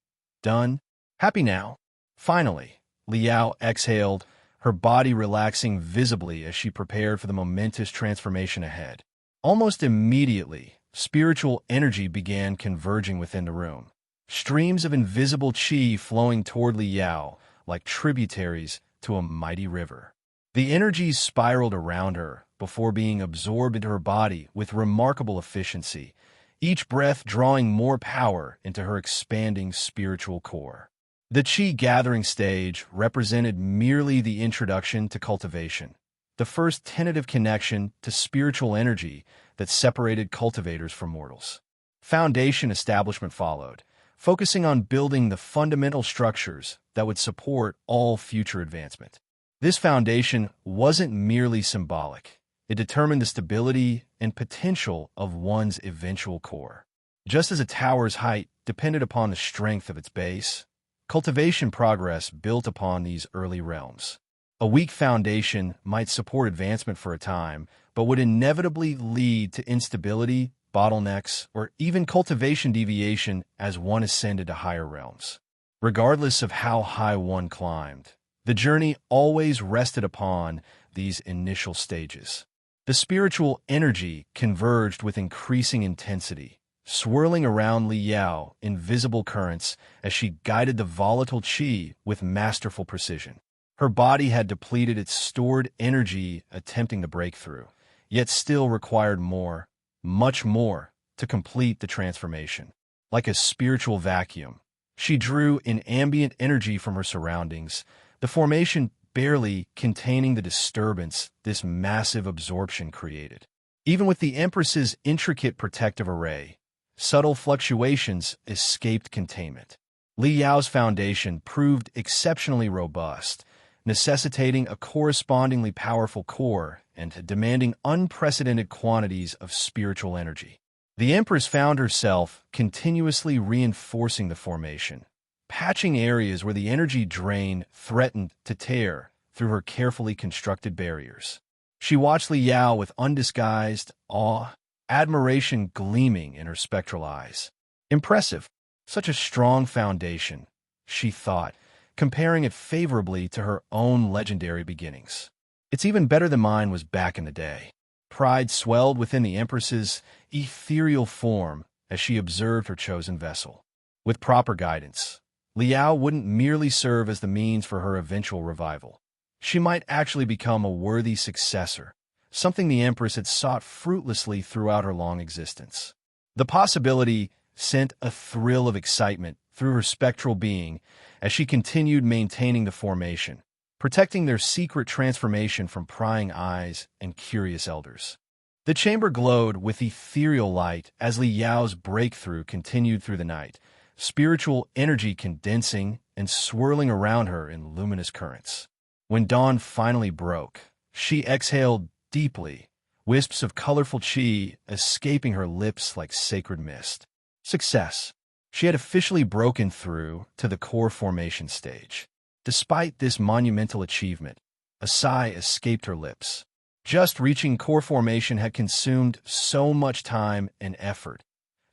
S1: "Done? Happy now?" Finally, Li Yao exhaled, her body relaxing visibly as she prepared for the momentous transformation ahead. Almost immediately, spiritual energy began converging within the room, streams of invisible chi flowing toward Li Yao like tributaries to a mighty river. The energies spiraled around her before being absorbed into her body with remarkable efficiency, each breath drawing more power into her expanding spiritual core. The chi gathering stage represented merely the introduction to cultivation, the first tentative connection to spiritual energy that separated cultivators from mortals. Foundation establishment followed, focusing on building the fundamental structures that would support all future advancement. This foundation wasn't merely symbolic. It determined the stability and potential of one's eventual core. Just as a tower's height depended upon the strength of its base, cultivation progress built upon these early realms. A weak foundation might support advancement for a time, but would inevitably lead to instability, bottlenecks, or even cultivation deviation as one ascended to higher realms. Regardless of how high one climbed, the journey always rested upon these initial stages. The spiritual energy converged with increasing intensity, swirling around Li Yao in visible currents as she guided the volatile chi with masterful precision. Her body had depleted its stored energy attempting to break through, yet still required more, much more, to complete the transformation. Like a spiritual vacuum, she drew in ambient energy from her surroundings, the formation barely containing the disturbance this massive absorption created. Even with the Empress's intricate protective array, subtle fluctuations escaped containment. Li Yao's foundation proved exceptionally robust, necessitating a correspondingly powerful core and demanding unprecedented quantities of spiritual energy. The Empress found herself continuously reinforcing the formation, patching areas where the energy drain threatened to tear through her carefully constructed barriers. She watched Li Yao with undisguised awe, admiration gleaming in her spectral eyes. Impressive. Such a strong foundation, she thought, comparing it favorably to her own legendary beginnings. It's even better than mine was back in the day. Pride swelled within the Empress's ethereal form as she observed her chosen vessel. With proper guidance, Li Yao wouldn't merely serve as the means for her eventual revival. She might actually become a worthy successor, something the Empress had sought fruitlessly throughout her long existence. The possibility sent a thrill of excitement through her spectral being as she continued maintaining the formation, protecting their secret transformation from prying eyes and curious elders. The chamber glowed with ethereal light as Li Yao's breakthrough continued through the night, spiritual energy condensing and swirling around her in luminous currents. When dawn finally broke, she exhaled deeply, wisps of colorful qi escaping her lips like sacred mist. Success. She had officially broken through to the core formation stage. Despite this monumental achievement, a sigh escaped her lips. Just reaching core formation had consumed so much time and effort.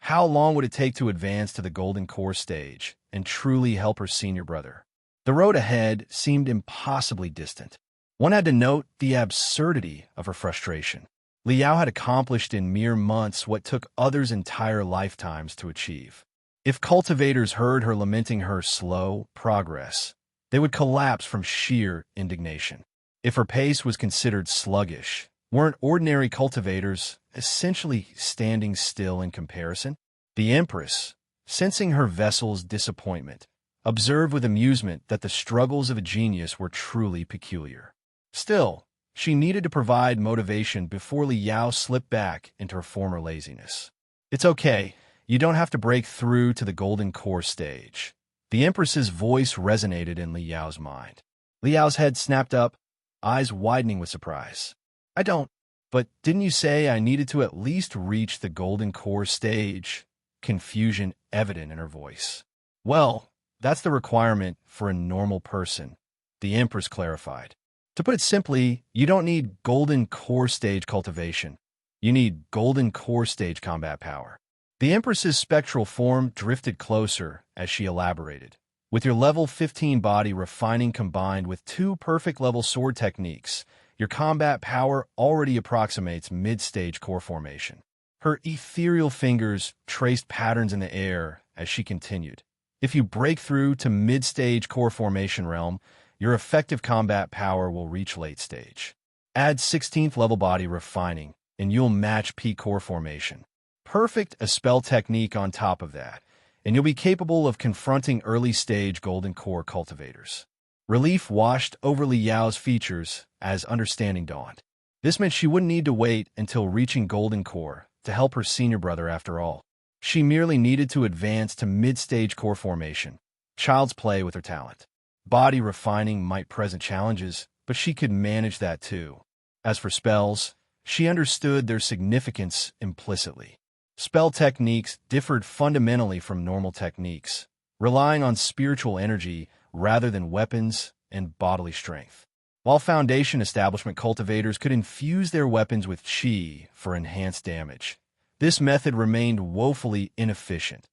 S1: How long would it take to advance to the golden core stage and truly help her senior brother? The road ahead seemed impossibly distant. One had to note the absurdity of her frustration. Li Yao had accomplished in mere months what took others' entire lifetimes to achieve. If cultivators heard her lamenting her slow progress, they would collapse from sheer indignation. If her pace was considered sluggish, weren't ordinary cultivators essentially standing still in comparison? The Empress, sensing her vessel's disappointment, observed with amusement that the struggles of a genius were truly peculiar. Still, she needed to provide motivation before Li Yao slipped back into her former laziness. It's okay, you don't have to break through to the golden core stage. The Empress's voice resonated in Li Yao's mind. Li Yao's head snapped up, eyes widening with surprise. I don't, but didn't you say I needed to at least reach the golden core stage? Confusion evident in her voice. Well, that's the requirement for a normal person, the Empress clarified. To put it simply, you don't need golden core stage cultivation. You need golden core stage combat power. The Empress's spectral form drifted closer as she elaborated. With your level 15 body refining combined with 2 perfect level sword techniques, your combat power already approximates mid-stage core formation. Her ethereal fingers traced patterns in the air as she continued. If you break through to mid-stage core formation realm, your effective combat power will reach late stage. Add 16th level body refining, and you'll match peak core formation. Perfect a spell technique on top of that, and you'll be capable of confronting early stage golden core cultivators. Relief washed over Li Yao's features as understanding dawned. This meant she wouldn't need to wait until reaching golden core to help her senior brother after all. She merely needed to advance to mid-stage core formation. Child's play with her talent. Body refining might present challenges, but she could manage that too. As for spells, she understood their significance implicitly. Spell techniques differed fundamentally from normal techniques, relying on spiritual energy rather than weapons and bodily strength. While Foundation establishment cultivators could infuse their weapons with qi for enhanced damage, this method remained woefully inefficient,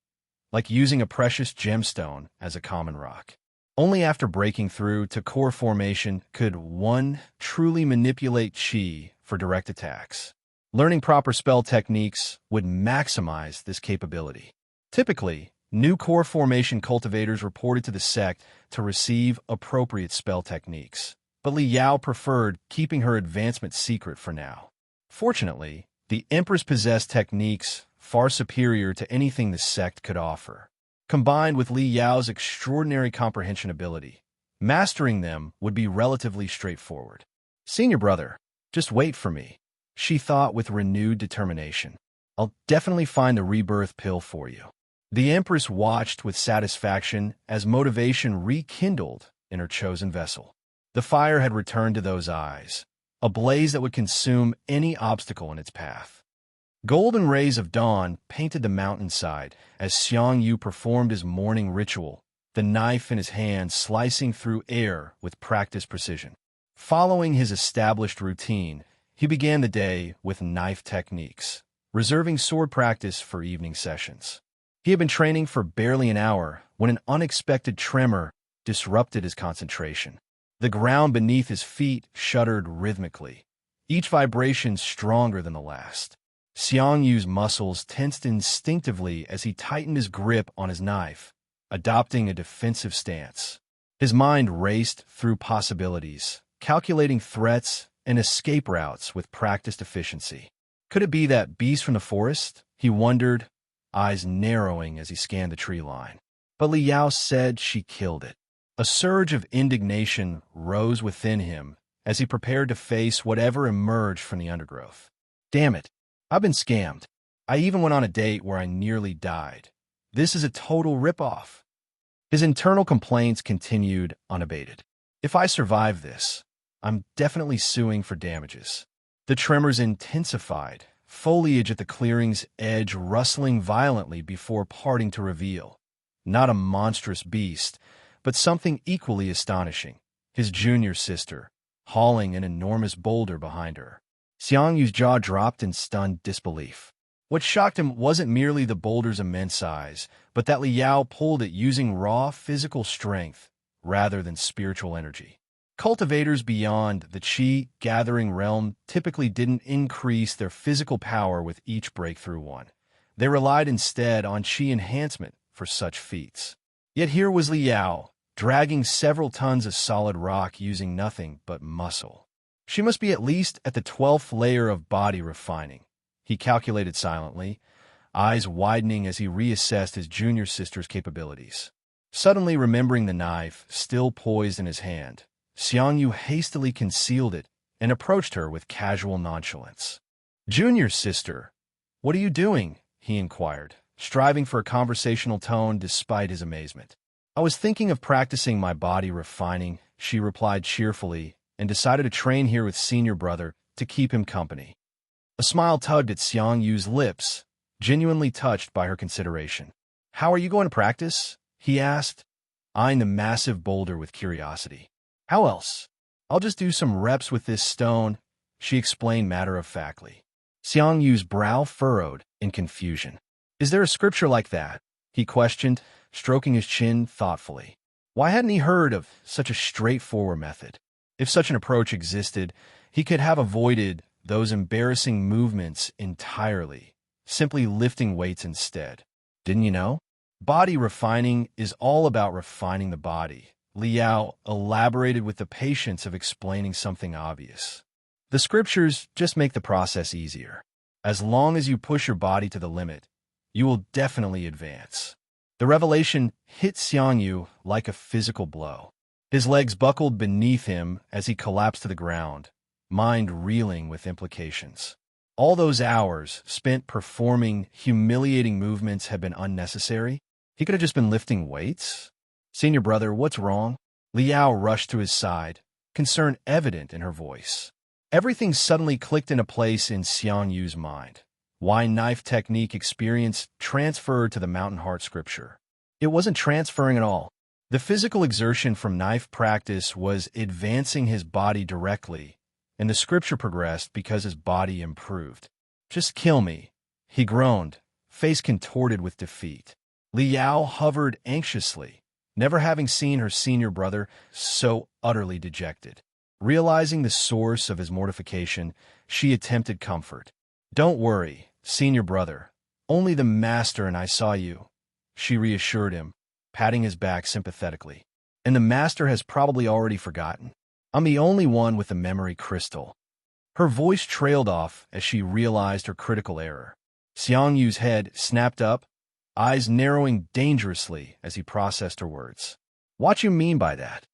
S1: like using a precious gemstone as a common rock. Only after breaking through to core formation could one truly manipulate qi for direct attacks. Learning proper spell techniques would maximize this capability. Typically, New core formation cultivators reported to the sect to receive appropriate spell techniques, but Li Yao preferred keeping her advancement secret for now. Fortunately, the Empress possessed techniques far superior to anything the sect could offer. Combined with Li Yao's extraordinary comprehension ability, mastering them would be relatively straightforward. Senior brother, just wait for me, she thought with renewed determination. I'll definitely find the rebirth pill for you. The Empress watched with satisfaction as motivation rekindled in her chosen vessel. The fire had returned to those eyes, a blaze that would consume any obstacle in its path. Golden rays of dawn painted the mountainside as Xiang Yu performed his morning ritual, the knife in his hand slicing through air with practiced precision. Following his established routine, he began the day with knife techniques, reserving sword practice for evening sessions. He had been training for barely an hour when an unexpected tremor disrupted his concentration. The ground beneath his feet shuddered rhythmically, each vibration stronger than the last. Xiang Yu's muscles tensed instinctively as he tightened his grip on his knife, adopting a defensive stance. His mind raced through possibilities, calculating threats and escape routes with practiced efficiency. Could it be that beast from the forest? He wondered, eyes narrowing as he scanned the tree line. But Li Yao said she killed it. A surge of indignation rose within him as he prepared to face whatever emerged from the undergrowth. Damn it, I've been scammed. I even went on a date where I nearly died. This is a total ripoff. His internal complaints continued unabated. If I survive this, I'm definitely suing for damages. The tremors intensified, foliage at the clearing's edge rustling violently before parting to reveal not a monstrous beast, but something equally astonishing, his junior sister, hauling an enormous boulder behind her. Xiang Yu's jaw dropped in stunned disbelief. What shocked him wasn't merely the boulder's immense size, but that Li Yao pulled it using raw physical strength rather than spiritual energy. Cultivators beyond the Qi-gathering realm typically didn't increase their physical power with each breakthrough one. They relied instead on Qi enhancement for such feats. Yet here was Li Yao, dragging several tons of solid rock using nothing but muscle. She must be at least at the 12th layer of body refining, he calculated silently, eyes widening as he reassessed his junior sister's capabilities. Suddenly remembering the knife, still poised in his hand, Xiang Yu hastily concealed it and approached her with casual nonchalance. "Junior sister, what are you doing?" he inquired, striving for a conversational tone despite his amazement. "I was thinking of practicing my body refining," she replied cheerfully, and decided to train here with senior brother to keep him company. A smile tugged at Xiang Yu's lips, genuinely touched by her consideration. "How are you going to practice?" he asked, eyeing the massive boulder with curiosity. "How else? I'll just do some reps with this stone," she explained matter-of-factly. Xiang Yu's brow furrowed in confusion. "Is there a scripture like that?" he questioned, stroking his chin thoughtfully. Why hadn't he heard of such a straightforward method? If such an approach existed, he could have avoided those embarrassing movements entirely, simply lifting weights instead. Didn't you know? Body refining is all about refining the body, Li Yao elaborated with the patience of explaining something obvious. The scriptures just make the process easier. As long as you push your body to the limit, you will definitely advance. The revelation hit Xiang Yu like a physical blow. His legs buckled beneath him as he collapsed to the ground, mind reeling with implications. All those hours spent performing humiliating movements had been unnecessary. He could have just been lifting weights. "Senior brother, what's wrong?" Li Yao rushed to his side, concern evident in her voice. Everything suddenly clicked into place in Xiang Yu's mind. Why knife technique experience transferred to the Mountain Heart scripture? It wasn't transferring at all. The physical exertion from knife practice was advancing his body directly, and the scripture progressed because his body improved. "Just kill me," he groaned, face contorted with defeat. Li Yao hovered anxiously, never having seen her senior brother so utterly dejected. Realizing the source of his mortification, she attempted comfort. "Don't worry, senior brother. Only the master and I saw you," she reassured him, patting his back sympathetically. And the master has probably already forgotten. I'm the only one with the memory crystal. Her voice trailed off as she realized her critical error. Xiang Yu's head snapped up, eyes narrowing dangerously as he processed her words. What you mean by that?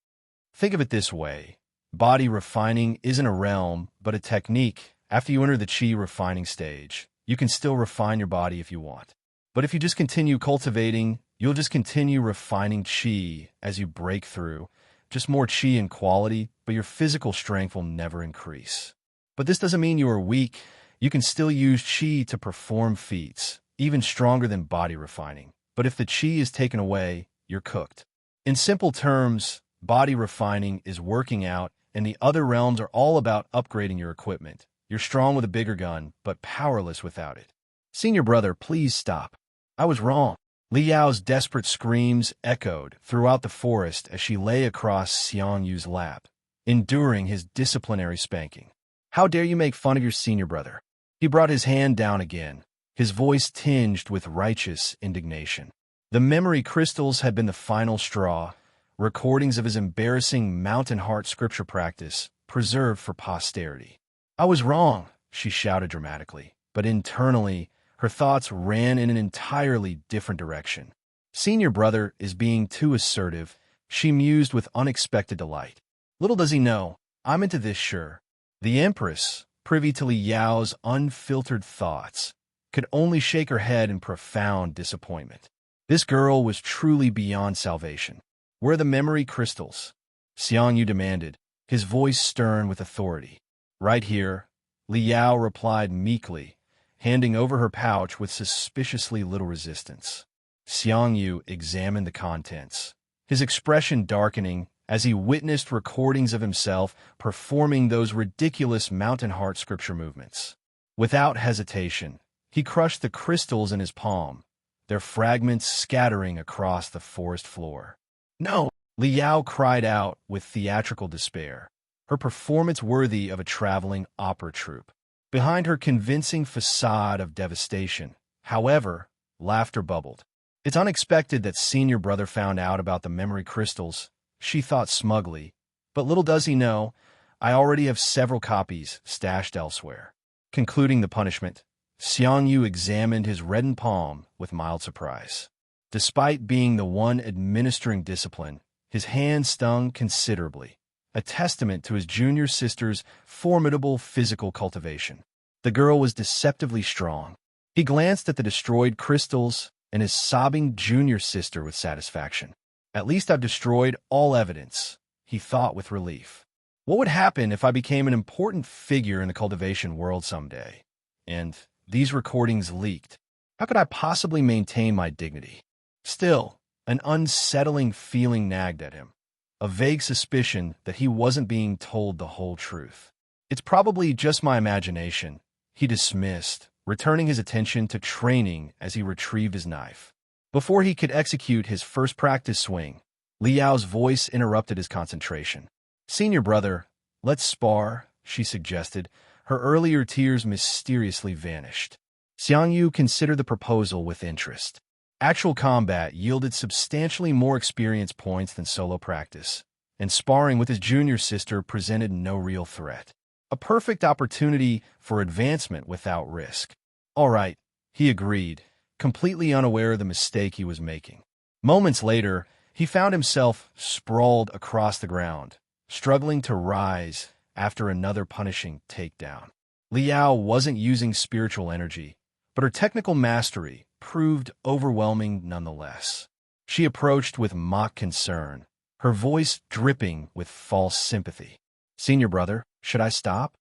S1: Think of it this way. Body refining isn't a realm, but a technique. After you enter the qi refining stage, you can still refine your body if you want. But if you just continue cultivating, you'll just continue refining qi as you break through. Just more qi in quality, but your physical strength will never increase. But this doesn't mean you are weak. You can still use qi to perform feats, even stronger than body refining. But if the qi is taken away, you're cooked. In simple terms, body refining is working out, and the other realms are all about upgrading your equipment. You're strong with a bigger gun, but powerless without it. Senior brother, please stop. I was wrong. Li Yao's desperate screams echoed throughout the forest as she lay across Xiang Yu's lap, enduring his disciplinary spanking. How dare you make fun of your senior brother? He brought his hand down again, his voice tinged with righteous indignation. The memory crystals had been the final straw, recordings of his embarrassing mountain heart scripture practice, preserved for posterity. I was wrong, she shouted dramatically, but internally, her thoughts ran in an entirely different direction. Senior brother is being too assertive, she mused with unexpected delight. Little does he know, I'm into this, sure. The Empress, privy to Li Yao's unfiltered thoughts, could only shake her head in profound disappointment. This girl was truly beyond salvation. Where are the memory crystals? Xiang Yu demanded, his voice stern with authority. Right here, Li Yao replied meekly, handing over her pouch with suspiciously little resistance. Xiang Yu examined the contents, his expression darkening as he witnessed recordings of himself performing those ridiculous mountain heart scripture movements. Without hesitation, he crushed the crystals in his palm, their fragments scattering across the forest floor. No! Li Yao cried out with theatrical despair, her performance worthy of a traveling opera troupe. Behind her convincing facade of devastation, however, laughter bubbled. It's unexpected that senior brother found out about the memory crystals, she thought smugly, but little does he know, I already have several copies stashed elsewhere. Concluding the punishment, Xiang Yu examined his reddened palm with mild surprise. Despite being the one administering discipline, his hand stung considerably, a testament to his junior sister's formidable physical cultivation. The girl was deceptively strong. He glanced at the destroyed crystals and his sobbing junior sister with satisfaction. At least I've destroyed all evidence, he thought with relief. What would happen if I became an important figure in the cultivation world someday? And these recordings leaked. How could I possibly maintain my dignity? Still, an unsettling feeling nagged at him, a vague suspicion that he wasn't being told the whole truth. It's probably just my imagination, he dismissed, returning his attention to training as he retrieved his knife. Before he could execute his first practice swing, Li Yao's voice interrupted his concentration. Senior brother, let's spar, she suggested. Her earlier tears mysteriously vanished. Xiang Yu considered the proposal with interest. Actual combat yielded substantially more experience points than solo practice, and sparring with his junior sister presented no real threat. A perfect opportunity for advancement without risk. All right, he agreed, completely unaware of the mistake he was making. Moments later, he found himself sprawled across the ground, struggling to rise after another punishing takedown. Li Yao wasn't using spiritual energy, but her technical mastery proved overwhelming nonetheless. She approached with mock concern, her voice dripping with false sympathy. Senior brother, should I stop?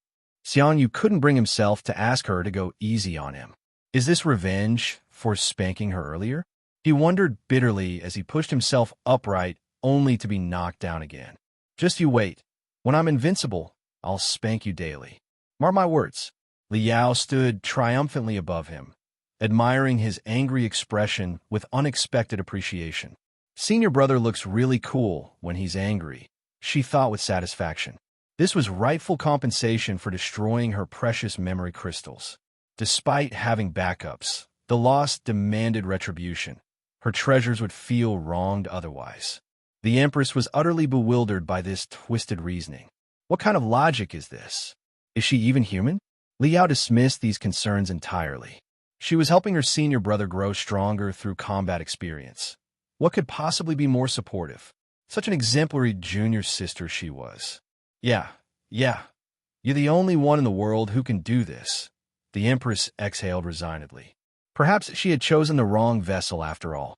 S1: Xiang Yu couldn't bring himself to ask her to go easy on him. Is this revenge for spanking her earlier? He wondered bitterly as he pushed himself upright only to be knocked down again. Just you wait. When I'm invincible, I'll spank you daily. Mark my words. Li Yao stood triumphantly above him, admiring his angry expression with unexpected appreciation. Senior brother looks really cool when he's angry, she thought with satisfaction. This was rightful compensation for destroying her precious memory crystals. Despite having backups, the loss demanded retribution. her treasures would feel wronged otherwise. The Empress was utterly bewildered by this twisted reasoning. What kind of logic is this? Is she even human? Li Yao dismissed these concerns entirely. She was helping her senior brother grow stronger through combat experience. What could possibly be more supportive? Such an exemplary junior sister she was. Yeah. You're the only one in the world who can do this. The Empress exhaled resignedly. Perhaps she had chosen the wrong vessel after all.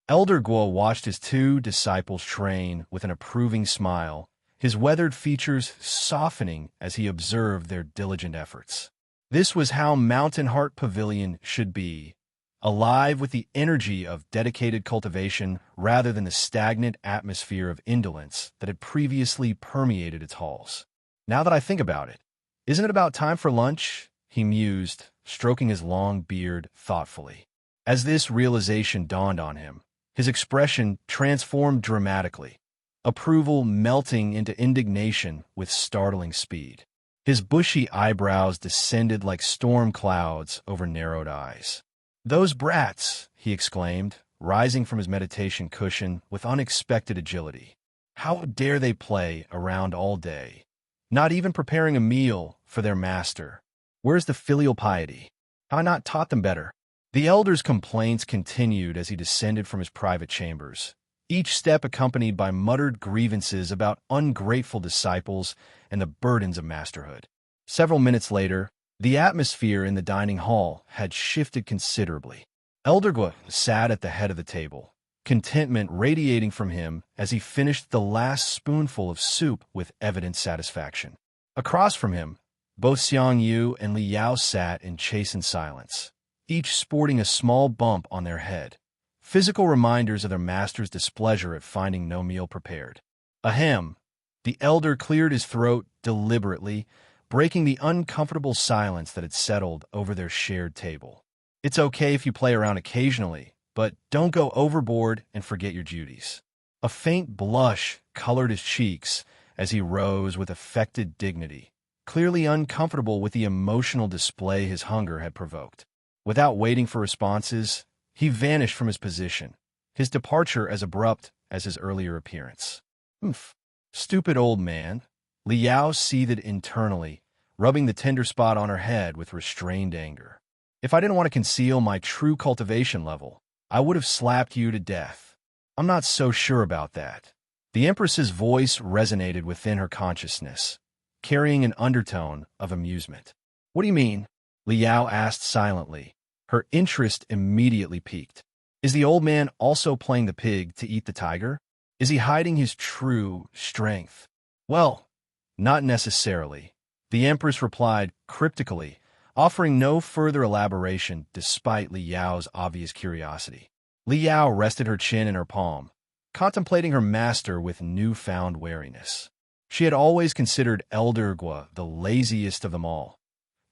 S1: Elder Guo watched his two disciples train with an approving smile, his weathered features softening as he observed their diligent efforts. This was how Mountain Heart Pavilion should be, alive with the energy of dedicated cultivation rather than the stagnant atmosphere of indolence that had previously permeated its halls. Now that I think about it, isn't it about time for lunch? He mused, stroking his long beard thoughtfully. As this realization dawned on him, his expression transformed dramatically, approval melting into indignation with startling speed. His bushy eyebrows descended like storm clouds over narrowed eyes. "Those brats!" he exclaimed, rising from his meditation cushion with unexpected agility. "How dare they play around all day, not even preparing a meal for their master? Where's the filial piety? Have I not taught them better?" The elder's complaints continued as he descended from his private chambers, each step accompanied by muttered grievances about ungrateful disciples and the burdens of masterhood. Several minutes later, the atmosphere in the dining hall had shifted considerably. Elder Guo sat at the head of the table, contentment radiating from him as he finished the last spoonful of soup with evident satisfaction. Across from him, both Xiang Yu and Li Yao sat in chastened silence, each sporting a small bump on their head, physical reminders of their master's displeasure at finding no meal prepared. Ahem! The elder cleared his throat deliberately, breaking the uncomfortable silence that had settled over their shared table. "It's okay if you play around occasionally, but don't go overboard and forget your duties." A faint blush colored his cheeks as he rose with affected dignity, clearly uncomfortable with the emotional display his hunger had provoked. Without waiting for responses, he vanished from his position, his departure as abrupt as his earlier appearance. "Humph, stupid old man." Li Yao seethed internally, rubbing the tender spot on her head with restrained anger. "If I didn't want to conceal my true cultivation level, I would have slapped you to death." "I'm not so sure about that." The Empress's voice resonated within her consciousness, carrying an undertone of amusement. "What do you mean?" Li Yao asked silently, her interest immediately piqued. "Is the old man also playing the pig to eat the tiger? Is he hiding his true strength?" "Well, not necessarily," the Empress replied cryptically, offering no further elaboration despite Li Yao's obvious curiosity. Li Yao rested her chin in her palm, contemplating her master with newfound wariness. She had always considered Elder Guo the laziest of them all,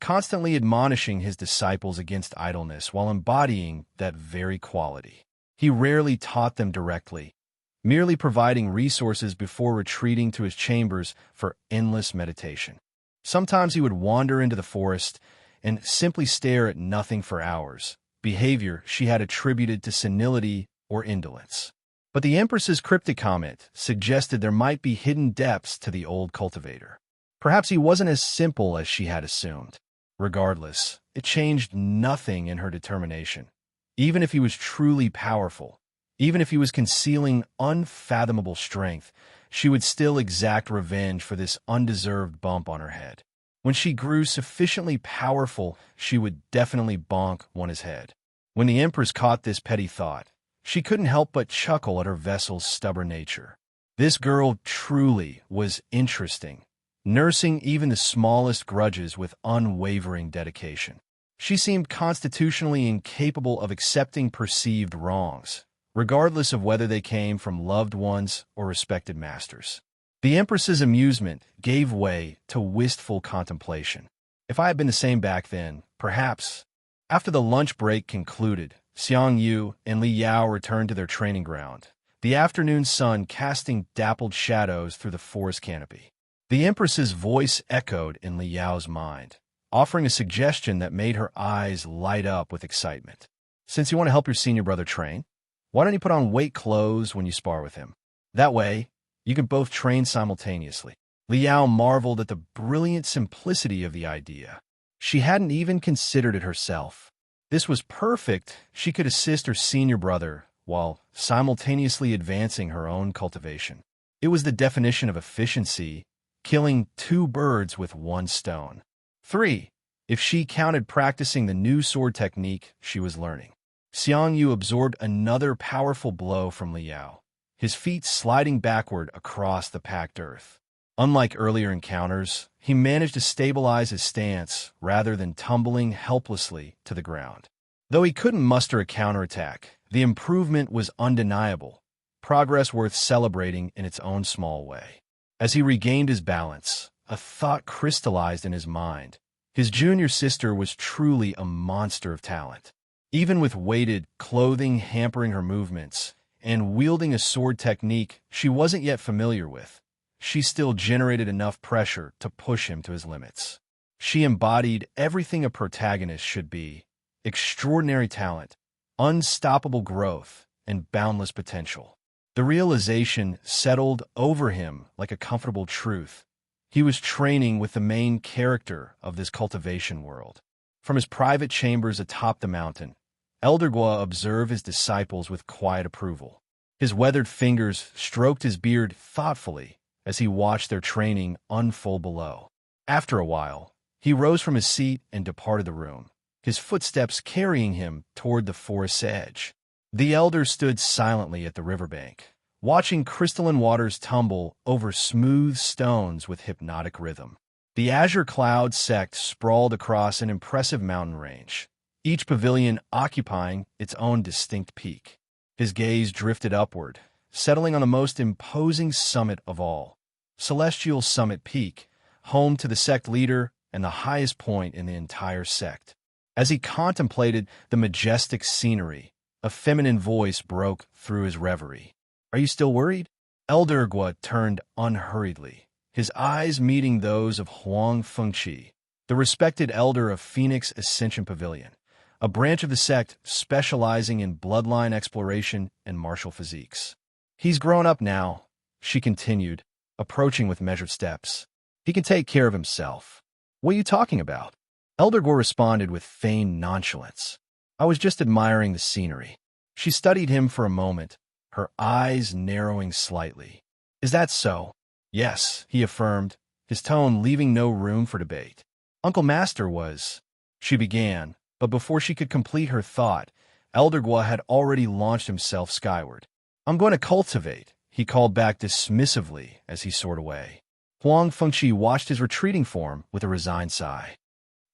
S1: constantly admonishing his disciples against idleness while embodying that very quality. He rarely taught them directly, merely providing resources before retreating to his chambers for endless meditation. Sometimes he would wander into the forest and simply stare at nothing for hours, behavior she had attributed to senility or indolence. But the Empress's cryptic comment suggested there might be hidden depths to the old cultivator. Perhaps he wasn't as simple as she had assumed. Regardless, it changed nothing in her determination. Even if he was truly powerful, even if he was concealing unfathomable strength, she would still exact revenge for this undeserved bump on her head. When she grew sufficiently powerful, she would definitely bonk on his head. When the Empress caught this petty thought, she couldn't help but chuckle at her vessel's stubborn nature. This girl truly was interesting, nursing even the smallest grudges with unwavering dedication. She seemed constitutionally incapable of accepting perceived wrongs, regardless of whether they came from loved ones or respected masters. The Empress's amusement gave way to wistful contemplation. If I had been the same back then, perhaps. After the lunch break concluded, Xiang Yu and Li Yao returned to their training ground, the afternoon sun casting dappled shadows through the forest canopy. The Empress's voice echoed in Li Yao's mind, offering a suggestion that made her eyes light up with excitement. "Since you want to help your senior brother train, Why don't you put on weight clothes when you spar with him? That way, you can both train simultaneously. Li Yao marveled at the brilliant simplicity of the idea. She hadn't even considered it herself. This was perfect. She could assist her senior brother while simultaneously advancing her own cultivation. It was the definition of efficiency, killing two birds with one stone. 3. If she counted practicing the new sword technique she was learning. Xiang Yu absorbed another powerful blow from Li Yao, his feet sliding backward across the packed earth. Unlike earlier encounters, he managed to stabilize his stance rather than tumbling helplessly to the ground. Though he couldn't muster a counterattack, the improvement was undeniable, progress worth celebrating in its own small way. As he regained his balance, a thought crystallized in his mind. His junior sister was truly a monster of talent. Even with weighted clothing hampering her movements and wielding a sword technique she wasn't yet familiar with, she still generated enough pressure to push him to his limits. She embodied everything a protagonist should be: extraordinary talent, unstoppable growth, and boundless potential. The realization settled over him like a comfortable truth. He was training with the main character of this cultivation world. From his private chambers atop the mountain, Elder Guo observed his disciples with quiet approval. His weathered fingers stroked his beard thoughtfully as he watched their training unfold below. After a while, he rose from his seat and departed the room, his footsteps carrying him toward the forest's edge. The elder stood silently at the riverbank, watching crystalline waters tumble over smooth stones with hypnotic rhythm. The azure cloud sect sprawled across an impressive mountain range, each pavilion occupying its own distinct peak. His gaze drifted upward, settling on the most imposing summit of all, Celestial Summit Peak, home to the sect leader and the highest point in the entire sect. As he contemplated the majestic scenery, a feminine voice broke through his reverie. "Are you still worried?" Elder Guo turned unhurriedly, his eyes meeting those of Huang Fengqi, the respected elder of Phoenix Ascension Pavilion, a branch of the sect specializing in bloodline exploration and martial physiques. "He's grown up now," she continued, approaching with measured steps. "He can take care of himself." "What are you talking about?" Elder Guo responded with feigned nonchalance. "I was just admiring the scenery." She studied him for a moment, her eyes narrowing slightly. "Is that so?" "Yes," he affirmed, his tone leaving no room for debate. "Uncle Master was—" she began, but before she could complete her thought, Elder Guo had already launched himself skyward. "I'm going to cultivate," he called back dismissively as he soared away. Huang Fengqi watched his retreating form with a resigned sigh.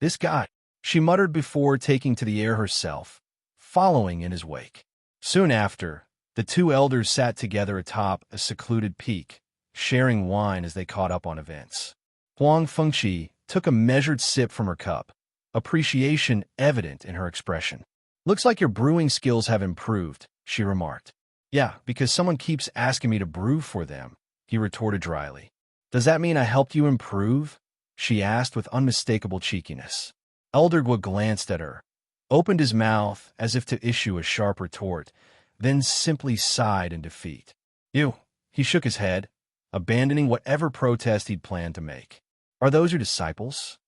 S1: "This guy," she muttered before taking to the air herself, following in his wake. Soon after, the two elders sat together atop a secluded peak, sharing wine as they caught up on events. Huang Fengqi took a measured sip from her cup, appreciation evident in her expression. "Looks like your brewing skills have improved," she remarked. "Yeah, because someone keeps asking me to brew for them," he retorted dryly. "Does that mean I helped you improve?" she asked with unmistakable cheekiness. Elder Guo glanced at her, opened his mouth as if to issue a sharp retort, then simply sighed in defeat. "You." He shook his head, abandoning whatever protest he'd planned to make. "Are those your disciples?"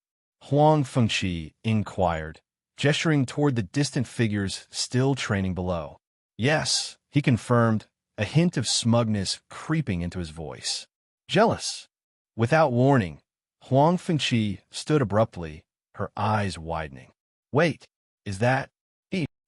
S1: Huang Fengqi inquired, gesturing toward the distant figures still training below. "Yes," he confirmed, a hint of smugness creeping into his voice. "Jealous?" Without warning, Huang Fengqi stood abruptly, her eyes widening. "Wait, is that—"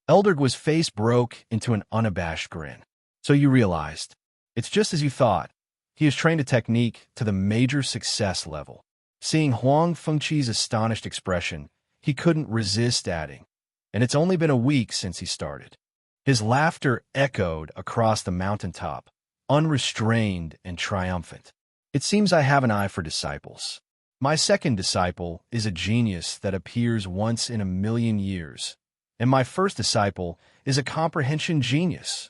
S1: Elder Guo's face broke into an unabashed grin. "So you realized. It's just as you thought. He has trained a technique to the major success level." Seeing Huang Fengqi's astonished expression, he couldn't resist adding, "And it's only been a week since he started." His laughter echoed across the mountaintop, unrestrained and triumphant. "It seems I have an eye for disciples. My second disciple is a genius that appears once in a million years, and my first disciple is a comprehension genius."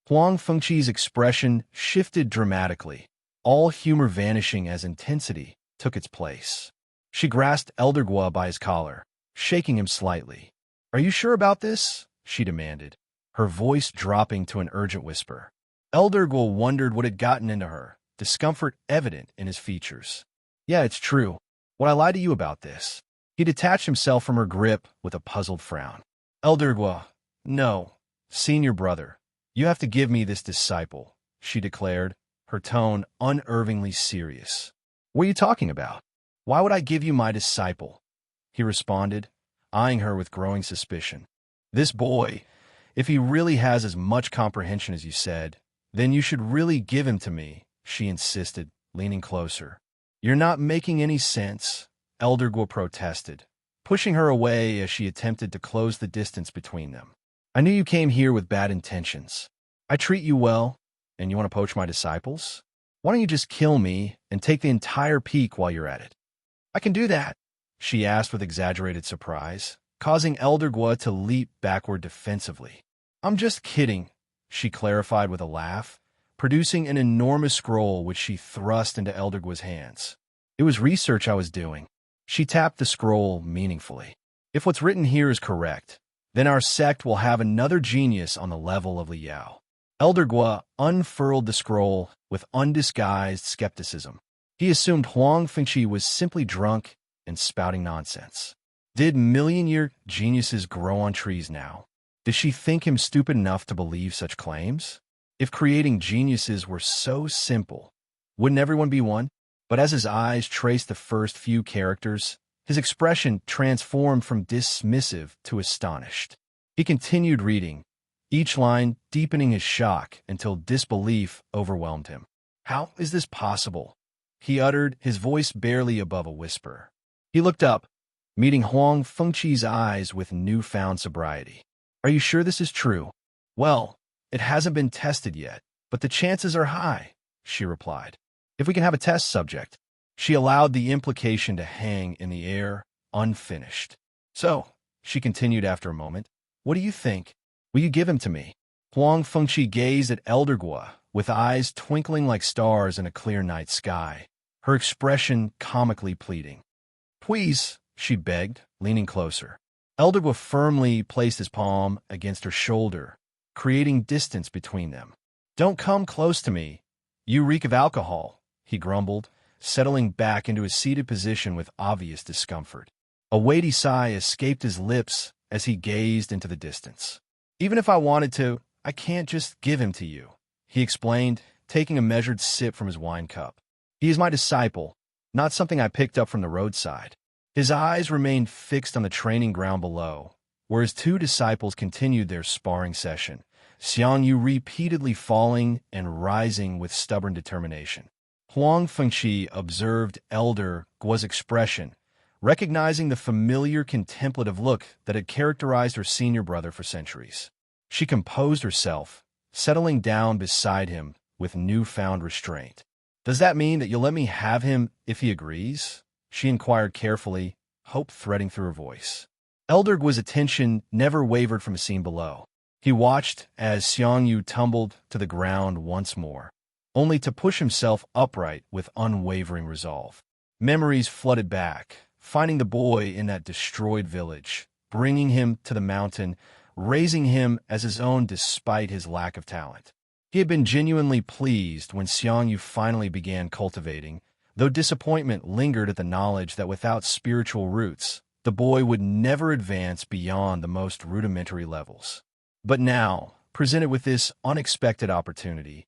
S1: Huang Fengqi's expression shifted dramatically, all humor vanishing as intensity took its place. She grasped Elder Guo by his collar, shaking him slightly. "Are you sure about this?" she demanded, her voice dropping to an urgent whisper. Elder Guo wondered what had gotten into her, discomfort evident in his features. Yeah, it's true. Would I lie to you about this? He detached himself from her grip with a puzzled frown. Elder Guo, no, senior brother, you have to give me this disciple, she declared, her tone unervingly serious. What are you talking about? Why would I give you my disciple? He responded, eyeing her with growing suspicion. This boy, if he really has as much comprehension as you said, then you should really give him to me, she insisted, leaning closer. You're not making any sense, Elder Guo protested, pushing her away as she attempted to close the distance between them. I knew you came here with bad intentions. I treat you well, and you want to poach my disciples? Why don't you just kill me and take the entire peak while you're at it? I can do that, she asked with exaggerated surprise, causing Elder Guo to leap backward defensively. I'm just kidding, she clarified with a laugh, producing an enormous scroll which she thrust into Elder Guo's hands. It was research I was doing. She tapped the scroll meaningfully. If what's written here is correct, then our sect will have another genius on the level of Li Yao. Elder Guo unfurled the scroll with undisguised skepticism. He assumed Huang Fengqi was simply drunk and spouting nonsense. Did million-year geniuses grow on trees now? Did she think him stupid enough to believe such claims? If creating geniuses were so simple, wouldn't everyone be one? But as his eyes traced the first few characters, his expression transformed from dismissive to astonished. He continued reading, each line deepening his shock until disbelief overwhelmed him. How is this possible? He uttered, his voice barely above a whisper. He looked up, meeting Huang Fengqi's eyes with newfound sobriety. Are you sure this is true? Well, it hasn't been tested yet, but the chances are high, she replied. If we can have a test subject. She allowed the implication to hang in the air, unfinished. So, she continued after a moment, what do you think? Will you give him to me? Huang Fengqi gazed at Elder Guo, with eyes twinkling like stars in a clear night sky, her expression comically pleading. Please, she begged, leaning closer. Elder Guo firmly placed his palm against her shoulder, creating distance between them. Don't come close to me. You reek of alcohol, he grumbled, settling back into his seated position with obvious discomfort. A weighty sigh escaped his lips as he gazed into the distance. Even if I wanted to, I can't just give him to you, he explained, taking a measured sip from his wine cup. He is my disciple, not something I picked up from the roadside. His eyes remained fixed on the training ground below, where his two disciples continued their sparring session, Xiang Yu repeatedly falling and rising with stubborn determination. Huang Fengqi observed Elder Guo's expression, recognizing the familiar contemplative look that had characterized her senior brother for centuries. She composed herself, settling down beside him with newfound restraint. Does that mean that you'll let me have him if he agrees? She inquired carefully, hope threading through her voice. Elder Guo's attention never wavered from the scene below. He watched as Xiang Yu tumbled to the ground once more, only to push himself upright with unwavering resolve. Memories flooded back, finding the boy in that destroyed village, bringing him to the mountain, raising him as his own despite his lack of talent. He had been genuinely pleased when Xiang Yu finally began cultivating, though disappointment lingered at the knowledge that without spiritual roots, the boy would never advance beyond the most rudimentary levels. But now, presented with this unexpected opportunity,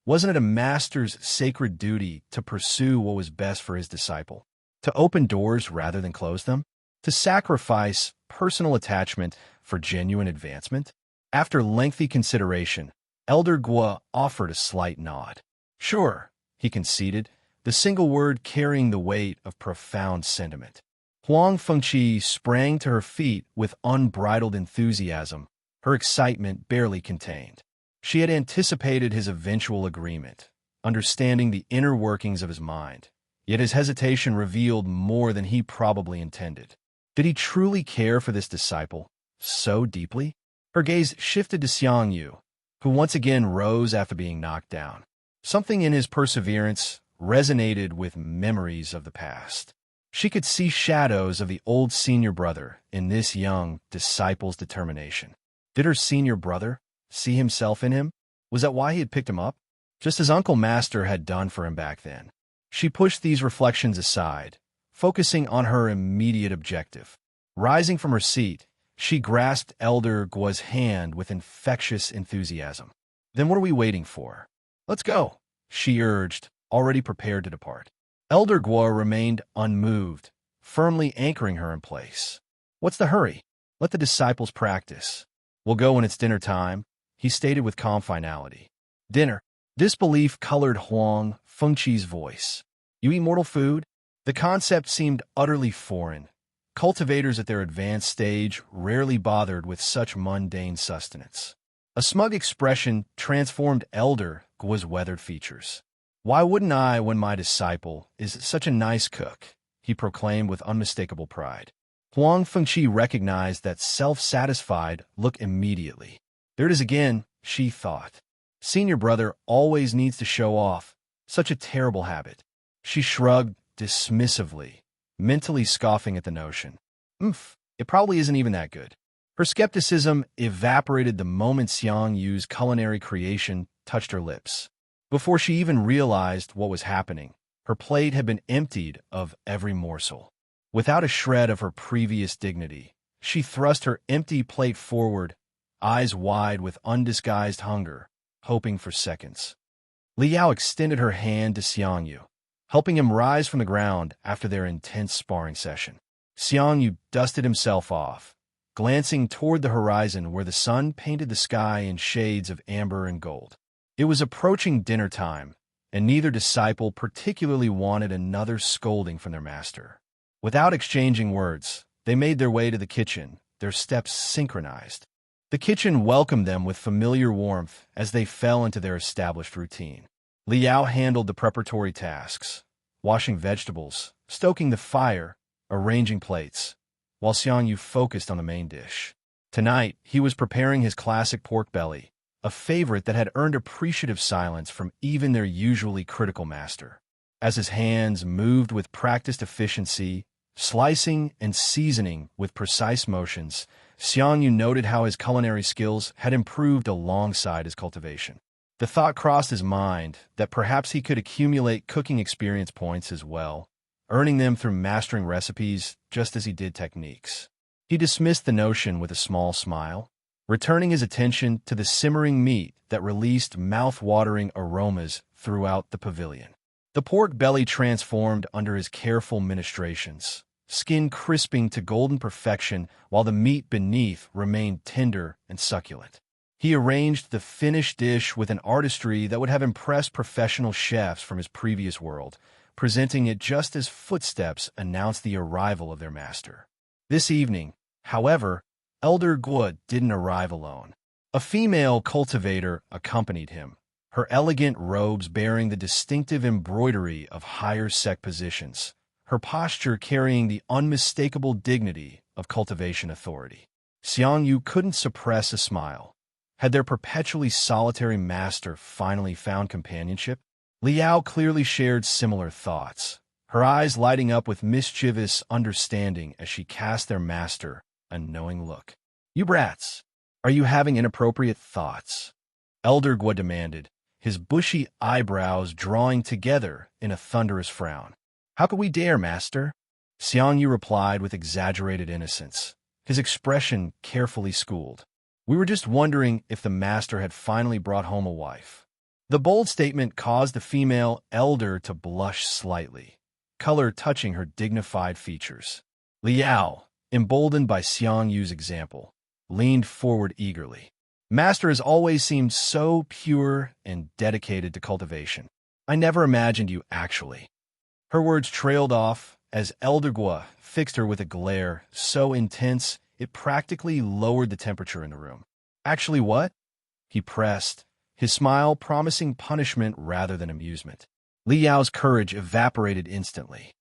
S1: wasn't it a master's sacred duty to pursue what was best for his disciple? To open doors rather than close them? To sacrifice personal attachment for genuine advancement? After lengthy consideration, Elder Guo offered a slight nod. Sure, he conceded, the single word carrying the weight of profound sentiment. Huang Fengqi sprang to her feet with unbridled enthusiasm, her excitement barely contained. She had anticipated his eventual agreement, understanding the inner workings of his mind, yet his hesitation revealed more than he probably intended. Did he truly care for this disciple so deeply? Her gaze shifted to Xiang Yu, who once again rose after being knocked down. Something in his perseverance resonated with memories of the past. She could see shadows of the old senior brother in this young disciple's determination. Did her senior brother, see himself in him? Was that why he had picked him up? Just as Uncle Master had done for him back then. She pushed these reflections aside, focusing on her immediate objective. Rising from her seat, she grasped Elder Guo's hand with infectious enthusiasm. Then what are we waiting for? Let's go, she urged, already prepared to depart. Elder Guo remained unmoved, firmly anchoring her in place. What's the hurry? Let the disciples practice. We'll go when it's dinner time, he stated with calm finality. Dinner. Disbelief colored Huang Fengqi's voice. You eat mortal food? The concept seemed utterly foreign. Cultivators at their advanced stage rarely bothered with such mundane sustenance. A smug expression transformed Elder Guo's weathered features. Why wouldn't I when my disciple is such a nice cook? He proclaimed with unmistakable pride. Huang Fengqi recognized that self-satisfied look immediately. There it is again, she thought. Senior brother always needs to show off. Such a terrible habit. She shrugged dismissively, mentally scoffing at the notion. It probably isn't even that good. Her skepticism evaporated the moment Xiang Yu's culinary creation touched her lips. Before she even realized what was happening, her plate had been emptied of every morsel. Without a shred of her previous dignity, she thrust her empty plate forward, eyes wide with undisguised hunger, hoping for seconds. Li Yao extended her hand to Xiang Yu, helping him rise from the ground after their intense sparring session. Xiang Yu dusted himself off, glancing toward the horizon where the sun painted the sky in shades of amber and gold. It was approaching dinner time, and neither disciple particularly wanted another scolding from their master. Without exchanging words, they made their way to the kitchen, their steps synchronized. The kitchen welcomed them with familiar warmth as they fell into their established routine. Li Yao handled the preparatory tasks, washing vegetables, stoking the fire, arranging plates, while Xiang Yu focused on the main dish. Tonight, he was preparing his classic pork belly, a favorite that had earned appreciative silence from even their usually critical master. As his hands moved with practiced efficiency, slicing and seasoning with precise motions, Xiang Yu noted how his culinary skills had improved alongside his cultivation. The thought crossed his mind that perhaps he could accumulate cooking experience points as well, earning them through mastering recipes just as he did techniques. He dismissed the notion with a small smile, returning his attention to the simmering meat that released mouth-watering aromas throughout the pavilion. The pork belly transformed under his careful ministrations, skin crisping to golden perfection while the meat beneath remained tender and succulent. He arranged the finished dish with an artistry that would have impressed professional chefs from his previous world, presenting it just as footsteps announced the arrival of their master. This evening, however, Elder Guo didn't arrive alone. A female cultivator accompanied him, her elegant robes bearing the distinctive embroidery of higher sect positions, her posture carrying the unmistakable dignity of cultivation authority. Xiang Yu couldn't suppress a smile. Had their perpetually solitary master finally found companionship? Li Yao clearly shared similar thoughts, her eyes lighting up with mischievous understanding as she cast their master a knowing look. You brats, are you having inappropriate thoughts? Elder Guo demanded, his bushy eyebrows drawing together in a thunderous frown. How could we dare, master? Xiang Yu replied with exaggerated innocence, his expression carefully schooled. We were just wondering if the master had finally brought home a wife. The bold statement caused the female elder to blush slightly, color touching her dignified features. Li Yao, emboldened by Xiang Yu's example, leaned forward eagerly. Master has always seemed so pure and dedicated to cultivation. I never imagined you actually. Her words trailed off as Elder Guo fixed her with a glare so intense it practically lowered the temperature in the room. Actually what? He pressed, his smile promising punishment rather than amusement. Li Yao's courage evaporated instantly.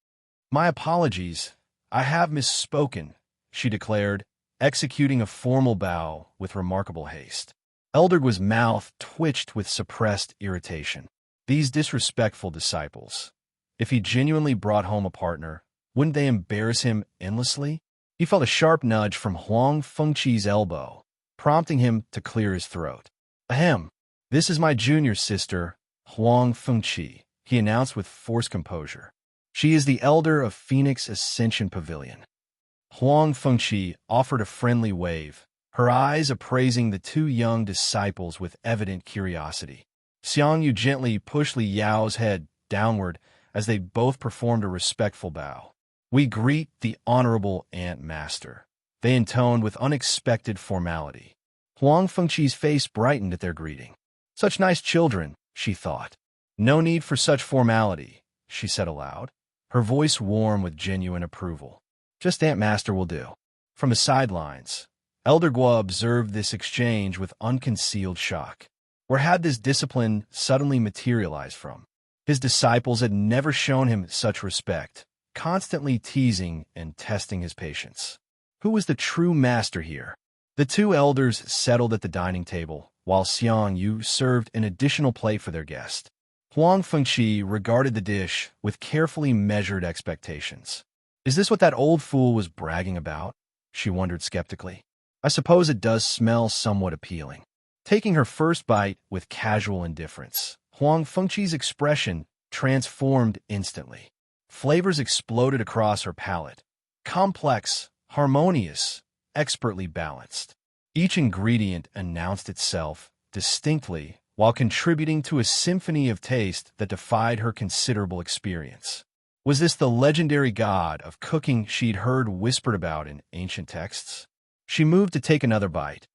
S1: My apologies. I have misspoken, she declared, executing a formal bow with remarkable haste. Elder Guo's mouth twitched with suppressed irritation. These disrespectful disciples. If he genuinely brought home a partner, wouldn't they embarrass him endlessly? He felt a sharp nudge from Huang Fengqi's elbow, prompting him to clear his throat. Ahem. This is my junior sister, Huang Fengqi, he announced with forced composure. She is the elder of Phoenix Ascension Pavilion. Huang Fengqi offered a friendly wave, her eyes appraising the two young disciples with evident curiosity. Xiang Yu gently pushed Li Yao's head downward as they both performed a respectful bow. We greet the Honorable Ant Master, they intoned with unexpected formality. Huang Fengqi's face brightened at their greeting. Such nice children, she thought. No need for such formality, she said aloud, her voice warm with genuine approval. Just Ant Master will do. From the sidelines, Elder Guo observed this exchange with unconcealed shock. Where had this discipline suddenly materialized from? His disciples had never shown him such respect, constantly teasing and testing his patience. Who was the true master here? The two elders settled at the dining table, while Xiang Yu served an additional plate for their guest. Huang Fengqi regarded the dish with carefully measured expectations. Is this what that old fool was bragging about? She wondered skeptically. I suppose it does smell somewhat appealing. Taking her first bite with casual indifference, Huang Fengqi's expression transformed instantly. Flavors exploded across her palate. Complex, harmonious, expertly balanced. Each ingredient announced itself distinctly while contributing to a symphony of taste that defied her considerable experience. Was this the legendary god of cooking she'd heard whispered about in ancient texts? She moved to take another bite,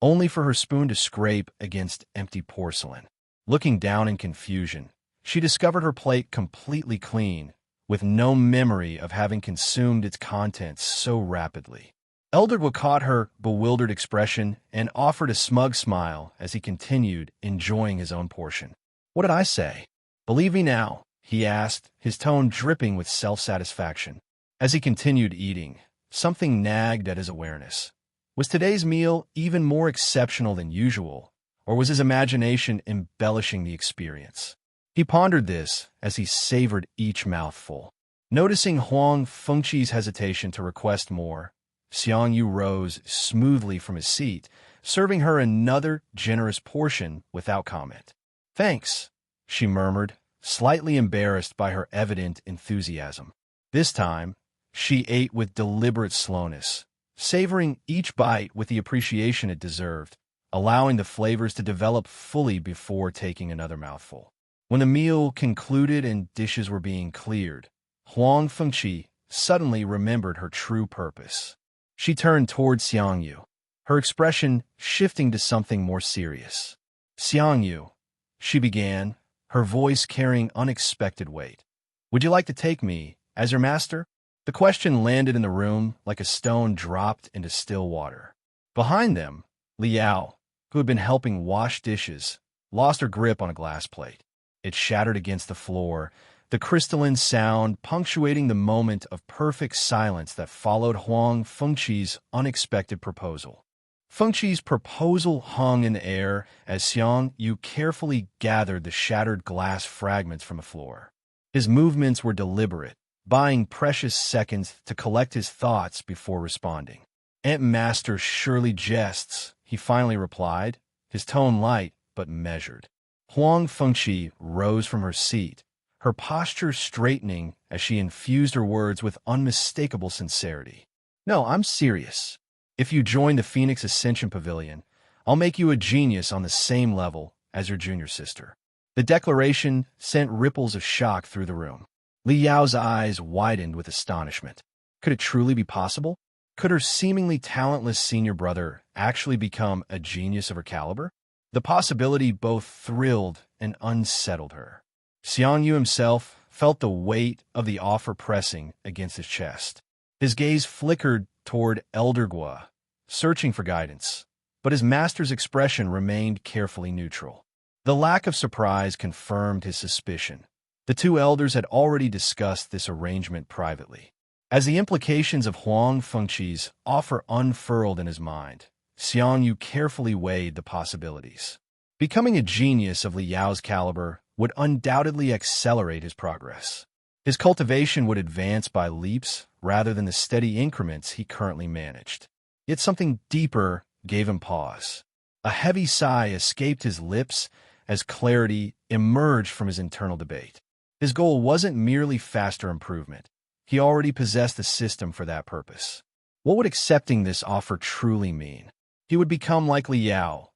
S1: only for her spoon to scrape against empty porcelain. Looking down in confusion, she discovered her plate completely clean, with no memory of having consumed its contents so rapidly. Elder Guo caught her bewildered expression and offered a smug smile as he continued enjoying his own portion. What did I say? Believe me now, he asked, his tone dripping with self-satisfaction. As he continued eating, something nagged at his awareness. Was today's meal even more exceptional than usual, or was his imagination embellishing the experience? He pondered this as he savored each mouthful. Noticing Huang Fengqi's hesitation to request more, Xiang Yu rose smoothly from his seat, serving her another generous portion without comment. Thanks, she murmured, slightly embarrassed by her evident enthusiasm. This time, she ate with deliberate slowness, savoring each bite with the appreciation it deserved, allowing the flavors to develop fully before taking another mouthful. When the meal concluded and dishes were being cleared, Huang Fengqi suddenly remembered her true purpose. She turned toward Xiang Yu, her expression shifting to something more serious. Xiang Yu, she began, her voice carrying unexpected weight. Would you like to take me as your master? The question landed in the room like a stone dropped into still water. Behind them, Li Yao, who had been helping wash dishes, lost her grip on a glass plate. It shattered against the floor, the crystalline sound punctuating the moment of perfect silence that followed Huang Fengqi's unexpected proposal. Fengqi's proposal hung in the air as Xiang Yu carefully gathered the shattered glass fragments from the floor. His movements were deliberate, buying precious seconds to collect his thoughts before responding. Ant Master surely jests, he finally replied, his tone light but measured. Huang Fengqi rose from her seat, her posture straightening as she infused her words with unmistakable sincerity. No, I'm serious. If you join the Phoenix Ascension Pavilion, I'll make you a genius on the same level as your junior sister. The declaration sent ripples of shock through the room. Li Yao's eyes widened with astonishment. Could it truly be possible? Could her seemingly talentless senior brother actually become a genius of her caliber? The possibility both thrilled and unsettled her. Xiang Yu himself felt the weight of the offer pressing against his chest. His gaze flickered toward Elder Guo, searching for guidance, but his master's expression remained carefully neutral. The lack of surprise confirmed his suspicion. The two elders had already discussed this arrangement privately. As the implications of Huang Fengqi's offer unfurled in his mind, Xiang Yu carefully weighed the possibilities. Becoming a genius of Li Yao's caliber would undoubtedly accelerate his progress. His cultivation would advance by leaps rather than the steady increments he currently managed. Yet something deeper gave him pause. A heavy sigh escaped his lips as clarity emerged from his internal debate. His goal wasn't merely faster improvement. He already possessed the system for that purpose. What would accepting this offer truly mean? He would become like Li Yao,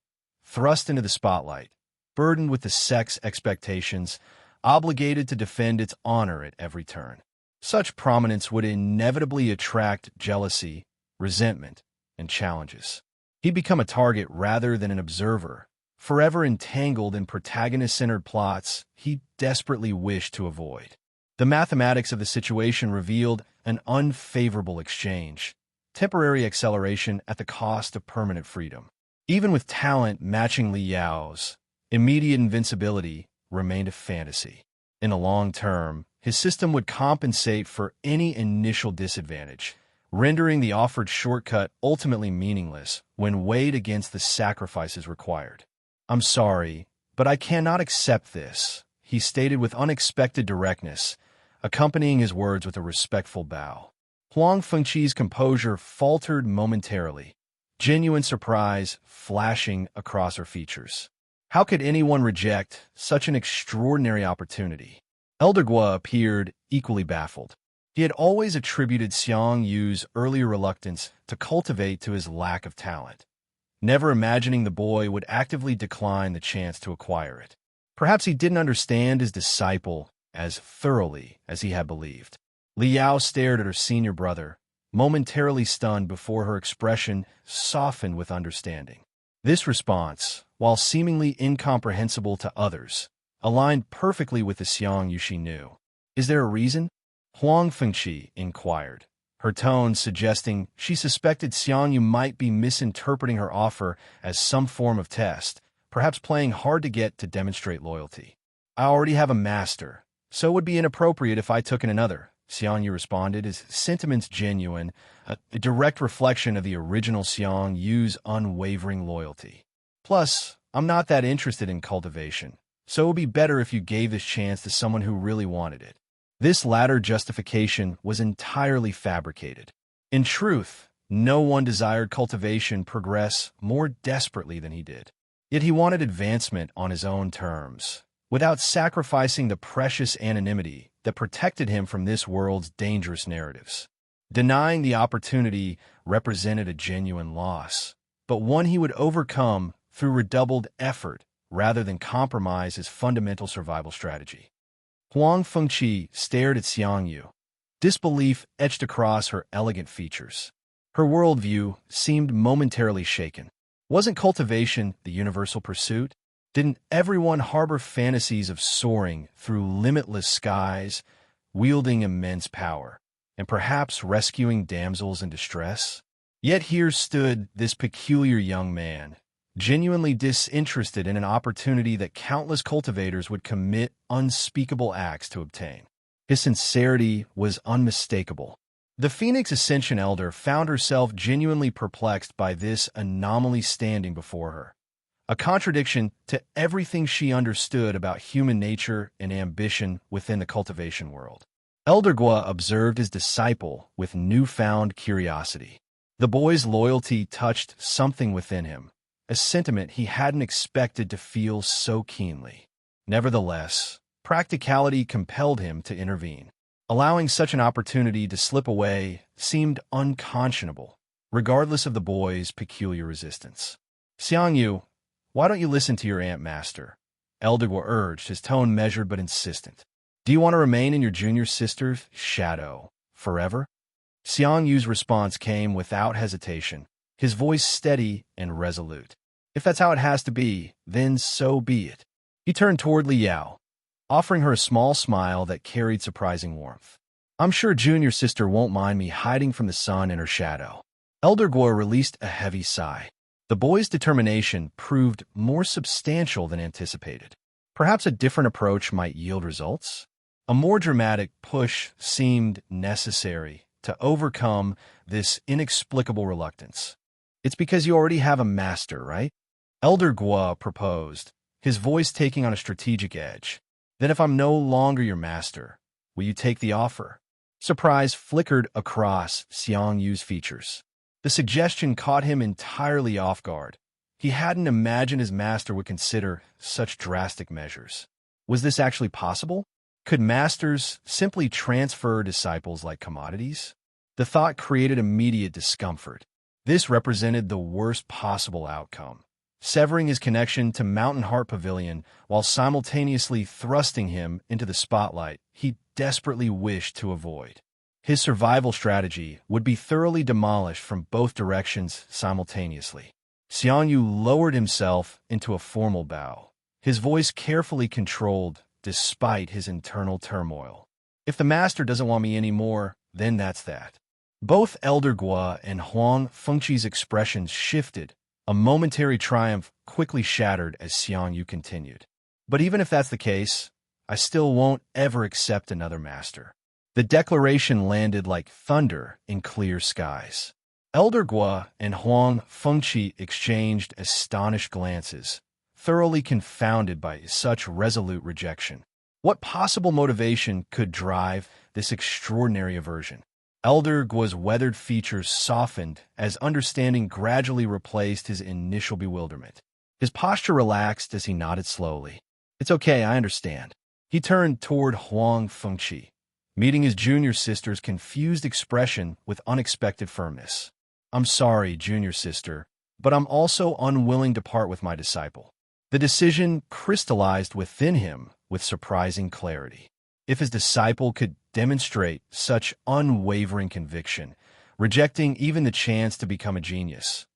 S1: thrust into the spotlight, burdened with the sex expectations, obligated to defend its honor at every turn. Such prominence would inevitably attract jealousy, resentment, and challenges. He'd become a target rather than an observer, forever entangled in protagonist-centered plots he desperately wished to avoid. The mathematics of the situation revealed an unfavorable exchange, temporary acceleration at the cost of permanent freedom. Even with talent matching Li Yao's, immediate invincibility remained a fantasy. In the long term, his system would compensate for any initial disadvantage, rendering the offered shortcut ultimately meaningless when weighed against the sacrifices required. "I'm sorry, but I cannot accept this," he stated with unexpected directness, accompanying his words with a respectful bow. Huang Fengqi's composure faltered momentarily, genuine surprise flashing across her features. How could anyone reject such an extraordinary opportunity? Elder Guo appeared equally baffled. He had always attributed Xiang Yu's earlier reluctance to cultivate to his lack of talent, never imagining the boy would actively decline the chance to acquire it. Perhaps he didn't understand his disciple as thoroughly as he had believed. Li Yao stared at her senior brother, momentarily stunned before her expression softened with understanding. This response, while seemingly incomprehensible to others, aligned perfectly with the Xiang Yu she knew. "Is there a reason?" Huang Fengqi inquired, her tone suggesting she suspected Xiang Yu might be misinterpreting her offer as some form of test, perhaps playing hard to get to demonstrate loyalty. "I already have a master, so it would be inappropriate if I took in another," Xiang Yu responded, his sentiments genuine, a direct reflection of the original Xiang Yu's unwavering loyalty. "Plus, I'm not that interested in cultivation, so it would be better if you gave this chance to someone who really wanted it." This latter justification was entirely fabricated. In truth, no one desired cultivation progress more desperately than he did. Yet he wanted advancement on his own terms, without sacrificing the precious anonymity that protected him from this world's dangerous narratives. Denying the opportunity represented a genuine loss, but one he would overcome through redoubled effort rather than compromise his fundamental survival strategy. Huang Fengqi stared at Xiang Yu. Disbelief etched across her elegant features. Her worldview seemed momentarily shaken. Wasn't cultivation the universal pursuit? Didn't everyone harbor fantasies of soaring through limitless skies, wielding immense power, and perhaps rescuing damsels in distress? Yet here stood this peculiar young man, genuinely disinterested in an opportunity that countless cultivators would commit unspeakable acts to obtain. His sincerity was unmistakable. The Phoenix Ascension Elder found herself genuinely perplexed by this anomaly standing before her, a contradiction to everything she understood about human nature and ambition within the cultivation world. Elder Guo observed his disciple with newfound curiosity. The boy's loyalty touched something within him, a sentiment he hadn't expected to feel so keenly. Nevertheless, practicality compelled him to intervene. Allowing such an opportunity to slip away seemed unconscionable, regardless of the boy's peculiar resistance. "Xiang Yu, why don't you listen to your Aunt Master?" Elder Guo urged, his tone measured but insistent. "Do you want to remain in your junior sister's shadow forever?" Xiang Yu's response came without hesitation, his voice steady and resolute. "If that's how it has to be, then so be it." He turned toward Li Yao, offering her a small smile that carried surprising warmth. "I'm sure junior sister won't mind me hiding from the sun in her shadow." Elder Guo released a heavy sigh. The boy's determination proved more substantial than anticipated. Perhaps a different approach might yield results? A more dramatic push seemed necessary to overcome this inexplicable reluctance. "It's because you already have a master, right?" Elder Guo proposed, his voice taking on a strategic edge. "Then if I'm no longer your master, will you take the offer?" Surprise flickered across Xiang Yu's features. The suggestion caught him entirely off guard, He hadn't imagined his master would consider such drastic measures. Was this actually possible? Could masters simply transfer disciples like commodities? The thought created immediate discomfort. This represented the worst possible outcome, severing his connection to Mountain Heart Pavilion while simultaneously thrusting him into the spotlight he desperately wished to avoid. His survival strategy would be thoroughly demolished from both directions simultaneously. Xiang Yu lowered himself into a formal bow, his voice carefully controlled despite his internal turmoil. If the master doesn't want me anymore, then that's that. Both Elder Guo and Huang Fengqi's expressions shifted, a momentary triumph quickly shattered as Xiang Yu continued. But even if that's the case, I still won't ever accept another master. The declaration landed like thunder in clear skies. Elder Guo and Huang Fengqi exchanged astonished glances, thoroughly confounded by such resolute rejection. What possible motivation could drive this extraordinary aversion? Elder Guo's weathered features softened as understanding gradually replaced his initial bewilderment. His posture relaxed as he nodded slowly. It's okay, I understand. He turned toward Huang Fengqi, meeting his junior sister's confused expression with unexpected firmness. I'm sorry, junior sister, but I'm also unwilling to part with my disciple. The decision crystallized within him with surprising clarity. If his disciple could demonstrate such unwavering conviction, rejecting even the chance to become a genius,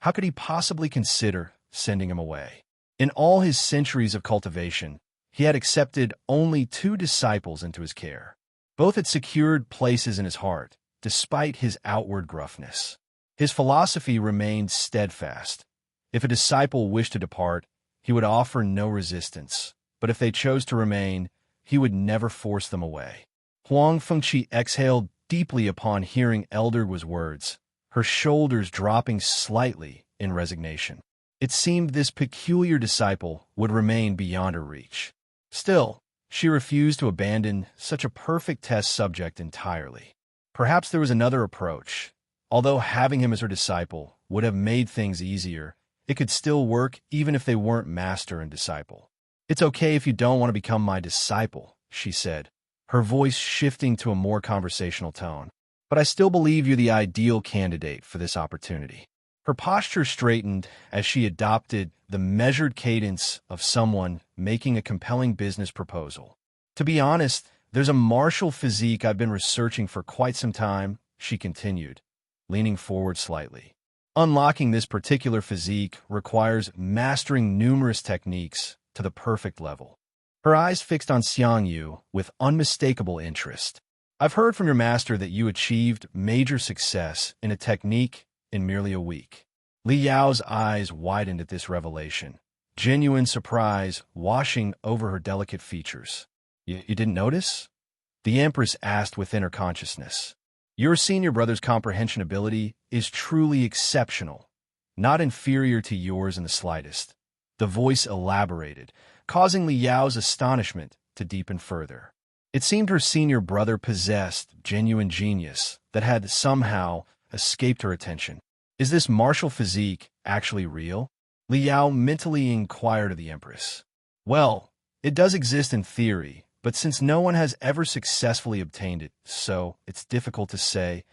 S1: how could he possibly consider sending him away? In all his centuries of cultivation, he had accepted only 2 disciples into his care. Both had secured places in his heart, despite his outward gruffness. His philosophy remained steadfast. If a disciple wished to depart, he would offer no resistance, but if they chose to remain, he would never force them away. Huang Fengqi exhaled deeply upon hearing Elder Guo's words, her shoulders dropping slightly in resignation. It seemed this peculiar disciple would remain beyond her reach. Still, she refused to abandon such a perfect test subject entirely. Perhaps there was another approach. Although having him as her disciple would have made things easier, it could still work even if they weren't master and disciple. It's okay if you don't want to become my disciple, she said, her voice shifting to a more conversational tone. But I still believe you're the ideal candidate for this opportunity. Her posture straightened as she adopted the measured cadence of someone making a compelling business proposal. To be honest, there's a martial physique I've been researching for quite some time, she continued, leaning forward slightly. Unlocking this particular physique requires mastering numerous techniques to the perfect level. Her eyes fixed on Xiang Yu with unmistakable interest. I've heard from your master that you achieved major success in a technique in merely a week. Li Yao's eyes widened at this revelation, genuine surprise washing over her delicate features. You didn't notice? The Empress asked within her consciousness. Your senior brother's comprehension ability is truly exceptional, not inferior to yours in the slightest. The voice elaborated, causing Li Yao's astonishment to deepen further. It seemed her senior brother possessed genuine genius that had somehow escaped her attention. Is this martial physique actually real? Li Yao mentally inquired of the Empress. Well, it does exist in theory, but since no one has ever successfully obtained it, so it's difficult to say,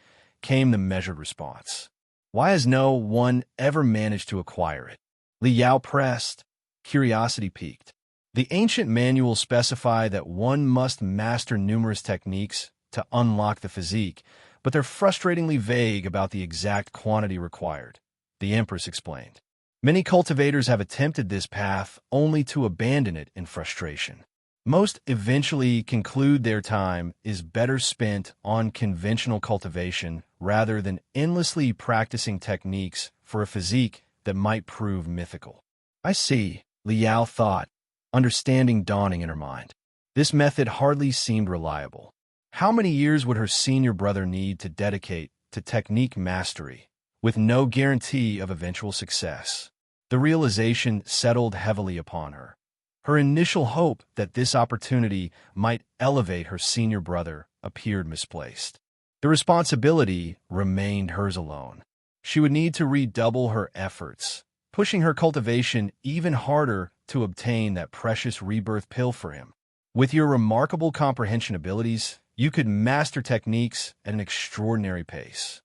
S1: came the measured response. Why has no one ever managed to acquire it? Li Yao pressed. Curiosity piqued. The ancient manuals specify that one must master numerous techniques to unlock the physique, but they're frustratingly vague about the exact quantity required, the Empress explained. Many cultivators have attempted this path only to abandon it in frustration. Most eventually conclude their time is better spent on conventional cultivation rather than endlessly practicing techniques for a physique that might prove mythical. I see, Li Yao thought, understanding dawning in her mind. This method hardly seemed reliable. How many years would her senior brother need to dedicate to technique mastery, with no guarantee of eventual success? The realization settled heavily upon her. Her initial hope that this opportunity might elevate her senior brother appeared misplaced. The responsibility remained hers alone. She would need to redouble her efforts, pushing her cultivation even harder to obtain that precious rebirth pill for him. With your remarkable comprehension abilities, you could master techniques at an extraordinary pace.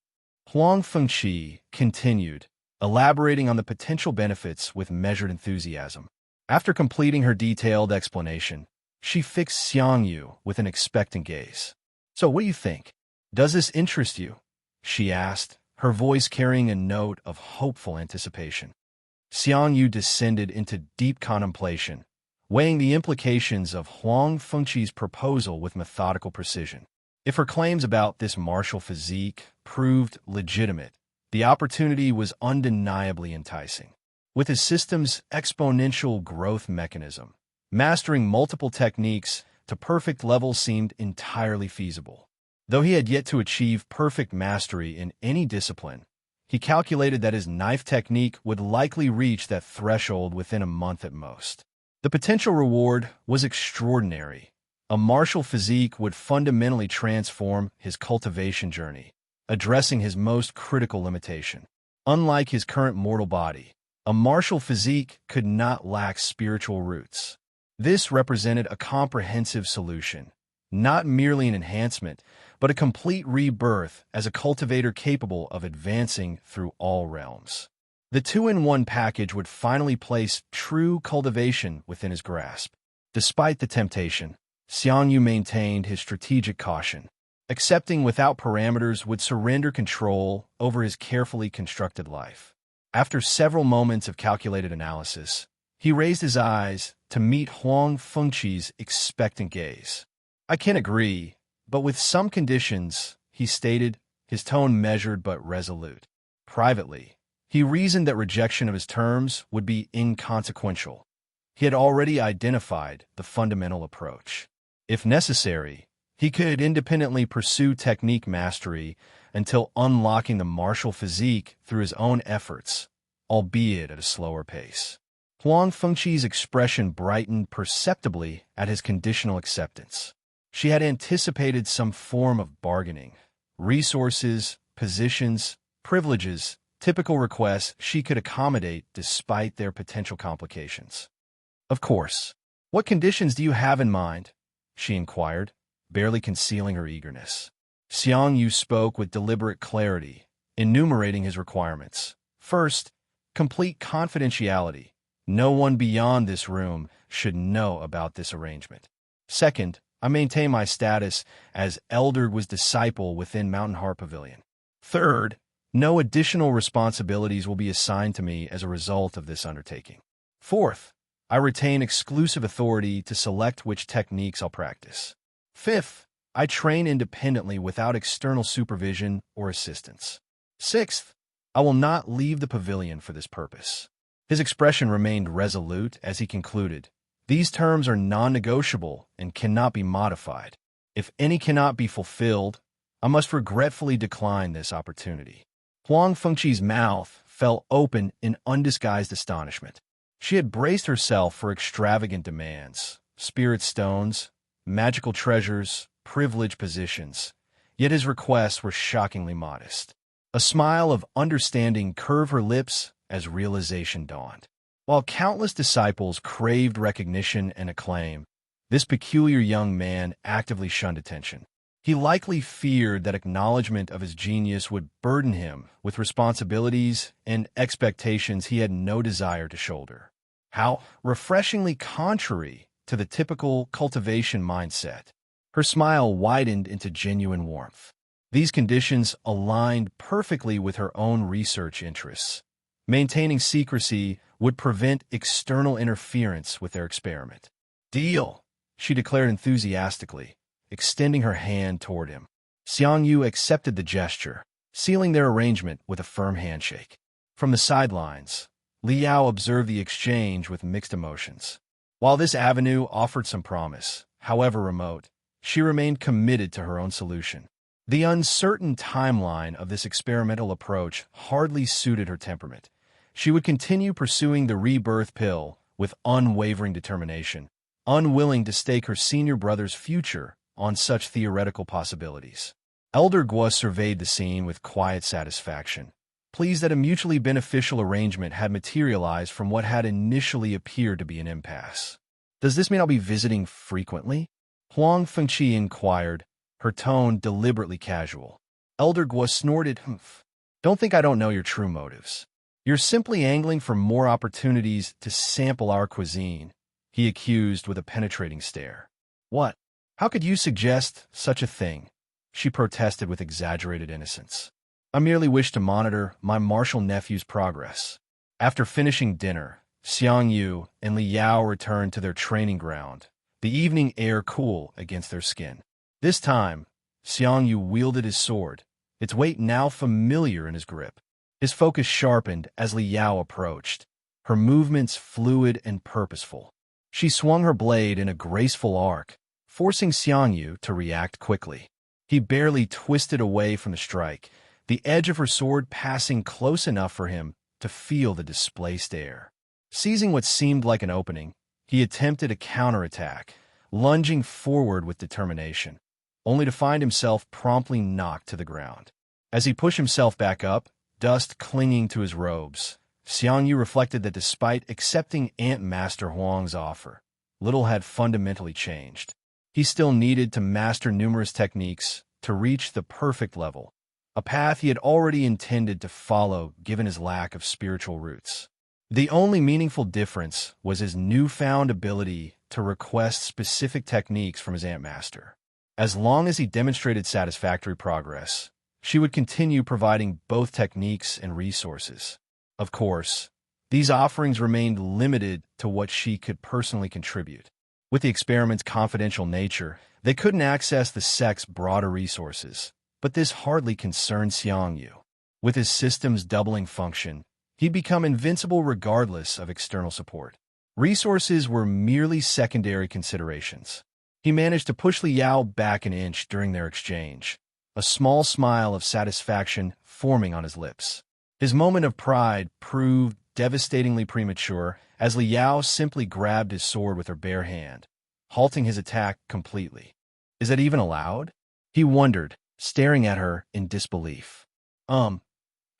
S1: Huang Fengqi continued, elaborating on the potential benefits with measured enthusiasm. After completing her detailed explanation, she fixed Xiang Yu with an expectant gaze. "So what do you think? Does this interest you?" she asked, her voice carrying a note of hopeful anticipation. Xiang Yu descended into deep contemplation, weighing the implications of Huang Fengqi's proposal with methodical precision. If her claims about this martial physique proved legitimate, the opportunity was undeniably enticing. With his system's exponential growth mechanism, mastering multiple techniques to perfect levels seemed entirely feasible. Though he had yet to achieve perfect mastery in any discipline, he calculated that his knife technique would likely reach that threshold within a month at most. The potential reward was extraordinary. A martial physique would fundamentally transform his cultivation journey, addressing his most critical limitation. Unlike his current mortal body, a martial physique could not lack spiritual roots. This represented a comprehensive solution, not merely an enhancement, but a complete rebirth as a cultivator capable of advancing through all realms. The two-in-one package would finally place true cultivation within his grasp. Despite the temptation, Xiang Yu maintained his strategic caution. Accepting without parameters would surrender control over his carefully constructed life. After several moments of calculated analysis, he raised his eyes to meet Huang Fengqi's expectant gaze. "I can agree, but with some conditions," he stated, his tone measured but resolute. Privately, he reasoned that rejection of his terms would be inconsequential. He had already identified the fundamental approach. If necessary, he could independently pursue technique mastery until unlocking the martial physique through his own efforts, albeit at a slower pace. Huang Fengqi's expression brightened perceptibly at his conditional acceptance. She had anticipated some form of bargaining. Resources, positions, privileges, typical requests she could accommodate despite their potential complications. "Of course. What conditions do you have in mind?" she inquired, barely concealing her eagerness. Xiang Yu spoke with deliberate clarity, enumerating his requirements. "First, complete confidentiality. No one beyond this room should know about this arrangement. Second, I maintain my status as Elder was disciple within Mountain Heart Pavilion. Third, no additional responsibilities will be assigned to me as a result of this undertaking. Fourth, I retain exclusive authority to select which techniques I'll practice. Fifth, I train independently without external supervision or assistance. Sixth, I will not leave the pavilion for this purpose." His expression remained resolute as he concluded, "These terms are non-negotiable and cannot be modified. If any cannot be fulfilled, I must regretfully decline this opportunity." Huang Fengqi's mouth fell open in undisguised astonishment. She had braced herself for extravagant demands, spirit stones, magical treasures, privileged positions, yet his requests were shockingly modest. A smile of understanding curved her lips as realization dawned. While countless disciples craved recognition and acclaim, this peculiar young man actively shunned attention. He likely feared that acknowledgement of his genius would burden him with responsibilities and expectations he had no desire to shoulder. How refreshingly contrary to the typical cultivation mindset. Her smile widened into genuine warmth. These conditions aligned perfectly with her own research interests. Maintaining secrecy would prevent external interference with their experiment. "Deal," she declared enthusiastically, extending her hand toward him. Xiang Yu accepted the gesture, sealing their arrangement with a firm handshake. From the sidelines, Li Yao observed the exchange with mixed emotions. While this avenue offered some promise, however remote, she remained committed to her own solution. The uncertain timeline of this experimental approach hardly suited her temperament. She would continue pursuing the rebirth pill with unwavering determination, unwilling to stake her senior brother's future on such theoretical possibilities. Elder Guo surveyed the scene with quiet satisfaction, pleased that a mutually beneficial arrangement had materialized from what had initially appeared to be an impasse. "Does this mean I'll be visiting frequently?" Huang Fengqi inquired, her tone deliberately casual. Elder Guo snorted, "Humph. Don't think I don't know your true motives. You're simply angling for more opportunities to sample our cuisine," he accused with a penetrating stare. "What? How could you suggest such a thing?" she protested with exaggerated innocence. "I merely wish to monitor my martial nephew's progress." After finishing dinner, Xiang Yu and Li Yao returned to their training ground, the evening air cool against their skin. This time, Xiang Yu wielded his sword, its weight now familiar in his grip. His focus sharpened as Li Yao approached, her movements fluid and purposeful. She swung her blade in a graceful arc, forcing Xiang Yu to react quickly. He barely twisted away from the strike, the edge of her sword passing close enough for him to feel the displaced air. Seizing what seemed like an opening, he attempted a counterattack, lunging forward with determination, only to find himself promptly knocked to the ground. As he pushed himself back up, dust clinging to his robes, Xiang Yu reflected that despite accepting Ant Master Huang's offer, little had fundamentally changed. He still needed to master numerous techniques to reach the perfect level, a path he had already intended to follow given his lack of spiritual roots. The only meaningful difference was his newfound ability to request specific techniques from his Ant Master. As long as he demonstrated satisfactory progress, she would continue providing both techniques and resources. Of course, these offerings remained limited to what she could personally contribute. With the experiment's confidential nature, they couldn't access the sect's broader resources, but this hardly concerned Xiang Yu. With his system's doubling function, he'd become invincible regardless of external support. Resources were merely secondary considerations. He managed to push Li Yao back an inch during their exchange, a small smile of satisfaction forming on his lips. His moment of pride proved devastatingly premature as Li Yao simply grabbed his sword with her bare hand, halting his attack completely. "Is that even allowed?" he wondered, staring at her in disbelief. Can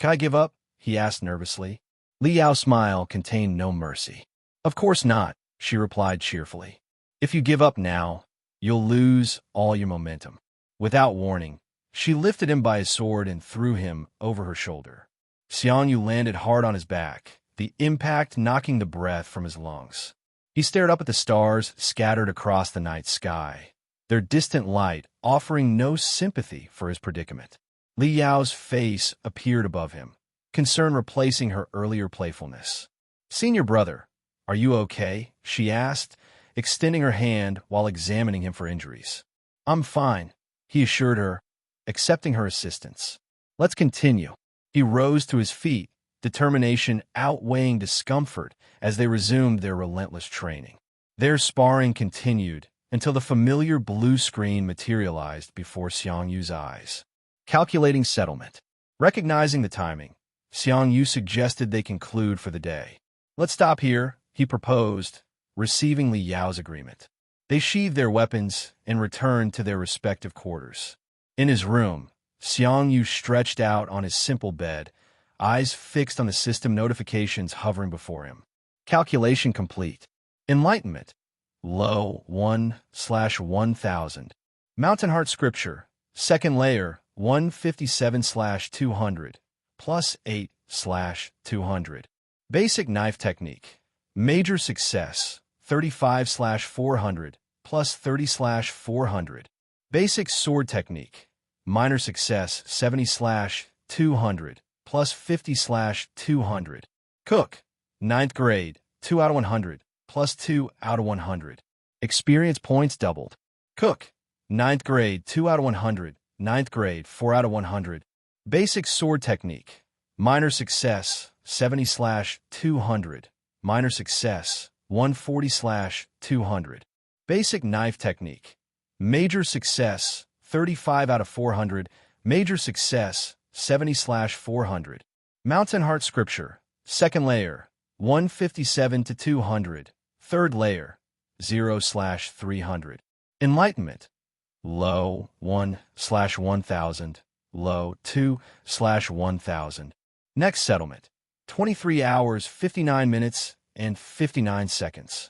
S1: I give up?" he asked nervously. Li Yao's smile contained no mercy. "Of course not," she replied cheerfully. "If you give up now, you'll lose all your momentum." Without warning, she lifted him by his sword and threw him over her shoulder. Xiang Yu landed hard on his back, the impact knocking the breath from his lungs. He stared up at the stars scattered across the night sky, their distant light offering no sympathy for his predicament. Li Yao's face appeared above him, concern replacing her earlier playfulness. "Senior brother, are you okay?" she asked, extending her hand while examining him for injuries. "I'm fine," he assured her, accepting her assistance. "Let's continue." He rose to his feet, determination outweighing discomfort as they resumed their relentless training. Their sparring continued until the familiar blue screen materialized before Xiang Yu's eyes. Calculating settlement. Recognizing the timing, Xiang Yu suggested they conclude for the day. "Let's stop here," he proposed, receiving Li Yao's agreement. They sheathed their weapons and returned to their respective quarters. In his room, Xiang Yu stretched out on his simple bed, eyes fixed on the system notifications hovering before him. Calculation complete. Enlightenment. Low 1/1000. Mountain Heart Scripture. Second layer 157/200. Plus 8/200. Basic Knife Technique. Major Success 35/400. Plus 30/400. Basic Sword Technique. Minor Success 70/200. Plus 50/200. Cook. 9th grade 2 out of 100. Plus 2 out of 100. Experience points doubled. Cook. 9th grade 2 out of 100. 9th grade 4 out of 100. Basic Sword Technique. Minor Success 70/200. Minor Success 140/200. Basic Knife Technique. Major Success 35 out of 400. Major Success 70/400. Mountain Heart Scripture. Second layer 157/200. Third layer 0/300. Enlightenment. Low 1/1000. Low 2/1000. Next settlement, 23 hours, 59 minutes, and 59 seconds.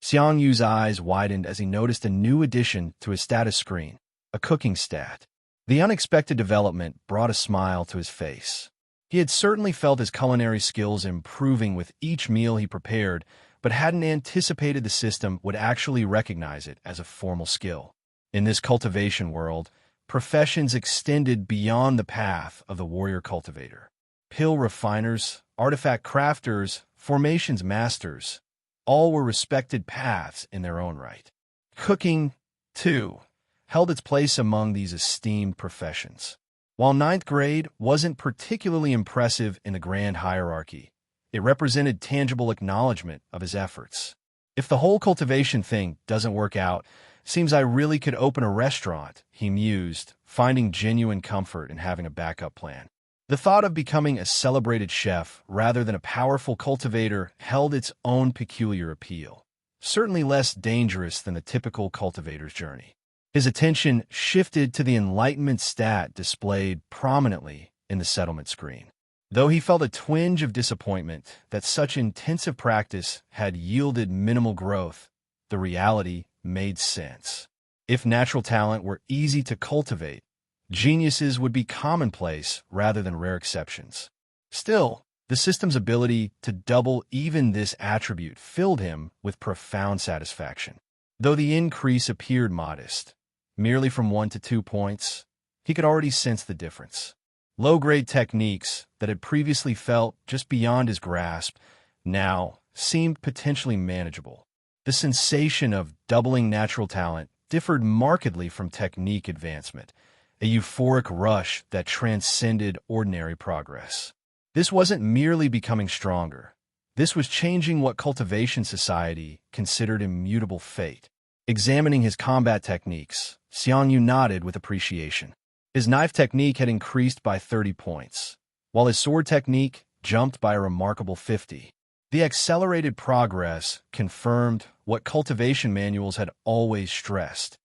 S1: Xiang Yu's eyes widened as he noticed a new addition to his status screen, a cooking stat. The unexpected development brought a smile to his face. He had certainly felt his culinary skills improving with each meal he prepared, but hadn't anticipated the system would actually recognize it as a formal skill. In this cultivation world, professions extended beyond the path of the warrior cultivator. Pill refiners, artifact crafters, formations masters, all were respected paths in their own right. Cooking, too, held its place among these esteemed professions. While ninth grade wasn't particularly impressive in the grand hierarchy, it represented tangible acknowledgement of his efforts. If the whole cultivation thing doesn't work out, seems I really could open a restaurant, he mused, finding genuine comfort in having a backup plan. The thought of becoming a celebrated chef rather than a powerful cultivator held its own peculiar appeal, certainly less dangerous than the typical cultivator's journey. His attention shifted to the enlightenment stat displayed prominently in the settlement screen. Though he felt a twinge of disappointment that such intensive practice had yielded minimal growth, the reality made sense. If natural talent were easy to cultivate, geniuses would be commonplace rather than rare exceptions. Still, the system's ability to double even this attribute filled him with profound satisfaction. Though the increase appeared modest, merely from 1 to 2 points, he could already sense the difference. Low-grade techniques that had previously felt just beyond his grasp now seemed potentially manageable. The sensation of doubling natural talent differed markedly from technique advancement, a euphoric rush that transcended ordinary progress. This wasn't merely becoming stronger. This was changing what cultivation society considered immutable fate. Examining his combat techniques, Xiang Yu nodded with appreciation. His knife technique had increased by 30 points, while his sword technique jumped by a remarkable 50. The accelerated progress confirmed what cultivation manuals had always stressed.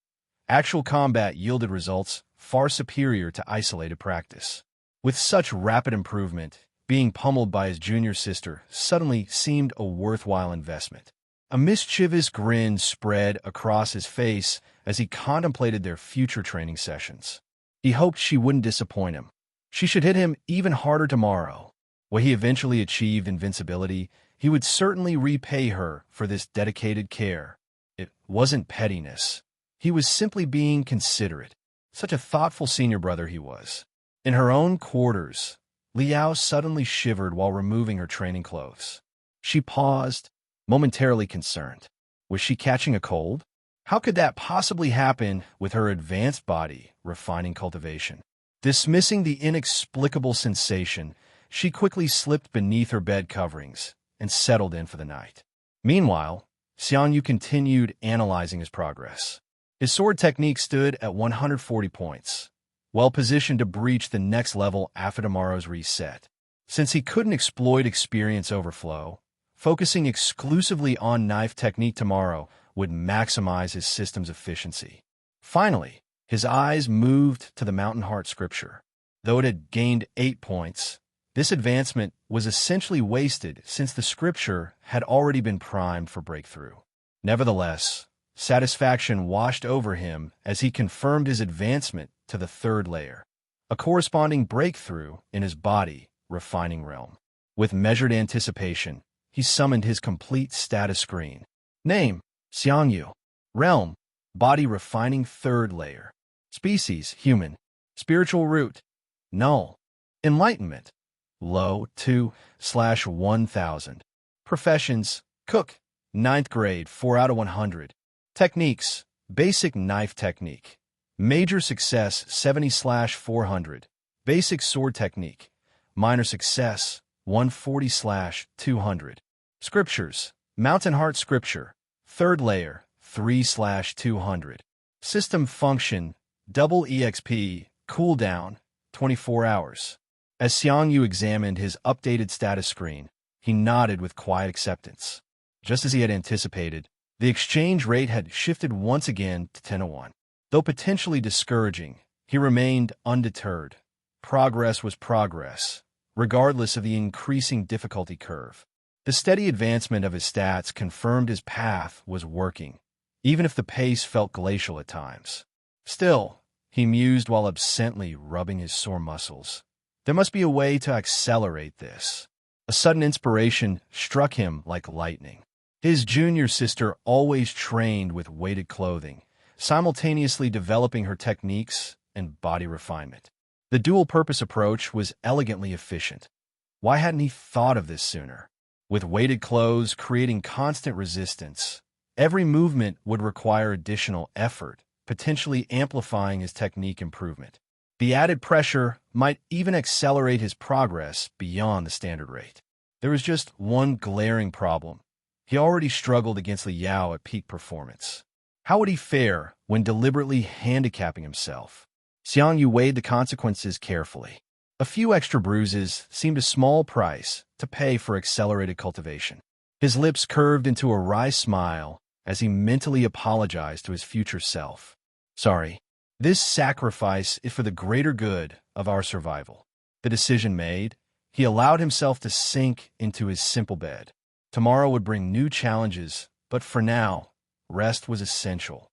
S1: Actual combat yielded results far superior to isolated practice. With such rapid improvement, being pummeled by his junior sister suddenly seemed a worthwhile investment. A mischievous grin spread across his face as he contemplated their future training sessions. He hoped she wouldn't disappoint him. She should hit him even harder tomorrow. When he eventually achieved invincibility, he would certainly repay her for this dedicated care. It wasn't pettiness. He was simply being considerate. Such a thoughtful senior brother he was. In her own quarters, Li Yao suddenly shivered while removing her training clothes. She paused, momentarily concerned. Was she catching a cold? How could that possibly happen with her advanced body refining cultivation? Dismissing the inexplicable sensation, she quickly slipped beneath her bed coverings and settled in for the night. Meanwhile, Xiang Yu continued analyzing his progress. His sword technique stood at 140 points, well positioned to breach the next level after tomorrow's reset. Since he couldn't exploit experience overflow, focusing exclusively on knife technique tomorrow would maximize his system's efficiency. Finally, his eyes moved to the Mountain Heart scripture. Though it had gained 8 points, this advancement was essentially wasted since the scripture had already been primed for breakthrough. Nevertheless, satisfaction washed over him as he confirmed his advancement to the 3rd layer, a corresponding breakthrough in his body refining realm. With measured anticipation, he summoned his complete status screen. Name, Xiang Yu. Realm, body refining 3rd layer. Species, human. Spiritual root, null. Enlightenment, low, 2/1000. Professions, cook, 9th grade, 4 out of 100. Techniques, basic knife technique. Major success, 70/400. Basic sword technique. Minor success, 140/200. Scriptures, Mountain Heart scripture. 3rd layer, 3/200. System function, double EXP, cooldown, 24 hours. As Xiang Yu examined his updated status screen, he nodded with quiet acceptance. Just as he had anticipated, the exchange rate had shifted once again to 10-1. Though potentially discouraging, he remained undeterred. Progress was progress, regardless of the increasing difficulty curve. The steady advancement of his stats confirmed his path was working, even if the pace felt glacial at times. Still, he mused while absently rubbing his sore muscles. There must be a way to accelerate this. A sudden inspiration struck him like lightning. His junior sister always trained with weighted clothing, simultaneously developing her techniques and body refinement. The dual-purpose approach was elegantly efficient. Why hadn't he thought of this sooner? With weighted clothes creating constant resistance, every movement would require additional effort, potentially amplifying his technique improvement. The added pressure might even accelerate his progress beyond the standard rate. There was just one glaring problem. He already struggled against Li Yao at peak performance. How would he fare when deliberately handicapping himself? Xiang Yu weighed the consequences carefully. A few extra bruises seemed a small price to pay for accelerated cultivation. His lips curved into a wry smile as he mentally apologized to his future self. Sorry, this sacrifice is for the greater good of our survival. The decision made, he allowed himself to sink into his simple bed. Tomorrow would bring new challenges, but for now, rest was essential.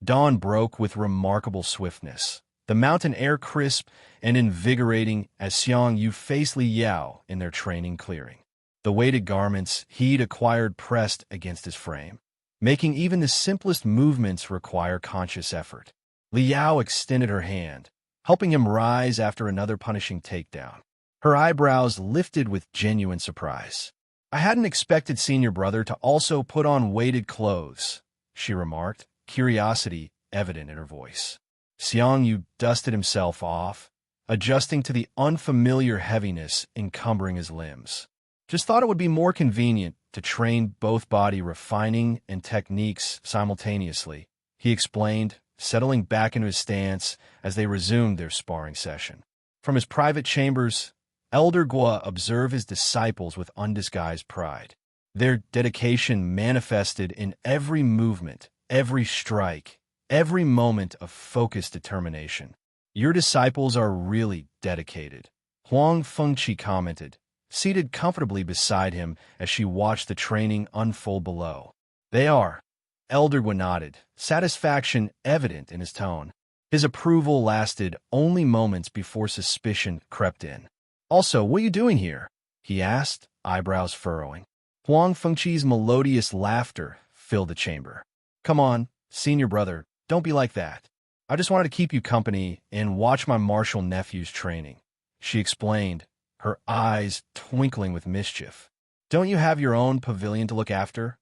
S1: Dawn broke with remarkable swiftness. The mountain air crisp and invigorating as Xiang Yu faced Li Yao in their training clearing. The weighted garments he'd acquired pressed against his frame, making even the simplest movements require conscious effort. Li Yao extended her hand, helping him rise after another punishing takedown. Her eyebrows lifted with genuine surprise. I hadn't expected senior brother to also put on weighted clothes, she remarked, curiosity evident in her voice. Xiang Yu dusted himself off, adjusting to the unfamiliar heaviness encumbering his limbs. Just thought it would be more convenient to train both body refining and techniques simultaneously, he explained, settling back into his stance as they resumed their sparring session. From his private chambers, Elder Guo observed his disciples with undisguised pride. Their dedication manifested in every movement, every strike, every moment of focused determination. Your disciples are really dedicated, Huang Fengqi commented, seated comfortably beside him as she watched the training unfold below. They are. Elder Guo nodded, satisfaction evident in his tone. His approval lasted only moments before suspicion crept in. Also, what are you doing here? He asked, eyebrows furrowing. Huang Fengqi's melodious laughter filled the chamber. Come on, senior brother, don't be like that. I just wanted to keep you company and watch my martial nephew's training, she explained, her eyes twinkling with mischief. Don't you have your own pavilion to look after?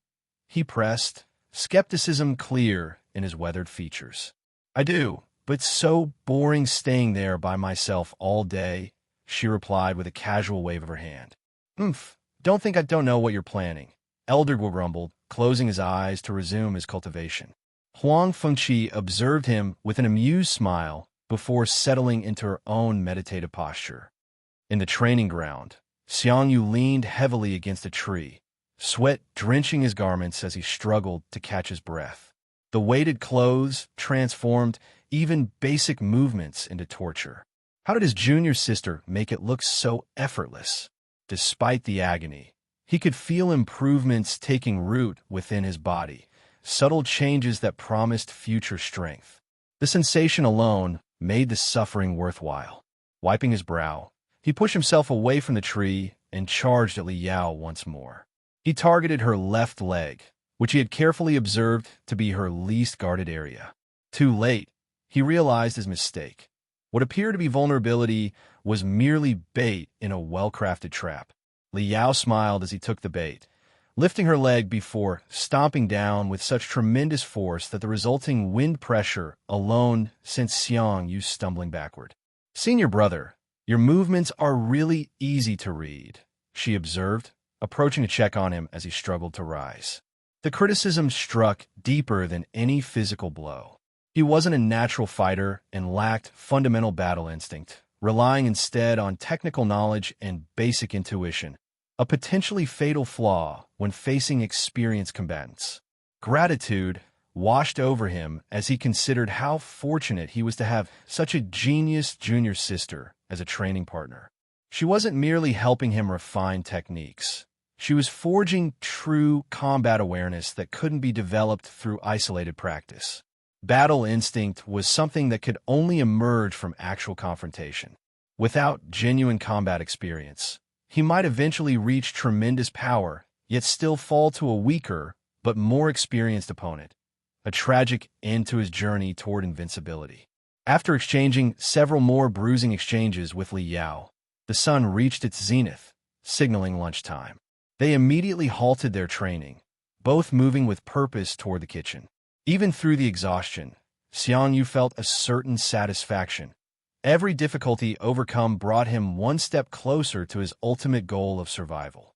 S1: He pressed, skepticism clear in his weathered features. I do, but so boring staying there by myself all day, she replied with a casual wave of her hand. Don't think I don't know what you're planning, Elder Guo grumbled, closing his eyes to resume his cultivation. Huang Fengqi observed him with an amused smile before settling into her own meditative posture. In the training ground, Xiang Yu leaned heavily against a tree, sweat drenching his garments as he struggled to catch his breath. The weighted clothes transformed even basic movements into torture. How did his junior sister make it look so effortless? Despite the agony, he could feel improvements taking root within his body, subtle changes that promised future strength. The sensation alone made the suffering worthwhile. Wiping his brow, he pushed himself away from the tree and charged at Li Yao once more. He targeted her left leg, which he had carefully observed to be her least guarded area. Too late, he realized his mistake. What appeared to be vulnerability was merely bait in a well-crafted trap. Li Yao smiled as he took the bait, lifting her leg before stomping down with such tremendous force that the resulting wind pressure alone sent Xiang Yu stumbling backward. Senior brother, your movements are really easy to read, she observed, approaching to check on him as he struggled to rise. The criticism struck deeper than any physical blow. He wasn't a natural fighter and lacked fundamental battle instinct, relying instead on technical knowledge and basic intuition, a potentially fatal flaw when facing experienced combatants. Gratitude washed over him as he considered how fortunate he was to have such a genius junior sister as a training partner. She wasn't merely helping him refine techniques. She was forging true combat awareness that couldn't be developed through isolated practice. Battle instinct was something that could only emerge from actual confrontation. Without genuine combat experience, he might eventually reach tremendous power, yet still fall to a weaker but more experienced opponent, a tragic end to his journey toward invincibility. After exchanging several more bruising exchanges with Li Yao, the sun reached its zenith, signaling lunchtime. They immediately halted their training, both moving with purpose toward the kitchen. Even through the exhaustion, Xiang Yu felt a certain satisfaction. Every difficulty overcome brought him one step closer to his ultimate goal of survival.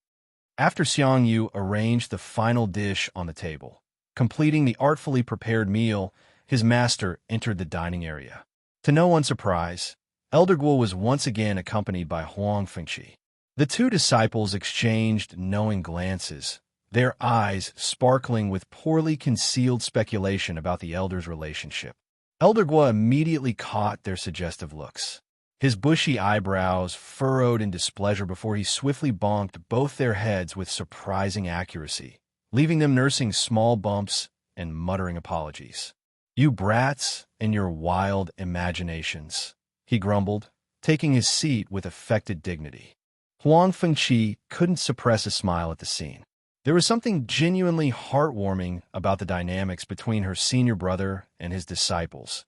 S1: After Xiang Yu arranged the final dish on the table, completing the artfully prepared meal, his master entered the dining area. To no one's surprise, Elder Guo was once again accompanied by Huang Fengqi. The two disciples exchanged knowing glances, their eyes sparkling with poorly concealed speculation about the elder's relationship. Elder Guo immediately caught their suggestive looks. His bushy eyebrows furrowed in displeasure before he swiftly bonked both their heads with surprising accuracy, leaving them nursing small bumps and muttering apologies. "You brats and your wild imaginations," he grumbled, taking his seat with affected dignity. Huang Fengqi couldn't suppress a smile at the scene. There was something genuinely heartwarming about the dynamics between her senior brother and his disciples.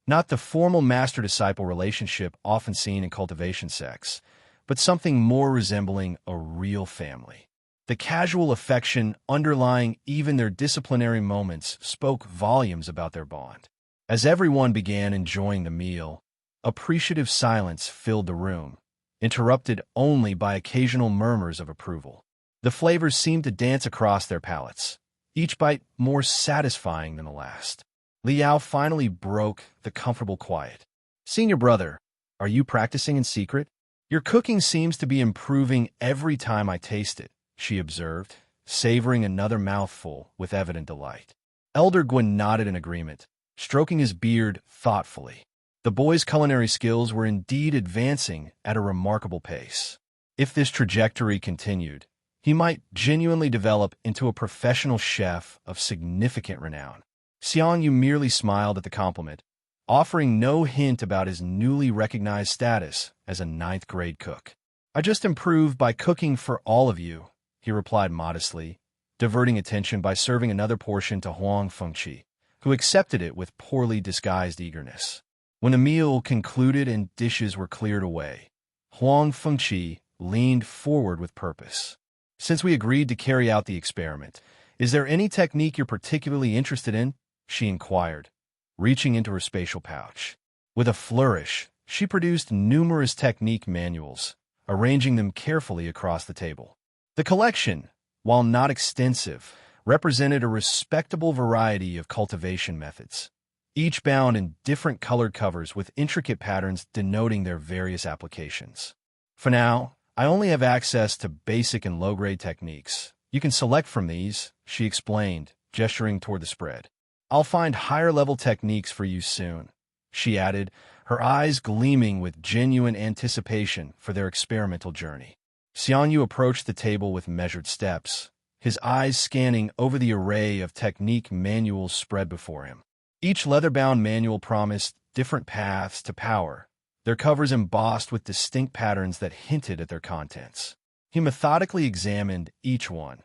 S1: Not the formal master-disciple relationship often seen in cultivation sects, but something more resembling a real family. The casual affection underlying even their disciplinary moments spoke volumes about their bond. As everyone began enjoying the meal, appreciative silence filled the room, interrupted only by occasional murmurs of approval. The flavors seemed to dance across their palates, each bite more satisfying than the last. Li Yao finally broke the comfortable quiet. "Senior brother, are you practicing in secret? Your cooking seems to be improving every time I taste it," she observed, savoring another mouthful with evident delight. Elder Gwyn nodded in agreement, stroking his beard thoughtfully. The boy's culinary skills were indeed advancing at a remarkable pace. If this trajectory continued, he might genuinely develop into a professional chef of significant renown. Xiang Yu merely smiled at the compliment, offering no hint about his newly recognized status as a ninth-grade cook. "I just improved by cooking for all of you," he replied modestly, diverting attention by serving another portion to Huang Fengqi, who accepted it with poorly disguised eagerness. When the meal concluded and dishes were cleared away, Huang Fengqi leaned forward with purpose. "Since we agreed to carry out the experiment, is there any technique you're particularly interested in?" she inquired, reaching into her spatial pouch. With a flourish, she produced numerous technique manuals, arranging them carefully across the table. The collection, while not extensive, represented a respectable variety of cultivation methods, each bound in different colored covers with intricate patterns denoting their various applications. "For now, I only have access to basic and low-grade techniques. You can select from these," she explained, gesturing toward the spread. "I'll find higher-level techniques for you soon," she added, her eyes gleaming with genuine anticipation for their experimental journey. Xiang Yu approached the table with measured steps, his eyes scanning over the array of technique manuals spread before him. Each leather-bound manual promised different paths to power, their covers embossed with distinct patterns that hinted at their contents. He methodically examined each one: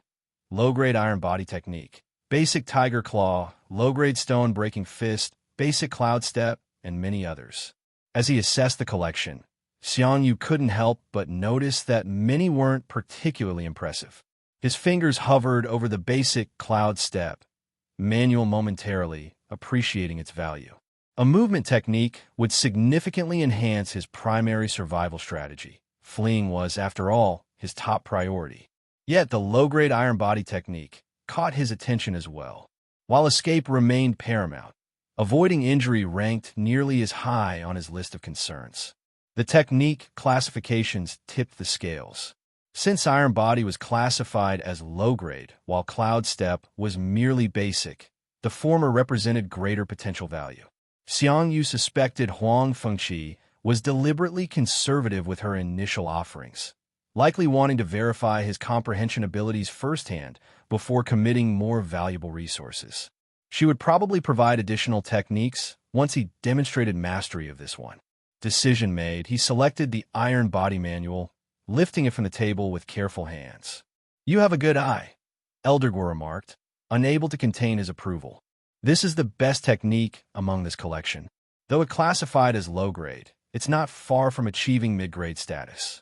S1: low-grade iron body technique, basic tiger claw, low-grade stone breaking fist, basic cloud step, and many others. As he assessed the collection, Xiang Yu couldn't help but notice that many weren't particularly impressive. His fingers hovered over the basic cloud step, manual momentarily, appreciating its value. A movement technique would significantly enhance his primary survival strategy. Fleeing was, after all, his top priority. Yet the low-grade iron body technique caught his attention as well. While escape remained paramount, avoiding injury ranked nearly as high on his list of concerns. The technique classifications tipped the scales. Since iron body was classified as low-grade, while cloud step was merely basic, the former represented greater potential value. Xiang Yu suspected Huang Fengqi was deliberately conservative with her initial offerings, likely wanting to verify his comprehension abilities firsthand before committing more valuable resources. She would probably provide additional techniques once he demonstrated mastery of this one. Decision made, he selected the iron body manual, lifting it from the table with careful hands. "You have a good eye," Eldergor remarked, unable to contain his approval. This is the best technique among this collection. Though it classified as low-grade, it's not far from achieving mid-grade status.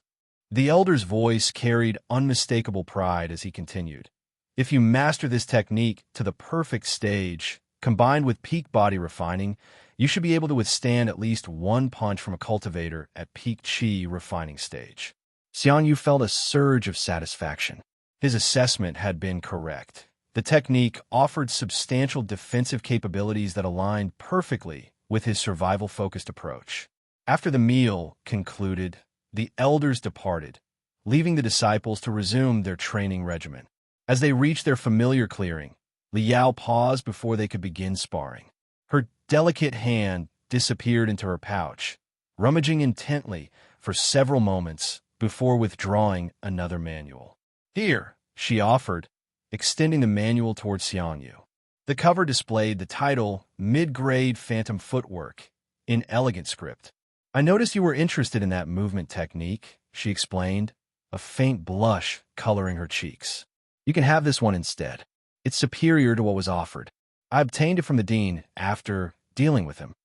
S1: The elder's voice carried unmistakable pride as he continued. "If you master this technique to the perfect stage, combined with peak body refining, you should be able to withstand at least one punch from a cultivator at peak chi refining stage." Xiang Yu felt a surge of satisfaction. His assessment had been correct. The technique offered substantial defensive capabilities that aligned perfectly with his survival-focused approach. After the meal concluded, the elders departed, leaving the disciples to resume their training regimen. As they reached their familiar clearing, Li Yao paused before they could begin sparring. Her delicate hand disappeared into her pouch, rummaging intently for several moments before withdrawing another manual. "Here," she offered, extending the manual towards Xiang Yu. The cover displayed the title, Mid-Grade Phantom Footwork, in elegant script. "I noticed you were interested in that movement technique," she explained, a faint blush coloring her cheeks. "You can have this one instead. It's superior to what was offered. I obtained it from the dean after dealing with him."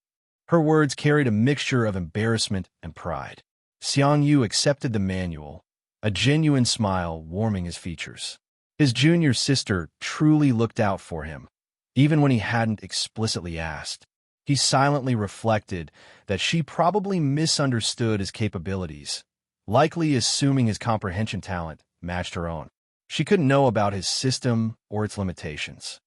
S1: Her words carried a mixture of embarrassment and pride. Xiang Yu accepted the manual, a genuine smile warming his features. His junior sister truly looked out for him, even when he hadn't explicitly asked. He silently reflected that she probably misunderstood his capabilities, likely assuming his comprehension talent matched her own. She couldn't know about his system or its limitations.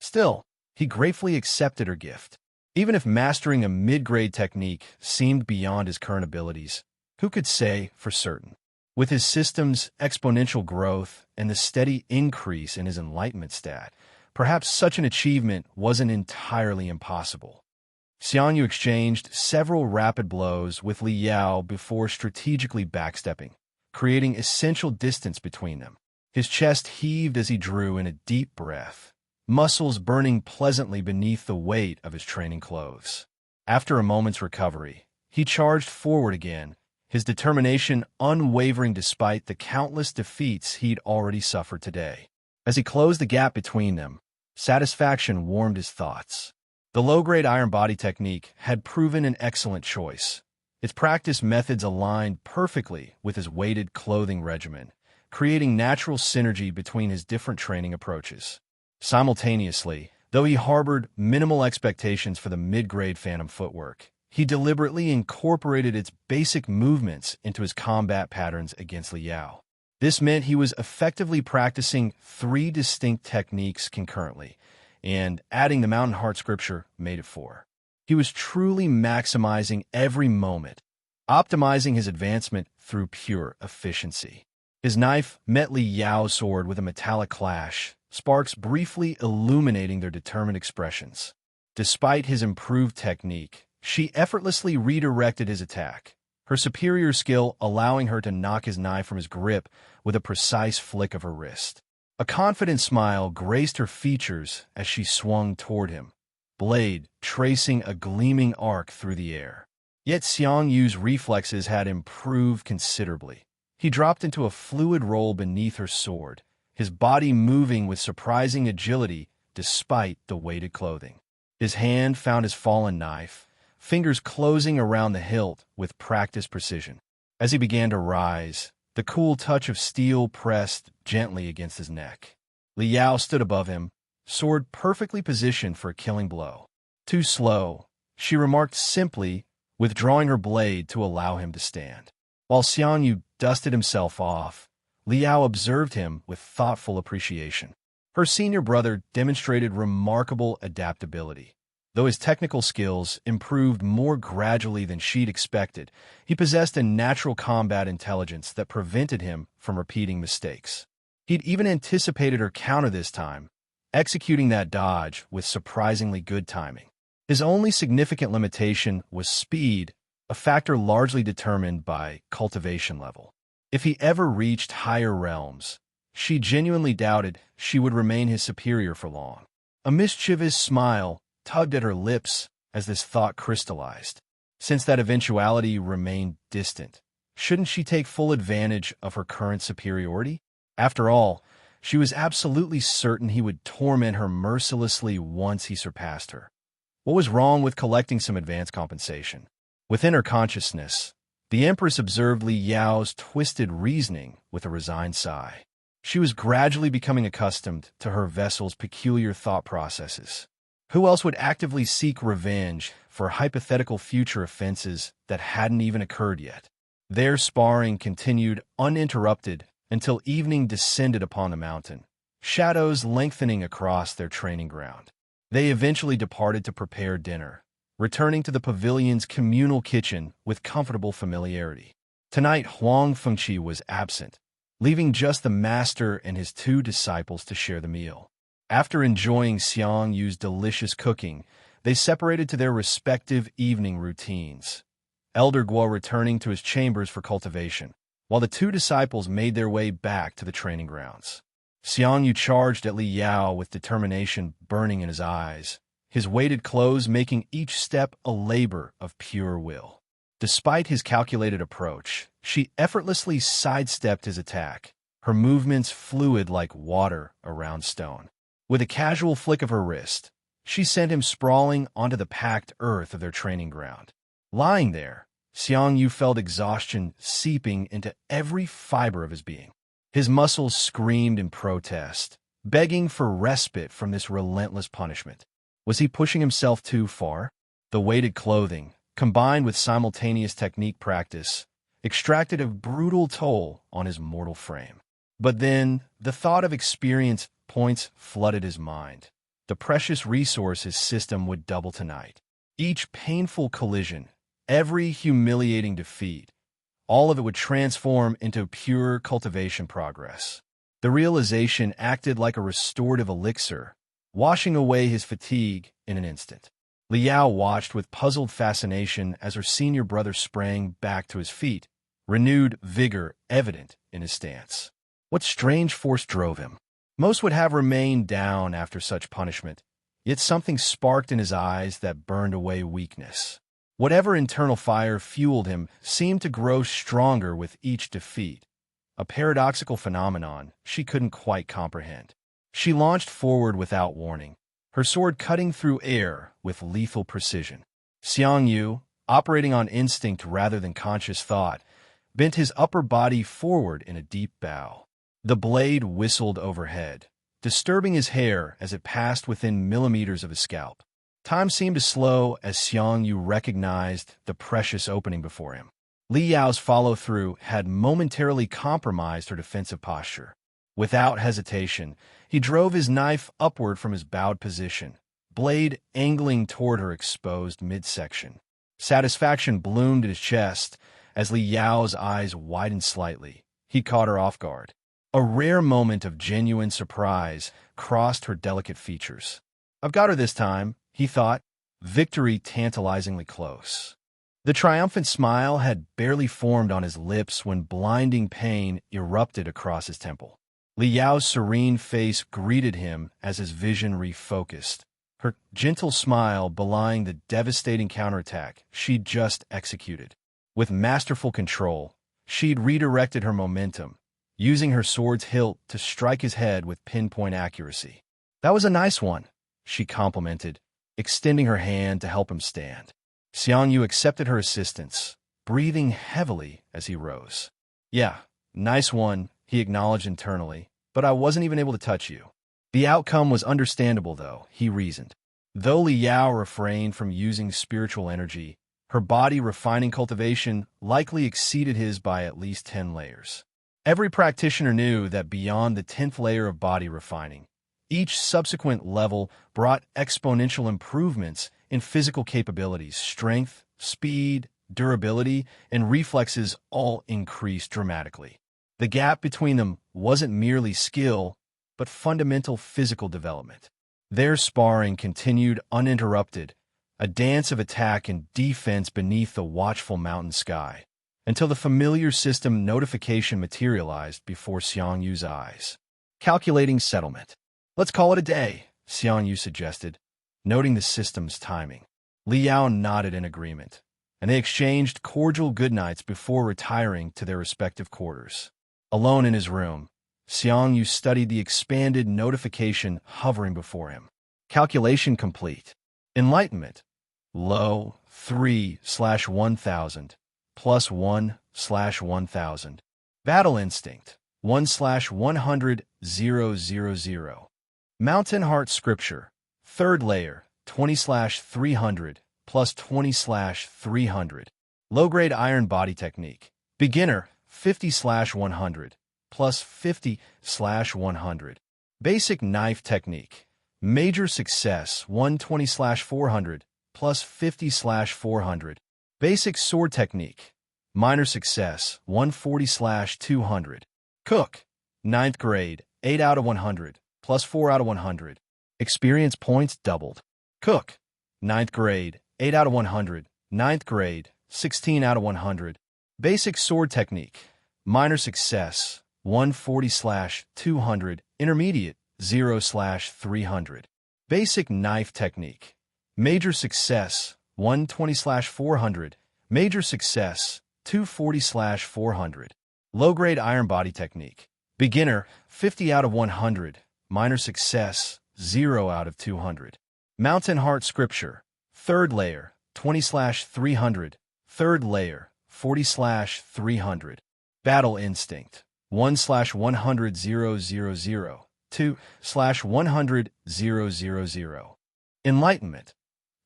S1: Still, he gratefully accepted her gift. Even if mastering a mid-grade technique seemed beyond his current abilities, who could say for certain? With his system's exponential growth and the steady increase in his enlightenment stat, perhaps such an achievement wasn't entirely impossible. Xiang Yu exchanged several rapid blows with Li Yao before strategically backstepping, creating essential distance between them. His chest heaved as he drew in a deep breath, muscles burning pleasantly beneath the weight of his training clothes. After a moment's recovery, he charged forward again, his determination unwavering despite the countless defeats he'd already suffered today. As he closed the gap between them, satisfaction warmed his thoughts. The low-grade iron body technique had proven an excellent choice. Its practice methods aligned perfectly with his weighted clothing regimen, creating natural synergy between his different training approaches. Simultaneously, though he harbored minimal expectations for the mid-grade phantom footwork, he deliberately incorporated its basic movements into his combat patterns against Li Yao. This meant he was effectively practicing 3 distinct techniques concurrently, and adding the Mountain Heart scripture made it 4. He was truly maximizing every moment, optimizing his advancement through pure efficiency. His knife met Li Yao's sword with a metallic clash, sparks briefly illuminating their determined expressions. Despite his improved technique, she effortlessly redirected his attack, her superior skill allowing her to knock his knife from his grip with a precise flick of her wrist. A confident smile graced her features as she swung toward him, blade tracing a gleaming arc through the air. Yet Xiang Yu's reflexes had improved considerably. He dropped into a fluid roll beneath her sword, his body moving with surprising agility despite the weighted clothing. His hand found his fallen knife, fingers closing around the hilt with practiced precision. As he began to rise, the cool touch of steel pressed gently against his neck. Li Yao stood above him, sword perfectly positioned for a killing blow. "Too slow," she remarked simply, withdrawing her blade to allow him to stand. While Xiang Yu dusted himself off, Li Yao observed him with thoughtful appreciation. Her senior brother demonstrated remarkable adaptability. Though his technical skills improved more gradually than she'd expected, he possessed a natural combat intelligence that prevented him from repeating mistakes. He'd even anticipated her counter this time, executing that dodge with surprisingly good timing. His only significant limitation was speed, a factor largely determined by cultivation level. If he ever reached higher realms, she genuinely doubted she would remain his superior for long. A mischievous smile tugged at her lips as this thought crystallized. Since that eventuality remained distant, shouldn't she take full advantage of her current superiority? After all, she was absolutely certain he would torment her mercilessly once he surpassed her. What was wrong with collecting some advance compensation? Within her consciousness, the Empress observed Li Yao's twisted reasoning with a resigned sigh. She was gradually becoming accustomed to her vessel's peculiar thought processes. Who else would actively seek revenge for hypothetical future offenses that hadn't even occurred yet? Their sparring continued uninterrupted until evening descended upon the mountain, shadows lengthening across their training ground. They eventually departed to prepare dinner, returning to the pavilion's communal kitchen with comfortable familiarity. Tonight, Huang Fengqi was absent, leaving just the master and his two disciples to share the meal. After enjoying Xiang Yu's delicious cooking, they separated to their respective evening routines, Elder Guo returning to his chambers for cultivation, while the two disciples made their way back to the training grounds. Xiang Yu charged at Li Yao with determination burning in his eyes, his weighted clothes making each step a labor of pure will. Despite his calculated approach, she effortlessly sidestepped his attack, her movements fluid like water around stone. With a casual flick of her wrist, she sent him sprawling onto the packed earth of their training ground. Lying there, Xiang Yu felt exhaustion seeping into every fiber of his being. His muscles screamed in protest, begging for respite from this relentless punishment. Was he pushing himself too far? The weighted clothing, combined with simultaneous technique practice, extracted a brutal toll on his mortal frame. But then, the thought of experience points flooded his mind. The precious resource his system would double tonight. Each painful collision, every humiliating defeat, all of it would transform into pure cultivation progress. The realization acted like a restorative elixir, washing away his fatigue in an instant. Li Yao watched with puzzled fascination as her senior brother sprang back to his feet, renewed vigor evident in his stance. What strange force drove him? Most would have remained down after such punishment, yet something sparked in his eyes that burned away weakness. Whatever internal fire fueled him seemed to grow stronger with each defeat, a paradoxical phenomenon she couldn't quite comprehend. She launched forward without warning, her sword cutting through air with lethal precision. Xiang Yu, operating on instinct rather than conscious thought, bent his upper body forward in a deep bow. The blade whistled overhead, disturbing his hair as it passed within millimeters of his scalp. Time seemed to slow as Xiang Yu recognized the precious opening before him. Li Yao's follow-through had momentarily compromised her defensive posture. Without hesitation, he drove his knife upward from his bowed position, blade angling toward her exposed midsection. Satisfaction bloomed in his chest as Li Yao's eyes widened slightly. He caught her off guard. A rare moment of genuine surprise crossed her delicate features. "I've got her this time," he thought, victory tantalizingly close. The triumphant smile had barely formed on his lips when blinding pain erupted across his temple. Li Yao's serene face greeted him as his vision refocused, her gentle smile belying the devastating counterattack she'd just executed. With masterful control, she'd redirected her momentum, using her sword's hilt to strike his head with pinpoint accuracy. "That was a nice one," she complimented, extending her hand to help him stand. Xiang Yu accepted her assistance, breathing heavily as he rose. "Yeah, nice one," he acknowledged internally, "but I wasn't even able to touch you." The outcome was understandable, though, he reasoned. Though Li Yao refrained from using spiritual energy, her body refining cultivation likely exceeded his by at least 10 layers. Every practitioner knew that beyond the 10th layer of body refining, each subsequent level brought exponential improvements in physical capabilities. Strength, speed, durability, and reflexes all increased dramatically. The gap between them wasn't merely skill, but fundamental physical development. Their sparring continued uninterrupted a dance of attack and defense beneath the watchful mountain sky, until the familiar system notification materialized before Xiang Yu's eyes. Calculating settlement. Let's call it a day, Xiang Yu suggested, noting the system's timing. Li Yao nodded in agreement, and they exchanged cordial goodnights before retiring to their respective quarters. Alone in his room, Xiang Yu studied the expanded notification hovering before him. Calculation complete. Enlightenment. Low 3/1000 plus 1/1000. Battle instinct 1/100,000. Mountain heart scripture. Third layer 20/300 plus 20/300. Low-grade iron body technique. Beginner 50/100 plus 50/100. Basic knife technique. Major success 120/400 plus 50/400. Basic sword technique. Minor success 140/200. Cook. 9th grade 8 out of 100 plus 4 out of 100. Experience points doubled. Cook. 9th grade 8 out of 100. 9th grade 16 out of 100. Basic sword technique. Minor success 140/200. Intermediate 0/300. Basic knife technique. Major success 120/400. Major success 240/400. Low-grade iron body technique. Beginner 50 out of 100. Minor success 0 out of 200. Mountain heart scripture. Third layer 20/300. Third layer 40/300. Battle instinct 1/100,000. 2/100,000. Enlightenment.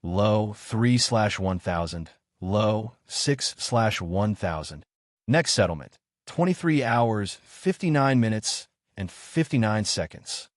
S1: Low 3/1000. Low 6/1000. Next settlement 23 hours 59 minutes and 59 seconds.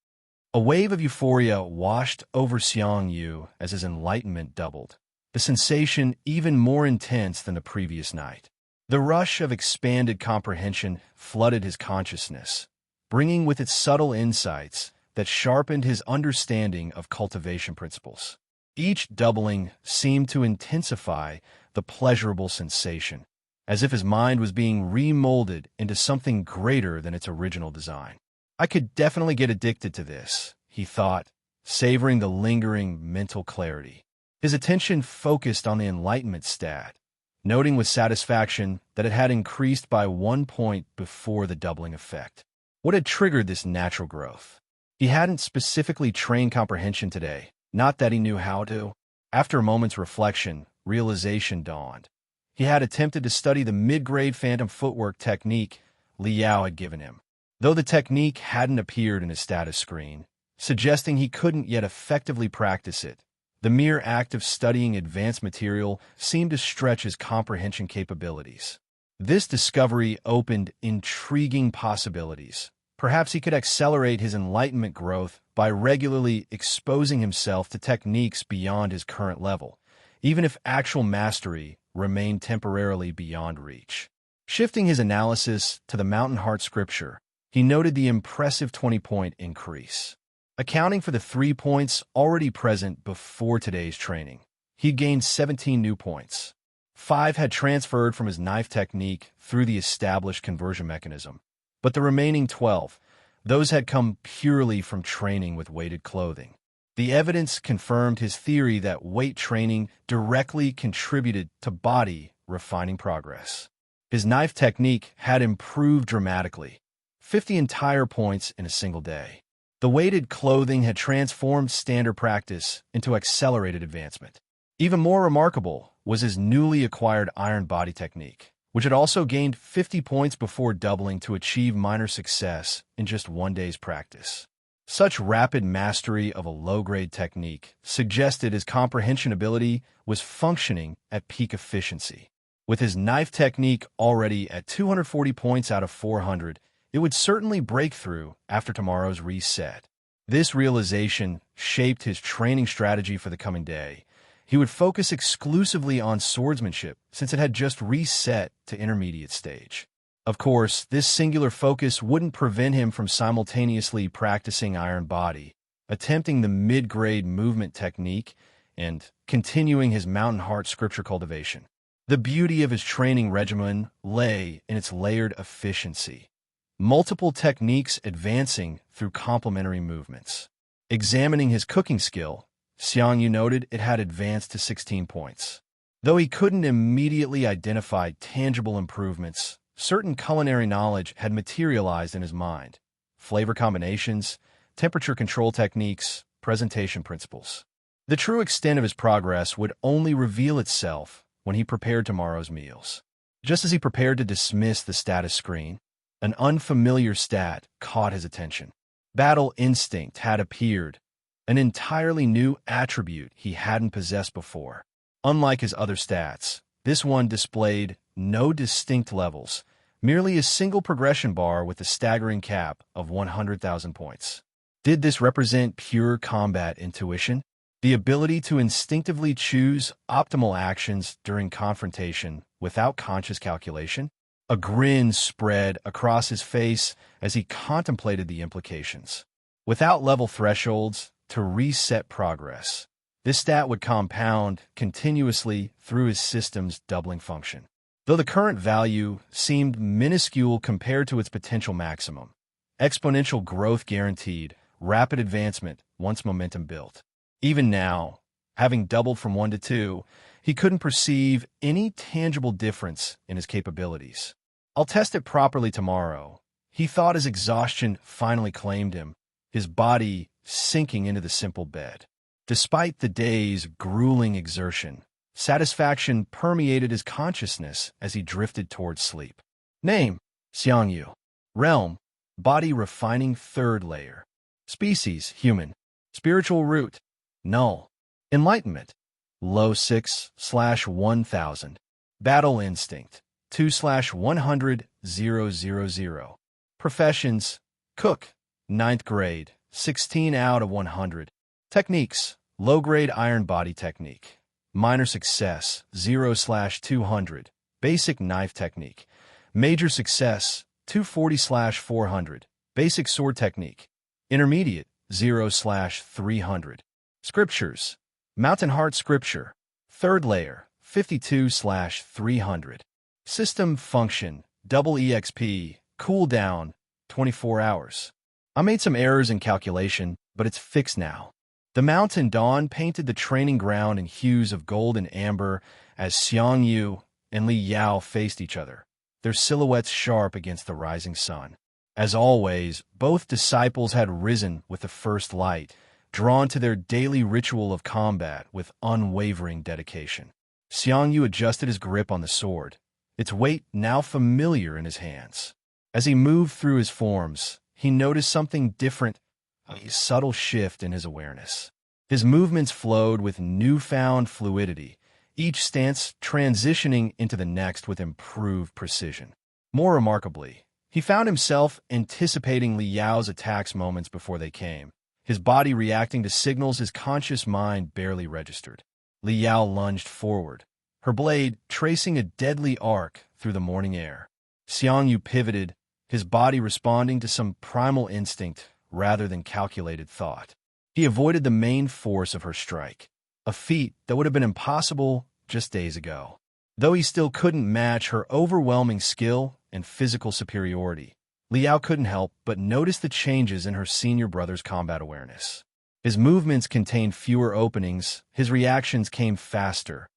S1: A wave of euphoria washed over Xiang Yu as his enlightenment doubled, the sensation even more intense than the previous night. The rush of expanded comprehension flooded his consciousness, bringing with it subtle insights that sharpened his understanding of cultivation principles. Each doubling seemed to intensify the pleasurable sensation, as if his mind was being remolded into something greater than its original design. I could definitely get addicted to this, he thought, savoring the lingering mental clarity. His attention focused on the enlightenment stat, noting with satisfaction that it had increased by 1 point before the doubling effect. What had triggered this natural growth? He hadn't specifically trained comprehension today, not that he knew how to. After a moment's reflection, realization dawned. He had attempted to study the mid-grade phantom footwork technique Li Yao had given him, though the technique hadn't appeared in his status screen, suggesting he couldn't yet effectively practice it. The mere act of studying advanced material seemed to stretch his comprehension capabilities. This discovery opened intriguing possibilities. Perhaps he could accelerate his enlightenment growth by regularly exposing himself to techniques beyond his current level, even if actual mastery remained temporarily beyond reach. Shifting his analysis to the Mountain Heart scripture, he noted the impressive 20-point increase. Accounting for the 3 points already present before today's training, he gained 17 new points. 5 had transferred from his knife technique through the established conversion mechanism, but the remaining 12, those had come purely from training with weighted clothing. The evidence confirmed his theory that weight training directly contributed to body refining progress. His knife technique had improved dramatically, 50 entire points in a single day. The weighted clothing had transformed standard practice into accelerated advancement. Even more remarkable was his newly acquired iron body technique, which had also gained 50 points before doubling to achieve minor success in just 1 day's practice. Such rapid mastery of a low-grade technique suggested his comprehension ability was functioning at peak efficiency. With his knife technique already at 240 points out of 400, it would certainly break through after tomorrow's reset. This realization shaped his training strategy for the coming day. He would focus exclusively on swordsmanship since it had just reset to intermediate stage. Of course, this singular focus wouldn't prevent him from simultaneously practicing iron body, attempting the mid-grade movement technique, and continuing his mountain heart scripture cultivation. The beauty of his training regimen lay in its layered efficiency, multiple techniques advancing through complementary movements. Examining his cooking skill, Xiang Yu noted it had advanced to 16 points. Though he couldn't immediately identify tangible improvements, certain culinary knowledge had materialized in his mind: flavor combinations, temperature control techniques, presentation principles. The true extent of his progress would only reveal itself when he prepared tomorrow's meals. Just as he prepared to dismiss the status screen, an unfamiliar stat caught his attention. Battle instinct had appeared, an entirely new attribute he hadn't possessed before. Unlike his other stats, this one displayed no distinct levels, merely a single progression bar with a staggering cap of 100,000 points. Did this represent pure combat intuition? The ability to instinctively choose optimal actions during confrontation without conscious calculation? A grin spread across his face as he contemplated the implications. Without level thresholds to reset progress, this stat would compound continuously through his system's doubling function. Though the current value seemed minuscule compared to its potential maximum, exponential growth guaranteed rapid advancement once momentum built. Even now, having doubled from 1 to 2, he couldn't perceive any tangible difference in his capabilities. "I'll test it properly tomorrow," he thought as exhaustion finally claimed him, his body sinking into the simple bed. Despite the day's grueling exertion, satisfaction permeated his consciousness as he drifted towards sleep. Name: Xiang Yu. Realm: body refining third layer. Species: human. Spiritual root: null. Enlightenment: low 6/1000. Battle instinct: 2/100,000. Professions: cook, 9th grade, 16 out of 100. Techniques: low-grade iron body technique. Minor success, 0/200. Basic knife technique. Major success, 240/400. Basic sword technique. Intermediate, 0/300. Scriptures: Mountain Heart Scripture. Third layer, 52/300. System function: double EXP. Cooldown: 24 hours. I made some errors in calculation, but it's fixed now. The mountain dawn painted the training ground in hues of gold and amber as Xiang Yu and Li Yao faced each other, their silhouettes sharp against the rising sun. As always, both disciples had risen with the first light, drawn to their daily ritual of combat with unwavering dedication. Xiang Yu adjusted his grip on the sword, its weight now familiar in his hands. As he moved through his forms, he noticed something different, a subtle shift in his awareness. His movements flowed with newfound fluidity, each stance transitioning into the next with improved precision. More remarkably, he found himself anticipating Li Yao's attacks moments before they came, his body reacting to signals his conscious mind barely registered. Li Yao lunged forward, her blade tracing a deadly arc through the morning air. Xiang Yu pivoted, his body responding to some primal instinct rather than calculated thought. He avoided the main force of her strike, a feat that would have been impossible just days ago. Though he still couldn't match her overwhelming skill and physical superiority, Li Yao couldn't help but notice the changes in her senior brother's combat awareness. His movements contained fewer openings, his reactions came faster,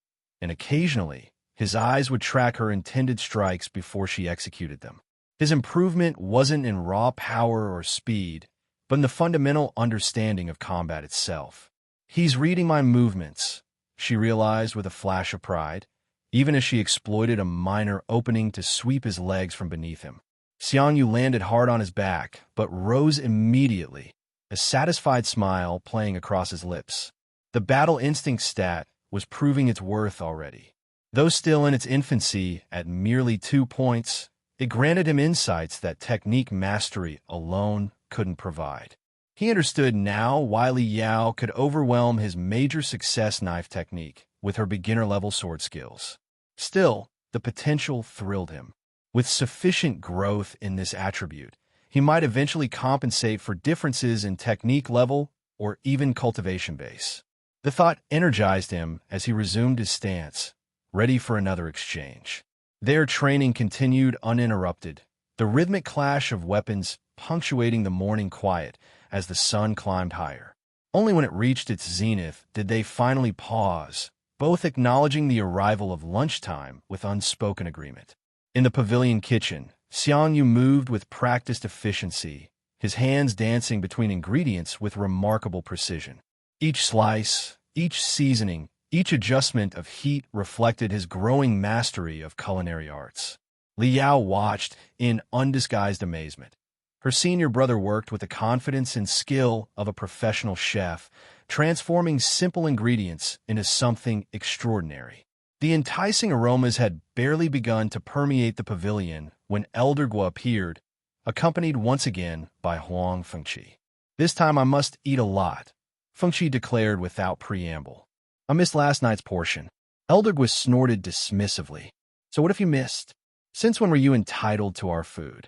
S1: and occasionally, his eyes would track her intended strikes before she executed them. His improvement wasn't in raw power or speed, but in the fundamental understanding of combat itself. "He's reading my movements," she realized with a flash of pride, even as she exploited a minor opening to sweep his legs from beneath him. Xiang Yu landed hard on his back, but rose immediately, a satisfied smile playing across his lips. The battle instinct stat was proving its worth already. Though still in its infancy at merely 2 points, it granted him insights that technique mastery alone couldn't provide. He understood now why Li Yao could overwhelm his major success knife technique with her beginner-level sword skills. Still, the potential thrilled him. With sufficient growth in this attribute, he might eventually compensate for differences in technique level or even cultivation base. The thought energized him as he resumed his stance, ready for another exchange. Their training continued uninterrupted, the rhythmic clash of weapons punctuating the morning quiet as the sun climbed higher. Only when it reached its zenith did they finally pause, both acknowledging the arrival of lunchtime with unspoken agreement. In the pavilion kitchen, Xiang Yu moved with practiced efficiency, his hands dancing between ingredients with remarkable precision. Each slice, each seasoning, each adjustment of heat reflected his growing mastery of culinary arts. Li Yao watched in undisguised amazement. Her senior brother worked with the confidence and skill of a professional chef, transforming simple ingredients into something extraordinary. The enticing aromas had barely begun to permeate the pavilion when Elder Guo appeared, accompanied once again by Huang Fengqi. "This time I must eat a lot," Fengqi declared without preamble. "I missed last night's portion." Elder Guo snorted dismissively. "So what if you missed? Since when were you entitled to our food?"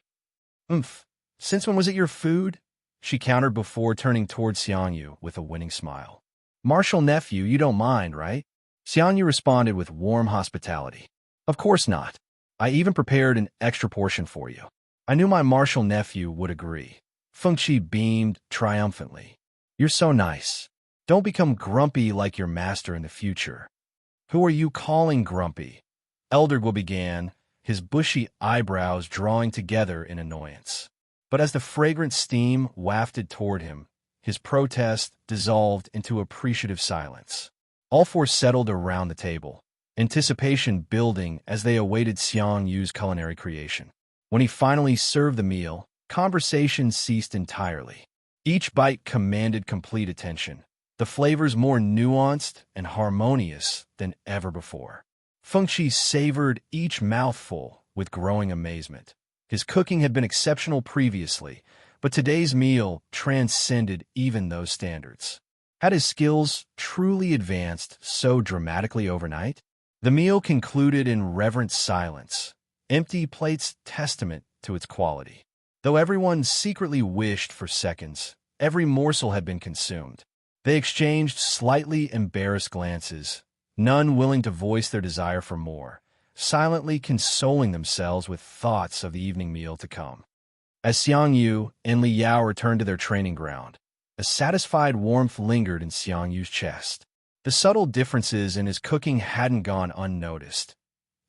S1: "Umph. Since when was it your food?" she countered before turning toward Xiang Yu with a winning smile. "Martial nephew, you don't mind, right?" Xiang Yu responded with warm hospitality. "Of course not. I even prepared an extra portion for you." I knew my martial nephew would agree. Fengqi beamed triumphantly. "You're so nice. Don't become grumpy like your master in the future." "Who are you calling grumpy?" Elder Guo began, his bushy eyebrows drawing together in annoyance. But as the fragrant steam wafted toward him, his protest dissolved into appreciative silence. All four settled around the table, anticipation building as they awaited Xiang Yu's culinary creation. When he finally served the meal, conversation ceased entirely. Each bite commanded complete attention, the flavors more nuanced and harmonious than ever before. Fengqi savored each mouthful with growing amazement. His cooking had been exceptional previously, but today's meal transcended even those standards. Had his skills truly advanced so dramatically overnight? The meal concluded in reverent silence, empty plates testament to its quality. Though everyone secretly wished for seconds, every morsel had been consumed. They exchanged slightly embarrassed glances, none willing to voice their desire for more, silently consoling themselves with thoughts of the evening meal to come. As Xiang Yu and Li Yao returned to their training ground, a satisfied warmth lingered in Xiang Yu's chest. The subtle differences in his cooking hadn't gone unnoticed.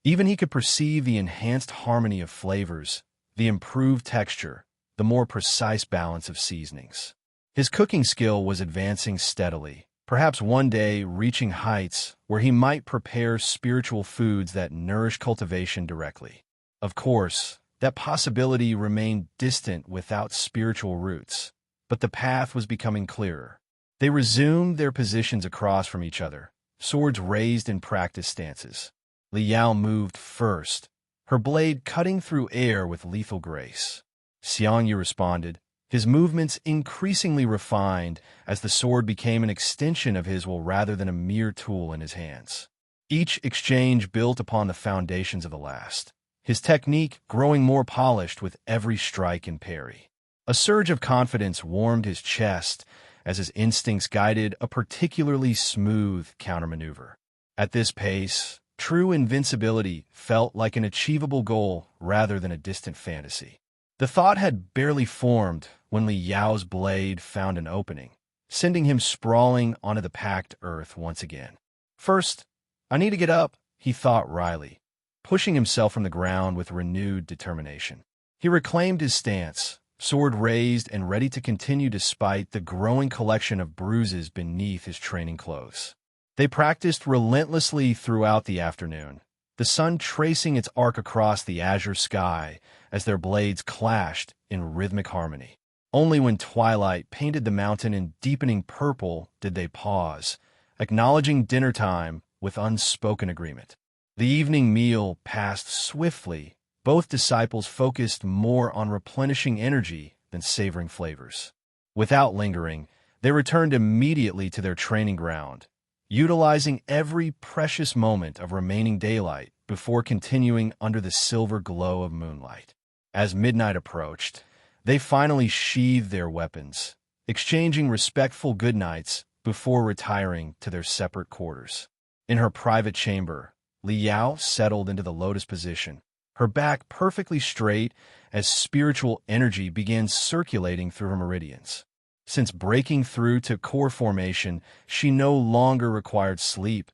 S1: Even he could perceive the enhanced harmony of flavors, the improved texture, the more precise balance of seasonings. His cooking skill was advancing steadily, perhaps one day reaching heights where he might prepare spiritual foods that nourish cultivation directly. Of course, that possibility remained distant without spiritual roots, but the path was becoming clearer. They resumed their positions across from each other, swords raised in practice stances. Li Yao moved first, her blade cutting through air with lethal grace. Xiang Yu responded, his movements increasingly refined as the sword became an extension of his will rather than a mere tool in his hands. Each exchange built upon the foundations of the last, his technique growing more polished with every strike and parry. A surge of confidence warmed his chest as his instincts guided a particularly smooth countermaneuver. At this pace, true invincibility felt like an achievable goal rather than a distant fantasy. The thought had barely formed when Li Yao's blade found an opening, sending him sprawling onto the packed earth once again. "First, I need to get up," he thought wryly, pushing himself from the ground with renewed determination. He reclaimed his stance, sword raised and ready to continue despite the growing collection of bruises beneath his training clothes. They practiced relentlessly throughout the afternoon, the sun tracing its arc across the azure sky as their blades clashed in rhythmic harmony. Only when twilight painted the mountain in deepening purple did they pause, acknowledging dinner time with unspoken agreement. The evening meal passed swiftly. Both disciples focused more on replenishing energy than savoring flavors. Without lingering, they returned immediately to their training ground, utilizing every precious moment of remaining daylight before continuing under the silver glow of moonlight. As midnight approached, they finally sheathed their weapons, exchanging respectful goodnights before retiring to their separate quarters. In her private chamber, Li Yao settled into the lotus position, her back perfectly straight as spiritual energy began circulating through her meridians. Since breaking through to core formation, she no longer required sleep,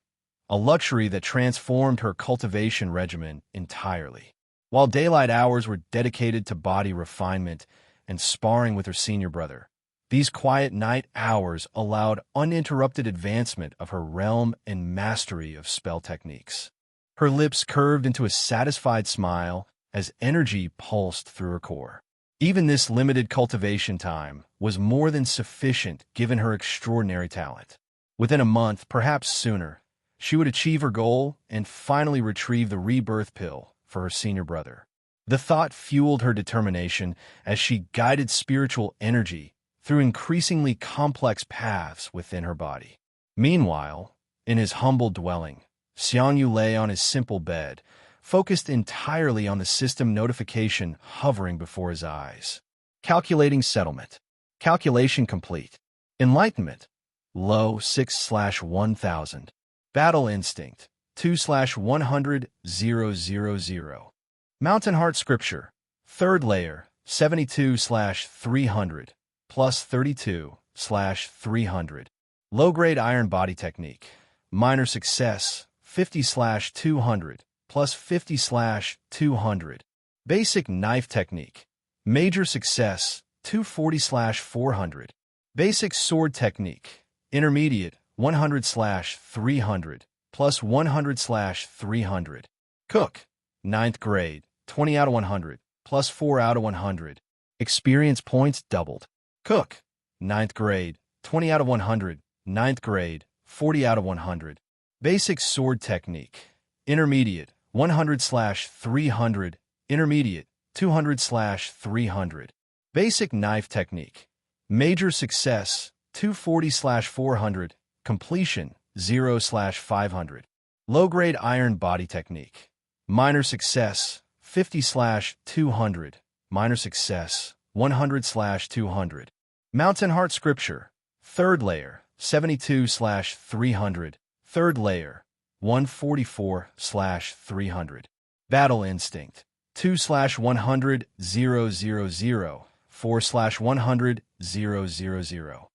S1: a luxury that transformed her cultivation regimen entirely. While daylight hours were dedicated to body refinement and sparring with her senior brother, these quiet night hours allowed uninterrupted advancement of her realm and mastery of spell techniques. Her lips curved into a satisfied smile as energy pulsed through her core. Even this limited cultivation time was more than sufficient given her extraordinary talent. Within a month, perhaps sooner, she would achieve her goal and finally retrieve the rebirth pill for her senior brother. The thought fueled her determination as she guided spiritual energy through increasingly complex paths within her body. Meanwhile, in his humble dwelling, Xiang Yu lay on his simple bed, focused entirely on the system notification hovering before his eyes. Calculating settlement. Calculation complete. Enlightenment. Low 6/1000. Battle instinct. 2/100,000. Mountain Heart Scripture. Third layer. 72/300. Plus 32/300. Low-grade iron body technique. Minor success. 50/200. Plus 50/200. Basic knife technique. Major success. 240/400. Basic sword technique. Intermediate. 100/300. Plus 100/300. Cook. 9th grade. 20 out of 100. Plus 4 out of 100. Experience points doubled. Cook. 9th grade. 20 out of 100. 9th grade. 40 out of 100. Basic sword technique. Intermediate. 100/300. Intermediate. 200/300. Basic knife technique. Major success. 240/400. Completion. 0/500. Low-grade iron body technique. Minor success. 50/200. Minor success. 100/200. Mountain Heart Scripture. Third layer. 72/300. Third layer. 144/300. Battle instinct. 2/100,000. 4/100,000.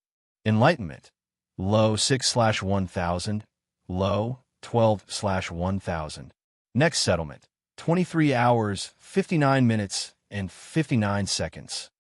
S1: Enlightenment. Low 6/1000. Low 12/1000. Next settlement. 23 hours, 59 minutes, and 59 seconds.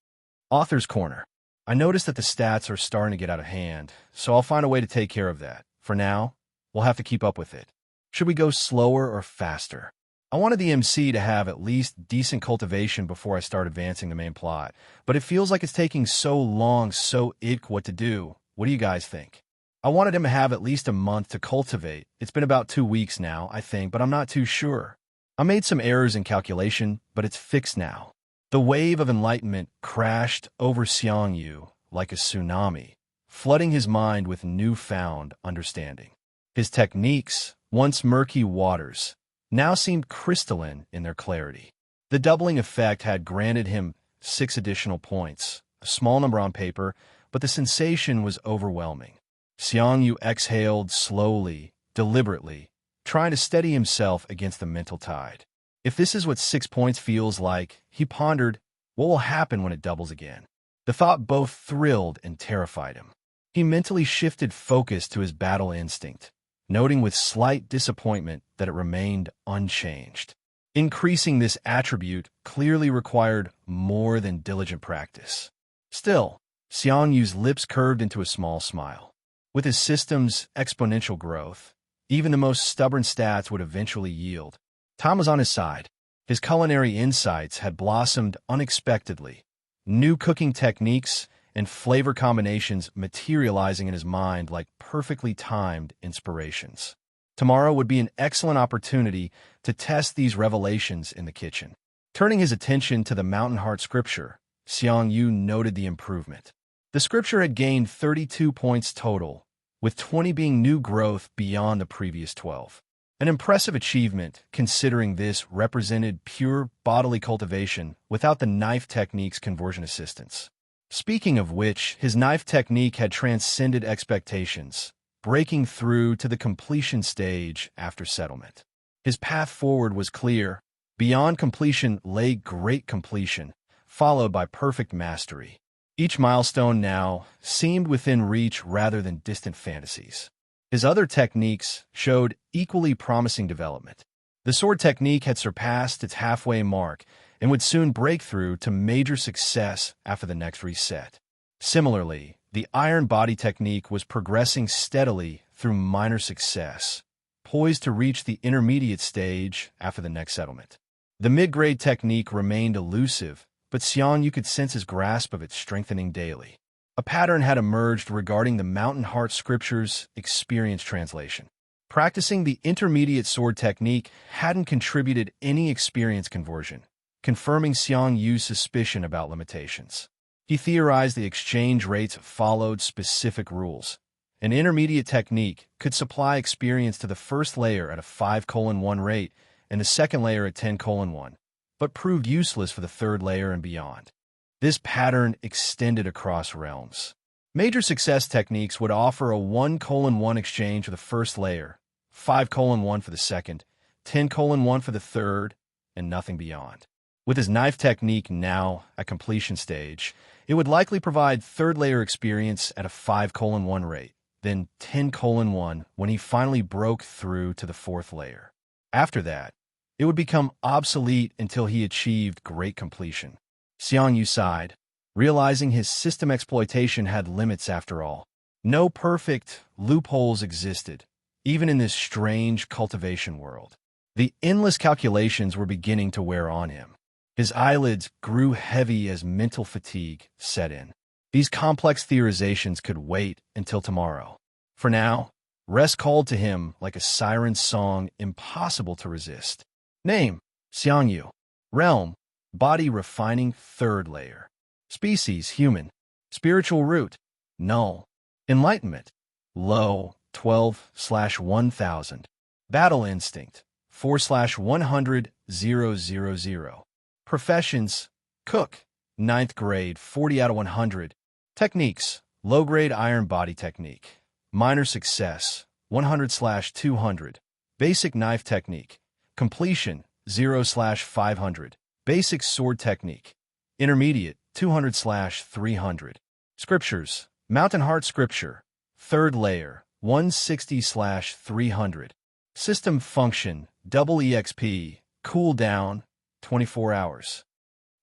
S1: Author's Corner. I noticed that the stats are starting to get out of hand, so I'll find a way to take care of that. For now, we'll have to keep up with it. Should we go slower or faster? I wanted the MC to have at least decent cultivation before I start advancing the main plot, but it feels like it's taking so long, so what to do. What do you guys think? I wanted him to have at least a month to cultivate. It's been about 2 weeks now, I think, but I'm not too sure. I made some errors in calculation, but it's fixed now. The wave of enlightenment crashed over Xiang Yu like a tsunami, flooding his mind with newfound understanding. His techniques, once murky waters, now seemed crystalline in their clarity. The doubling effect had granted him 6 additional points, a small number on paper, but the sensation was overwhelming. Xiang Yu exhaled slowly, deliberately, trying to steady himself against the mental tide. If this is what 6 points feels like, he pondered, what will happen when it doubles again? The thought both thrilled and terrified him. He mentally shifted focus to his battle instinct, noting with slight disappointment that it remained unchanged. Increasing this attribute clearly required more than diligent practice. Still, Xiang Yu's lips curved into a small smile. With his system's exponential growth, even the most stubborn stats would eventually yield. Time was on his side. His culinary insights had blossomed unexpectedly, new cooking techniques and flavor combinations materializing in his mind like perfectly timed inspirations. Tomorrow would be an excellent opportunity to test these revelations in the kitchen. Turning his attention to the Mountain Heart Scripture, Xiang Yu noted the improvement. The scripture had gained 32 points total, with 20 being new growth beyond the previous 12. An impressive achievement, considering this represented pure bodily cultivation without the knife technique's conversion assistance. Speaking of which, his knife technique had transcended expectations, breaking through to the completion stage after settlement. His path forward was clear. Beyond completion lay great completion, followed by perfect mastery. Each milestone now seemed within reach rather than distant fantasies. His other techniques showed equally promising development. The sword technique had surpassed its halfway mark and would soon break through to major success after the next reset. Similarly, the iron body technique was progressing steadily through minor success, poised to reach the intermediate stage after the next settlement. The mid-grade technique remained elusive, but Xiang Yu could sense his grasp of it strengthening daily. A pattern had emerged regarding the Mountain Heart Scripture's experience translation. Practicing the intermediate sword technique hadn't contributed any experience conversion, confirming Xiang Yu's suspicion about limitations. He theorized the exchange rates followed specific rules. An intermediate technique could supply experience to the first layer at a 5:1 rate and the second layer at 10:1, but proved useless for the third layer and beyond. This pattern extended across realms. Major success techniques would offer a 1:1 exchange for the first layer, 5:1 for the second, 10:1 for the third, and nothing beyond. With his knife technique now at completion stage, it would likely provide third-layer experience at a 5:1 rate, then 10:1 when he finally broke through to the fourth layer. After that, it would become obsolete until he achieved great completion. Xiang Yu sighed, realizing his system exploitation had limits after all. No perfect loopholes existed, even in this strange cultivation world. The endless calculations were beginning to wear on him. His eyelids grew heavy as mental fatigue set in. These complex theorizations could wait until tomorrow. For now, rest called to him like a siren's song impossible to resist. Name, Xiang Yu. Realm, body refining third layer. Species, human. Spiritual root, null. Enlightenment, low, 12/1000. Battle instinct, 4/100,000. Professions, cook, 9th grade, 40 out of 100. Techniques, low-grade iron body technique. Minor success, 100/200. Basic knife technique. Completion, 0/500. Basic sword technique. Intermediate, 200/300. Scriptures, Mountain Heart Scripture. Third layer, 160/300. System function, double EXP. Cooldown, 24 hours.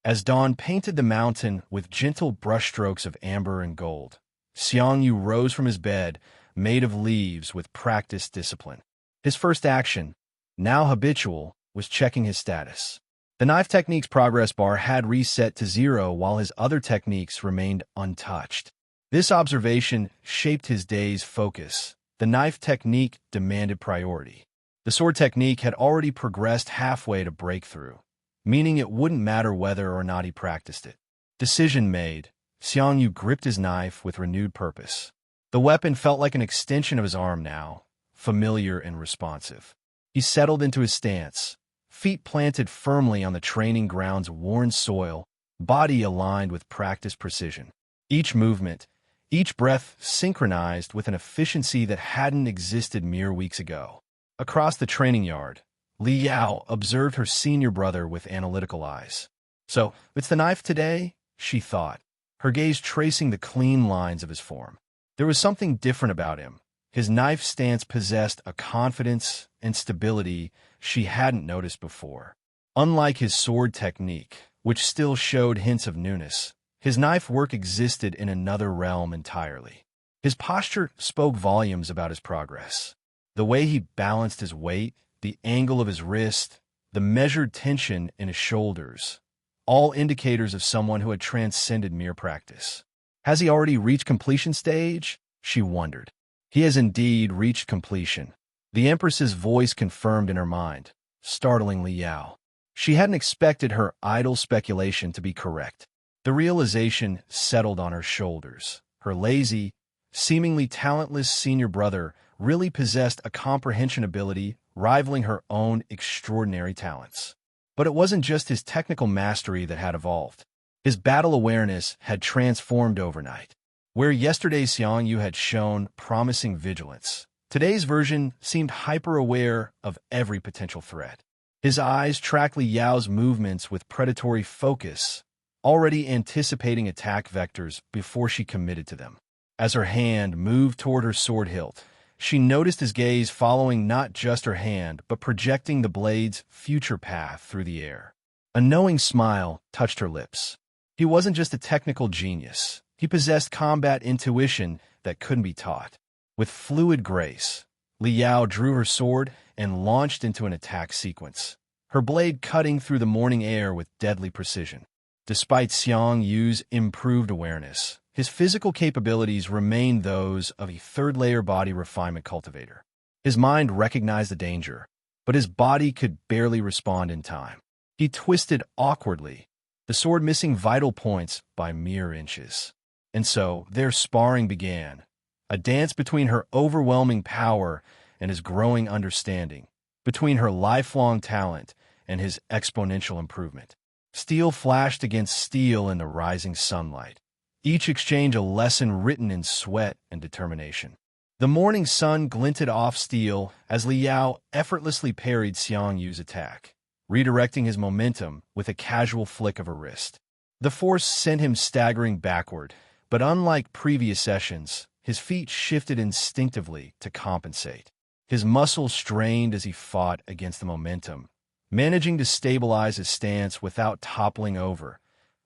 S1: As dawn painted the mountain with gentle brushstrokes of amber and gold, Xiang Yu rose from his bed, made of leaves with practiced discipline. His first action, now habitual, was checking his status. The knife technique's progress bar had reset to 0 while his other techniques remained untouched. This observation shaped his day's focus. The knife technique demanded priority. The sword technique had already progressed halfway to breakthrough, meaning it wouldn't matter whether or not he practiced it. Decision made, Xiang Yu gripped his knife with renewed purpose. The weapon felt like an extension of his arm now, familiar and responsive. He settled into his stance, feet planted firmly on the training ground's worn soil, body aligned with practiced precision. Each movement, each breath synchronized with an efficiency that hadn't existed mere weeks ago. Across the training yard, Li Yao observed her senior brother with analytical eyes. So, it's the knife today, she thought, her gaze tracing the clean lines of his form. There was something different about him. His knife stance possessed a confidence and stability she hadn't noticed before. Unlike his sword technique, which still showed hints of newness, his knife work existed in another realm entirely. His posture spoke volumes about his progress. The way he balanced his weight, the angle of his wrist, the measured tension in his shoulders, all indicators of someone who had transcended mere practice. Has he already reached completion stage? She wondered. He has indeed reached completion. The Empress's voice confirmed in her mind, startling Li Yao. She hadn't expected her idle speculation to be correct. The realization settled on her shoulders. Her lazy, seemingly talentless senior brother really possessed a comprehension ability rivaling her own extraordinary talents. But it wasn't just his technical mastery that had evolved. His battle awareness had transformed overnight. Where yesterday's Xiang Yu had shown promising vigilance, today's version seemed hyper-aware of every potential threat. His eyes tracked Li Yao's movements with predatory focus, already anticipating attack vectors before she committed to them. As her hand moved toward her sword hilt, she noticed his gaze following not just her hand, but projecting the blade's future path through the air. A knowing smile touched her lips. He wasn't just a technical genius. He possessed combat intuition that couldn't be taught. With fluid grace, Li Yao drew her sword and launched into an attack sequence, her blade cutting through the morning air with deadly precision. Despite Xiang Yu's improved awareness, his physical capabilities remained those of a third-layer body refinement cultivator. His mind recognized the danger, but his body could barely respond in time. He twisted awkwardly, the sword missing vital points by mere inches. And so their sparring began, a dance between her overwhelming power and his growing understanding, between her lifelong talent and his exponential improvement. Steel flashed against steel in the rising sunlight, each exchange a lesson written in sweat and determination. The morning sun glinted off steel as Li Yao effortlessly parried Xiang Yu's attack, redirecting his momentum with a casual flick of her wrist. The force sent him staggering backward, but unlike previous sessions, his feet shifted instinctively to compensate. His muscles strained as he fought against the momentum, managing to stabilize his stance without toppling over,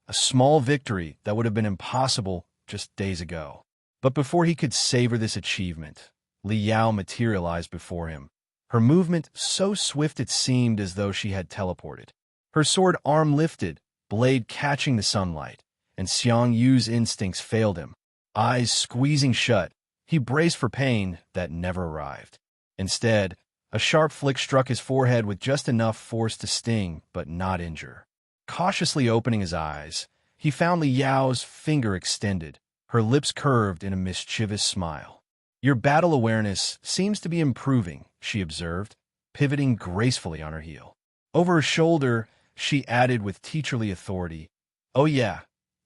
S1: a small victory that would have been impossible just days ago. But before he could savor this achievement, Li Yao materialized before him, her movement so swift it seemed as though she had teleported. Her sword arm lifted, blade catching the sunlight, and Xiang Yu's instincts failed him. Eyes squeezing shut, he braced for pain that never arrived. Instead, a sharp flick struck his forehead with just enough force to sting but not injure. Cautiously opening his eyes, he found Li Yao's finger extended, her lips curved in a mischievous smile. "Your battle awareness seems to be improving," she observed, pivoting gracefully on her heel. Over her shoulder, she added with teacherly authority, "Oh yeah,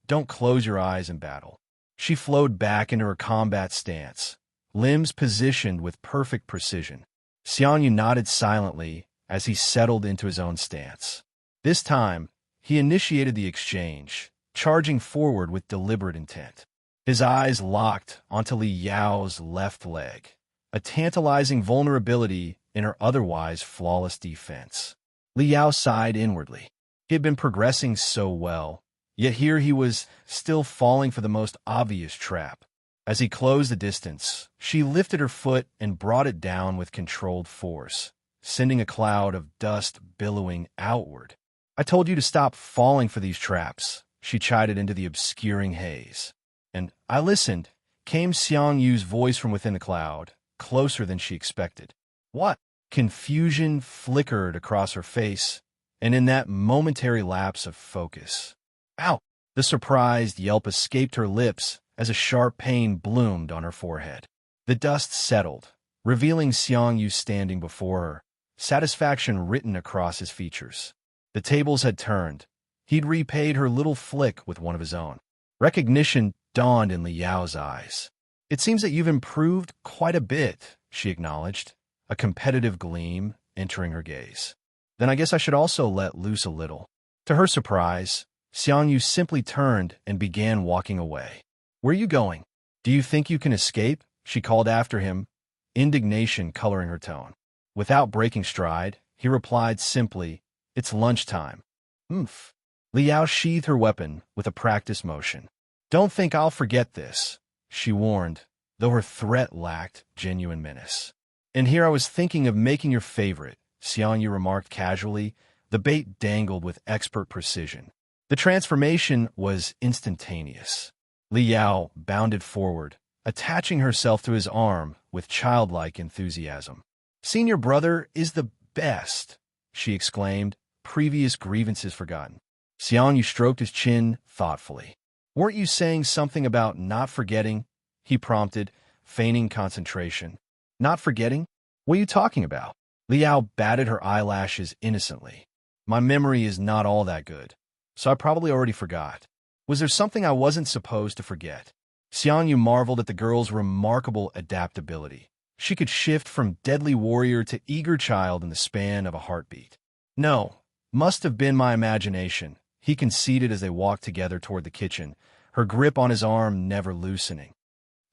S1: don't close your eyes in battle." She flowed back into her combat stance, limbs positioned with perfect precision. Xiang Yu nodded silently as he settled into his own stance. This time, he initiated the exchange, charging forward with deliberate intent. His eyes locked onto Li Yao's left leg, a tantalizing vulnerability in her otherwise flawless defense. Li Yao sighed inwardly. He had been progressing so well, yet here he was still falling for the most obvious trap. As he closed the distance, she lifted her foot and brought it down with controlled force, sending a cloud of dust billowing outward. "I told you to stop falling for these traps," she chided into the obscuring haze. "And I listened," came Xiang Yu's voice from within the cloud, closer than she expected. "What?" Confusion flickered across her face, and in that momentary lapse of focus, "Ow!" The surprised yelp escaped her lips as a sharp pain bloomed on her forehead. The dust settled, revealing Xiang Yu standing before her, satisfaction written across his features. The tables had turned. He'd repaid her little flick with one of his own. Recognition dawned in Li Yao's eyes. "It seems that you've improved quite a bit," she acknowledged, a competitive gleam entering her gaze. "Then I guess I should also let loose a little." To her surprise, Xiang Yu simply turned and began walking away. "Where are you going? Do you think you can escape?" she called after him, indignation coloring her tone. Without breaking stride, he replied simply, "It's lunchtime." "Oomph." Li Yao sheathed her weapon with a practiced motion. "Don't think I'll forget this," she warned, though her threat lacked genuine menace. "And here I was thinking of making your favorite," Xiang Yu remarked casually, the bait dangled with expert precision. The transformation was instantaneous. Li Yao bounded forward, attaching herself to his arm with childlike enthusiasm. "Senior brother is the best," she exclaimed, previous grievances forgotten. Xiang Yu stroked his chin thoughtfully. "Weren't you saying something about not forgetting?" he prompted, feigning concentration. "Not forgetting? What are you talking about?" Li Yao batted her eyelashes innocently. "My memory is not all that good, so I probably already forgot." Was there something I wasn't supposed to forget? Xiang Yu marveled at the girl's remarkable adaptability. She could shift from deadly warrior to eager child in the span of a heartbeat. No, must have been my imagination, he conceded as they walked together toward the kitchen, her grip on his arm never loosening.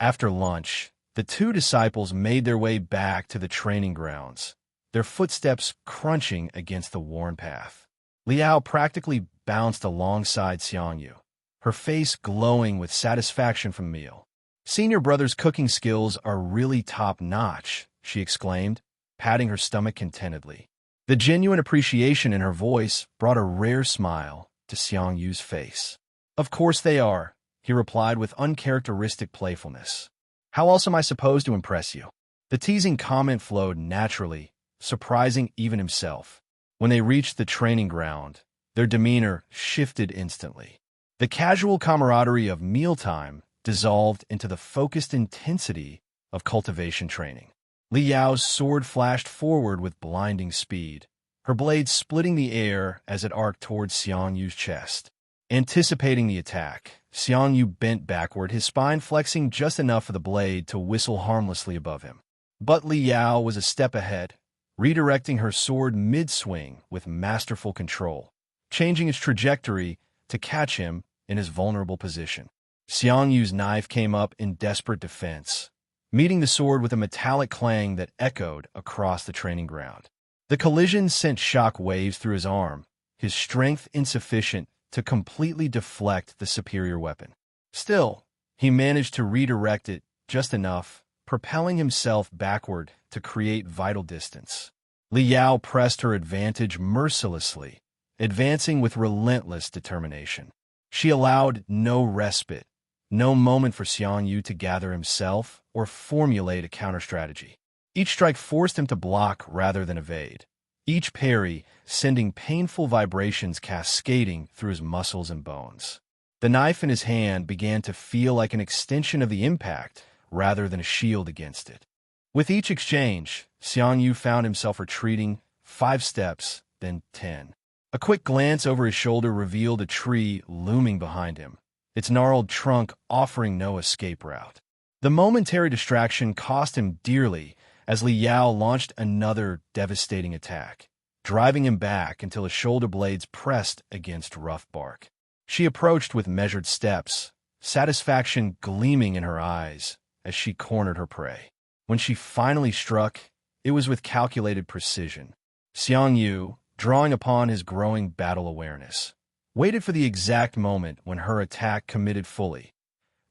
S1: After lunch, the two disciples made their way back to the training grounds, their footsteps crunching against the worn path. Li Yao practically bounced alongside Xiang Yu, her face glowing with satisfaction from the meal. Senior brother's cooking skills are really top-notch, she exclaimed, patting her stomach contentedly. The genuine appreciation in her voice brought a rare smile to Xiang Yu's face. Of course they are, he replied with uncharacteristic playfulness. How else am I supposed to impress you? The teasing comment flowed naturally, surprising even himself. When they reached the training ground, their demeanor shifted instantly. The casual camaraderie of mealtime dissolved into the focused intensity of cultivation training. Li Yao's sword flashed forward with blinding speed, her blade splitting the air as it arced towards Xiang Yu's chest. Anticipating the attack, Xiang Yu bent backward, his spine flexing just enough for the blade to whistle harmlessly above him. But Li Yao was a step ahead, redirecting her sword mid-swing with masterful control, changing its trajectory to catch him in his vulnerable position. Xiang Yu's knife came up in desperate defense, meeting the sword with a metallic clang that echoed across the training ground. The collision sent shock waves through his arm, his strength insufficient to completely deflect the superior weapon. Still, he managed to redirect it just enough, propelling himself backward to create vital distance. Li Yao pressed her advantage mercilessly, advancing with relentless determination. She allowed no respite, no moment for Xiang Yu to gather himself or formulate a counter-strategy. Each strike forced him to block rather than evade, each parry sending painful vibrations cascading through his muscles and bones. The knife in his hand began to feel like an extension of the impact rather than a shield against it. With each exchange, Xiang Yu found himself retreating 5 steps, then 10. A quick glance over his shoulder revealed a tree looming behind him, its gnarled trunk offering no escape route. The momentary distraction cost him dearly as Li Yao launched another devastating attack, driving him back until his shoulder blades pressed against rough bark. She approached with measured steps, satisfaction gleaming in her eyes as she cornered her prey. When she finally struck, it was with calculated precision. Xiang Yu, drawing upon his growing battle awareness, waited for the exact moment when her attack committed fully,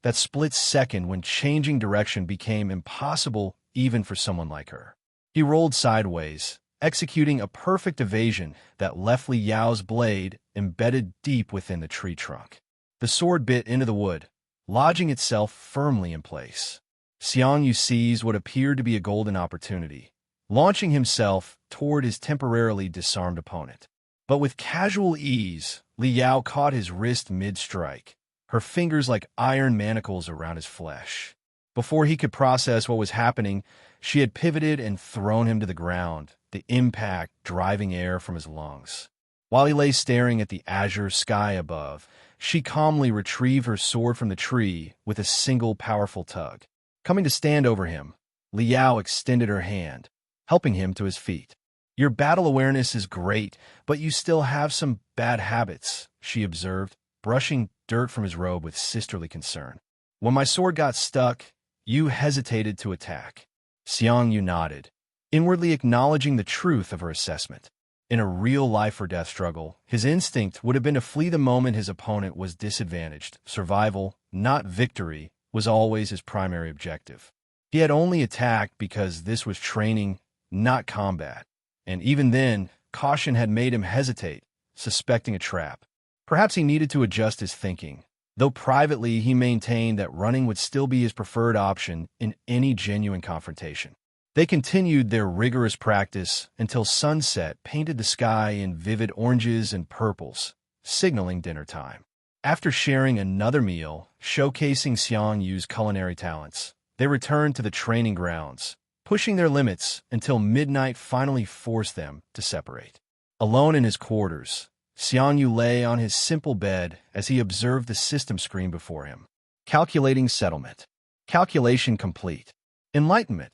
S1: that split second when changing direction became impossible even for someone like her. He rolled sideways, executing a perfect evasion that left Li Yao's blade embedded deep within the tree trunk. The sword bit into the wood, lodging itself firmly in place. Xiang Yu seized what appeared to be a golden opportunity, launching himself toward his temporarily disarmed opponent. But with casual ease, Li Yao caught his wrist mid-strike, her fingers like iron manacles around his flesh. Before he could process what was happening, she had pivoted and thrown him to the ground, the impact driving air from his lungs. While he lay staring at the azure sky above, she calmly retrieved her sword from the tree with a single powerful tug. Coming to stand over him, Li Yao extended her hand, helping him to his feet. "Your battle awareness is great, but you still have some bad habits," she observed, brushing dirt from his robe with sisterly concern. "When my sword got stuck, you hesitated to attack." Xiang Yu nodded, inwardly acknowledging the truth of her assessment. In a real life-or-death struggle, his instinct would have been to flee the moment his opponent was disadvantaged. Survival, not victory, was always his primary objective. He had only attacked because this was training, not combat. And even then, caution had made him hesitate, suspecting a trap. Perhaps he needed to adjust his thinking, though privately he maintained that running would still be his preferred option in any genuine confrontation. They continued their rigorous practice until sunset painted the sky in vivid oranges and purples, signaling dinner time. After sharing another meal, showcasing Xiang Yu's culinary talents, they returned to the training grounds, pushing their limits until midnight finally forced them to separate. Alone in his quarters, Xiang Yu lay on his simple bed as he observed the system screen before him. Calculating settlement. Calculation complete. Enlightenment.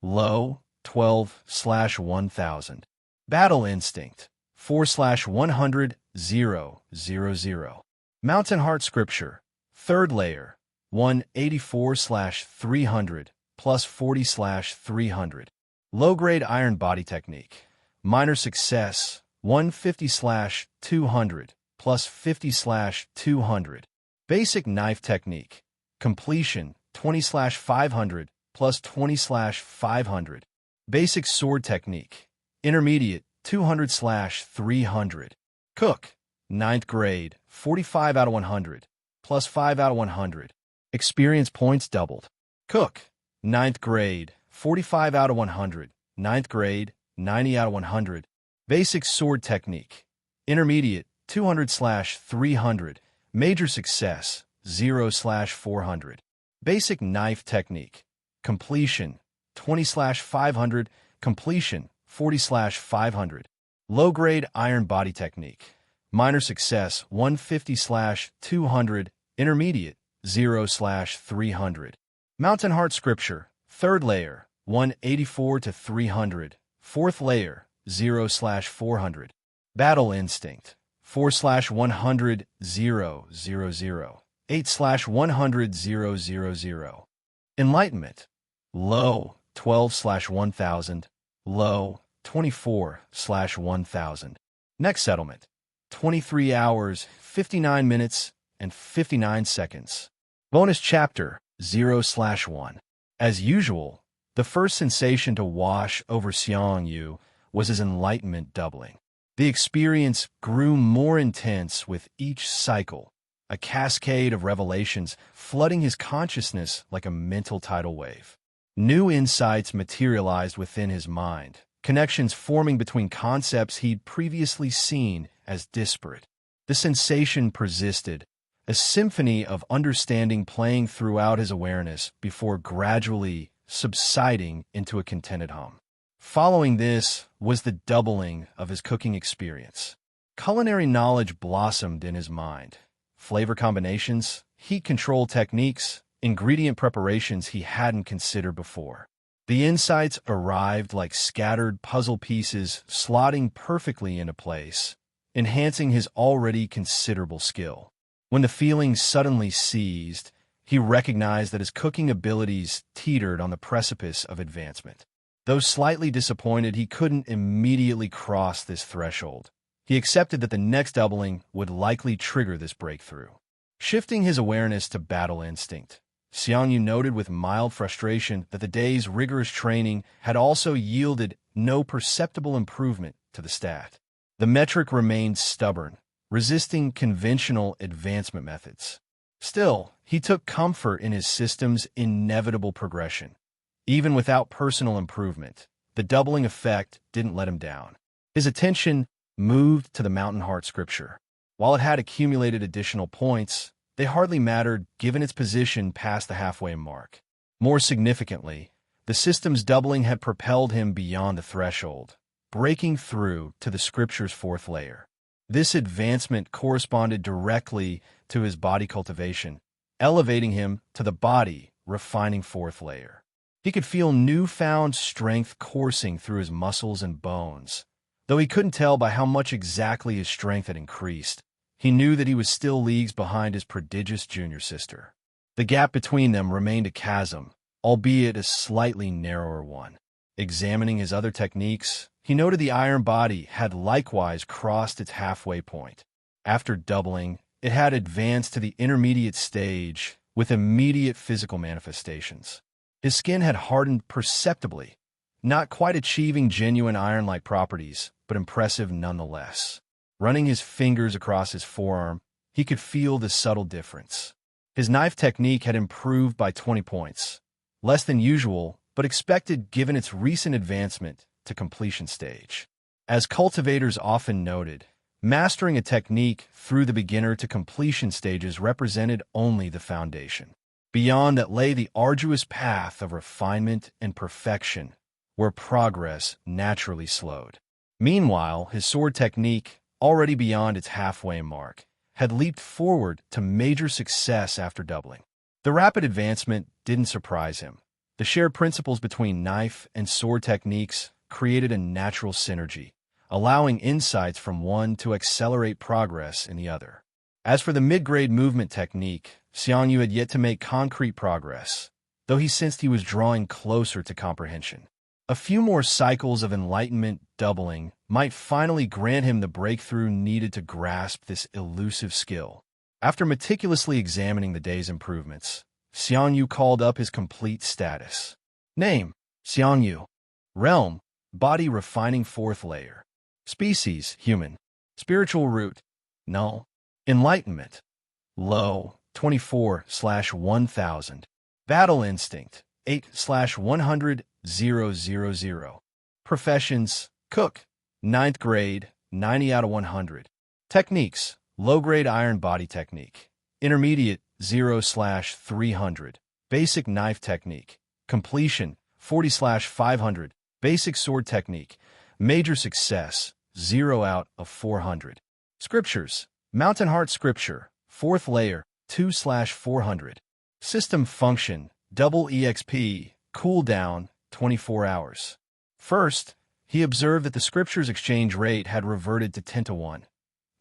S1: Low, 12/1000. Battle instinct. 4/100, 000. Mountain heart scripture. Third layer. 184/300, plus 40/300. Low-grade iron body technique. Minor success. 150/200, plus 50/200. Basic knife technique. Completion. 20/500, plus 20/500. Basic sword technique. Intermediate. 200/300. Cook. 9th grade. 45 out of 100, plus 5 out of 100. Experience points doubled. Cook. 9th grade. 45 out of 100. 9th grade. 90 out of 100. Basic sword technique. Intermediate. 200/300. Major success. 0/400. Basic knife technique. Completion. 20/500. Completion. 40/500. Low-grade iron body technique. Minor success. 150/200. Intermediate. 0/300. Mountain heart scripture. Third layer. 184 to 300. Fourth layer. 0/400. Battle instinct. 4/100, 000. 8/100, 000. Enlightenment. Low. 12/1000. Low. 24/1000. Next settlement. 23 hours, 59 minutes, and 59 seconds. Bonus chapter. 0/1. As usual, the first sensation to wash over Xiang Yu was his enlightenment doubling. The experience grew more intense with each cycle, a cascade of revelations flooding his consciousness like a mental tidal wave. New insights materialized within his mind, connections forming between concepts he'd previously seen as disparate. The sensation persisted, a symphony of understanding playing throughout his awareness before gradually subsiding into a contented hum. Following this was the doubling of his cooking experience. Culinary knowledge blossomed in his mind. Flavor combinations, heat control techniques, ingredient preparations he hadn't considered before. The insights arrived like scattered puzzle pieces slotting perfectly into place, enhancing his already considerable skill. When the feelings suddenly ceased, he recognized that his cooking abilities teetered on the precipice of advancement. Though slightly disappointed he couldn't immediately cross this threshold, he accepted that the next doubling would likely trigger this breakthrough. Shifting his awareness to battle instinct, Xiang Yu noted with mild frustration that the day's rigorous training had also yielded no perceptible improvement to the stat. The metric remained stubborn, resisting conventional advancement methods. Still, he took comfort in his system's inevitable progression. Even without personal improvement, the doubling effect didn't let him down. His attention moved to the Mountain Heart scripture. While it had accumulated additional points, they hardly mattered given its position past the halfway mark. More significantly, the system's doubling had propelled him beyond the threshold, breaking through to the scripture's fourth layer. This advancement corresponded directly to his body cultivation, elevating him to the body refining fourth layer. He could feel newfound strength coursing through his muscles and bones. Though he couldn't tell by how much exactly his strength had increased, he knew that he was still leagues behind his prodigious junior sister. The gap between them remained a chasm, albeit a slightly narrower one. Examining his other techniques, he noted the iron body had likewise crossed its halfway point. After doubling, it had advanced to the intermediate stage with immediate physical manifestations. His skin had hardened perceptibly, not quite achieving genuine iron-like properties, but impressive nonetheless. Running his fingers across his forearm, he could feel the subtle difference. His knife technique had improved by 20 points, less than usual, but expected given its recent advancement to completion stage. As cultivators often noted, mastering a technique through the beginner to completion stages represented only the foundation. Beyond that lay the arduous path of refinement and perfection, where progress naturally slowed. Meanwhile, his sword technique, already beyond its halfway mark, had leaped forward to major success after doubling. The rapid advancement didn't surprise him. The shared principles between knife and sword techniques created a natural synergy, allowing insights from one to accelerate progress in the other. As for the mid-grade movement technique, Xiang Yu had yet to make concrete progress, though he sensed he was drawing closer to comprehension. A few more cycles of enlightenment doubling might finally grant him the breakthrough needed to grasp this elusive skill. After meticulously examining the day's improvements, Xiang Yu called up his complete status. Name: Xiang Yu. Realm: body refining 4th layer. Species: human. Spiritual root: null. Enlightenment: low, 24/1000. Battle instinct: 8/100,000. Professions: cook. 9th grade, 90 out of 100. Techniques: low-grade iron body technique. Intermediate, 0/300. Basic knife technique. Completion, 40/500. Basic sword technique. Major success, 0 out of 400. Scriptures: Mountain Heart Scripture, 4th layer, 2/400. System function: double EXP, cooldown, 24 hours. First, he observed that the Scripture's exchange rate had reverted to 10-1.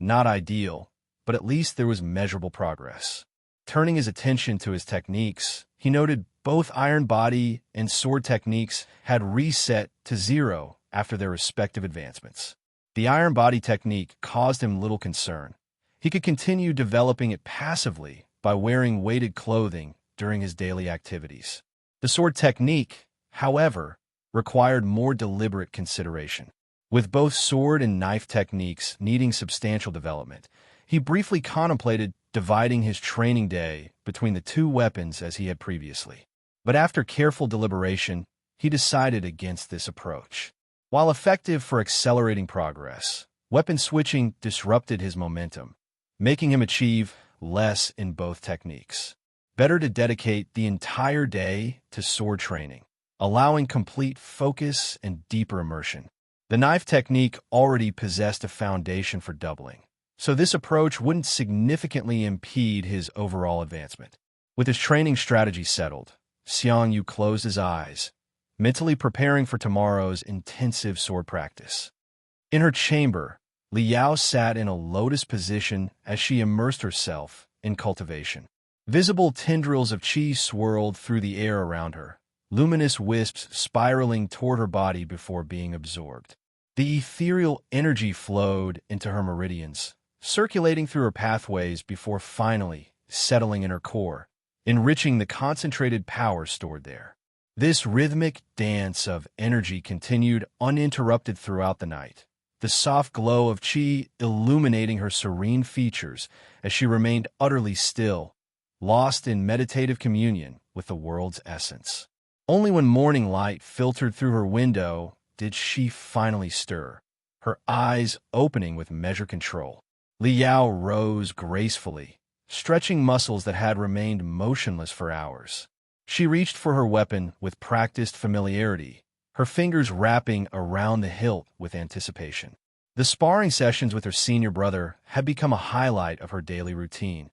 S1: Not ideal, but at least there was measurable progress. Turning his attention to his techniques, he noted both iron body and sword techniques had reset to 0 after their respective advancements. The iron body technique caused him little concern. He could continue developing it passively by wearing weighted clothing during his daily activities. The sword technique, however, required more deliberate consideration. With both sword and knife techniques needing substantial development, he briefly contemplated dividing his training day between the two weapons as he had previously. But after careful deliberation, he decided against this approach. While effective for accelerating progress, weapon switching disrupted his momentum, making him achieve less in both techniques. Better to dedicate the entire day to sword training, allowing complete focus and deeper immersion. The knife technique already possessed a foundation for doubling, so this approach wouldn't significantly impede his overall advancement. With his training strategy settled, Xiang Yu closed his eyes, mentally preparing for tomorrow's intensive sword practice. In her chamber, Li Yao sat in a lotus position as she immersed herself in cultivation. Visible tendrils of qi swirled through the air around her, luminous wisps spiraling toward her body before being absorbed. The ethereal energy flowed into her meridians, circulating through her pathways before finally settling in her core, enriching the concentrated power stored there. This rhythmic dance of energy continued uninterrupted throughout the night, the soft glow of qi illuminating her serene features as she remained utterly still, lost in meditative communion with the world's essence. Only when morning light filtered through her window did she finally stir, her eyes opening with measured control. Li Yao rose gracefully, stretching muscles that had remained motionless for hours. She reached for her weapon with practiced familiarity, her fingers wrapping around the hilt with anticipation. The sparring sessions with her senior brother had become a highlight of her daily routine,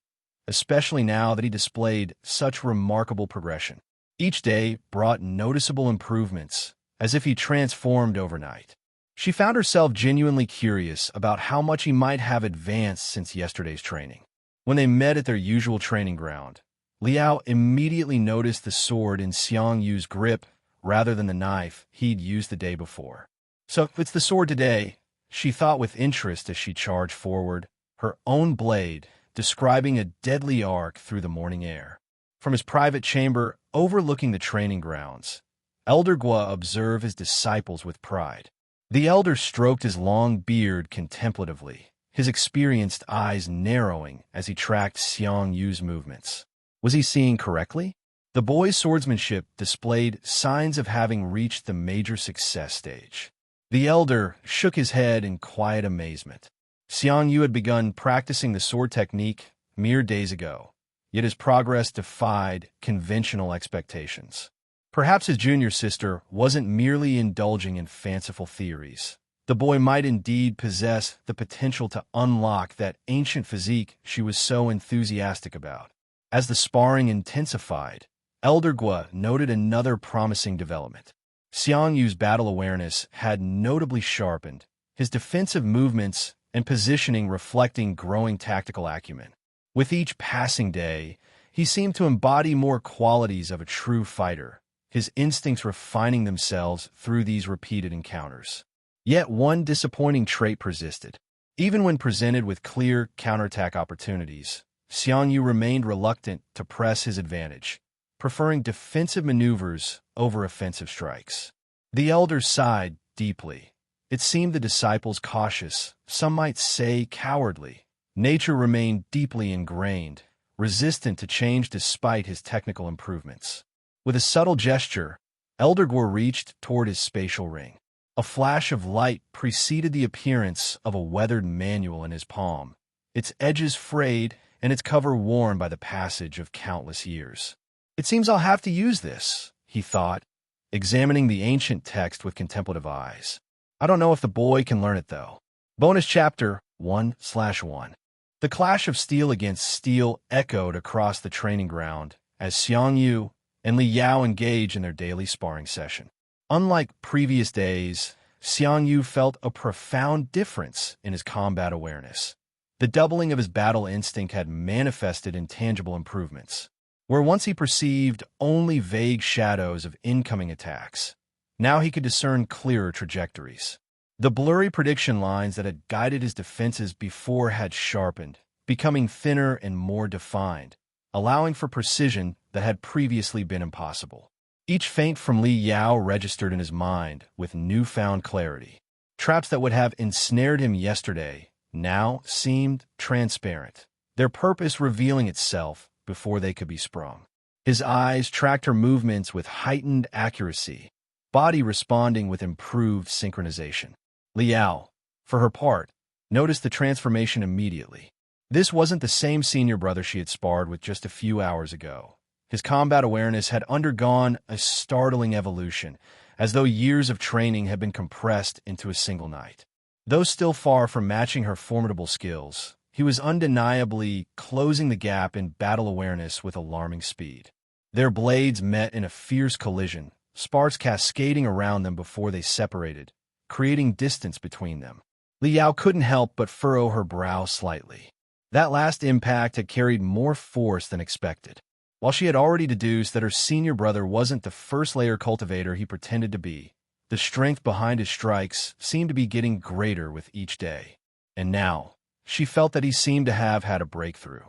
S1: especially now that he displayed such remarkable progression. Each day brought noticeable improvements, as if he transformed overnight. She found herself genuinely curious about how much he might have advanced since yesterday's training. When they met at their usual training ground, Li Yao immediately noticed the sword in Xiang Yu's grip rather than the knife he'd used the day before. So it's the sword today, she thought with interest as she charged forward, her own blade describing a deadly arc through the morning air. From his private chamber overlooking the training grounds, Elder Gua observed his disciples with pride. The elder stroked his long beard contemplatively, his experienced eyes narrowing as he tracked Xiang Yu's movements. Was he seeing correctly? The boy's swordsmanship displayed signs of having reached the major success stage. The elder shook his head in quiet amazement. Xiang Yu had begun practicing the sword technique mere days ago, yet his progress defied conventional expectations. Perhaps his junior sister wasn't merely indulging in fanciful theories, The boy might indeed possess the potential to unlock that ancient physique she was so enthusiastic about. As the sparring intensified, Elder Gua noted another promising development. Xiang Yu's battle awareness had notably sharpened, his defensive movements and positioning reflecting growing tactical acumen. With each passing day, he seemed to embody more qualities of a true fighter, his instincts refining themselves through these repeated encounters. Yet one disappointing trait persisted. Even when presented with clear counterattack opportunities, Xiang Yu remained reluctant to press his advantage, preferring defensive maneuvers over offensive strikes. The elder sighed deeply. It seemed the disciple's cautious, some might say cowardly, nature remained deeply ingrained, resistant to change despite his technical improvements. With a subtle gesture, Elder Gua reached toward his spatial ring. A flash of light preceded the appearance of a weathered manual in his palm, its edges frayed and its cover worn by the passage of countless years. "It seems I'll have to use this," he thought, examining the ancient text with contemplative eyes. "I don't know if the boy can learn it, though." Bonus Chapter 1/1. The clash of steel against steel echoed across the training ground as Xiang Yu and Li Yao engaged in their daily sparring session. Unlike previous days, Xiang Yu felt a profound difference in his combat awareness. The doubling of his battle instinct had manifested in tangible improvements. Where once he perceived only vague shadows of incoming attacks, now he could discern clearer trajectories. The blurry prediction lines that had guided his defenses before had sharpened, becoming thinner and more defined, allowing for precision that had previously been impossible. Each feint from Li Yao registered in his mind with newfound clarity. Traps that would have ensnared him yesterday now seemed transparent, their purpose revealing itself before they could be sprung. His eyes tracked her movements with heightened accuracy, body responding with improved synchronization. Li Yao, for her part, noticed the transformation immediately. This wasn't the same senior brother she had sparred with just a few hours ago. His combat awareness had undergone a startling evolution, as though years of training had been compressed into a single night. Though still far from matching her formidable skills, he was undeniably closing the gap in battle awareness with alarming speed. Their blades met in a fierce collision, sparks cascading around them before they separated, creating distance between them. Li Yao couldn't help but furrow her brow slightly. That last impact had carried more force than expected. While she had already deduced that her senior brother wasn't the first-layer cultivator he pretended to be, the strength behind his strikes seemed to be getting greater with each day. And now, she felt that he seemed to have had a breakthrough.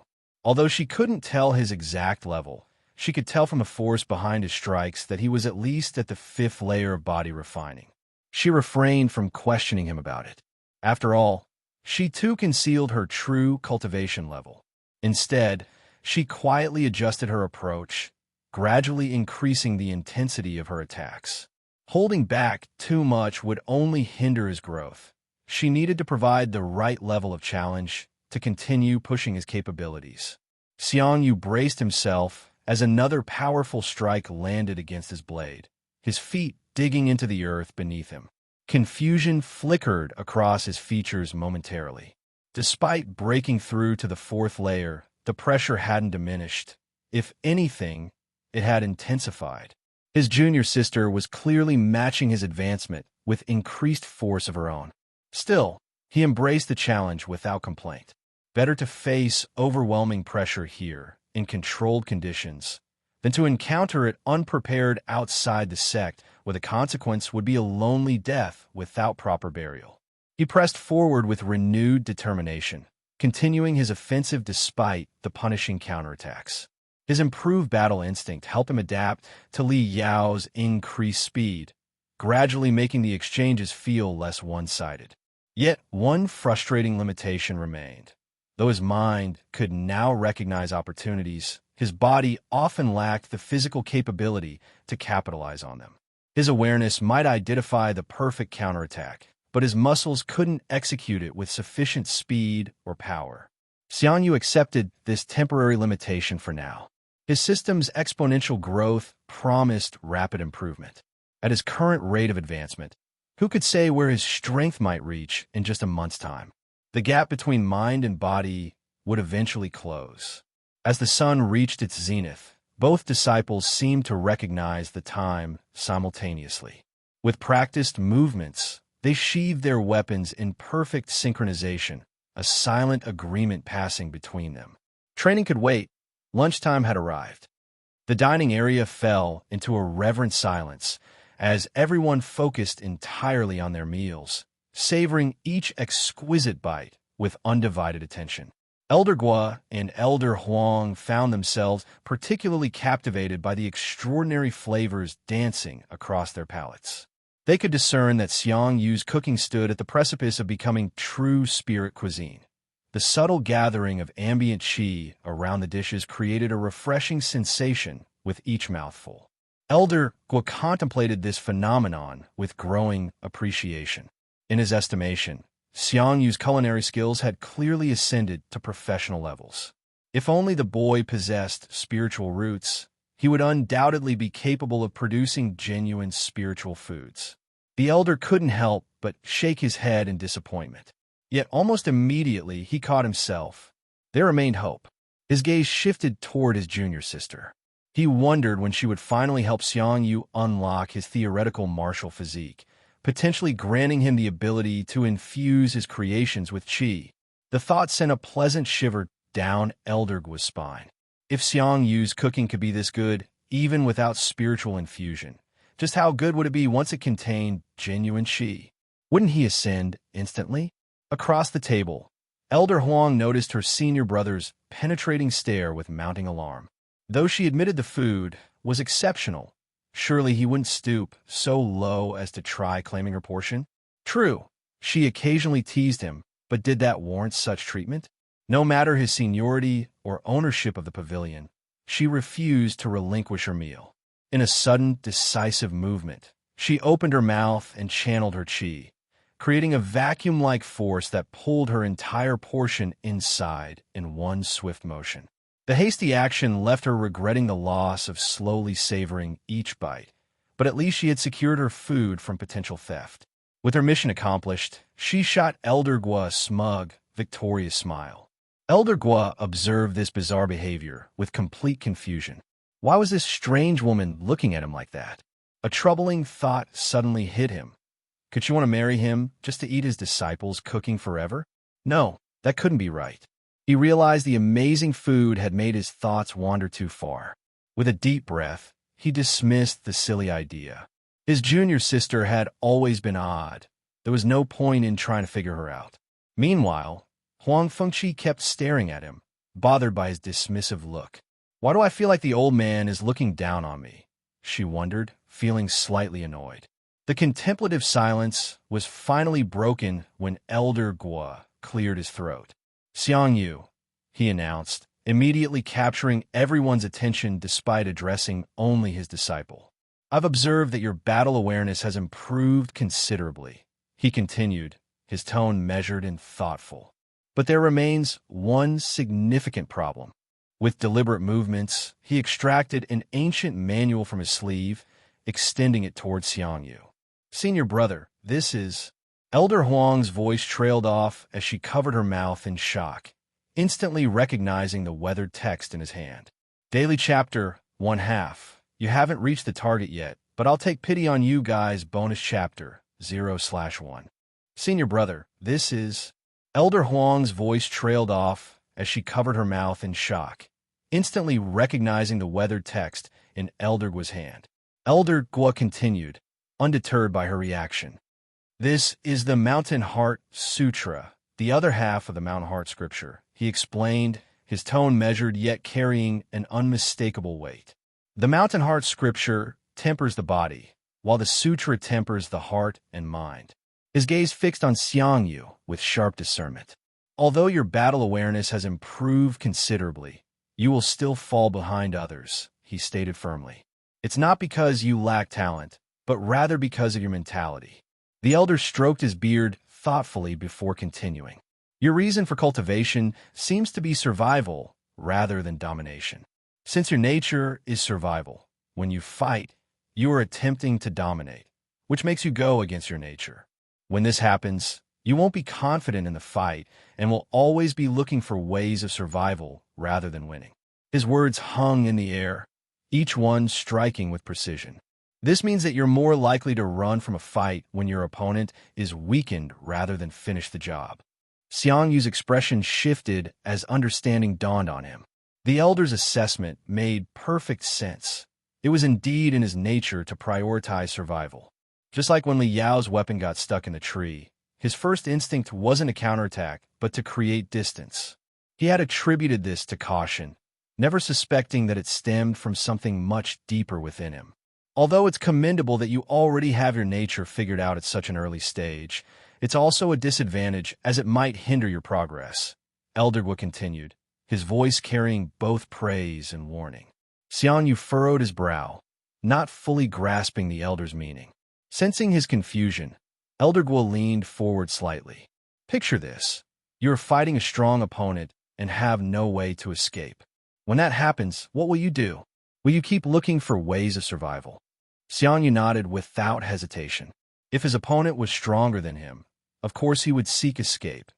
S1: Although she couldn't tell his exact level, she could tell from the force behind his strikes that he was at least at the 5th layer of body refining. She refrained from questioning him about it. After all, she too concealed her true cultivation level. Instead, she quietly adjusted her approach, gradually increasing the intensity of her attacks. Holding back too much would only hinder his growth. She needed to provide the right level of challenge to continue pushing his capabilities. Xiang Yu braced himself as another powerful strike landed against his blade, his feet digging into the earth beneath him. Confusion flickered across his features momentarily. Despite breaking through to the 4th layer, the pressure hadn't diminished. If anything, it had intensified. His junior sister was clearly matching his advancement with increased force of her own. Still, he embraced the challenge without complaint. Better to face overwhelming pressure here, in controlled conditions, than to encounter it unprepared outside the sect, where the consequence would be a lonely death without proper burial. He pressed forward with renewed determination, continuing his offensive despite the punishing counterattacks. His improved battle instinct helped him adapt to Li Yao's increased speed, gradually making the exchanges feel less one-sided. Yet one frustrating limitation remained. Though his mind could now recognize opportunities, his body often lacked the physical capability to capitalize on them. His awareness might identify the perfect counterattack, but his muscles couldn't execute it with sufficient speed or power. Xiang Yu accepted this temporary limitation for now. His system's exponential growth promised rapid improvement. At his current rate of advancement, Who could say where his strength might reach in just a month's time? The gap between mind and body would eventually close. As the sun reached its zenith, both disciples seemed to recognize the time simultaneously. With practiced movements, they sheathed their weapons in perfect synchronization, a silent agreement passing between them. Training could wait. Lunchtime had arrived. The dining area fell into a reverent silence as everyone focused entirely on their meals, savoring each exquisite bite with undivided attention. Elder Gua and Elder Huang found themselves particularly captivated by the extraordinary flavors dancing across their palates. They could discern that Xiang Yu's cooking stood at the precipice of becoming true spirit cuisine. The subtle gathering of ambient qi around the dishes created a refreshing sensation with each mouthful. Elder Gua contemplated this phenomenon with growing appreciation. In his estimation, Xiang Yu's culinary skills had clearly ascended to professional levels. If only the boy possessed spiritual roots, he would undoubtedly be capable of producing genuine spiritual foods. The elder couldn't help but shake his head in disappointment. Yet almost immediately he caught himself. There remained hope. His gaze shifted toward his junior sister. He wondered when she would finally help Xiang Yu unlock his theoretical martial physique, potentially granting him the ability to infuse his creations with qi. The thought sent a pleasant shiver down Elder Gua's spine. If Xiang Yu's cooking could be this good, even without spiritual infusion, just how good would it be once it contained genuine qi? Wouldn't he ascend instantly? Across the table, Elder Huang noticed her senior brother's penetrating stare with mounting alarm. Though she admitted the food was exceptional, surely he wouldn't stoop so low as to try claiming her portion? True, she occasionally teased him, but did that warrant such treatment? No matter his seniority or ownership of the pavilion, she refused to relinquish her meal. In a sudden, decisive movement, she opened her mouth and channeled her qi, creating a vacuum-like force that pulled her entire portion inside in one swift motion. The hasty action left her regretting the loss of slowly savoring each bite, but at least she had secured her food from potential theft. With her mission accomplished, she shot Elder Gua a smug, victorious smile. Elder Gua observed this bizarre behavior with complete confusion. Why was this strange woman looking at him like that? A troubling thought suddenly hit him. Could she want to marry him just to eat his disciples' cooking forever? No, that couldn't be right. He realized the amazing food had made his thoughts wander too far. With a deep breath, he dismissed the silly idea. His junior sister had always been odd. There was no point in trying to figure her out. Meanwhile, Huang Fengqi kept staring at him, bothered by his dismissive look. Why do I feel like the old man is looking down on me? She wondered, feeling slightly annoyed. The contemplative silence was finally broken when Elder Gua cleared his throat. Xiang Yu, he announced, immediately capturing everyone's attention despite addressing only his disciple. I've observed that your battle awareness has improved considerably, he continued, his tone measured and thoughtful. But there remains one significant problem. With deliberate movements, he extracted an ancient manual from his sleeve, extending it towards Xiang Yu. Senior brother, this is... Elder Huang's voice trailed off as she covered her mouth in shock, instantly recognizing the weathered text in his hand. Daily chapter, 1/2. You haven't reached the target yet, but I'll take pity on you guys. Bonus chapter, 0/1. Senior brother, this is... Elder Huang's voice trailed off as she covered her mouth in shock, instantly recognizing the weathered text in Elder Gua's hand. Elder Gua continued, undeterred by her reaction. This is the Mountain Heart Sutra, the other half of the Mountain Heart scripture, he explained, his tone measured yet carrying an unmistakable weight. The Mountain Heart scripture tempers the body, while the sutra tempers the heart and mind. His gaze fixed on Xiang Yu with sharp discernment. Although your battle awareness has improved considerably, you will still fall behind others, he stated firmly. It's not because you lack talent, but rather because of your mentality. The elder stroked his beard thoughtfully before continuing. Your reason for cultivation seems to be survival rather than domination. Since your nature is survival, when you fight, you are attempting to dominate, which makes you go against your nature. When this happens, you won't be confident in the fight and will always be looking for ways of survival rather than winning. His words hung in the air, each one striking with precision. This means that you're more likely to run from a fight when your opponent is weakened rather than finish the job. Xiang Yu's expression shifted as understanding dawned on him. The elder's assessment made perfect sense. It was indeed in his nature to prioritize survival. Just like when Li Yao's weapon got stuck in the tree, his first instinct wasn't a counterattack, but to create distance. He had attributed this to caution, never suspecting that it stemmed from something much deeper within him. Although it's commendable that you already have your nature figured out at such an early stage, it's also a disadvantage as it might hinder your progress. Elderwood continued, his voice carrying both praise and warning. Xiang Yu furrowed his brow, not fully grasping the elder's meaning. Sensing his confusion, Elderguo leaned forward slightly. Picture this. You are fighting a strong opponent and have no way to escape. When that happens, what will you do? Will you keep looking for ways of survival? Xiang Yu nodded without hesitation. If his opponent was stronger than him, of course he would seek escape.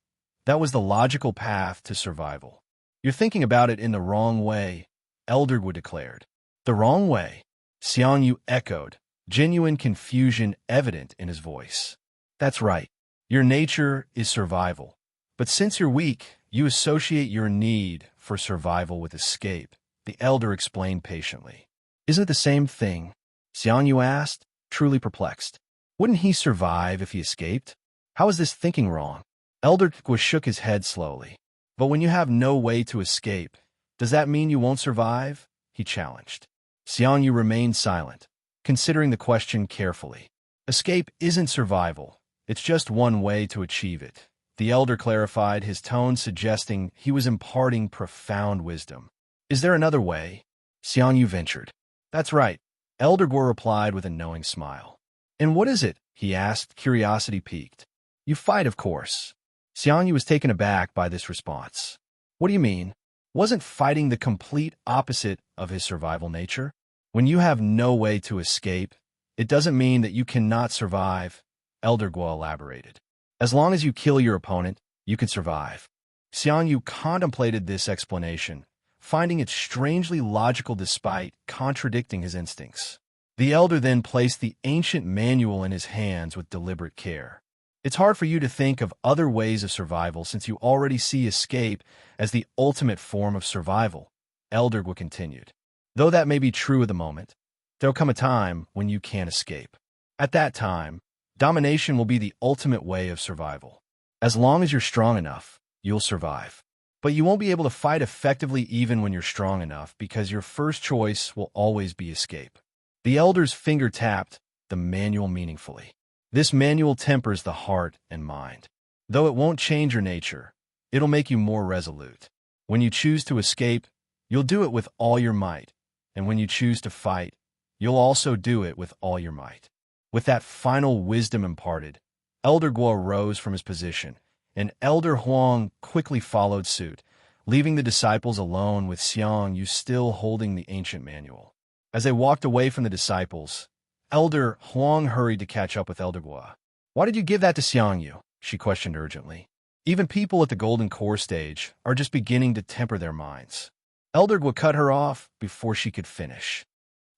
S1: That was the logical path to survival. You're thinking about it in the wrong way, Elderwood declared. The wrong way? Xiang Yu echoed, genuine confusion evident in his voice. That's right. Your nature is survival. But since you're weak, you associate your need for survival with escape, the elder explained patiently. Isn't it the same thing? Xiang Yu asked, truly perplexed. Wouldn't he survive if he escaped? How is this thinking wrong? Elder shook his head slowly. But when you have no way to escape, does that mean you won't survive? He challenged. Xiang Yu remained silent, considering the question carefully. Escape isn't survival. It's just one way to achieve it. The elder clarified, his tone suggesting he was imparting profound wisdom. Is there another way? Xiang Yu ventured. That's right. Elder Guo replied with a knowing smile. And what is it? He asked, curiosity piqued. You fight, of course. Xiang Yu was taken aback by this response. What do you mean? Wasn't fighting the complete opposite of his survival nature? When you have no way to escape, it doesn't mean that you cannot survive, Elder Guo elaborated. As long as you kill your opponent, you can survive. Xiang Yu contemplated this explanation, finding it strangely logical despite contradicting his instincts. The elder then placed the ancient manual in his hands with deliberate care. It's hard for you to think of other ways of survival since you already see escape as the ultimate form of survival, Elder Guo continued. Though that may be true at the moment, there'll come a time when you can't escape. At that time, domination will be the ultimate way of survival. As long as you're strong enough, you'll survive. But you won't be able to fight effectively even when you're strong enough because your first choice will always be escape. The elder's finger tapped the manual meaningfully. This manual tempers the heart and mind. Though it won't change your nature, it'll make you more resolute. When you choose to escape, you'll do it with all your might. And when you choose to fight, you'll also do it with all your might. With that final wisdom imparted, Elder Guo rose from his position, and Elder Huang quickly followed suit, leaving the disciples alone with Xiang Yu still holding the ancient manual. As they walked away from the disciples, Elder Huang hurried to catch up with Elder Guo. Why did you give that to Xiang Yu? She questioned urgently. Even people at the Golden Core stage are just beginning to temper their minds. Elder Guo cut her off before she could finish.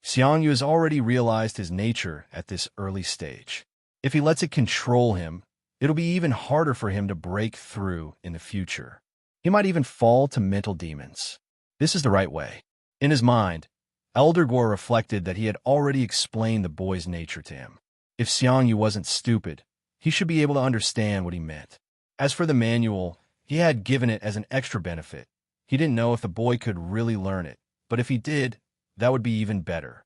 S1: Xiang Yu has already realized his nature at this early stage. If he lets it control him, it'll be even harder for him to break through in the future. He might even fall to mental demons. This is the right way. In his mind, Elder Guo reflected that he had already explained the boy's nature to him. If Xiang Yu wasn't stupid, he should be able to understand what he meant. As for the manual, he had given it as an extra benefit. He didn't know if the boy could really learn it, but if he did, that would be even better.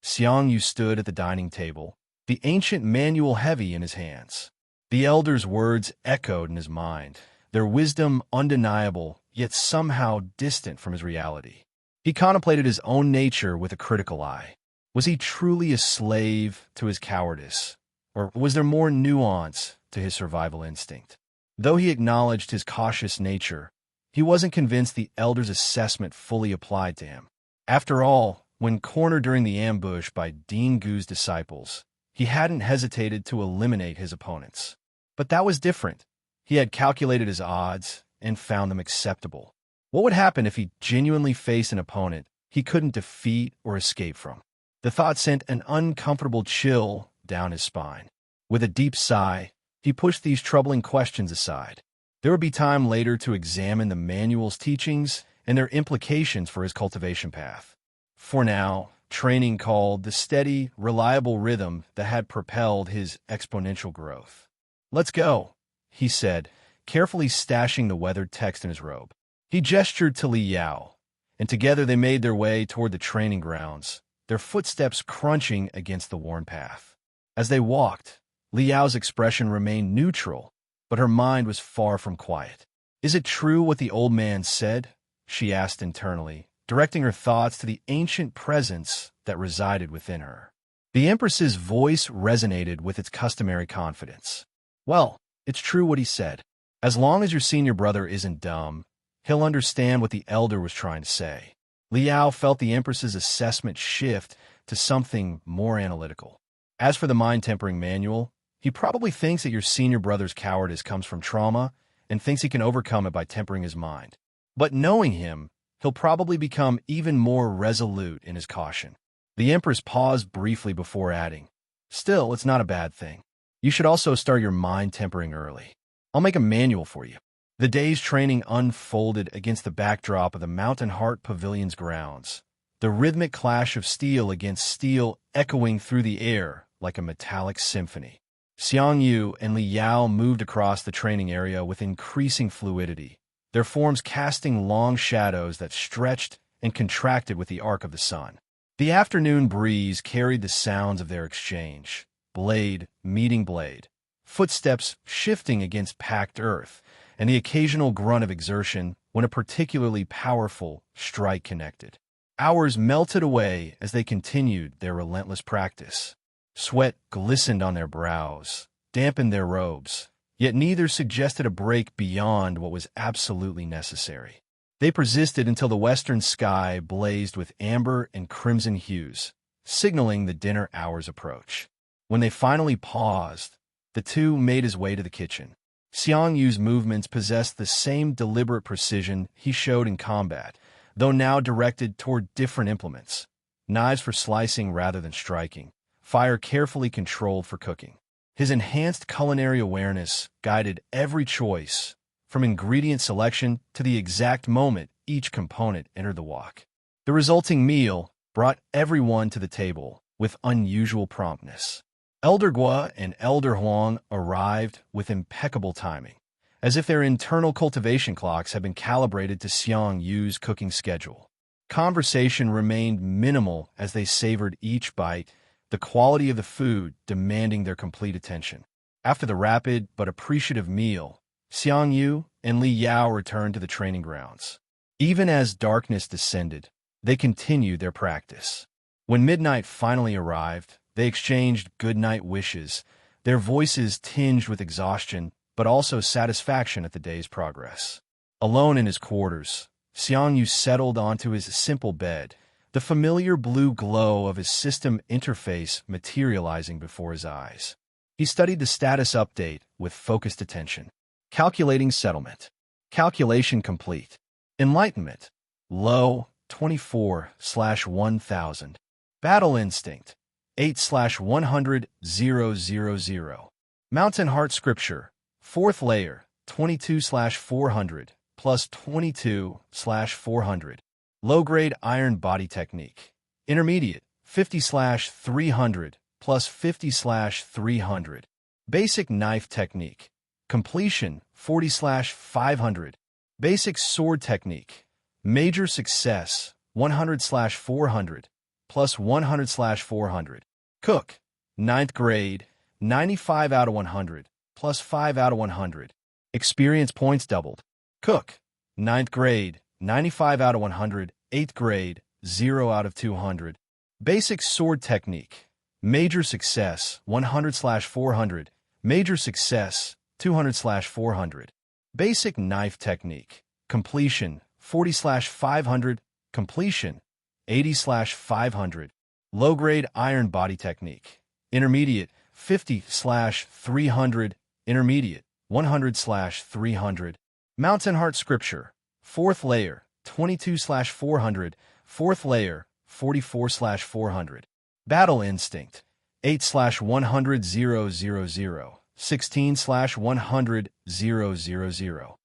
S1: Xiang Yu stood at the dining table, the ancient manual heavy in his hands. The elder's words echoed in his mind, their wisdom undeniable, yet somehow distant from his reality. He contemplated his own nature with a critical eye. Was he truly a slave to his cowardice, or was there more nuance to his survival instinct? Though he acknowledged his cautious nature, he wasn't convinced the elder's assessment fully applied to him. After all, when cornered during the ambush by Dean Gu's disciples, He hadn't hesitated to eliminate his opponents. But that was different. He had calculated his odds and found them acceptable. What would happen if he genuinely faced an opponent he couldn't defeat or escape from? The thought sent an uncomfortable chill down his spine. With a deep sigh, he pushed these troubling questions aside. There would be time later to examine the manual's teachings and their implications for his cultivation path. For now, training called the steady, reliable rhythm that had propelled his exponential growth. "Let's go," he said, carefully stashing the weathered text in his robe. He gestured to Li Yao, and together they made their way toward the training grounds, their footsteps crunching against the worn path. As they walked, Li Yao's expression remained neutral, but her mind was far from quiet. "Is it true what the old man said?" she asked internally, directing her thoughts to the ancient presence that resided within her. The Empress's voice resonated with its customary confidence. "Well, it's true what he said. As long as your senior brother isn't dumb, he'll understand what the elder was trying to say." Li Yao felt the Empress's assessment shift to something more analytical. "As for the mind-tempering manual, he probably thinks that your senior brother's cowardice comes from trauma and thinks he can overcome it by tempering his mind. But knowing him, he'll probably become even more resolute in his caution." The Empress paused briefly before adding, "Still, it's not a bad thing. You should also start your mind tempering early. I'll make a manual for you." The day's training unfolded against the backdrop of the Mountain Heart Pavilion's grounds, the rhythmic clash of steel against steel echoing through the air like a metallic symphony. Xiang Yu and Li Yao moved across the training area with increasing fluidity, their forms casting long shadows that stretched and contracted with the arc of the sun. The afternoon breeze carried the sounds of their exchange, blade meeting blade, footsteps shifting against packed earth, and the occasional grunt of exertion when a particularly powerful strike connected. Hours melted away as they continued their relentless practice. Sweat glistened on their brows, dampened their robes, yet neither suggested a break beyond what was absolutely necessary. They persisted until the western sky blazed with amber and crimson hues, signaling the dinner hour's approach. When they finally paused, the two made his way to the kitchen. Xiang Yu's movements possessed the same deliberate precision he showed in combat, though now directed toward different implements. Knives for slicing rather than striking, fire carefully controlled for cooking. His enhanced culinary awareness guided every choice, from ingredient selection to the exact moment each component entered the wok. The resulting meal brought everyone to the table with unusual promptness. Elder Gua and Elder Huang arrived with impeccable timing, as if their internal cultivation clocks had been calibrated to Xiang Yu's cooking schedule. Conversation remained minimal as they savored each bite, the quality of the food demanding their complete attention. After the rapid but appreciative meal, Xiang Yu and Li Yao returned to the training grounds. Even as darkness descended, they continued their practice. When midnight finally arrived, they exchanged goodnight wishes, their voices tinged with exhaustion but also satisfaction at the day's progress. Alone in his quarters, Xiang Yu settled onto his simple bed, the familiar blue glow of his system interface materializing before his eyes. He studied the status update with focused attention. Calculating settlement. Calculation complete. Enlightenment. Low, 24/1000. Battle instinct. 8/100,000. Mountain Heart Scripture. 4th layer. 22/400 plus 22/400. Low-grade iron body technique. Intermediate. 50/300 plus 50/300. Basic knife technique. Completion. 40/500. Basic sword technique. Major success. 100/400 plus 100/400. Cook. 9th grade. 95 out of 100 plus 5 out of 100. Experience points doubled. Cook. 9th grade. 95 out of 100. 8th grade. 0 out of 200. Basic sword technique. Major success. 100/400. Major success. 200/400. Basic knife technique. Completion. 40/500. Completion. 80/500. Low-grade iron body technique. intermediate 50/300, intermediate 100/300. Mountain Heart Scripture, 4th layer 22/400, 4th layer 44/400. Battle Instinct, 8/100,000, 16/100,000.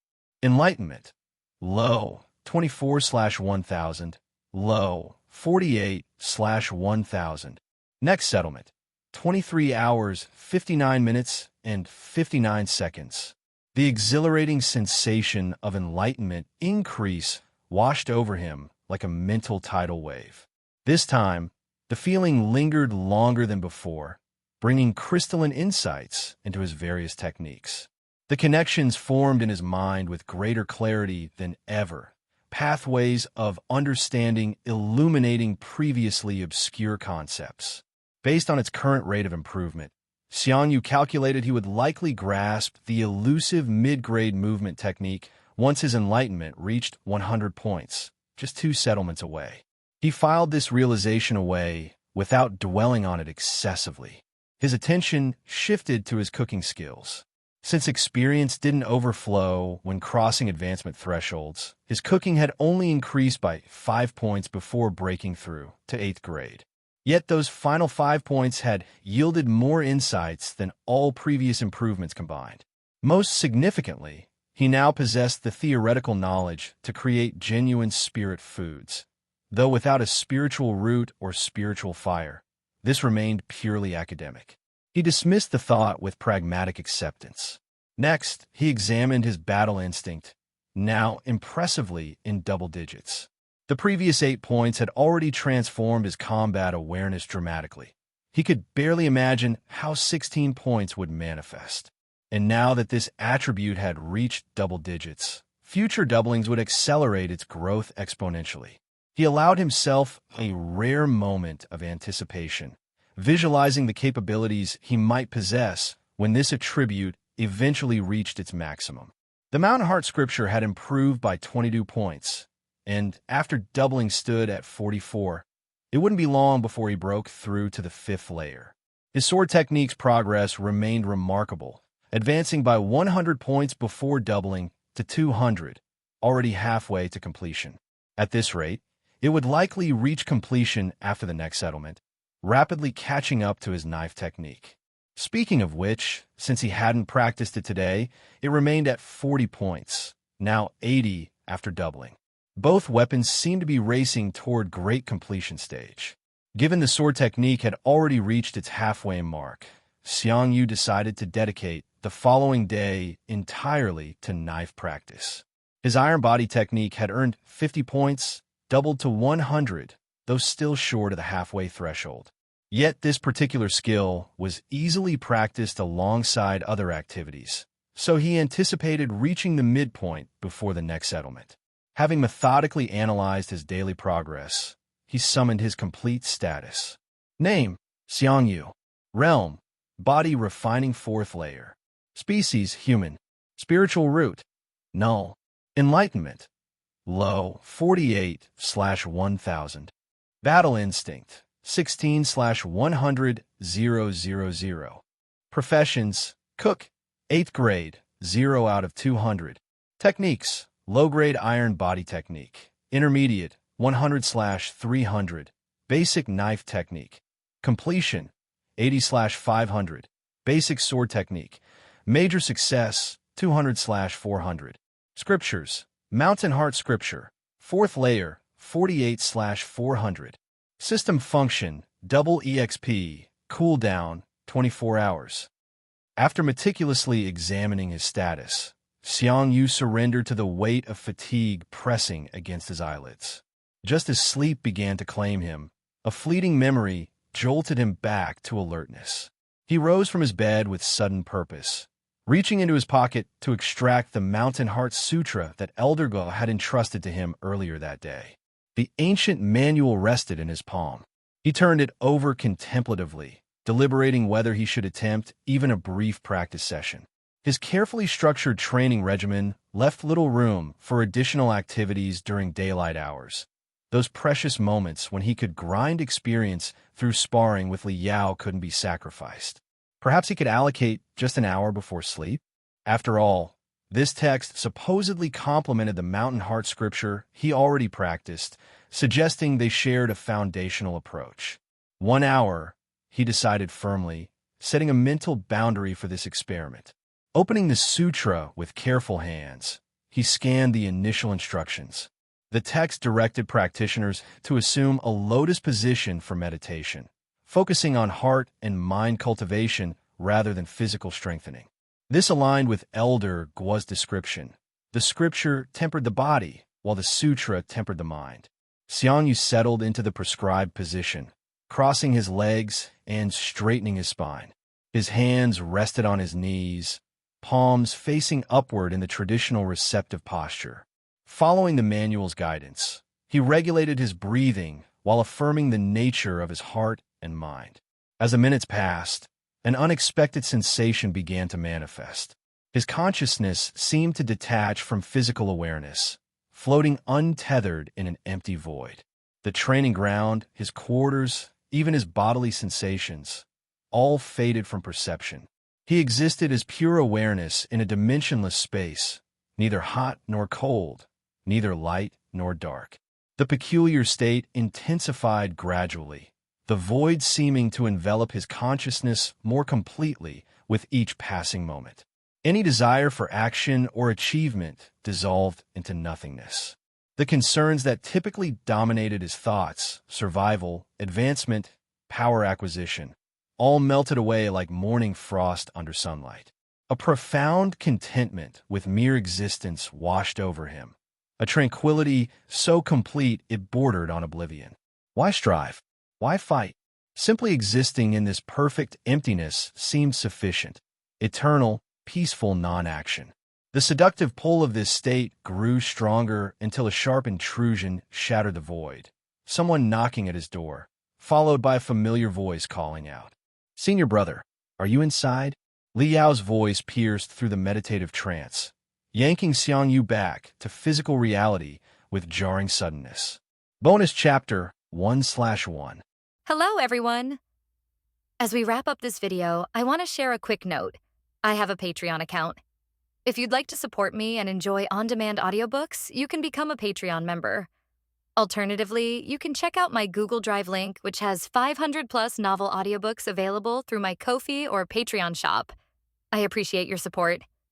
S1: Enlightenment, low 24/1000, low 48/1000. Next settlement, 23 hours, 59 minutes, and 59 seconds. The exhilarating sensation of enlightenment increase washed over him like a mental tidal wave. This time, the feeling lingered longer than before, bringing crystalline insights into his various techniques. The connections formed in his mind with greater clarity than ever, pathways of understanding illuminating previously obscure concepts. Based on its current rate of improvement, Xiang Yu calculated he would likely grasp the elusive mid-grade movement technique once his enlightenment reached 100 points, just 2 settlements away. He filed this realization away without dwelling on it excessively. His attention shifted to his cooking skills. Since experience didn't overflow when crossing advancement thresholds, his cooking had only increased by 5 points before breaking through to 8th grade. Yet those final 5 points had yielded more insights than all previous improvements combined. Most significantly, he now possessed the theoretical knowledge to create genuine spirit foods. Though without a spiritual root or spiritual fire, this remained purely academic. He dismissed the thought with pragmatic acceptance. Next, he examined his battle instinct, now impressively in double digits. The previous 8 points had already transformed his combat awareness dramatically. He could barely imagine how 16 points would manifest. And now that this attribute had reached double digits, future doublings would accelerate its growth exponentially. He allowed himself a rare moment of anticipation, visualizing the capabilities he might possess when this attribute eventually reached its maximum. The Mountain Heart Scripture had improved by 22 points, and after doubling stood at 44, it wouldn't be long before he broke through to the 5th layer. His sword technique's progress remained remarkable, advancing by 100 points before doubling to 200, already halfway to completion. At this rate, it would likely reach completion after the next settlement, rapidly catching up to his knife technique. Speaking of which, since he hadn't practiced it today, it remained at 40 points, now 80 after doubling. Both weapons seemed to be racing toward great completion stage. Given the sword technique had already reached its halfway mark, Xiang Yu decided to dedicate the following day entirely to knife practice. His iron body technique had earned 50 points, doubled to 100, though still short of the halfway threshold. Yet this particular skill was easily practiced alongside other activities, so he anticipated reaching the midpoint before the next settlement. Having methodically analyzed his daily progress, he summoned his complete status. Name, Xiang Yu. Realm, body refining 4th layer. Species, human. Spiritual root, null. Enlightenment, low, 48/1000. Battle instinct, 16/100,000. Professions, cook, 8th grade, 0 out of 200. Techniques, low-grade iron body technique, intermediate, 100/300. Basic knife technique. Completion, 80/500. Basic sword technique. Major success, 200/400. Scriptures, Mountain Heart Scripture, 4th layer, 48/400. System function, double EXP, cooldown, 24 hours. After meticulously examining his status, Xiang Yu surrendered to the weight of fatigue pressing against his eyelids. Just as sleep began to claim him, a fleeting memory jolted him back to alertness. He rose from his bed with sudden purpose, reaching into his pocket to extract the Mountain Heart Sutra that Elder Ge had entrusted to him earlier that day. The ancient manual rested in his palm. He turned it over contemplatively, deliberating whether he should attempt even a brief practice session. His carefully structured training regimen left little room for additional activities during daylight hours. Those precious moments when he could grind experience through sparring with Li Yao couldn't be sacrificed. Perhaps he could allocate just an hour before sleep? After all, this text supposedly complemented the Mountain Heart scripture he already practiced, suggesting they shared a foundational approach. 1 hour, he decided firmly, setting a mental boundary for this experiment. Opening the sutra with careful hands, he scanned the initial instructions. The text directed practitioners to assume a lotus position for meditation, focusing on heart and mind cultivation rather than physical strengthening. This aligned with Elder Guo's description. The scripture tempered the body, while the sutra tempered the mind. Xiang Yu settled into the prescribed position, crossing his legs and straightening his spine. His hands rested on his knees, palms facing upward in the traditional receptive posture. Following the manual's guidance, he regulated his breathing while affirming the nature of his heart and mind. As the minutes passed, an unexpected sensation began to manifest. His consciousness seemed to detach from physical awareness, floating untethered in an empty void. The training ground, his quarters, even his bodily sensations, all faded from perception. He existed as pure awareness in a dimensionless space, neither hot nor cold, neither light nor dark. The peculiar state intensified gradually, the void seeming to envelop his consciousness more completely with each passing moment. Any desire for action or achievement dissolved into nothingness. The concerns that typically dominated his thoughts, survival, advancement, power acquisition, all melted away like morning frost under sunlight. A profound contentment with mere existence washed over him, a tranquility so complete it bordered on oblivion. Why strive? Why fight? Simply existing in this perfect emptiness seemed sufficient. Eternal, peaceful non-action. The seductive pull of this state grew stronger until a sharp intrusion shattered the void. Someone knocking at his door, followed by a familiar voice calling out, "Senior brother, are you inside?" Li Yao's voice pierced through the meditative trance, yanking Xiang Yu back to physical reality with jarring suddenness. Bonus Chapter 1/1.
S3: Hello, everyone! As we wrap up this video, I want to share a quick note. I have a Patreon account. If you'd like to support me and enjoy on-demand audiobooks, you can become a Patreon member. Alternatively, you can check out my Google Drive link, which has 500-plus novel audiobooks available through my Ko-fi or Patreon shop. I appreciate your support.